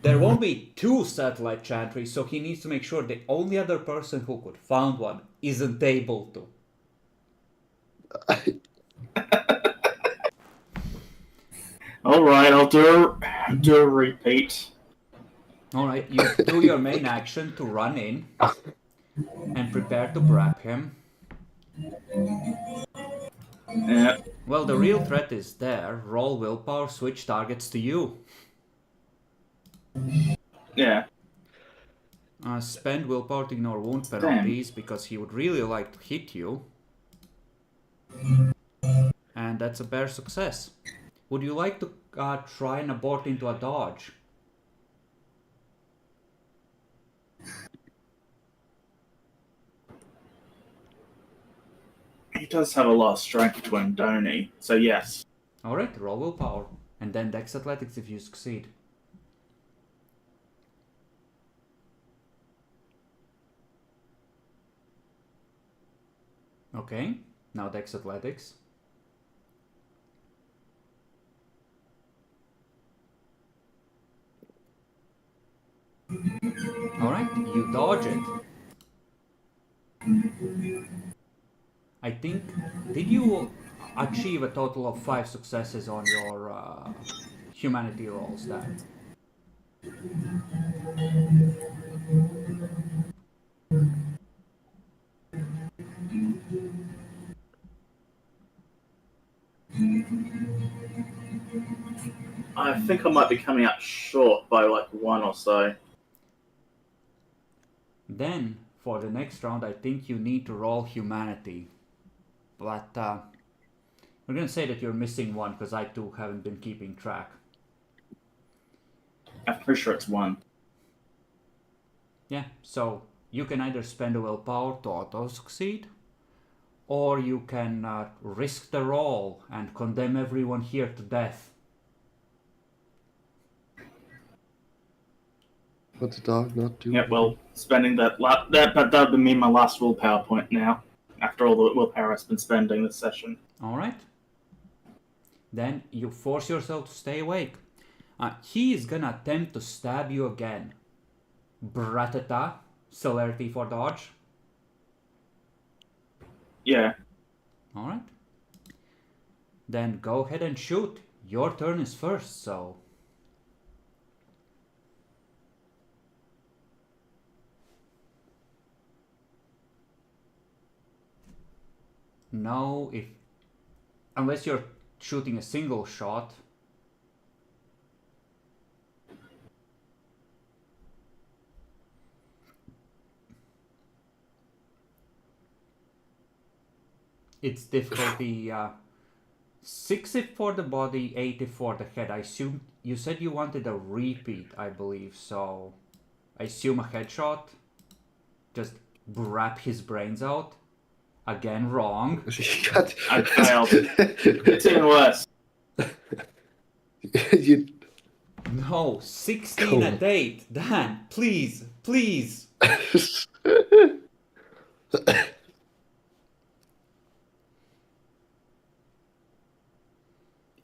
There won't be 2 satellite chantries, so he needs to make sure the only other person who could found one isn't able to. Alright, I'll do a repeat. Alright, you do your main action to run in and prepare to grab him. Yeah. Well, the real threat is there. Roll willpower, switch targets to you. Yeah. Spend willpower to ignore wound penalties because he would really like to hit you. And that's a bare success. Would you like to try and abort into a dodge? He does have a lot of strength to him, don't he? So yes. Alright, roll willpower. And then dex athletics if you succeed. Okay, now dex athletics. Alright, you dodge it. I think, did you achieve a total of 5 successes on your humanity rolls then? I think I might be coming up short by like 1 or so. Then, for the next round, I think you need to roll humanity. But we're gonna say that you're missing 1 because I too haven't been keeping track. I'm pretty sure it's 1. Yeah, so you can either spend a willpower to auto-succeed, or you can risk the roll and condemn everyone here to death. What's the dog not do? Yeah, well, spending that would mean my last willpower point now. After all the willpower I've been spending this session. Alright. Then you force yourself to stay awake. He is gonna attempt to stab you again. Bratata, celerity for dodge. Yeah. Alright. Then go ahead and shoot. Your turn is first, so... No, unless you're shooting a single shot. It's difficulty 6 if for the body, 8 if for the head. I assume you said you wanted a repeat, I believe, so I assume a headshot. Just wrap his brains out. Again, wrong. I failed. It's even worse. No, 16 at 8. Dan, please, please.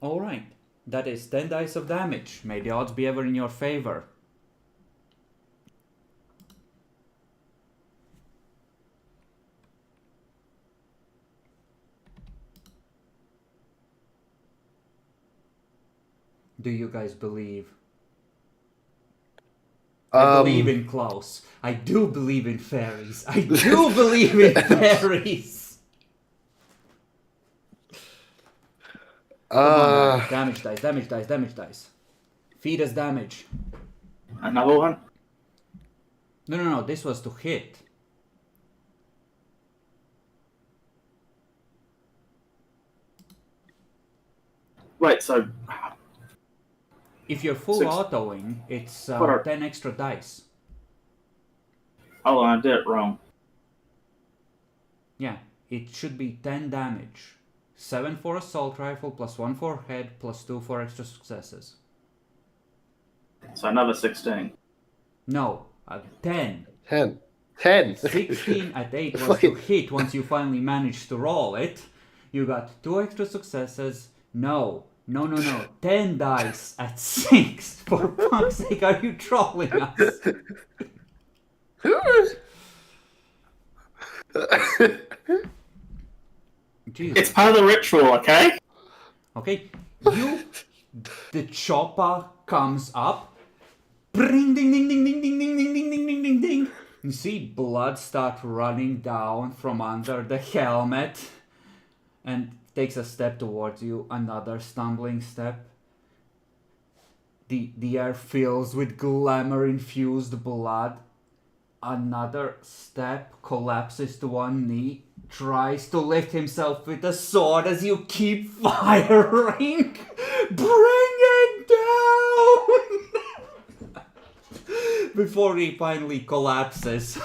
Alright, that is 10 dice of damage. May the odds be ever in your favor. Do you guys believe? I believe in Klaus. I do believe in fairies. I do believe in fairies. Come on, guys. Damage dice, damage dice, damage dice. Feed us damage. Another one? No. This was to hit. Wait, so... If you're full 6. autoing, it's 10 extra dice. Oh, I did it wrong. Yeah, it should be 10 damage. 7 for assault rifle, plus 1 for head, plus 2 for extra successes. So another 16. No, 10. 10. 10. 16 at 8 was to hit once you finally managed to roll it. You got 2 extra successes. No. 10 dice at 6. For fuck's sake, are you trolling us? Jesus. It's part of the ritual, okay? Okay, the chopper comes up. Bring, ding, ding, ding, ding, ding, ding, ding, ding, ding, ding, ding, ding. You see blood start running down from under the helmet. And takes a step towards you, another stumbling step. The air fills with glamour-infused blood. Another step, collapses to one knee, tries to lift himself with a sword as you keep firing. Bring it down! Before he finally collapses.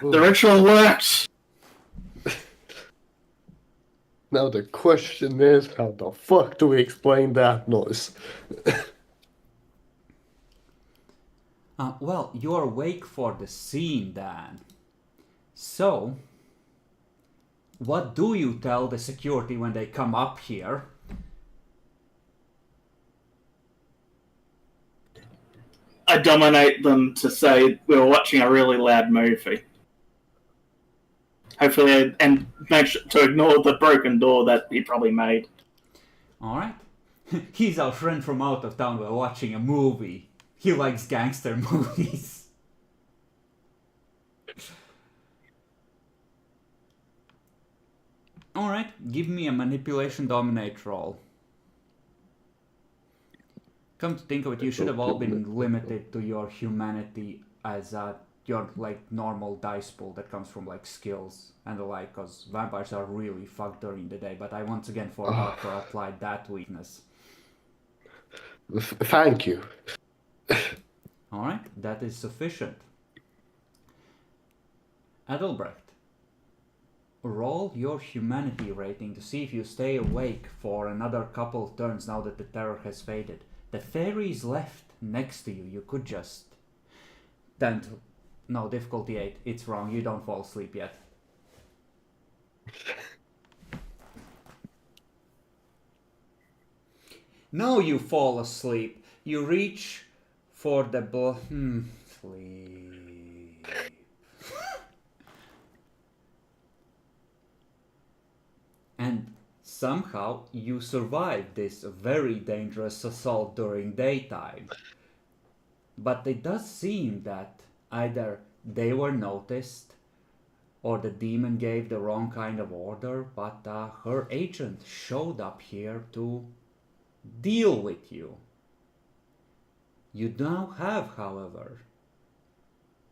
The ritual works! Now the question is, how the fuck do we explain that noise? Well, you're awake for the scene, Dan. So, what do you tell the security when they come up here? I dominate them to say we were watching a really loud movie. Hopefully, and make sure to ignore the broken door that he probably made. Alright. He's our friend from out of town. We're watching a movie. He likes gangster movies. Alright, give me a manipulation dominate roll. Come to think of it, you should have all been limited to your humanity as your like normal dice pool that comes from like skills and the like, because vampires are really fucked during the day, but I once again forgot to apply that weakness. Thank you. Alright, that is sufficient. Adelbrecht, roll your humanity rating to see if you stay awake for another couple of turns now that the terror has faded. The fairy is left next to you. You could just... No, difficulty 8. It's wrong. You don't fall asleep yet. No, you fall asleep. You reach for the sleep. And somehow you survive this very dangerous assault during daytime. But it does seem that either they were noticed or the demon gave the wrong kind of order, but her agent showed up here to deal with you. You now have, however,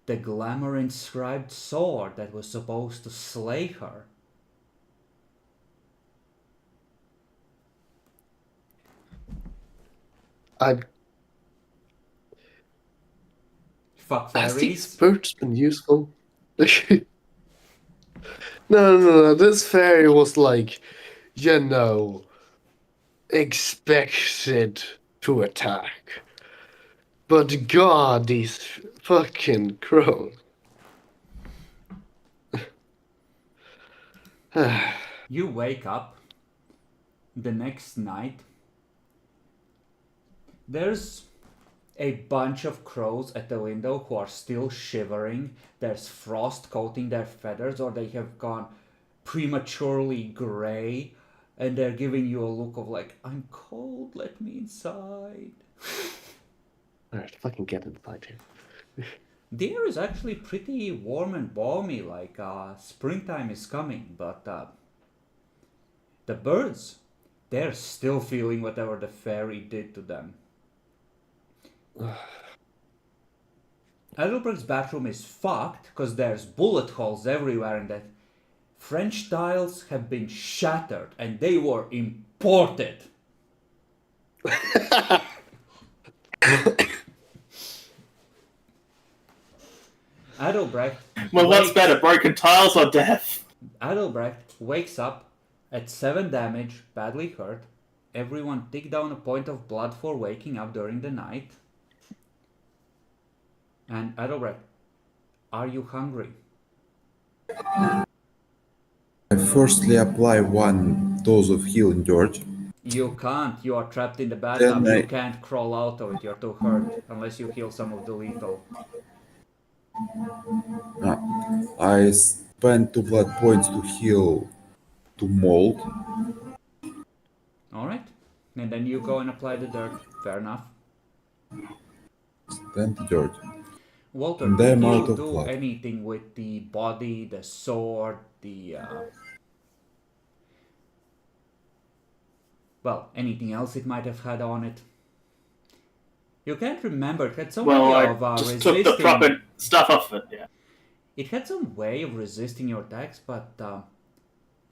the glamour inscribed sword that was supposed to slay her. Fuck Has the fairies. spurts been useful? No. This fairy was like, expected to attack. But God, these fucking crows. You wake up the next night. There's a bunch of crows at the window who are still shivering. There's frost coating their feathers, or they have gone prematurely gray, and they're giving you a look of like, I'm cold, let me inside. Alright, fucking get inside here. The air is actually pretty warm and balmy, like springtime is coming, but the birds, they're still feeling whatever the fairy did to them. Adelbert's bathroom is fucked because there's bullet holes everywhere and the French tiles have been shattered and they were imported. Adelbrecht. Well, what's better, broken tiles or death? Adelbrecht wakes up at 7 damage, badly hurt. Everyone take down a point of blood for waking up during the night. And Adelbrecht, are you hungry? I firstly apply 1 dose of healing, George. You can't. You are trapped in the bathtub. Then You can't crawl out of it. You're too hurt unless you heal some of the lethal. I spend 2 blood points to heal to mold. Alright. And then you go and apply the dirt. Fair enough. Thank you, George. Walter, And did I'm out you of do blood. anything with the body, the sword, the... Well, anything else it might have had on it? You can't remember. It had some Well, way I of just resisting... took the proper stuff off it, yeah. It had some way of resisting your attacks, but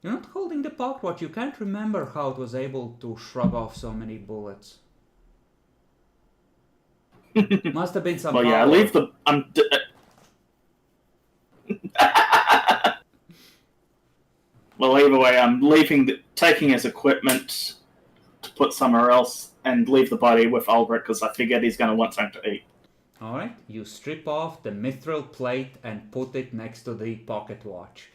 you're not holding the pocket watch. You can't remember how it was able to shrug off so many bullets. Must have been some Well, yeah, I power. leave the... Well, either way, I'm taking his equipment to put somewhere else and leave the body with Albert because I figured he's going to want something to eat. Alright, you strip off the mithril plate and put it next to the pocket watch.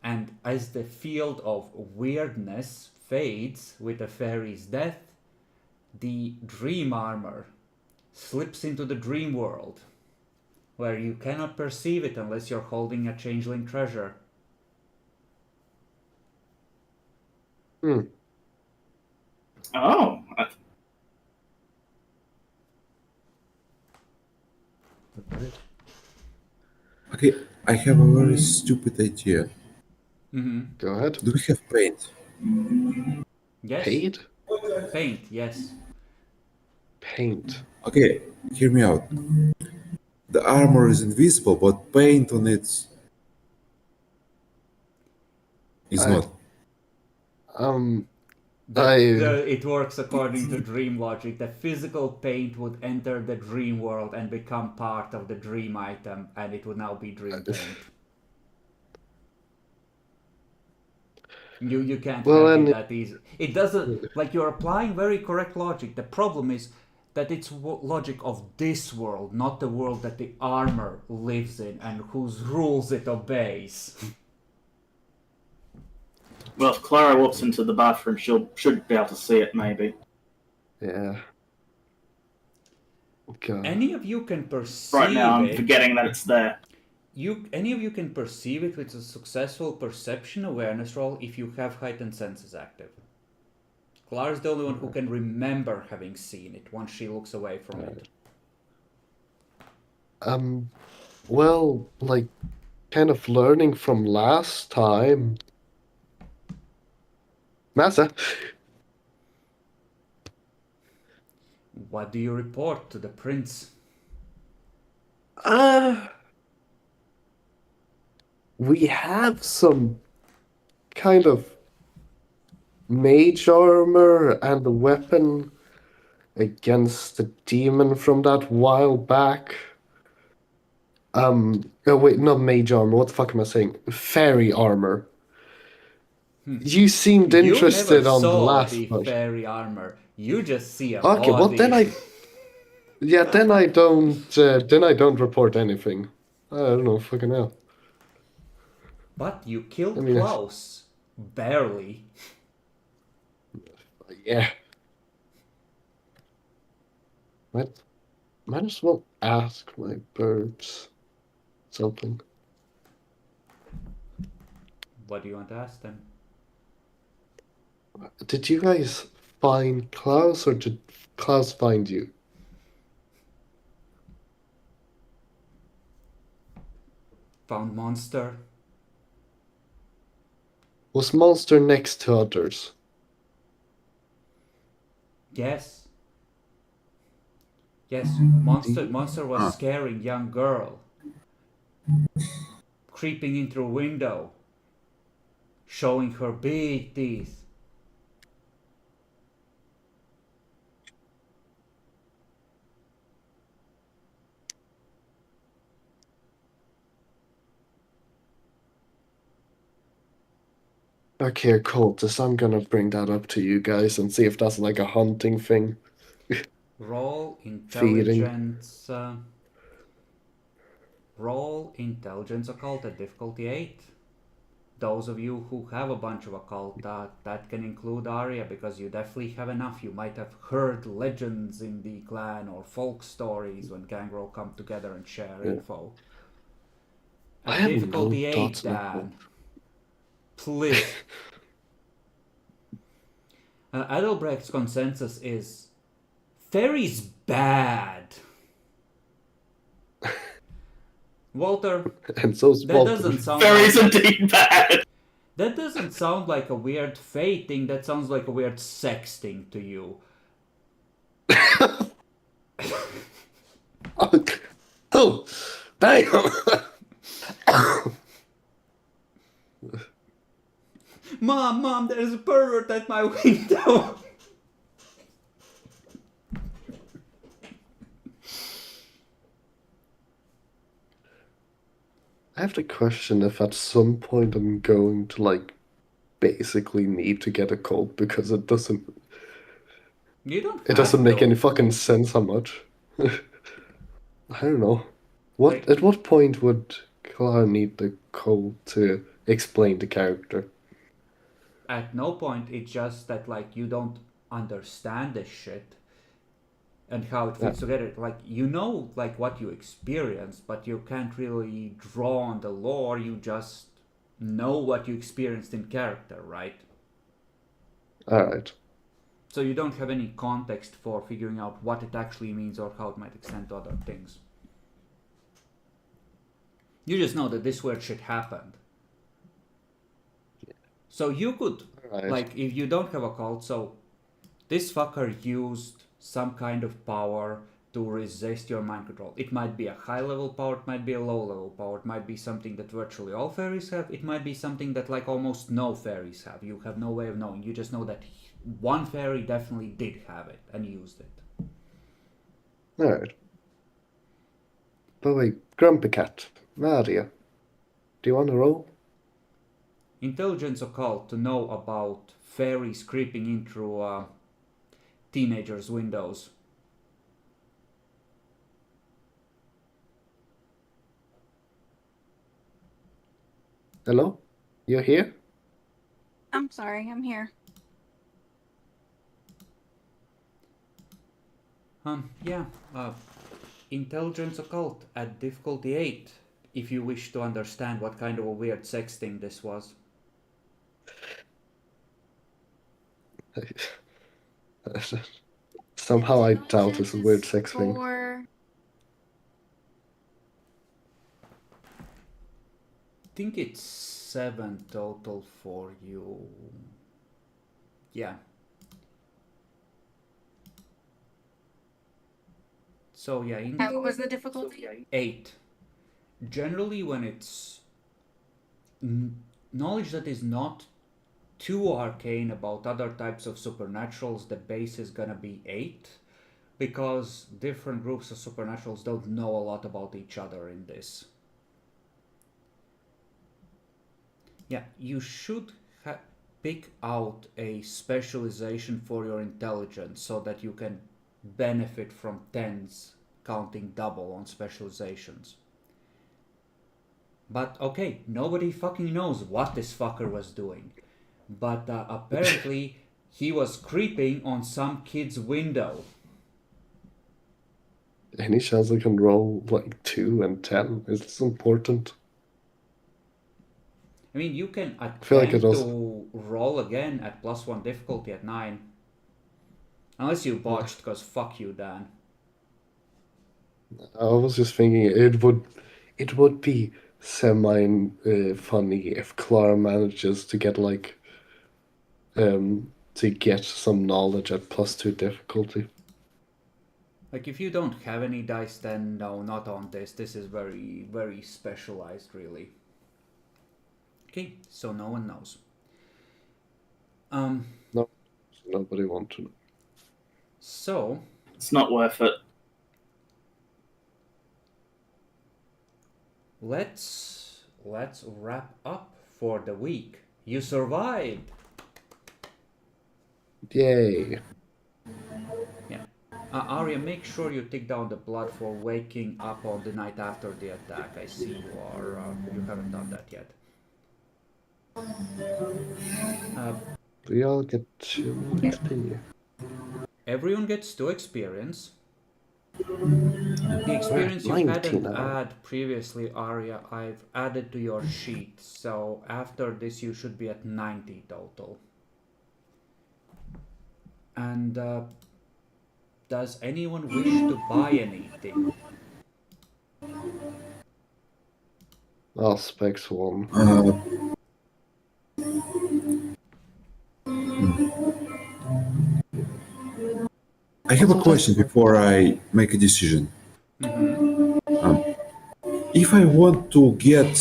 And as the field of weirdness fades with the fairy's death, the dream armor slips into the dream world, where you cannot perceive it unless you're holding a changeling treasure. Oh. Okay, I have a very stupid idea. Go ahead. Do we have paint? Yes. Paid? Paint, yes. Paint. Okay, hear me out. The armor is invisible, but paint on it is I- not. It works according to dream logic. The physical paint would enter the dream world and become part of the dream item, and it would now be dream paint. You can't Well, have it and that easy. It doesn't, like, you're applying very correct logic. The problem is that it's logic of this world, not the world that the armor lives in and whose rules it obeys. Well, if Clara walks into the bathroom, should be able to see it, maybe. yeah. God. Any of you can perceive Right now, I'm it. forgetting that it's there. Any of you can perceive it with a successful perception awareness roll if you have heightened senses active. Clara's the only one who can remember having seen it once she looks away from it. Well, like, kind of learning from last time. Massa. What do you report to the prince? We have some kind of mage armor and a weapon against the demon from that while back. Oh wait, not mage armor. What the fuck am I saying? Fairy armor. You seemed interested you on the saw last the one. fairy armor. You just see a Okay, well body. then I don't report anything. I don't know, fucking hell. But you killed I mean, Klaus. Barely. Yeah. Might as well ask my birds something. What do you want to ask them? Did you guys find Klaus, or did Klaus find you? Found monster. Was monster next to others? Yes. Yes, monster was scaring young girl. Creeping in through window. Showing her big teeth. Okay, cultist, I'm gonna bring that up to you guys and see if that's like a hunting thing. Roll intelligence. Roll intelligence occult at difficulty 8. Those of you who have a bunch of occult, that can include Arya, because you definitely have enough. You might have heard legends in the clan or folk stories when Gangrel come together and share info. I At have difficulty no 8, thoughts on Dan. Please. Adelbrecht's consensus is fairy's bad. Walter, And so's that Walter. doesn't sound Fairy's like, indeed bad. that doesn't sound like a weird fate thing. That sounds like a weird sex thing to you. Oh, damn! Mom, there's a pervert at my window. I have to question if at some point I'm going to, like, basically need to get a cult, because it doesn't You don't. it doesn't make to. any fucking sense how much. I don't know. Like- At what point would Clara need the cult to explain the character? At no point. It's just that, like, you don't understand this shit and how it fits together. Like, you know, like, what you experience, but you can't really draw on the lore. You just know what you experienced in character, right? Alright. So you don't have any context for figuring out what it actually means or how it might extend to other things. You just know that this weird shit happened. So you could, Right. like, if you don't have a cult, so this fucker used some kind of power to resist your mind control. It might be a high level power, it might be a low level power, it might be something that virtually all fairies have, it might be something that like almost no fairies have. You have no way of knowing. You just know that one fairy definitely did have it and used it. Alright. But wait, Grumpy Cat, Maria, do you want to roll? Intelligence occult to know about fairies creeping in through teenagers' windows. Hello? You here? I'm sorry, I'm here. Yeah, intelligence occult at difficulty 8, if you wish to understand what kind of a weird sex thing this was. Somehow I doubt it's a weird sex thing. For I think it's 7 total for you. Yeah. So yeah, what was the difficulty? 8. Generally, when it's knowledge that is not too arcane about other types of supernaturals, the base is gonna be 8, because different groups of supernaturals don't know a lot about each other in this. Yeah, you should pick out a specialization for your intelligence so that you can benefit from 10s counting double on specializations. But okay, nobody fucking knows what this fucker was doing. But apparently he was creeping on some kid's window. Any chance I can roll like 2 and 10? Is this important? I mean, you can attempt feel like it was- to roll again at +1 difficulty at 9. Unless you botched, because fuck you, Dan. I was just thinking it would be semi funny if Clara manages to get like to get some knowledge at +2 difficulty. Like, if you don't have any dice, then no, not on this. This is very, very specialized, really. Okay, so no one knows. No, nobody wants to know. So, It's not worth it. let's wrap up for the week. You survived. Yay! Yeah. Arya, make sure you take down the blood for waking up on the night after the attack. I see you are. You haven't done that yet. We all get 2 XP. Everyone gets 2 experience. The experience you 19 hadn't now. had previously, Arya, I've added to your sheet. So after this, you should be at 90 total. And does anyone wish to buy anything? I'll specs 1. I have a question before I make a decision. If I want to get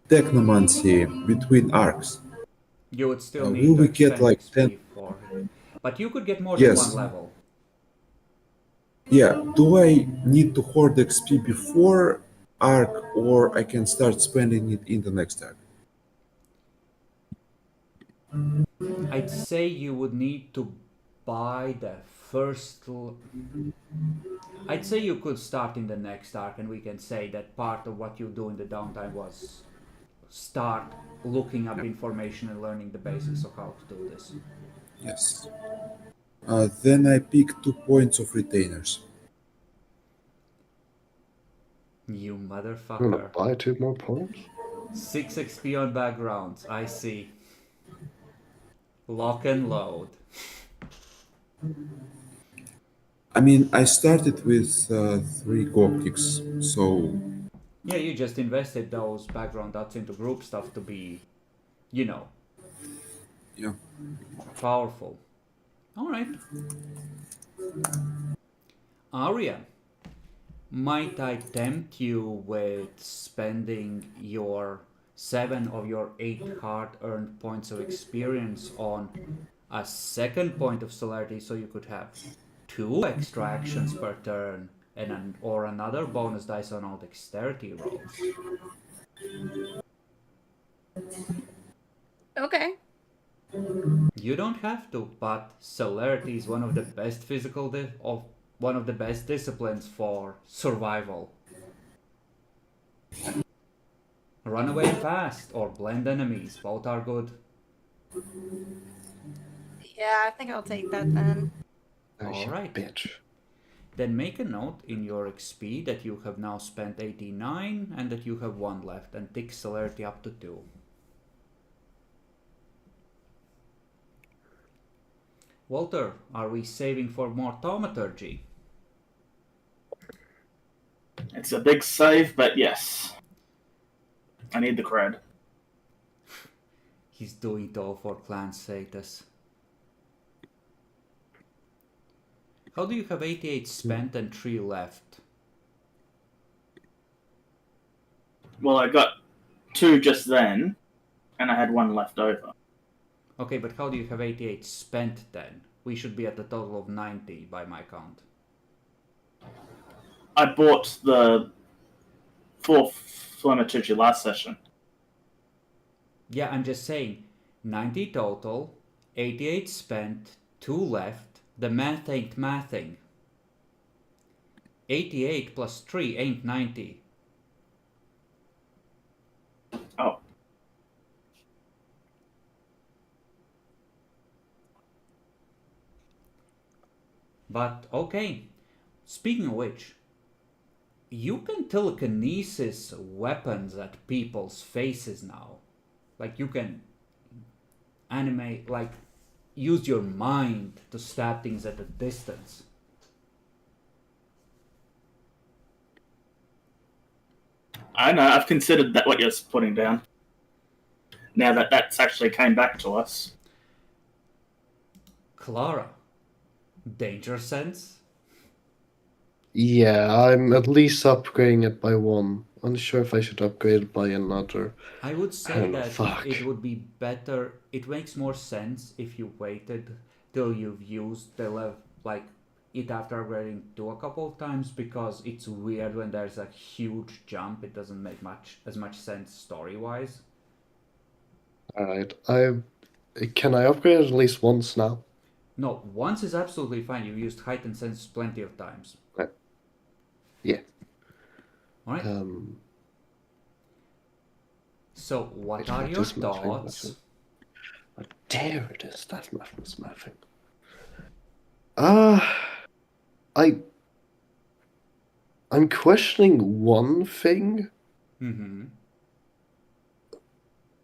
technomancy between arcs, You would still will need to we get expend like XP for it. But you could get more Yes. than one level. yeah, do I need to hoard XP before arc or I can start spending it in the next arc? I'd say you would need to buy the first. I'd say you could start in the next arc, and we can say that part of what you do in the downtime was start looking up information and learning the basics of how to do this. Yes. Then I pick 2 points of retainers. You I'm gonna motherfucker. buy 2 more points? 6 XP on backgrounds, I see. Lock and load. I mean, I started with 3 Goptics, so Yeah, you just invested those background dots into group stuff to be, you know. Yeah. Powerful. All right. Arya, might I tempt you with spending your 7 of your 8 hard-earned points of experience on a second point of celerity so you could have 2 extra actions per turn or another bonus dice on all dexterity rolls? Okay. You don't have to, but celerity is one of the best one of the best disciplines for survival. Run away fast or blend enemies, both are good. Yeah, I think I'll take that then. Oh, All you right. bitch. Then make a note in your XP that you have now spent 89 and that you have 1 left, and tick celerity up to 2. Walter, are we saving for more thaumaturgy? It's a big save, but yes. I need the cred. He's doing it all for Clan Satus. How do you have 88 spent and 3 left? Well, I got 2 just then, and I had 1 left over. Okay, but how do you have 88 spent then? We should be at a total of 90 by my count. I bought the 4th Thaumaturgy last session. Yeah, I'm just saying, 90 total, 88 spent, 2 left, the math ain't mathing. 88 plus 3 ain't 90. Oh. But, okay. Speaking of which, you can telekinesis weapons at people's faces now. Like, you can animate, like, use your mind to stab things at a distance. I know, I've considered that what you're putting down. Now that that's actually came back to us. Clara, danger sense? Yeah, I'm at least upgrading it by 1. Unsure if I should upgrade it by another. I would say don't know, that fuck. it would be better. It makes more sense if you waited till you've used the level, like it after upgrading to a couple of times, because it's weird when there's a huge jump. It doesn't make as much sense story wise. Alright, can I upgrade it at least once now? No, once is absolutely fine. You've used heightened sense plenty of times. Right. Yeah. All right. So, what are your thoughts? Oh, there it is. That's my thing. I'm questioning one thing, Mm-hmm.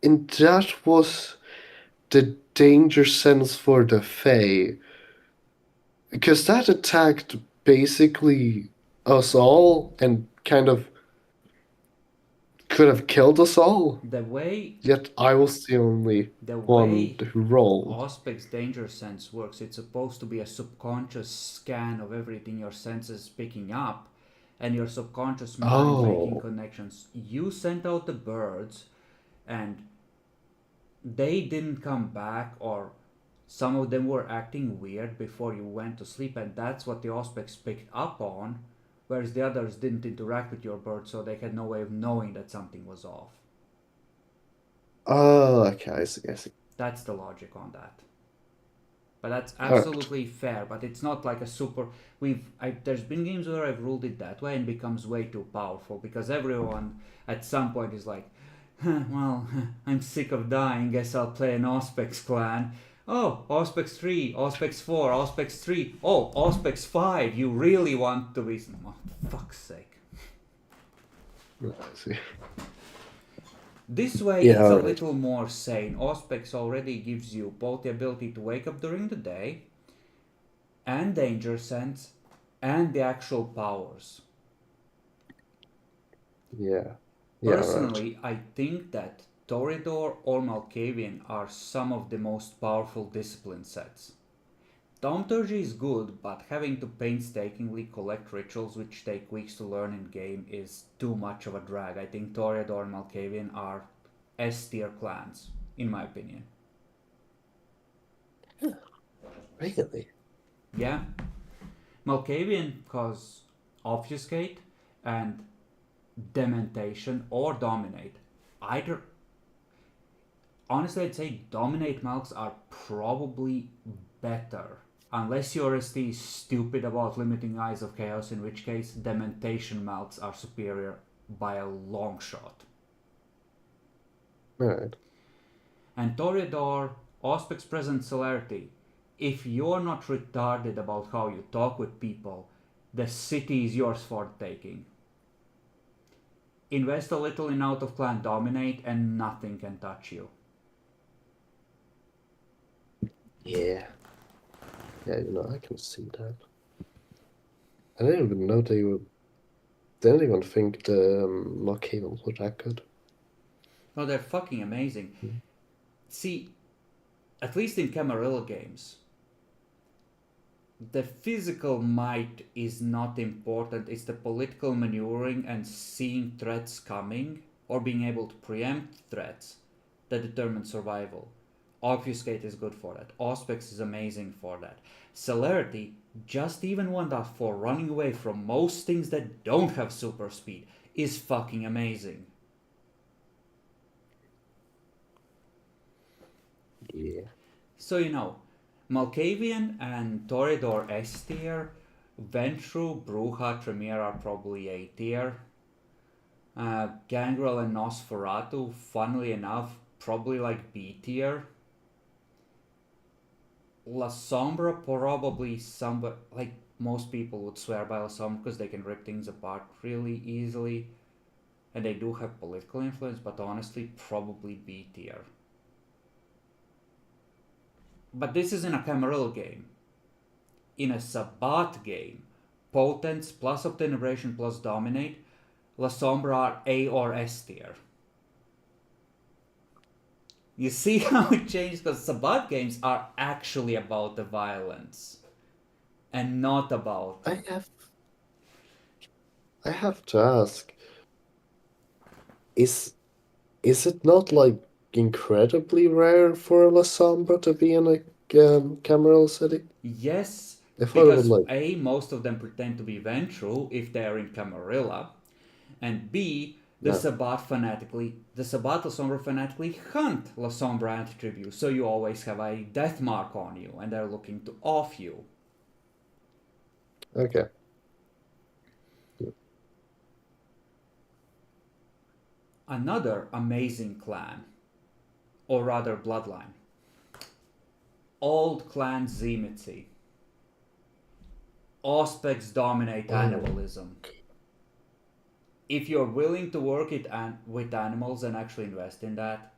and that was the danger sense for the Fae. Because that attacked basically us all and kind of could have killed us all. The way Yet I was the only one who rolled. Auspec's danger sense works, it's supposed to be a subconscious scan of everything your senses picking up, and your subconscious mind making connections. You sent out the birds, and they didn't come back, or some of them were acting weird before you went to sleep, and that's what the Auspecs picked up on, whereas the others didn't interact with your bird, so they had no way of knowing that something was off. Oh, okay, I see. That's the logic on that. But that's absolutely fair, but it's not like a super... There's been games where I've ruled it that way and it becomes way too powerful, because everyone at some point is like, well, I'm sick of dying, guess I'll play an Auspex clan. Oh, Auspex 3, Auspex 4, Auspex 3, oh, Auspex 5, you really want to be... Oh, for fuck's sake. I see. This way, it's a little more sane. Auspex already gives you both the ability to wake up during the day, and danger sense, and the actual powers. Yeah. Personally, I think that Toreador or Malkavian are some of the most powerful discipline sets. Thaumaturgy is good, but having to painstakingly collect rituals which take weeks to learn in game is too much of a drag. I think Toreador and Malkavian are S tier clans, in my opinion. Really? Yeah. Malkavian cause Obfuscate and Dementation or Dominate. Either. Honestly, I'd say Dominate Malks are probably better. Unless your ST is stupid about limiting Eyes of Chaos, in which case Dementation Malks are superior by a long shot. Alright. And Toreador, Auspex Present Celerity. If you're not retarded about how you talk with people, the city is yours for the taking. Invest a little in Out of Clan Dominate and nothing can touch you. Yeah. Yeah, I can see that. I didn't even know they were. Didn't even think the Malkavians were that good. No, they're fucking amazing. See, at least in Camarilla games, the physical might is not important. It's the political maneuvering and seeing threats coming or being able to preempt threats that determine survival. Obfuscate is good for that. Auspex is amazing for that. Celerity, just even one that for running away from most things that don't have super speed, is fucking amazing. Yeah. So Malkavian and Toreador S tier, Ventru, Bruja, Tremere are probably A tier. Gangrel and Nosferatu, funnily enough, probably like B tier. La Sombra, probably somewhat, like most people would swear by La Sombra because they can rip things apart really easily. And they do have political influence, but honestly, probably B tier. But this is in a Camarilla game. In a Sabbat game, Potence plus Obtenebration plus Dominate, La Sombra are A or S tier. You see how it changed? Because Sabbat games are actually about the violence. And not about... I have to ask, is it not like incredibly rare for a La Sombra to be in a Camarilla city? Yes, If I would because like... A, most of them pretend to be Ventru if they're in Camarilla. And B, the Sabbat La Sombra fanatically hunt La Sombra anti-tribute, so you always have a death mark on you, and they're looking to off you. Okay. Another amazing clan, or rather bloodline. Old Clan Zemitzi. Auspex dominate animalism. If you're willing to work it with animals and actually invest in that,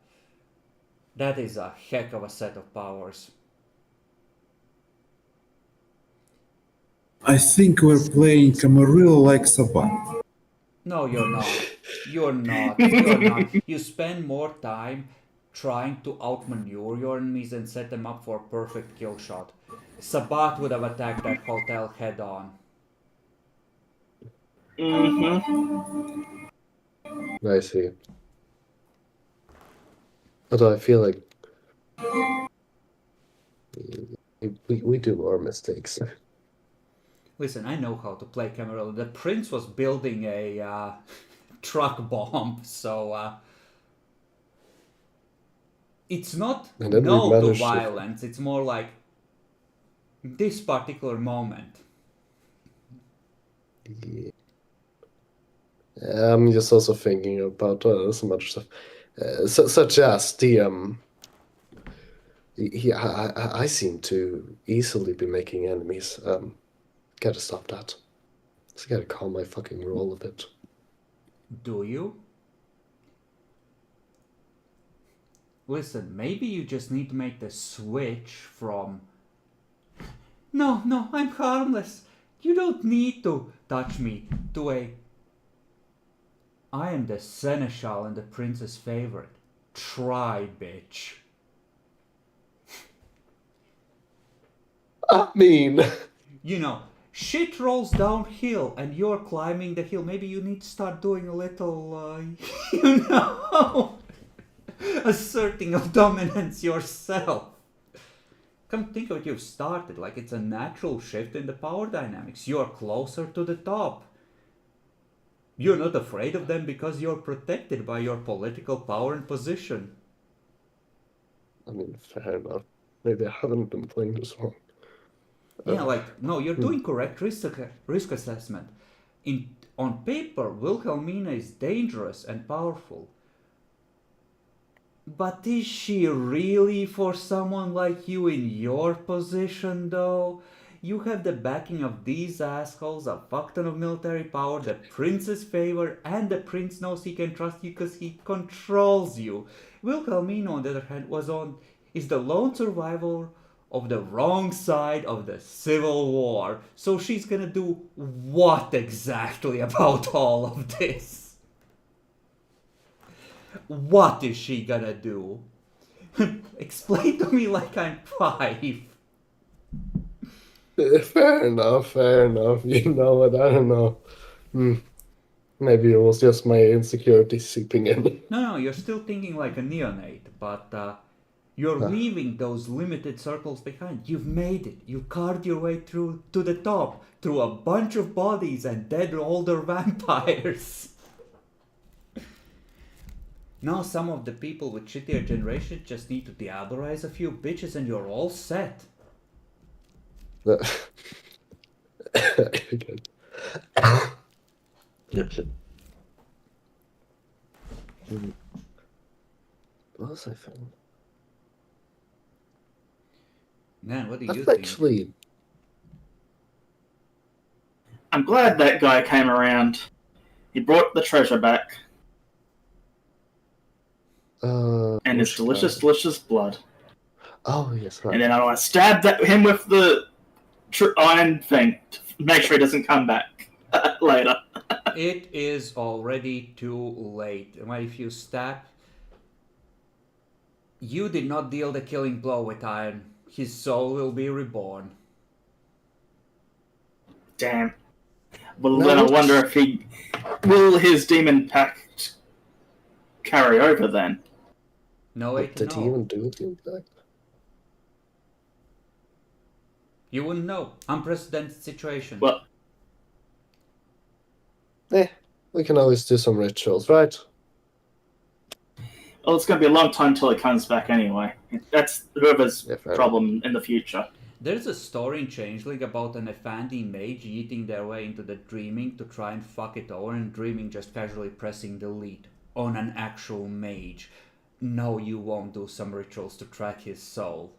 that is a heck of a set of powers. I think we're playing Camarilla like Sabbat. No, you're not. You're not. You're not. You spend more time trying to outmaneuver your enemies and set them up for a perfect kill shot. Sabbat would have attacked that hotel head on. I see. Although I feel like we do more mistakes. Listen, I know how to play Camarilla. The prince was building a truck bomb, so it's not no to violence. It's more like this particular moment. Yeah. I'm just also thinking about some other stuff, such as the I seem to easily be making enemies. Gotta stop that. Just gotta calm my fucking roll a bit. Do you? Listen, maybe you just need to make the switch from no, I'm harmless. You don't need to touch me to a I am the seneschal and the prince's favorite. Try, bitch. I mean, You know, shit rolls downhill and you're climbing the hill. Maybe you need to start doing a little, you know, asserting of dominance yourself. Come think of it, you've started like it's a natural shift in the power dynamics. You're closer to the top. You're not afraid of them because you're protected by your political power and position. I mean, fair enough. Maybe I haven't been playing this wrong. Yeah, like, no, you're doing correct risk assessment. On paper, Wilhelmina is dangerous and powerful. But is she really for someone like you in your position, though? You have the backing of these assholes, a fuck ton of military power, the prince's favor, and the prince knows he can trust you because he controls you. Wilhelmina, on the other hand, is the lone survivor of the wrong side of the civil war. So she's gonna do what exactly about all of this? What is she gonna do? Explain to me like I'm 5. Fair enough, fair enough. You know what? I don't know. Maybe it was just my insecurity seeping in. No, you're still thinking like a neonate, but you're leaving those limited circles behind. You've made it. You've carved your way through to the top, through a bunch of bodies and dead older vampires. Now some of the people with shittier generations just need to diabolize a few bitches and you're all set. Okay. What was I thinking? Man, what do you That's think? actually. I'm glad that guy came around. He brought the treasure back and his delicious, delicious blood. Oh, yes, right. And then I stabbed him with the iron thing to make sure he doesn't come back later. It is already too late. If you stab, you did not deal the killing blow with iron. His soul will be reborn. Damn. Well, then I wonder if will his demon pact carry over then? No, wait, Did he no. even do the impact? You wouldn't know. Unprecedented situation. Well, We can always do some rituals, right? well, it's going to be a long time till he comes back anyway. That's whoever's Yeah, fair problem in the future. There's a story in Changeling about an Effandi mage eating their way into the Dreaming to try and fuck it over, and Dreaming just casually pressing delete on an actual mage. No, you won't do some rituals to track his soul.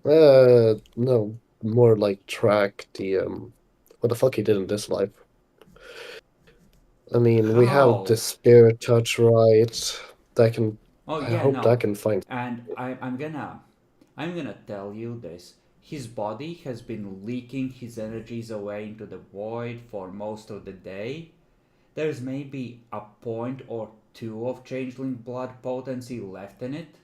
No, more like track the what the fuck he did in this life. I mean, we have the spirit touch, right? That can. Oh I yeah, hope no. that can find. And I'm gonna tell you this. His body has been leaking his energies away into the void for most of the day. There's maybe a point or two of changeling blood potency left in it,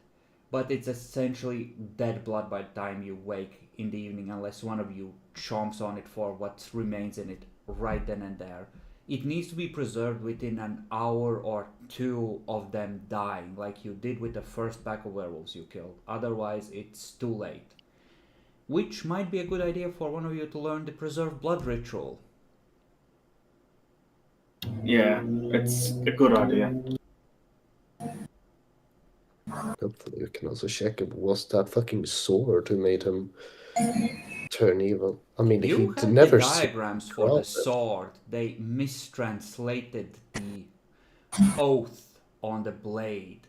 but it's essentially dead blood by the time you wake in the evening, unless one of you chomps on it for what remains in it right then and there. It needs to be preserved within an hour or two of them dying, like you did with the first pack of werewolves you killed. Otherwise, it's too late. Which might be a good idea for one of you to learn the preserve blood ritual. Yeah, it's a good idea. Hopefully, we can also check if it was that fucking sword who made him turn evil. I mean, You he had never the diagrams for the sword. They mistranslated the oath on the blade,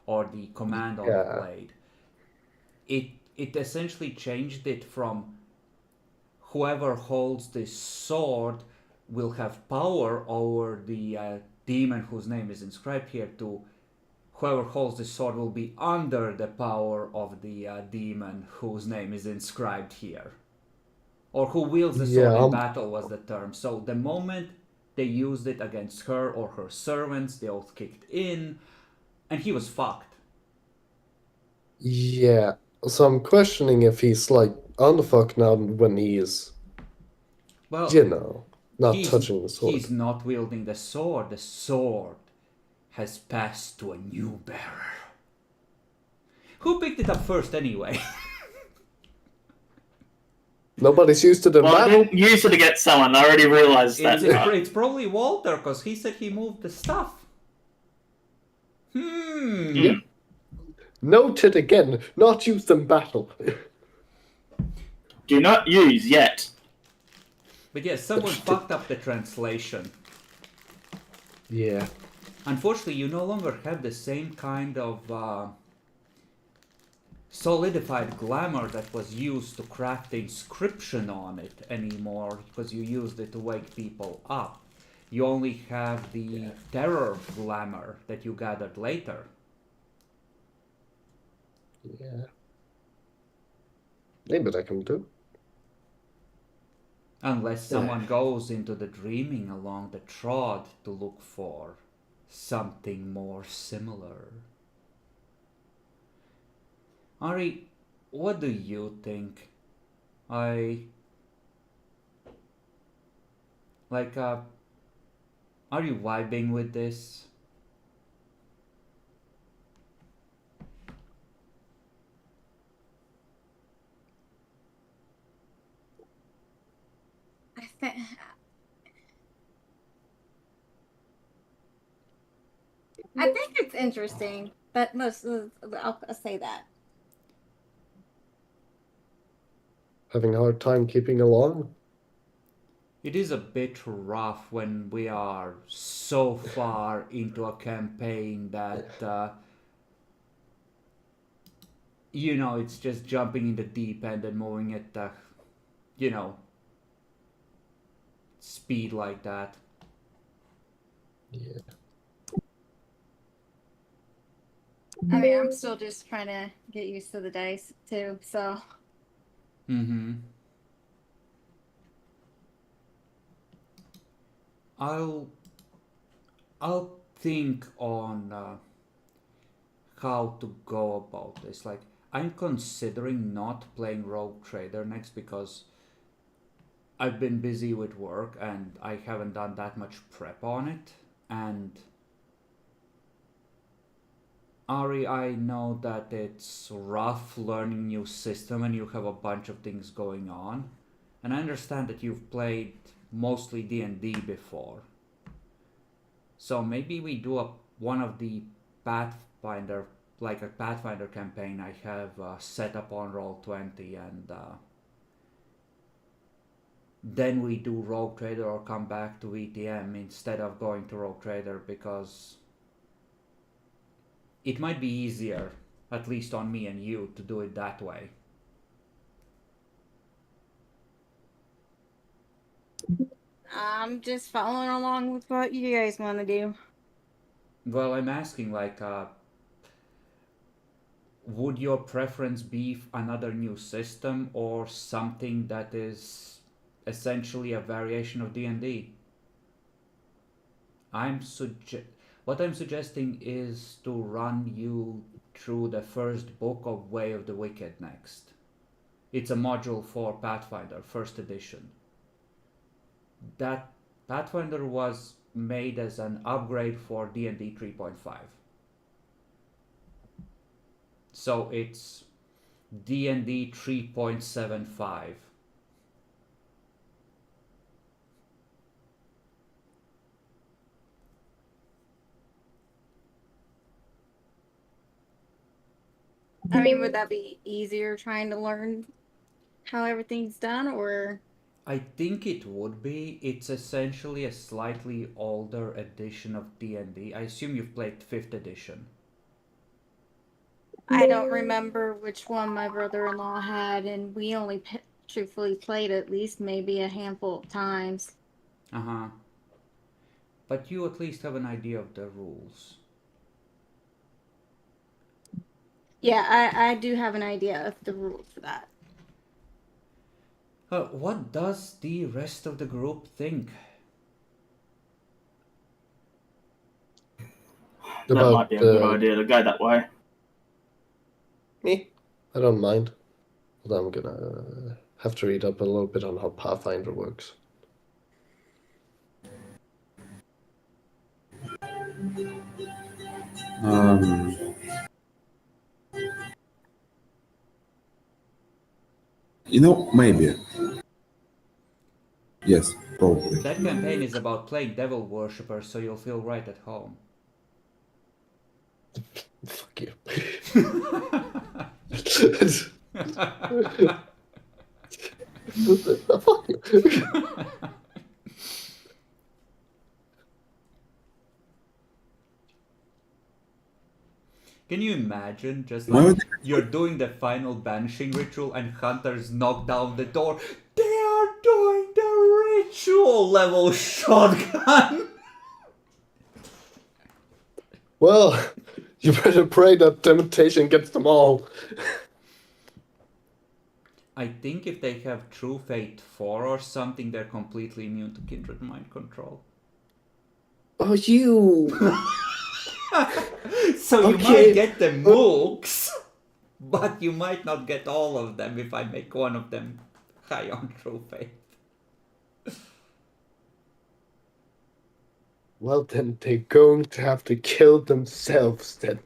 or the command on the blade. It essentially changed it from whoever holds this sword will have power over the demon whose name is inscribed here, to whoever holds the sword will be under the power of the demon whose name is inscribed here. Or who wields the sword in battle was the term. So the moment they used it against her or her servants, the oath kicked in. And he was fucked. Yeah. So I'm questioning if he's like unfucked now when he is, Well, you know, not he's, touching the sword. he's not wielding the sword. The sword has passed to a new bearer. Who picked it up first anyway? Nobody's used to the Well, I battle. didn't use it against someone. I already realized that. It's probably Walter, because he said he moved the stuff. Yep. Noted again, not used in battle. Do not use yet. But yes, someone fucked up the translation. Yeah. Unfortunately, you no longer have the same kind of solidified glamour that was used to craft the inscription on it anymore, because you used it to wake people up. You only have the terror glamour that you gathered later. Yeah. Maybe that can do. Unless someone goes into the dreaming along the trod to look for something more similar. Ari, what do you think? Are you vibing with this? I think it's interesting, but I'll say that. Having a hard time keeping along. It is a bit rough when we are so far into a campaign that, it's just jumping in the deep end and moving at the, speed like that. Yeah. I mean, I'm still just trying to get used to the dice too, so. Mm-hmm. I'll think on how to go about this. Like, I'm considering not playing Rogue Trader next because I've been busy with work and I haven't done that much prep on it. And Ari, I know that it's rough learning new system and you have a bunch of things going on. And I understand that you've played mostly D&D before. So maybe we do one of the Pathfinder, like a Pathfinder campaign I have set up on Roll20, and then we do Rogue Trader or come back to VTM instead of going to Rogue Trader, because it might be easier, at least on me and you, to do it that way. I'm just following along with what you guys want to do. Well, I'm asking, would your preference be another new system or something that is essentially a variation of D&D? What I'm suggesting is to run you through the first book of Way of the Wicked next. It's a module for Pathfinder, first edition. That Pathfinder was made as an upgrade for D&D 3.5. So it's D&D 3.75. I mean, would that be easier trying to learn how everything's done, or? I think it would be. It's essentially a slightly older edition of D&D. I assume you've played 5th edition. I don't remember which one my brother-in-law had, and we only truthfully played at least maybe a handful of times. Uh-huh. But you at least have an idea of the rules. Yeah, I do have an idea of the rules for that. What does the rest of the group think? That About might be a good idea to go that way. me. I don't mind. But I'm gonna have to read up a little bit on how Pathfinder works. Maybe. Yes, probably. That campaign is about playing devil worshippers, so you'll feel right at home. Fuck you. Fuck you. Can you imagine just Why like would you're doing the final banishing ritual and hunters knock down the door? They are doing the ritual level shotgun. Well, you better pray that temptation gets them all. I think if they have True Fate 4 or something, they're completely immune to Kindred Mind Control. Oh, you. So you Okay. might get the mooks, but you might not get all of them if I make one of them high on True Fate. Well, then they're going to have to kill themselves then.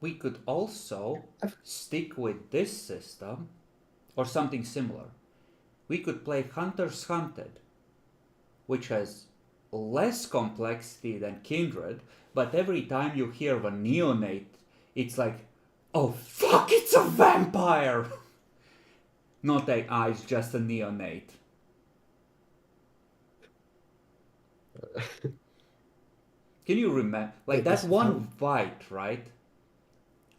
We could also stick with this system or something similar. We could play Hunters Hunted, which has less complexity than Kindred, but every time you hear of a neonate, it's like, oh fuck, it's a vampire! Not it's just a neonate. Can you remember? Like that one white, right?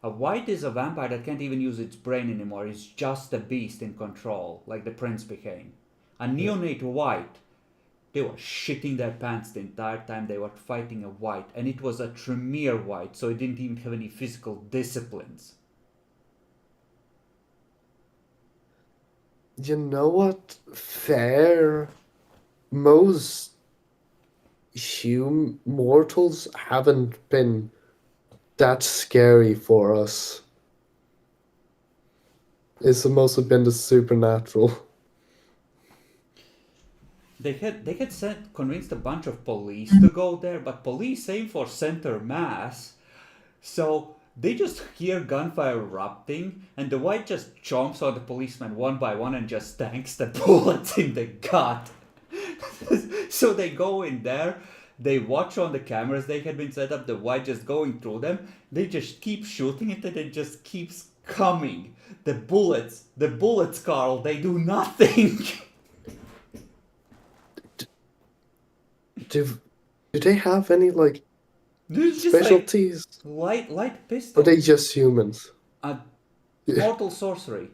A white is a vampire that can't even use its brain anymore. It's just a beast in control, like the prince became. A neonate white, they were shitting their pants the entire time they were fighting a white. And it was a Tremere white, so it didn't even have any physical disciplines. You know what? Fair. Most mortals haven't been that scary for us. It's mostly been the supernatural. They had convinced a bunch of police to go there, but police aim for center mass, so they just hear gunfire erupting, and the white just chomps on the policemen one by one and just tanks the bullets in the gut. So they go in there, they watch on the cameras they had been set up, the white just going through them, they just keep shooting it and it just keeps coming. The bullets, Carl, they do nothing. Do they have any like This is just specialties? like light pistol. Or are they just humans? Mortal sorcery,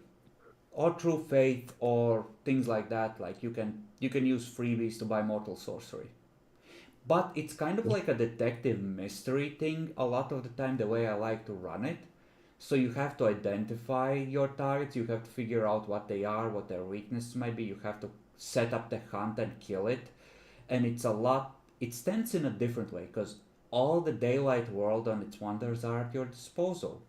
or true faith, or things like that. Like you can use freebies to buy mortal sorcery. But it's kind of like a detective mystery thing a lot of the time, the way I like to run it. So you have to identify your targets, you have to figure out what they are, what their weaknesses might be, you have to set up the hunt and kill it. And it stands in a different way, because all the daylight world and its wonders are at your disposal.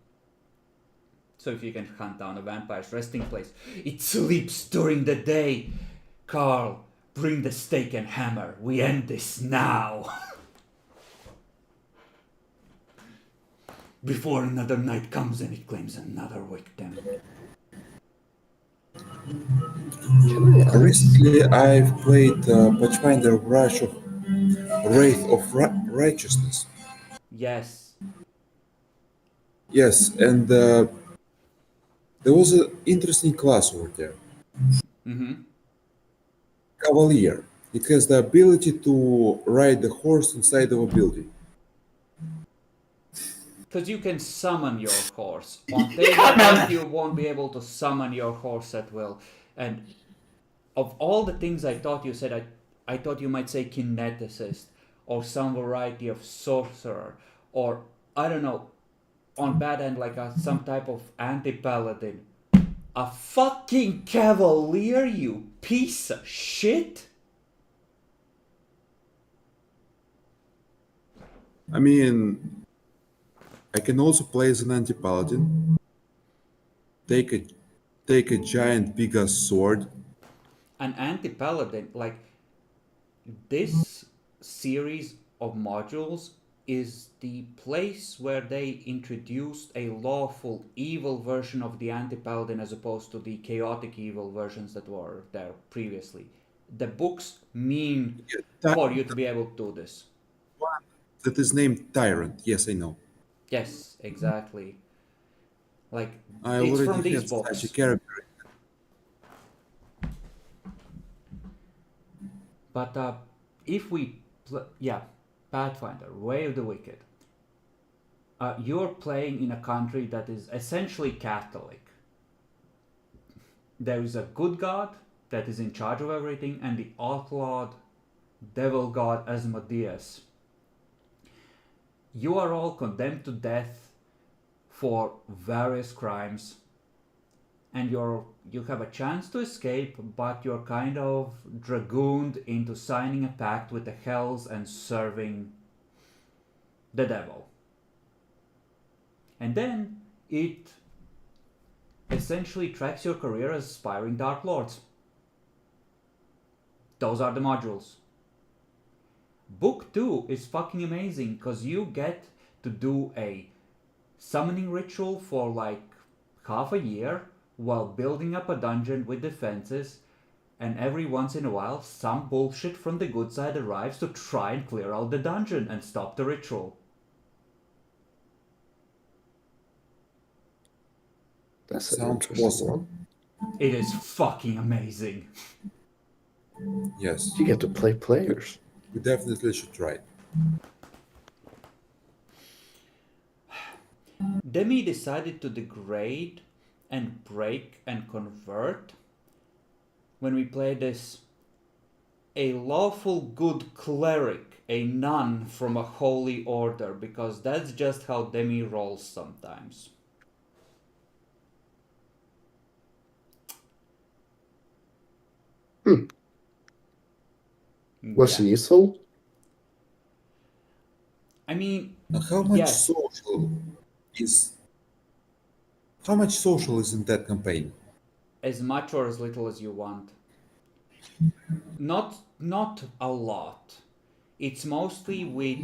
So if you can hunt down a vampire's resting place, it sleeps during the day. Carl, bring the stake and hammer. We end this now. Before another night comes and it claims another victim. Recently, I've played Pathfinder Wrath of Wraith of Righteousness. Yes. Yes, and there was an interesting class over there. Mm-hmm. Cavalier. It has the ability to ride the horse inside of a building. Because you can summon your horse. On tabletop, you won't be able to summon your horse at will. And of all the things I thought you said, I thought you might say kineticist, or some variety of sorcerer, or, I don't know, on bad end, like some type of anti-paladin. A fucking cavalier, you piece of shit. I mean, I can also play as an anti-paladin. Take a giant Pegasus sword. An anti-paladin, like, this series of modules is the place where they introduced a lawful evil version of the anti-paladin as opposed to the chaotic evil versions that were there previously. The books mean for you to be able to do this. That is named Tyrant. Yes, I know. Yes, exactly. Like, I it's from already these had such a books. character. But if we, yeah, Pathfinder, Way of the Wicked. You're playing in a country that is essentially Catholic. There is a good god that is in charge of everything, and the outlawed devil god Asmodeus. You are all condemned to death for various crimes, and you have a chance to escape, but you're kind of dragooned into signing a pact with the Hells and serving the devil. And then it essentially tracks your career as aspiring Dark Lords. Those are the modules. Book 2 is fucking amazing because you get to do a summoning ritual for like half a year while building up a dungeon with defenses, and every once in a while some bullshit from the good side arrives to try and clear out the dungeon and stop the ritual. That's an Sounds interesting awesome. one. It is fucking amazing. Yes, You get to play players. we definitely should try it. Demi decided to degrade and break and convert when we played this a lawful good cleric, a nun from a holy order, because that's just how Demi rolls sometimes. Was she useful? I mean, Now, how much yes, social is in that campaign? as much or as little as you want. Not a lot. It's mostly with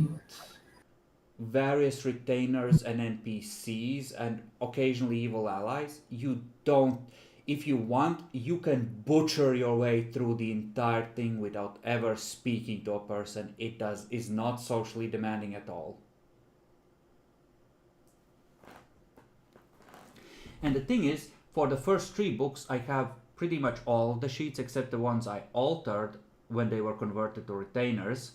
various retainers and NPCs and occasionally evil allies. You don't, if you want, you can butcher your way through the entire thing without ever speaking to a person. It is not socially demanding at all. And the thing is, for the first 3 books, I have pretty much all of the sheets except the ones I altered when they were converted to retainers.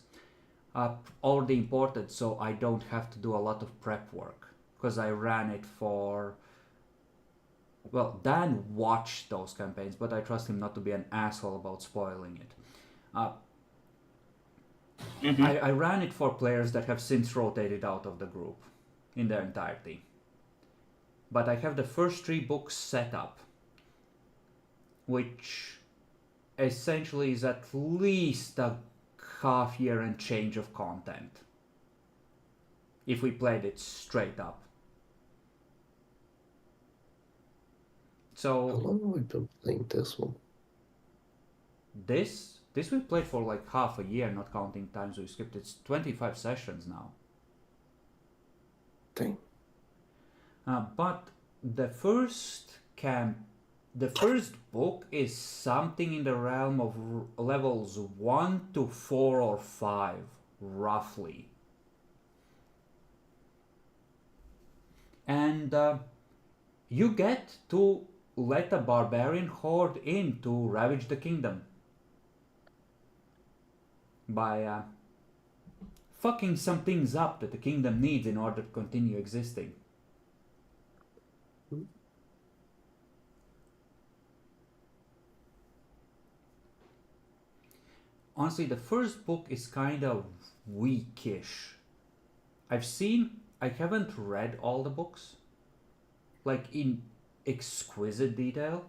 Already imported, so I don't have to do a lot of prep work because I ran it for. Well, Dan watched those campaigns, but I trust him not to be an asshole about spoiling it. I ran it for players that have since rotated out of the group in their entirety. But I have the first 3 books set up, which essentially is at least a half year and change of content if we played it straight up. So How long have we been playing this one? this we played for like half a year, not counting times we skipped. It's 25 sessions now. Dang. But the first book is something in the realm of levels 1 to 4 or 5, roughly. And you get to let a barbarian horde in to ravage the kingdom by fucking some things up that the kingdom needs in order to continue existing. Honestly, the first book is kind of weakish. I haven't read all the books, like in exquisite detail.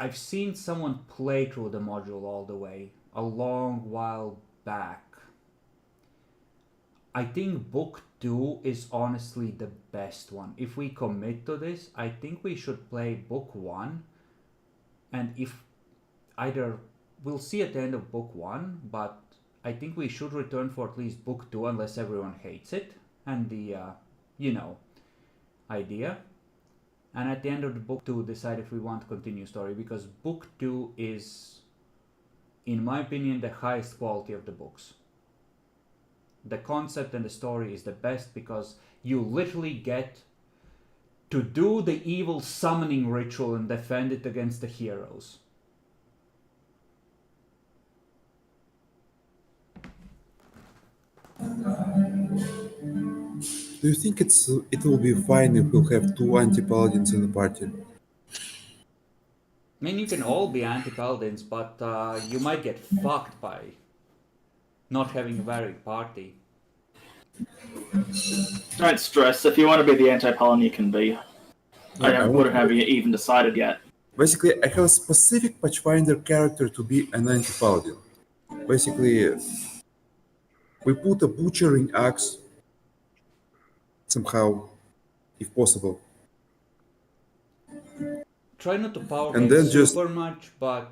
I've seen someone play through the module all the way a long while back. I think book 2 is honestly the best one. If we commit to this, I think we should play book 1, and if either we'll see at the end of book 1, but I think we should return for at least book 2 unless everyone hates it and the idea. And at the end of the book 2 decide if we want to continue story, because book 2 is, in my opinion, the highest quality of the books. The concept and the story is the best because you literally get to do the evil summoning ritual and defend it against the heroes. Do you think it will be fine if we'll have two anti-paladins in the party? I mean, you can all be anti-paladins, but you might get fucked by not having a varied party. Don't stress. If you want to be the anti-paladin, you can be. I wouldn't have even decided yet. Basically, I have a specific Pathfinder character to be an anti-paladin. Basically, we put a butchering axe somehow, if possible. Try not to power And game then just- super much, but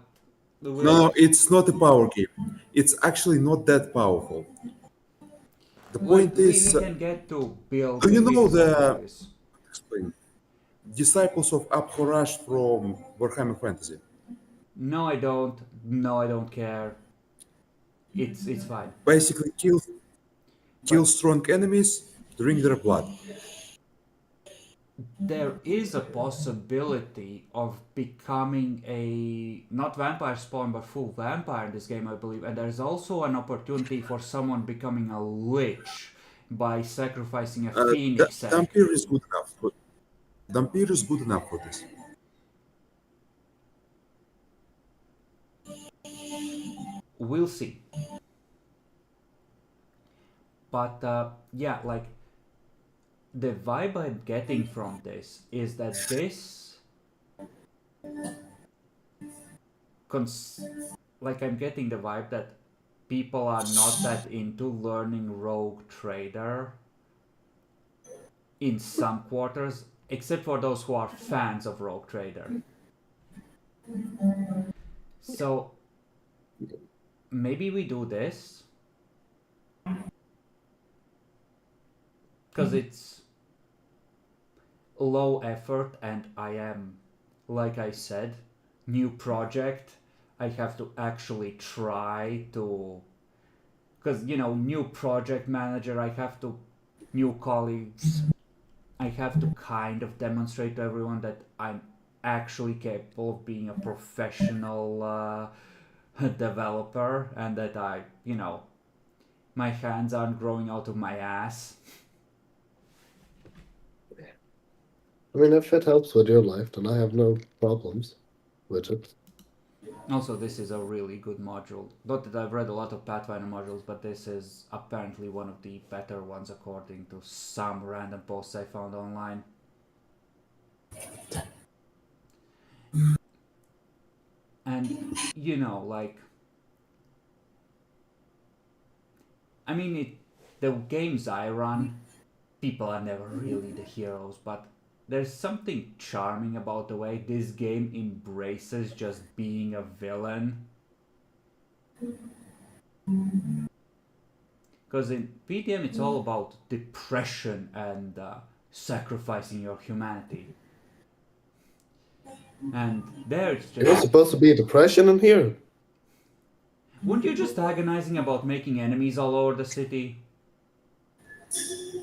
No, it's not a power game. It's actually not that powerful. The point we is, can get to build. do you know pieces the- like this. explain. Disciples of Abhorash from Warhammer Fantasy. No, I don't. No, I don't care. It's fine. Basically, kill strong enemies, drink their blood. There is a possibility of becoming a not vampire spawn but full vampire in this game, I believe, and there's also an opportunity for someone becoming a lich by sacrificing a phoenix egg. Dampir is good enough. Dampir is good enough for this. We'll see. But yeah, like the vibe I'm getting from this is that this like I'm getting the vibe that people are not that into learning Rogue Trader in some quarters, except for those who are fans of Rogue Trader. So maybe we do this because it's low effort and I am, like I said, new project. I have to actually try to, because new project manager, I have to, new colleagues, I have to kind of demonstrate to everyone that I'm actually capable of being a professional developer and that my hands aren't growing out of my ass. I mean, if it helps with your life, then I have no problems with it. Also, this is a really good module. Not that I've read a lot of Pathfinder modules, but this is apparently one of the better ones according to some random posts I found online. And, I mean, the games I run, people are never really the heroes, but there's something charming about the way this game embraces just being a villain. Because in PTM it's all about depression and sacrificing your humanity. And there it's There's just... supposed to be depression in here. Weren't you just agonizing about making enemies all over the city?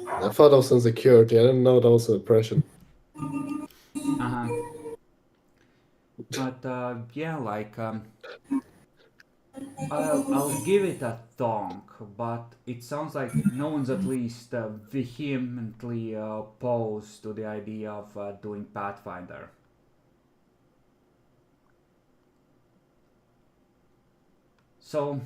I thought that was insecurity. I didn't know that was depression. Uh-huh. But yeah, like I'll give it a thonk, but it sounds like no one's at least vehemently opposed to the idea of doing Pathfinder. So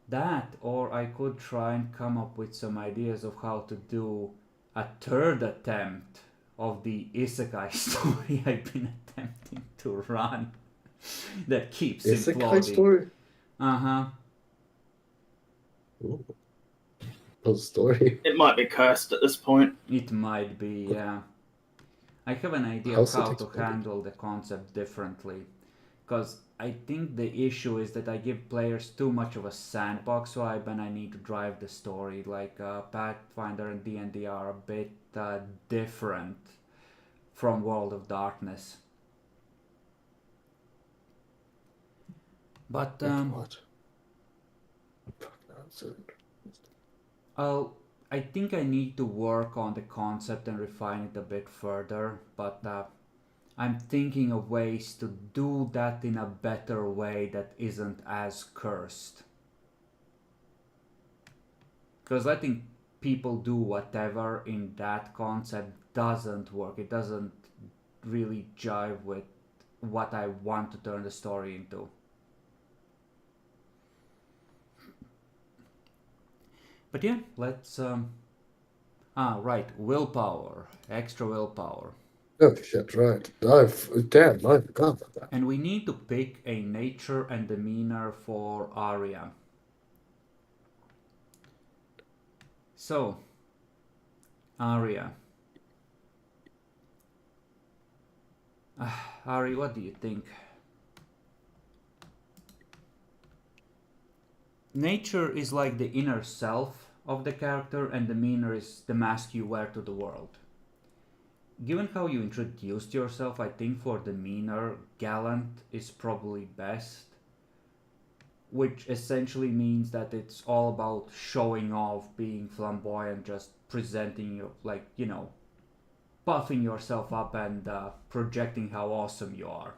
that, or I could try and come up with some ideas of how to do a third attempt of the isekai story I've been attempting to run. that keeps Is it imploding. Kite Story? Uh-huh. Ooh. What's the story? It might be cursed at this point. It might be, yeah. I have an idea of How's it how to exploded? handle the concept differently. Because I think the issue is that I give players too much of a sandbox vibe and I need to drive the story. Like Pathfinder and D&D are a bit different from World of Darkness. But What? Fuck, that's it. I think I need to work on the concept and refine it a bit further, but I'm thinking of ways to do that in a better way that isn't as cursed. Because letting people do whatever in that concept doesn't work. It doesn't really jive with what I want to turn the story into. But yeah, let's right, willpower, extra willpower. Oh shit! Right. I forgot about that. And we need to pick a nature and demeanor for Arya. So, Arya. Ari, what do you think? Nature is like the inner self of the character, and demeanor is the mask you wear to the world. Given how you introduced yourself, I think for demeanor, gallant is probably best. Which essentially means that it's all about showing off, being flamboyant, just presenting you, like, you know, puffing yourself up and projecting how awesome you are.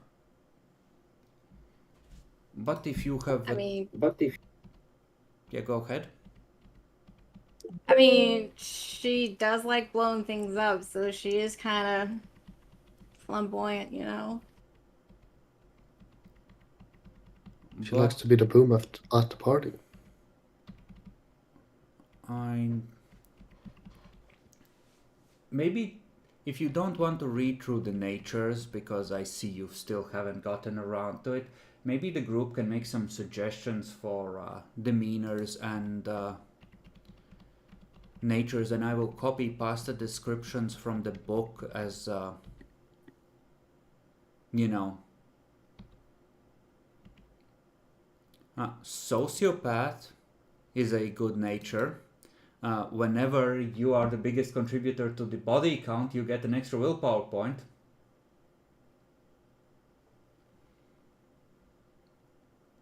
But if you have... Yeah, go ahead. I mean, she does like blowing things up, so she is kind of flamboyant, you know? She likes to be the boom at the party. Maybe if you don't want to read through the natures, because I see you still haven't gotten around to it, maybe the group can make some suggestions for demeanors and natures, and I will copy past the descriptions from the book as, you know, sociopath is a good nature. Whenever you are the biggest contributor to the body count, you get an extra willpower point.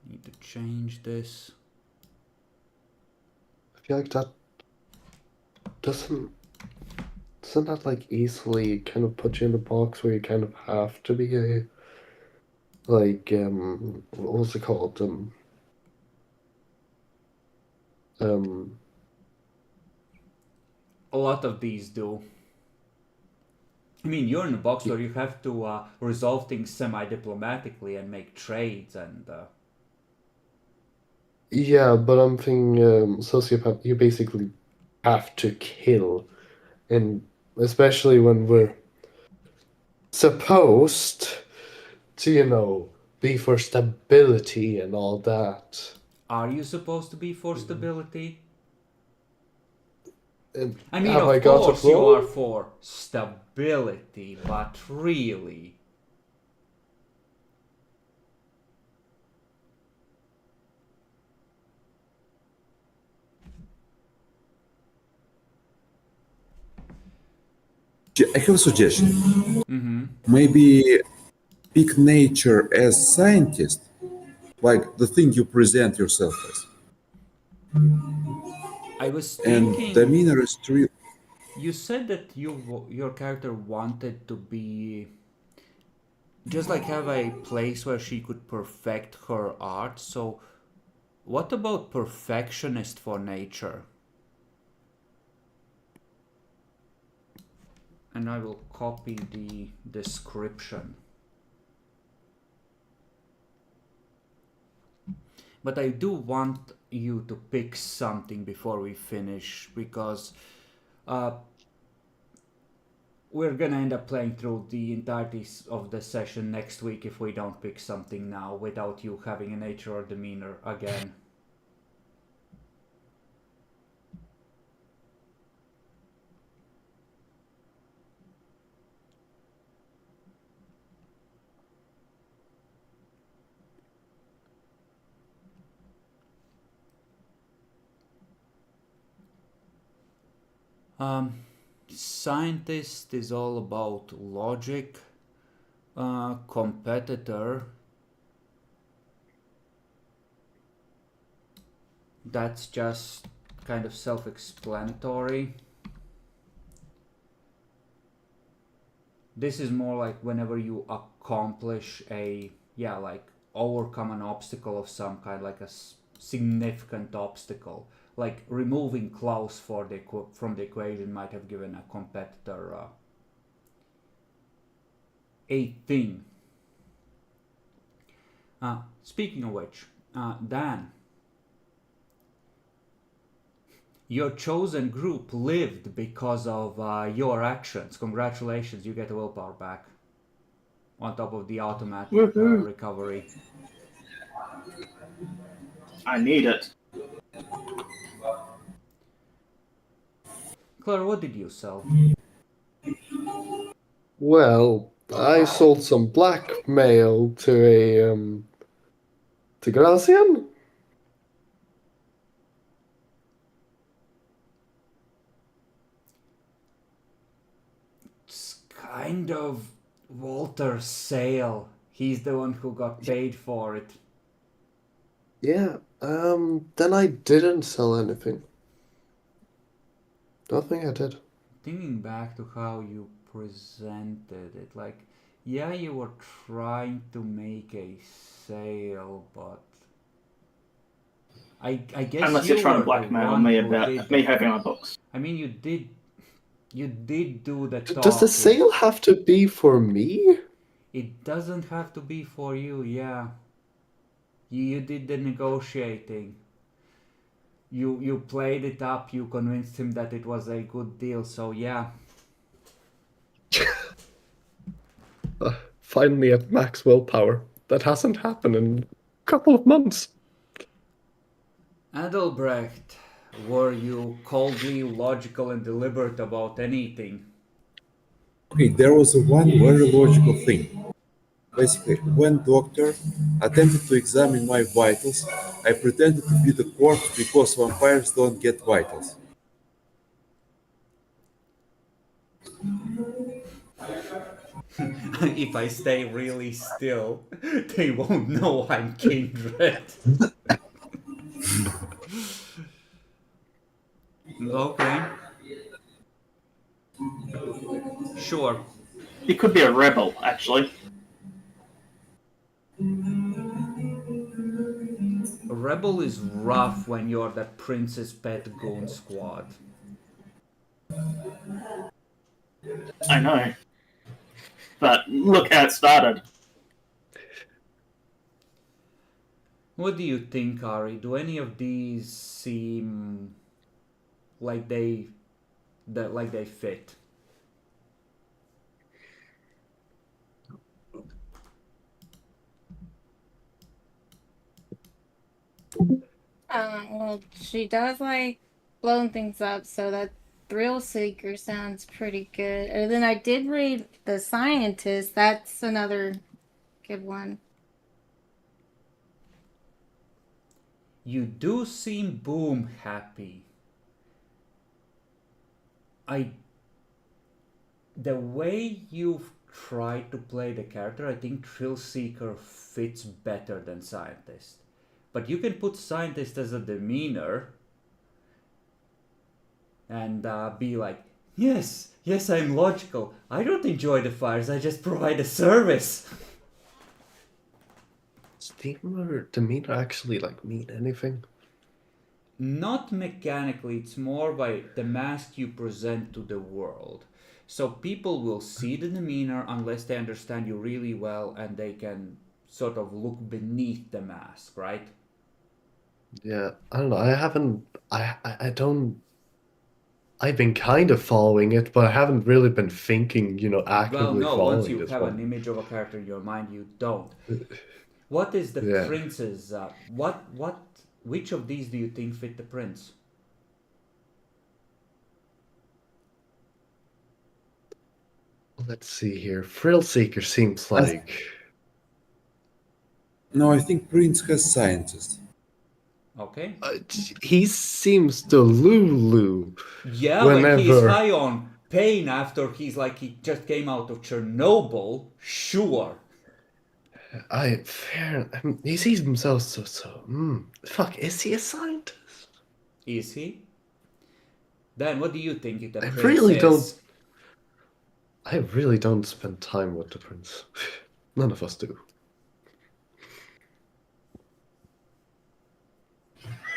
Need to change this. I feel like that doesn't that like easily kind of put you in a box where you kind of have to be a like what was it called A lot of these do. I mean, you're in a box where you have to resolve things semi-diplomatically and make trades and... Yeah, but I'm thinking sociopath, you basically have to kill, and especially when we're supposed to, you know, be for stability and all that. Are you supposed to be for stability? And I mean, have of I got it course you are wrong? for stability, but really... I have a suggestion. Mm-hmm. Maybe pick nature as scientist, like the thing you present yourself as. I was And thinking... demeanor is true. You said that your character wanted to be... just like have a place where she could perfect her art, so what about perfectionist for nature? And I will copy the description. But I do want you to pick something before we finish, because we're gonna end up playing through the entirety of the session next week if we don't pick something now without you having a nature or demeanor again. Scientist is all about logic. Competitor, that's just kind of self-explanatory. This is more like whenever you accomplish like overcome an obstacle of some kind, like a significant obstacle. Like removing Klaus from the equation might have given a competitor a thing. Speaking of which, Dan, your chosen group lived because of your actions. Congratulations, you get a willpower back. On top of the automatic recovery. I need it. Claire, what did you sell? Well, I sold some blackmail to a to Gracian. It's kind of Walter's sale. He's the one who got paid for it. Yeah, then I didn't sell anything. Don't think I did. Thinking back to how you presented it, like, yeah, you were trying to make a sale, but I guess Unless you you're trying were to blackmail the one me who about did me having my books. I mean, you did do the talking. Does the sale have to be for me? It doesn't have to be for you, yeah. You did the negotiating. You played it up, you convinced him that it was a good deal, so yeah. Finally at max willpower. That hasn't happened in a couple of months. Adelbrecht, were you coldly logical and deliberate about anything? Okay, there was one very logical thing. Basically, when doctor attempted to examine my vitals, I pretended to be the corpse because vampires don't get vitals. If I stay really still, they won't know I'm Kindred. Okay. Sure. He could be a rebel, actually. A rebel is rough when you're that Princess Pet Goon squad. I know. But look how it started. What do you think, Ari? Do any of these seem like they fit? Well, she does like blowing things up, so that Thrill Seeker sounds pretty good. And then I did read The Scientist. That's another good one. You do seem boom happy. The way you've tried to play the character, I think Thrill Seeker fits better than Scientist. But you can put Scientist as a demeanor and be like, yes, I'm logical. I don't enjoy the fires, I just provide a service. Does demeanor actually mean anything? Not mechanically, it's more by the mask you present to the world. So people will see the demeanor unless they understand you really well and they can sort of look beneath the mask, right? Yeah, I don't know. I haven't. I don't I've been kind of following it, but I haven't really been thinking, Well, actively no, once following you this have an one. image of a character in your mind, you don't. What is the Yeah. prince's? Which of these do you think fit the prince? Let's see here. Thrill Seeker seems like. No, I think Prince has scientists. Okay. He seems the Lulu. Yeah, when he's Whenever. high on pain after he just came out of Chernobyl, sure. He sees himself fuck, is he a scientist? Is he? Then what do you think the I prince really is? don't. I really don't spend time with the prince. None of us do.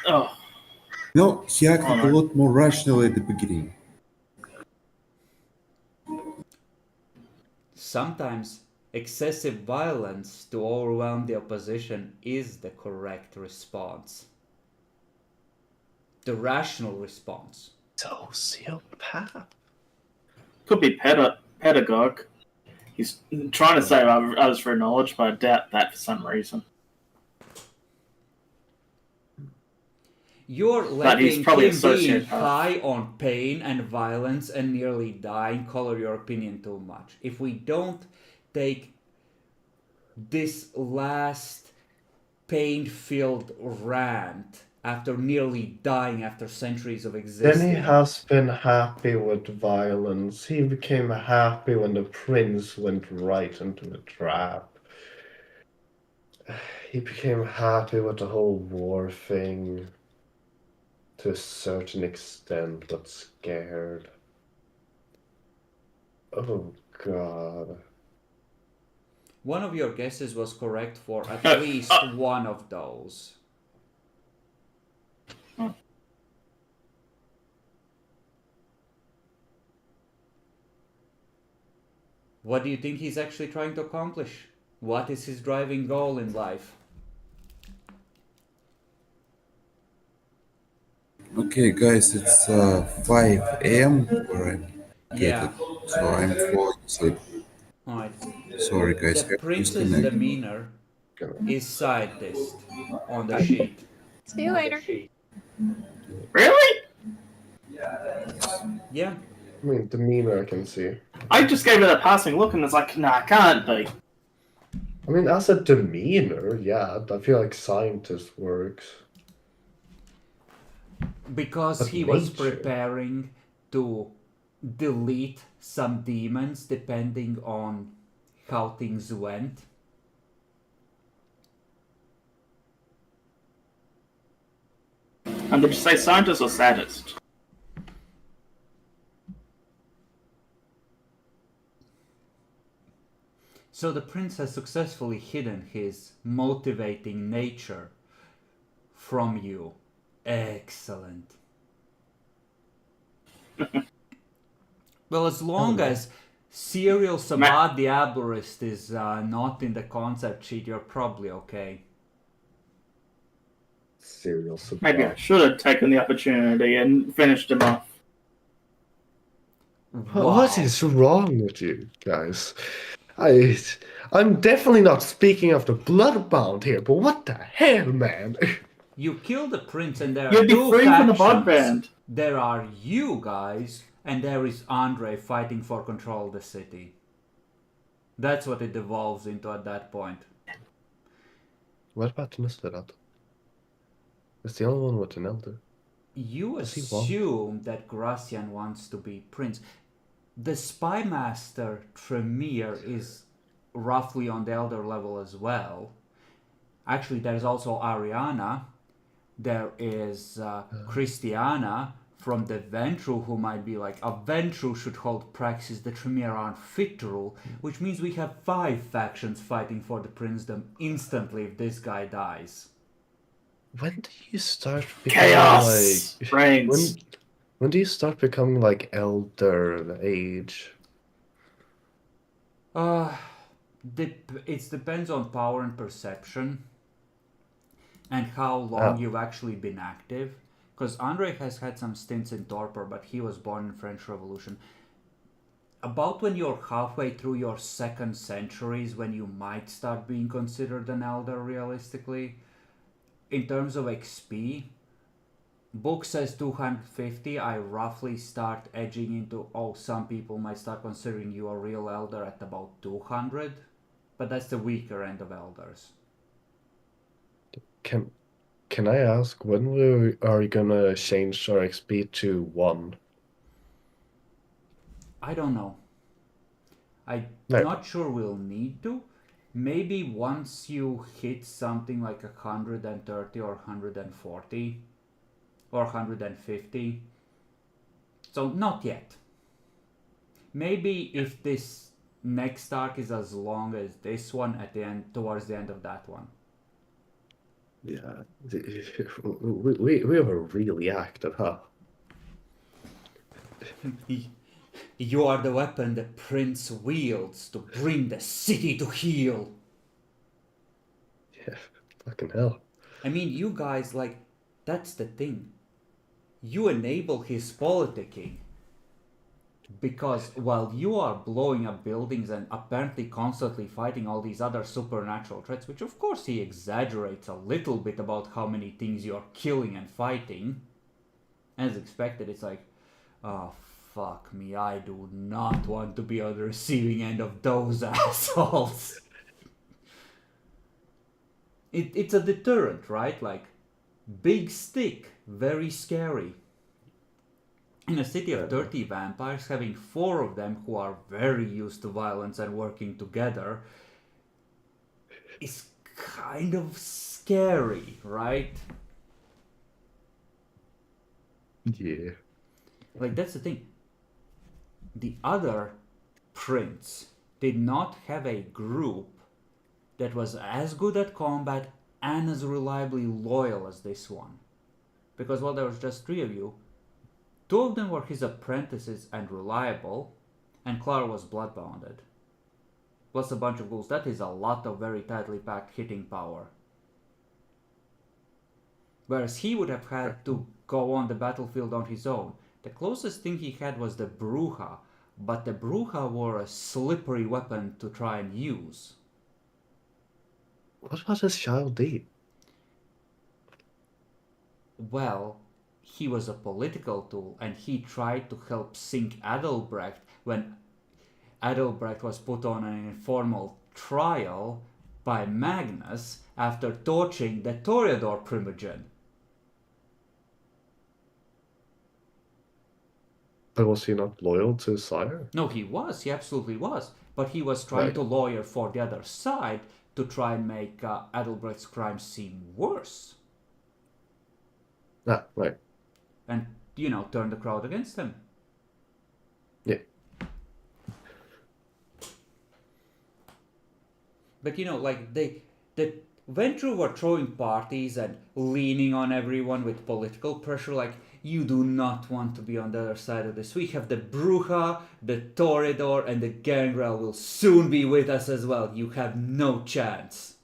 Oh, No, he acted a Alright. lot more rational at the beginning. Sometimes excessive violence to overwhelm the opposition is the correct response. The rational response. Sociopath. could be pedagogue. He's trying to save others for knowledge, but I doubt that for some reason. You're But he's letting probably a him being sociopath. high on pain and violence and nearly dying color your opinion too much. If we don't take this last pain-filled rant after nearly dying after centuries of existing... Then he has been happy with violence. He became happy when the prince went right into the trap. He became happy with the whole war thing. To a certain extent, but scared. Oh, God. One of your guesses was correct for at least one of those. What do you think he's actually trying to accomplish? What is his driving goal in life? Okay, guys, it's 5 a.m. where I'm Yeah. getting, so I'm falling asleep. Alright. Sorry, guys, The I have to prince's disconnect. demeanor is scientist on the sheet. See you later. Really? Yeah. I mean, demeanor I can see. I just gave it a passing look and it's like, nah, can't be. I mean, as a demeanor, yeah, I feel like scientist works. Because But he was nature. preparing to delete some demons depending on how things went. And did you say scientist or sadist? So the prince has successfully hidden his motivating nature from you. Excellent. Well, as long as serial Sabbat the Arborist is not in the concept sheet, you're probably okay. Serial support. Maybe I should have taken the opportunity and finished him off. What is wrong with you guys? I'm definitely not speaking of the Bloodbound here, but what the hell, man? You kill the prince and there are You'd be two free from the factions. Bloodband. There are you guys, and there is Andre fighting for control of the city. That's what it devolves into at that point. What about Nosferatu? It's the only one with an elder. You Does he assume that Gracian wants to be prince. The spy master Tremere is roughly on the elder level as well. Actually, there's also Ariana. There is Christiana from the Ventru, who might be like, a Ventru should hold praxis the Tremere aren't fit to rule, which means we have 5 factions fighting for the princedom instantly if this guy dies. When do you start becoming Chaos like... reigns. When do you start becoming like elder age? It depends on power and perception and how long you've actually been active. because Andre has had some stints in torpor, but he was born in French Revolution. About when you're halfway through your second century is when you might start being considered an elder realistically. In terms of XP, book says 250. I roughly start edging into, some people might start considering you a real elder at about 200, but that's the weaker end of elders. Can I ask when we are gonna change our XP to 1? I don't know. I'm No. not sure we'll need to. Maybe once you hit something like 130 or 140 or 150. So not yet. Maybe if this next arc is as long as this one at the end, towards the end of that one. Yeah, we were really active, huh? You are the weapon the prince wields to bring the city to heel. Yeah, fucking hell. I mean, you guys, that's the thing. You enable his politicking. Because while you are blowing up buildings and apparently constantly fighting all these other supernatural threats, which of course he exaggerates a little bit about how many things you're killing and fighting, as expected, it's like, oh, fuck me, I do not want to be on the receiving end of those assholes. It's a deterrent, right? Like, big stick, very scary. In a city of 30 vampires, having 4 of them who are very used to violence and working together is kind of scary, right? Yeah. Like, that's the thing. The other prince did not have a group that was as good at combat and as reliably loyal as this one. Because while there was just 3 of you, 2 of them were his apprentices and reliable, and Clara was blood-bounded. Plus a bunch of ghouls. That is a lot of very tightly packed hitting power. Whereas he would have had to go on the battlefield on his own. The closest thing he had was the Bruja, but the Bruja were a slippery weapon to try and use. What was his child deed? Well, he was a political tool, and he tried to help sink Adelbrecht when Adelbrecht was put on an informal trial by Magnus after torching the Toreador Primogen. But was he not loyal to his sire? No, he absolutely was. But he was trying to lawyer for the other side to try and make Adelbrecht's crimes seem worse. Ah, right. And, turn the crowd against him. Yeah. But, the Ventru were throwing parties and leaning on everyone with political pressure, like, you do not want to be on the other side of this. We have the Bruja, the Toreador, and the Gangrel will soon be with us as well. You have no chance.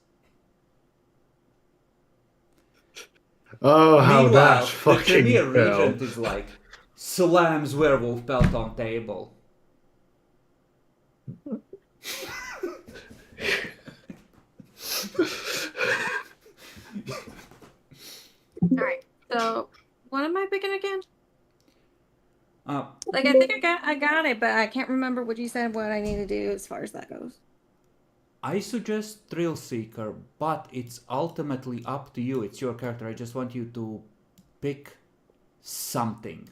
Oh, how Meanwhile, that the fucking Tremere fell. regent is like, slams werewolf pelt on table. Alright, so what am I picking again? Uh, I think I got it, but I can't remember what you said what I need to do as far as that goes. I suggest Thrill Seeker, but it's ultimately up to you. It's your character. I just want you to pick something,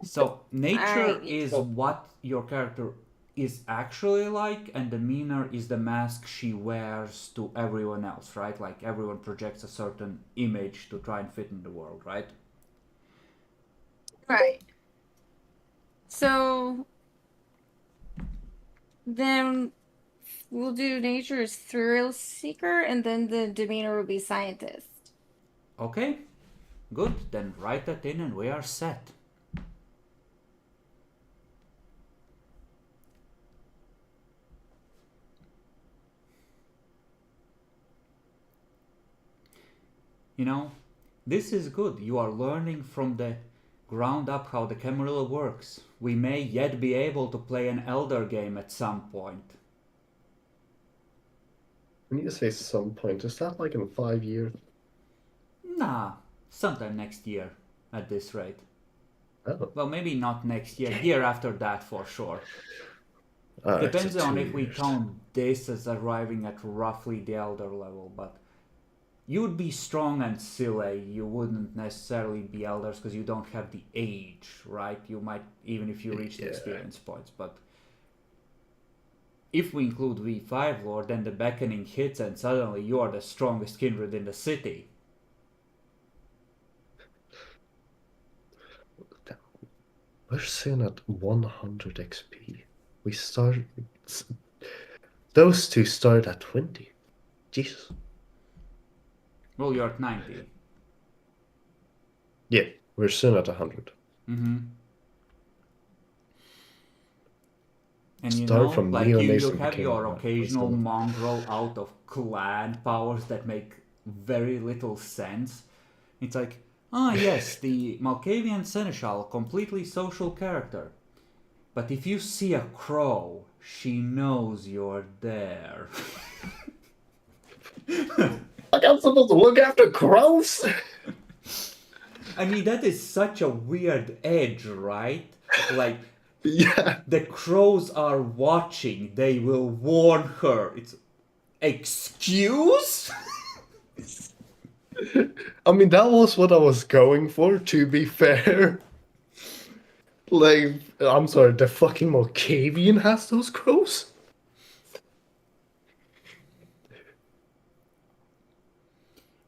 So, nature is what your character is actually like, and demeanor is the mask she wears to everyone else, right? Like, everyone projects a certain image to try and fit in the world, right? Right. So then we'll do nature as thrill seeker, and then the demeanor will be scientist. Okay, good. Then write that in and we are set. You know, this is good. You are learning from the ground up how the Camarilla works. We may yet be able to play an Elder game at some point. When you say some point, is that like in 5 years? Nah, sometime next year at this rate. Oh. Well, maybe not next year, year after that for sure. Alright, Depends so on 2 if we years. count this as arriving at roughly the Elder level, but you would be strong and silly. You wouldn't necessarily be Elders because you don't have the age, right? You might, even if you reach the experience points, but if we include V5 Lord, then the beckoning hits and suddenly you are the strongest kindred in the city. We're soon at 100 XP. We start. Those two start at 20. Jesus. Well, you're at 90. Yeah, we're soon at 100. Mm-hmm. And you Start know, from like you Neonason have became your a- occasional wisdom. mongrel out of clan powers that make very little sense. It's like, yes, the Malkavian Seneschal, completely social character. But if you see a crow, she knows you're there. Like I'm supposed to look after crows? I mean, that is such a weird edge, right? Like, Yeah. the crows are watching, they will warn her. It's, excuse? I mean, that was what I was going for, to be fair. Like, I'm sorry, the fucking Malkavian has those crows?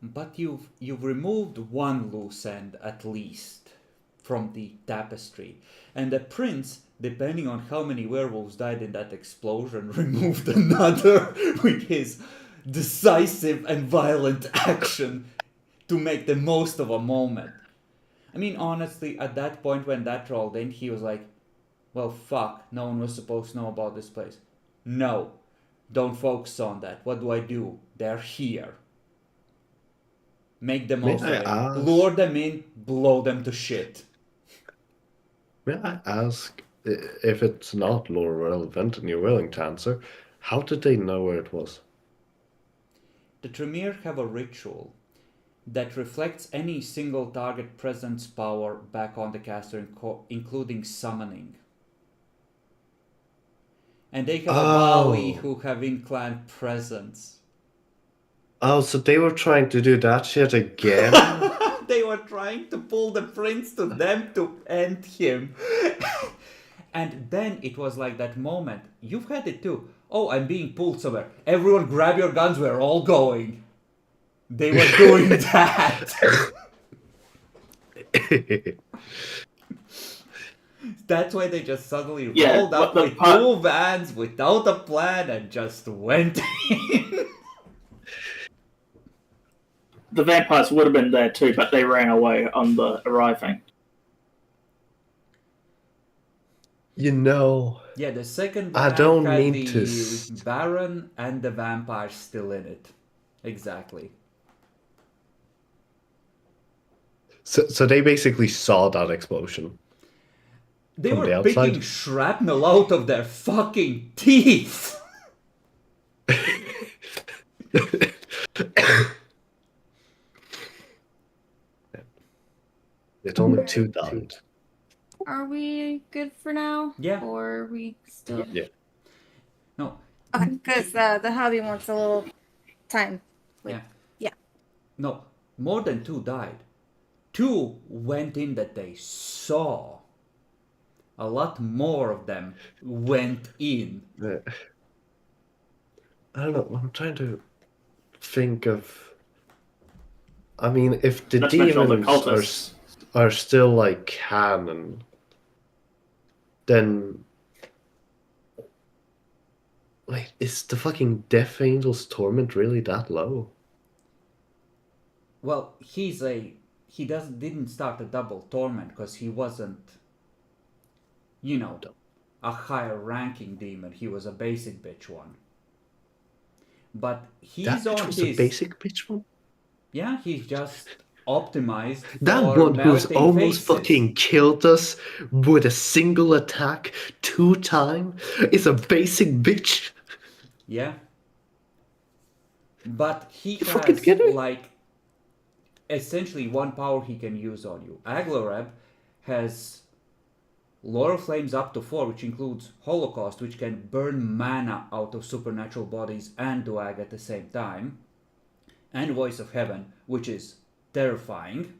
But you've removed one loose end at least from the tapestry, and the prince, depending on how many werewolves died in that explosion, removed another with his decisive and violent action to make the most of a moment. I mean, honestly, at that point when that rolled in, he was like, well, fuck, no one was supposed to know about this place. No, don't focus on that. What do? They're here. Make the May most of I it. ask- Lure them in, blow them to shit. May I ask, if it's not lore relevant and you're willing to answer, how did they know where it was? The Tremere have a ritual that reflects any single target presence power back on the caster, including summoning. And they have a Bali who have in-clan presence. Oh, so they were trying to do that shit again? They were trying to pull the prince to them to end him. And then it was like that moment. You've had it too. Oh, I'm being pulled somewhere. Everyone grab your guns, we're all going. They were doing that. That's why they just suddenly rolled up with two vans without a plan and just went in. The vampires would have been there too, but they ran away on the arriving. You know, Yeah, the second I van don't had mean the to Baron and the vampire still in it. Exactly. So they basically saw that explosion. They From were the picking outside? shrapnel out of their fucking teeth. It only two died. Are we good for now? Yeah. Or are we still? Yeah. No. Because the hobby wants a little time. Yeah. Yeah. No, more than two died. Two went in that they saw. A lot more of them went in. I don't know. I'm trying to think of. I mean, if the Let's mention all the demons cultists. are still like canon, then wait, is the fucking Death Angel's torment really that low? Well, he didn't start a double torment because he wasn't, a higher ranking demon. He was a basic bitch one. But he's That bitch on was his a basic bitch one? Yeah, he's just optimized That for one who's melting almost faces. fucking killed us with a single attack 2 times is a basic bitch. Yeah. But he You fucking has, kidding me? like, essentially one power he can use on you. Aglareb has Laurel Flames up to 4, which includes Holocaust, which can burn mana out of supernatural bodies and do ag at the same time. And Voice of Heaven, which is terrifying.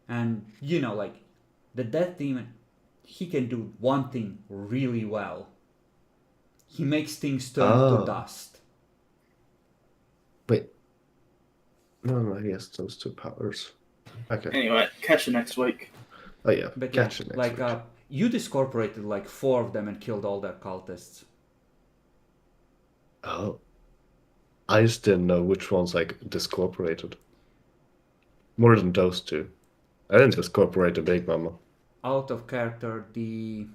And, you know, like, the Death Demon, he can do one thing really well. He makes things turn to dust. Wait. No, he has those 2 powers. Okay. Anyway, catch you next week. Oh yeah, But catch yeah, it next like, week. you discorporated like 4 of them and killed all their cultists. Oh. I just didn't know which ones like discorporated. More than those 2. I didn't discorporate the Big Mama. Out of character, the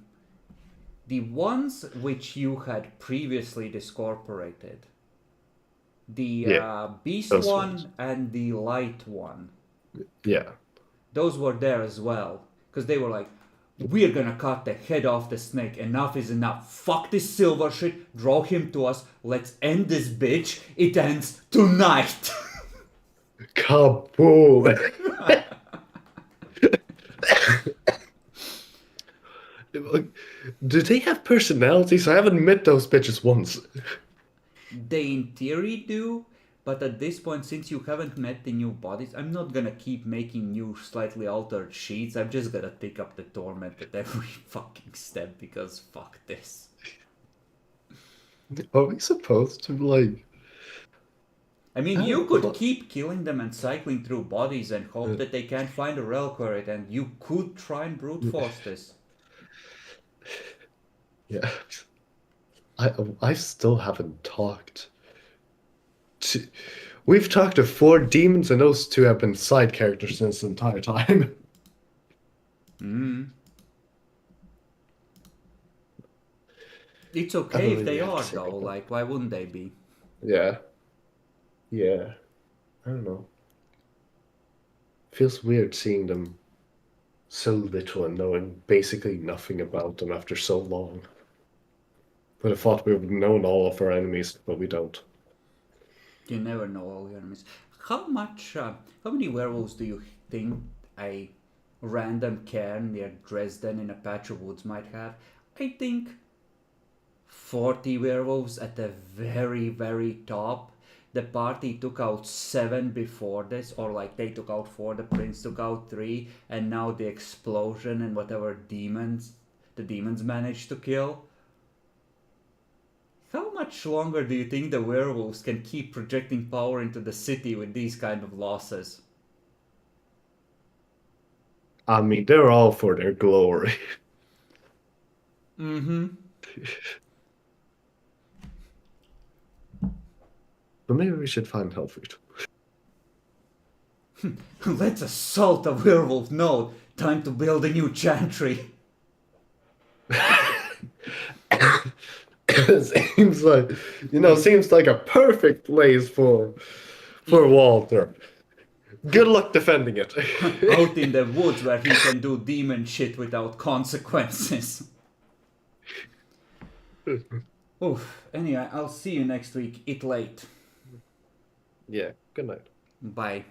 ones which you had previously discorporated, the beast those one ones. and the light one, Yeah. those were there as well, because they were like, we're gonna cut the head off the snake, enough is enough, fuck this silver shit, draw him to us, let's end this bitch, it ends tonight. Kaboom! Do they have personalities? I haven't met those bitches once. They in theory do, but at this point, since you haven't met the new bodies, I'm not gonna keep making new slightly altered sheets. I'm just gonna pick up the torment at every fucking step because fuck this. Are we supposed to like? I mean, Oh, you could what? keep killing them and cycling through bodies and hope that they can't find a reliquary, and you could try and brute force this. Yeah. I still haven't talked. We've talked to 4 demons, and those 2 have been side characters since the entire time. It's okay if they are, though. Like, why wouldn't they be? Yeah. Yeah. I don't know. Feels weird seeing them so little and knowing basically nothing about them after so long. But I thought we would have known all of our enemies, but we don't. You never know all your enemies. How many werewolves do you think a random cairn near Dresden in a patch of woods might have? I think 40 werewolves at the very, very top. The party took out 7 before this, or like they took out 4, the prince took out 3, and now the explosion and whatever the demons managed to kill. How much longer do you think the werewolves can keep projecting power into the city with these kind of losses? I mean, they're all for their glory. Mm-hmm. But maybe we should find Hellfried. Let's assault a werewolf node. Time to build a new chantry. Seems like a perfect place for Walter. Good luck defending it. Out in the woods where he can do demon shit without consequences. Oof. Anyway, I'll see you next week. Eat late. Yeah, good night. Bye.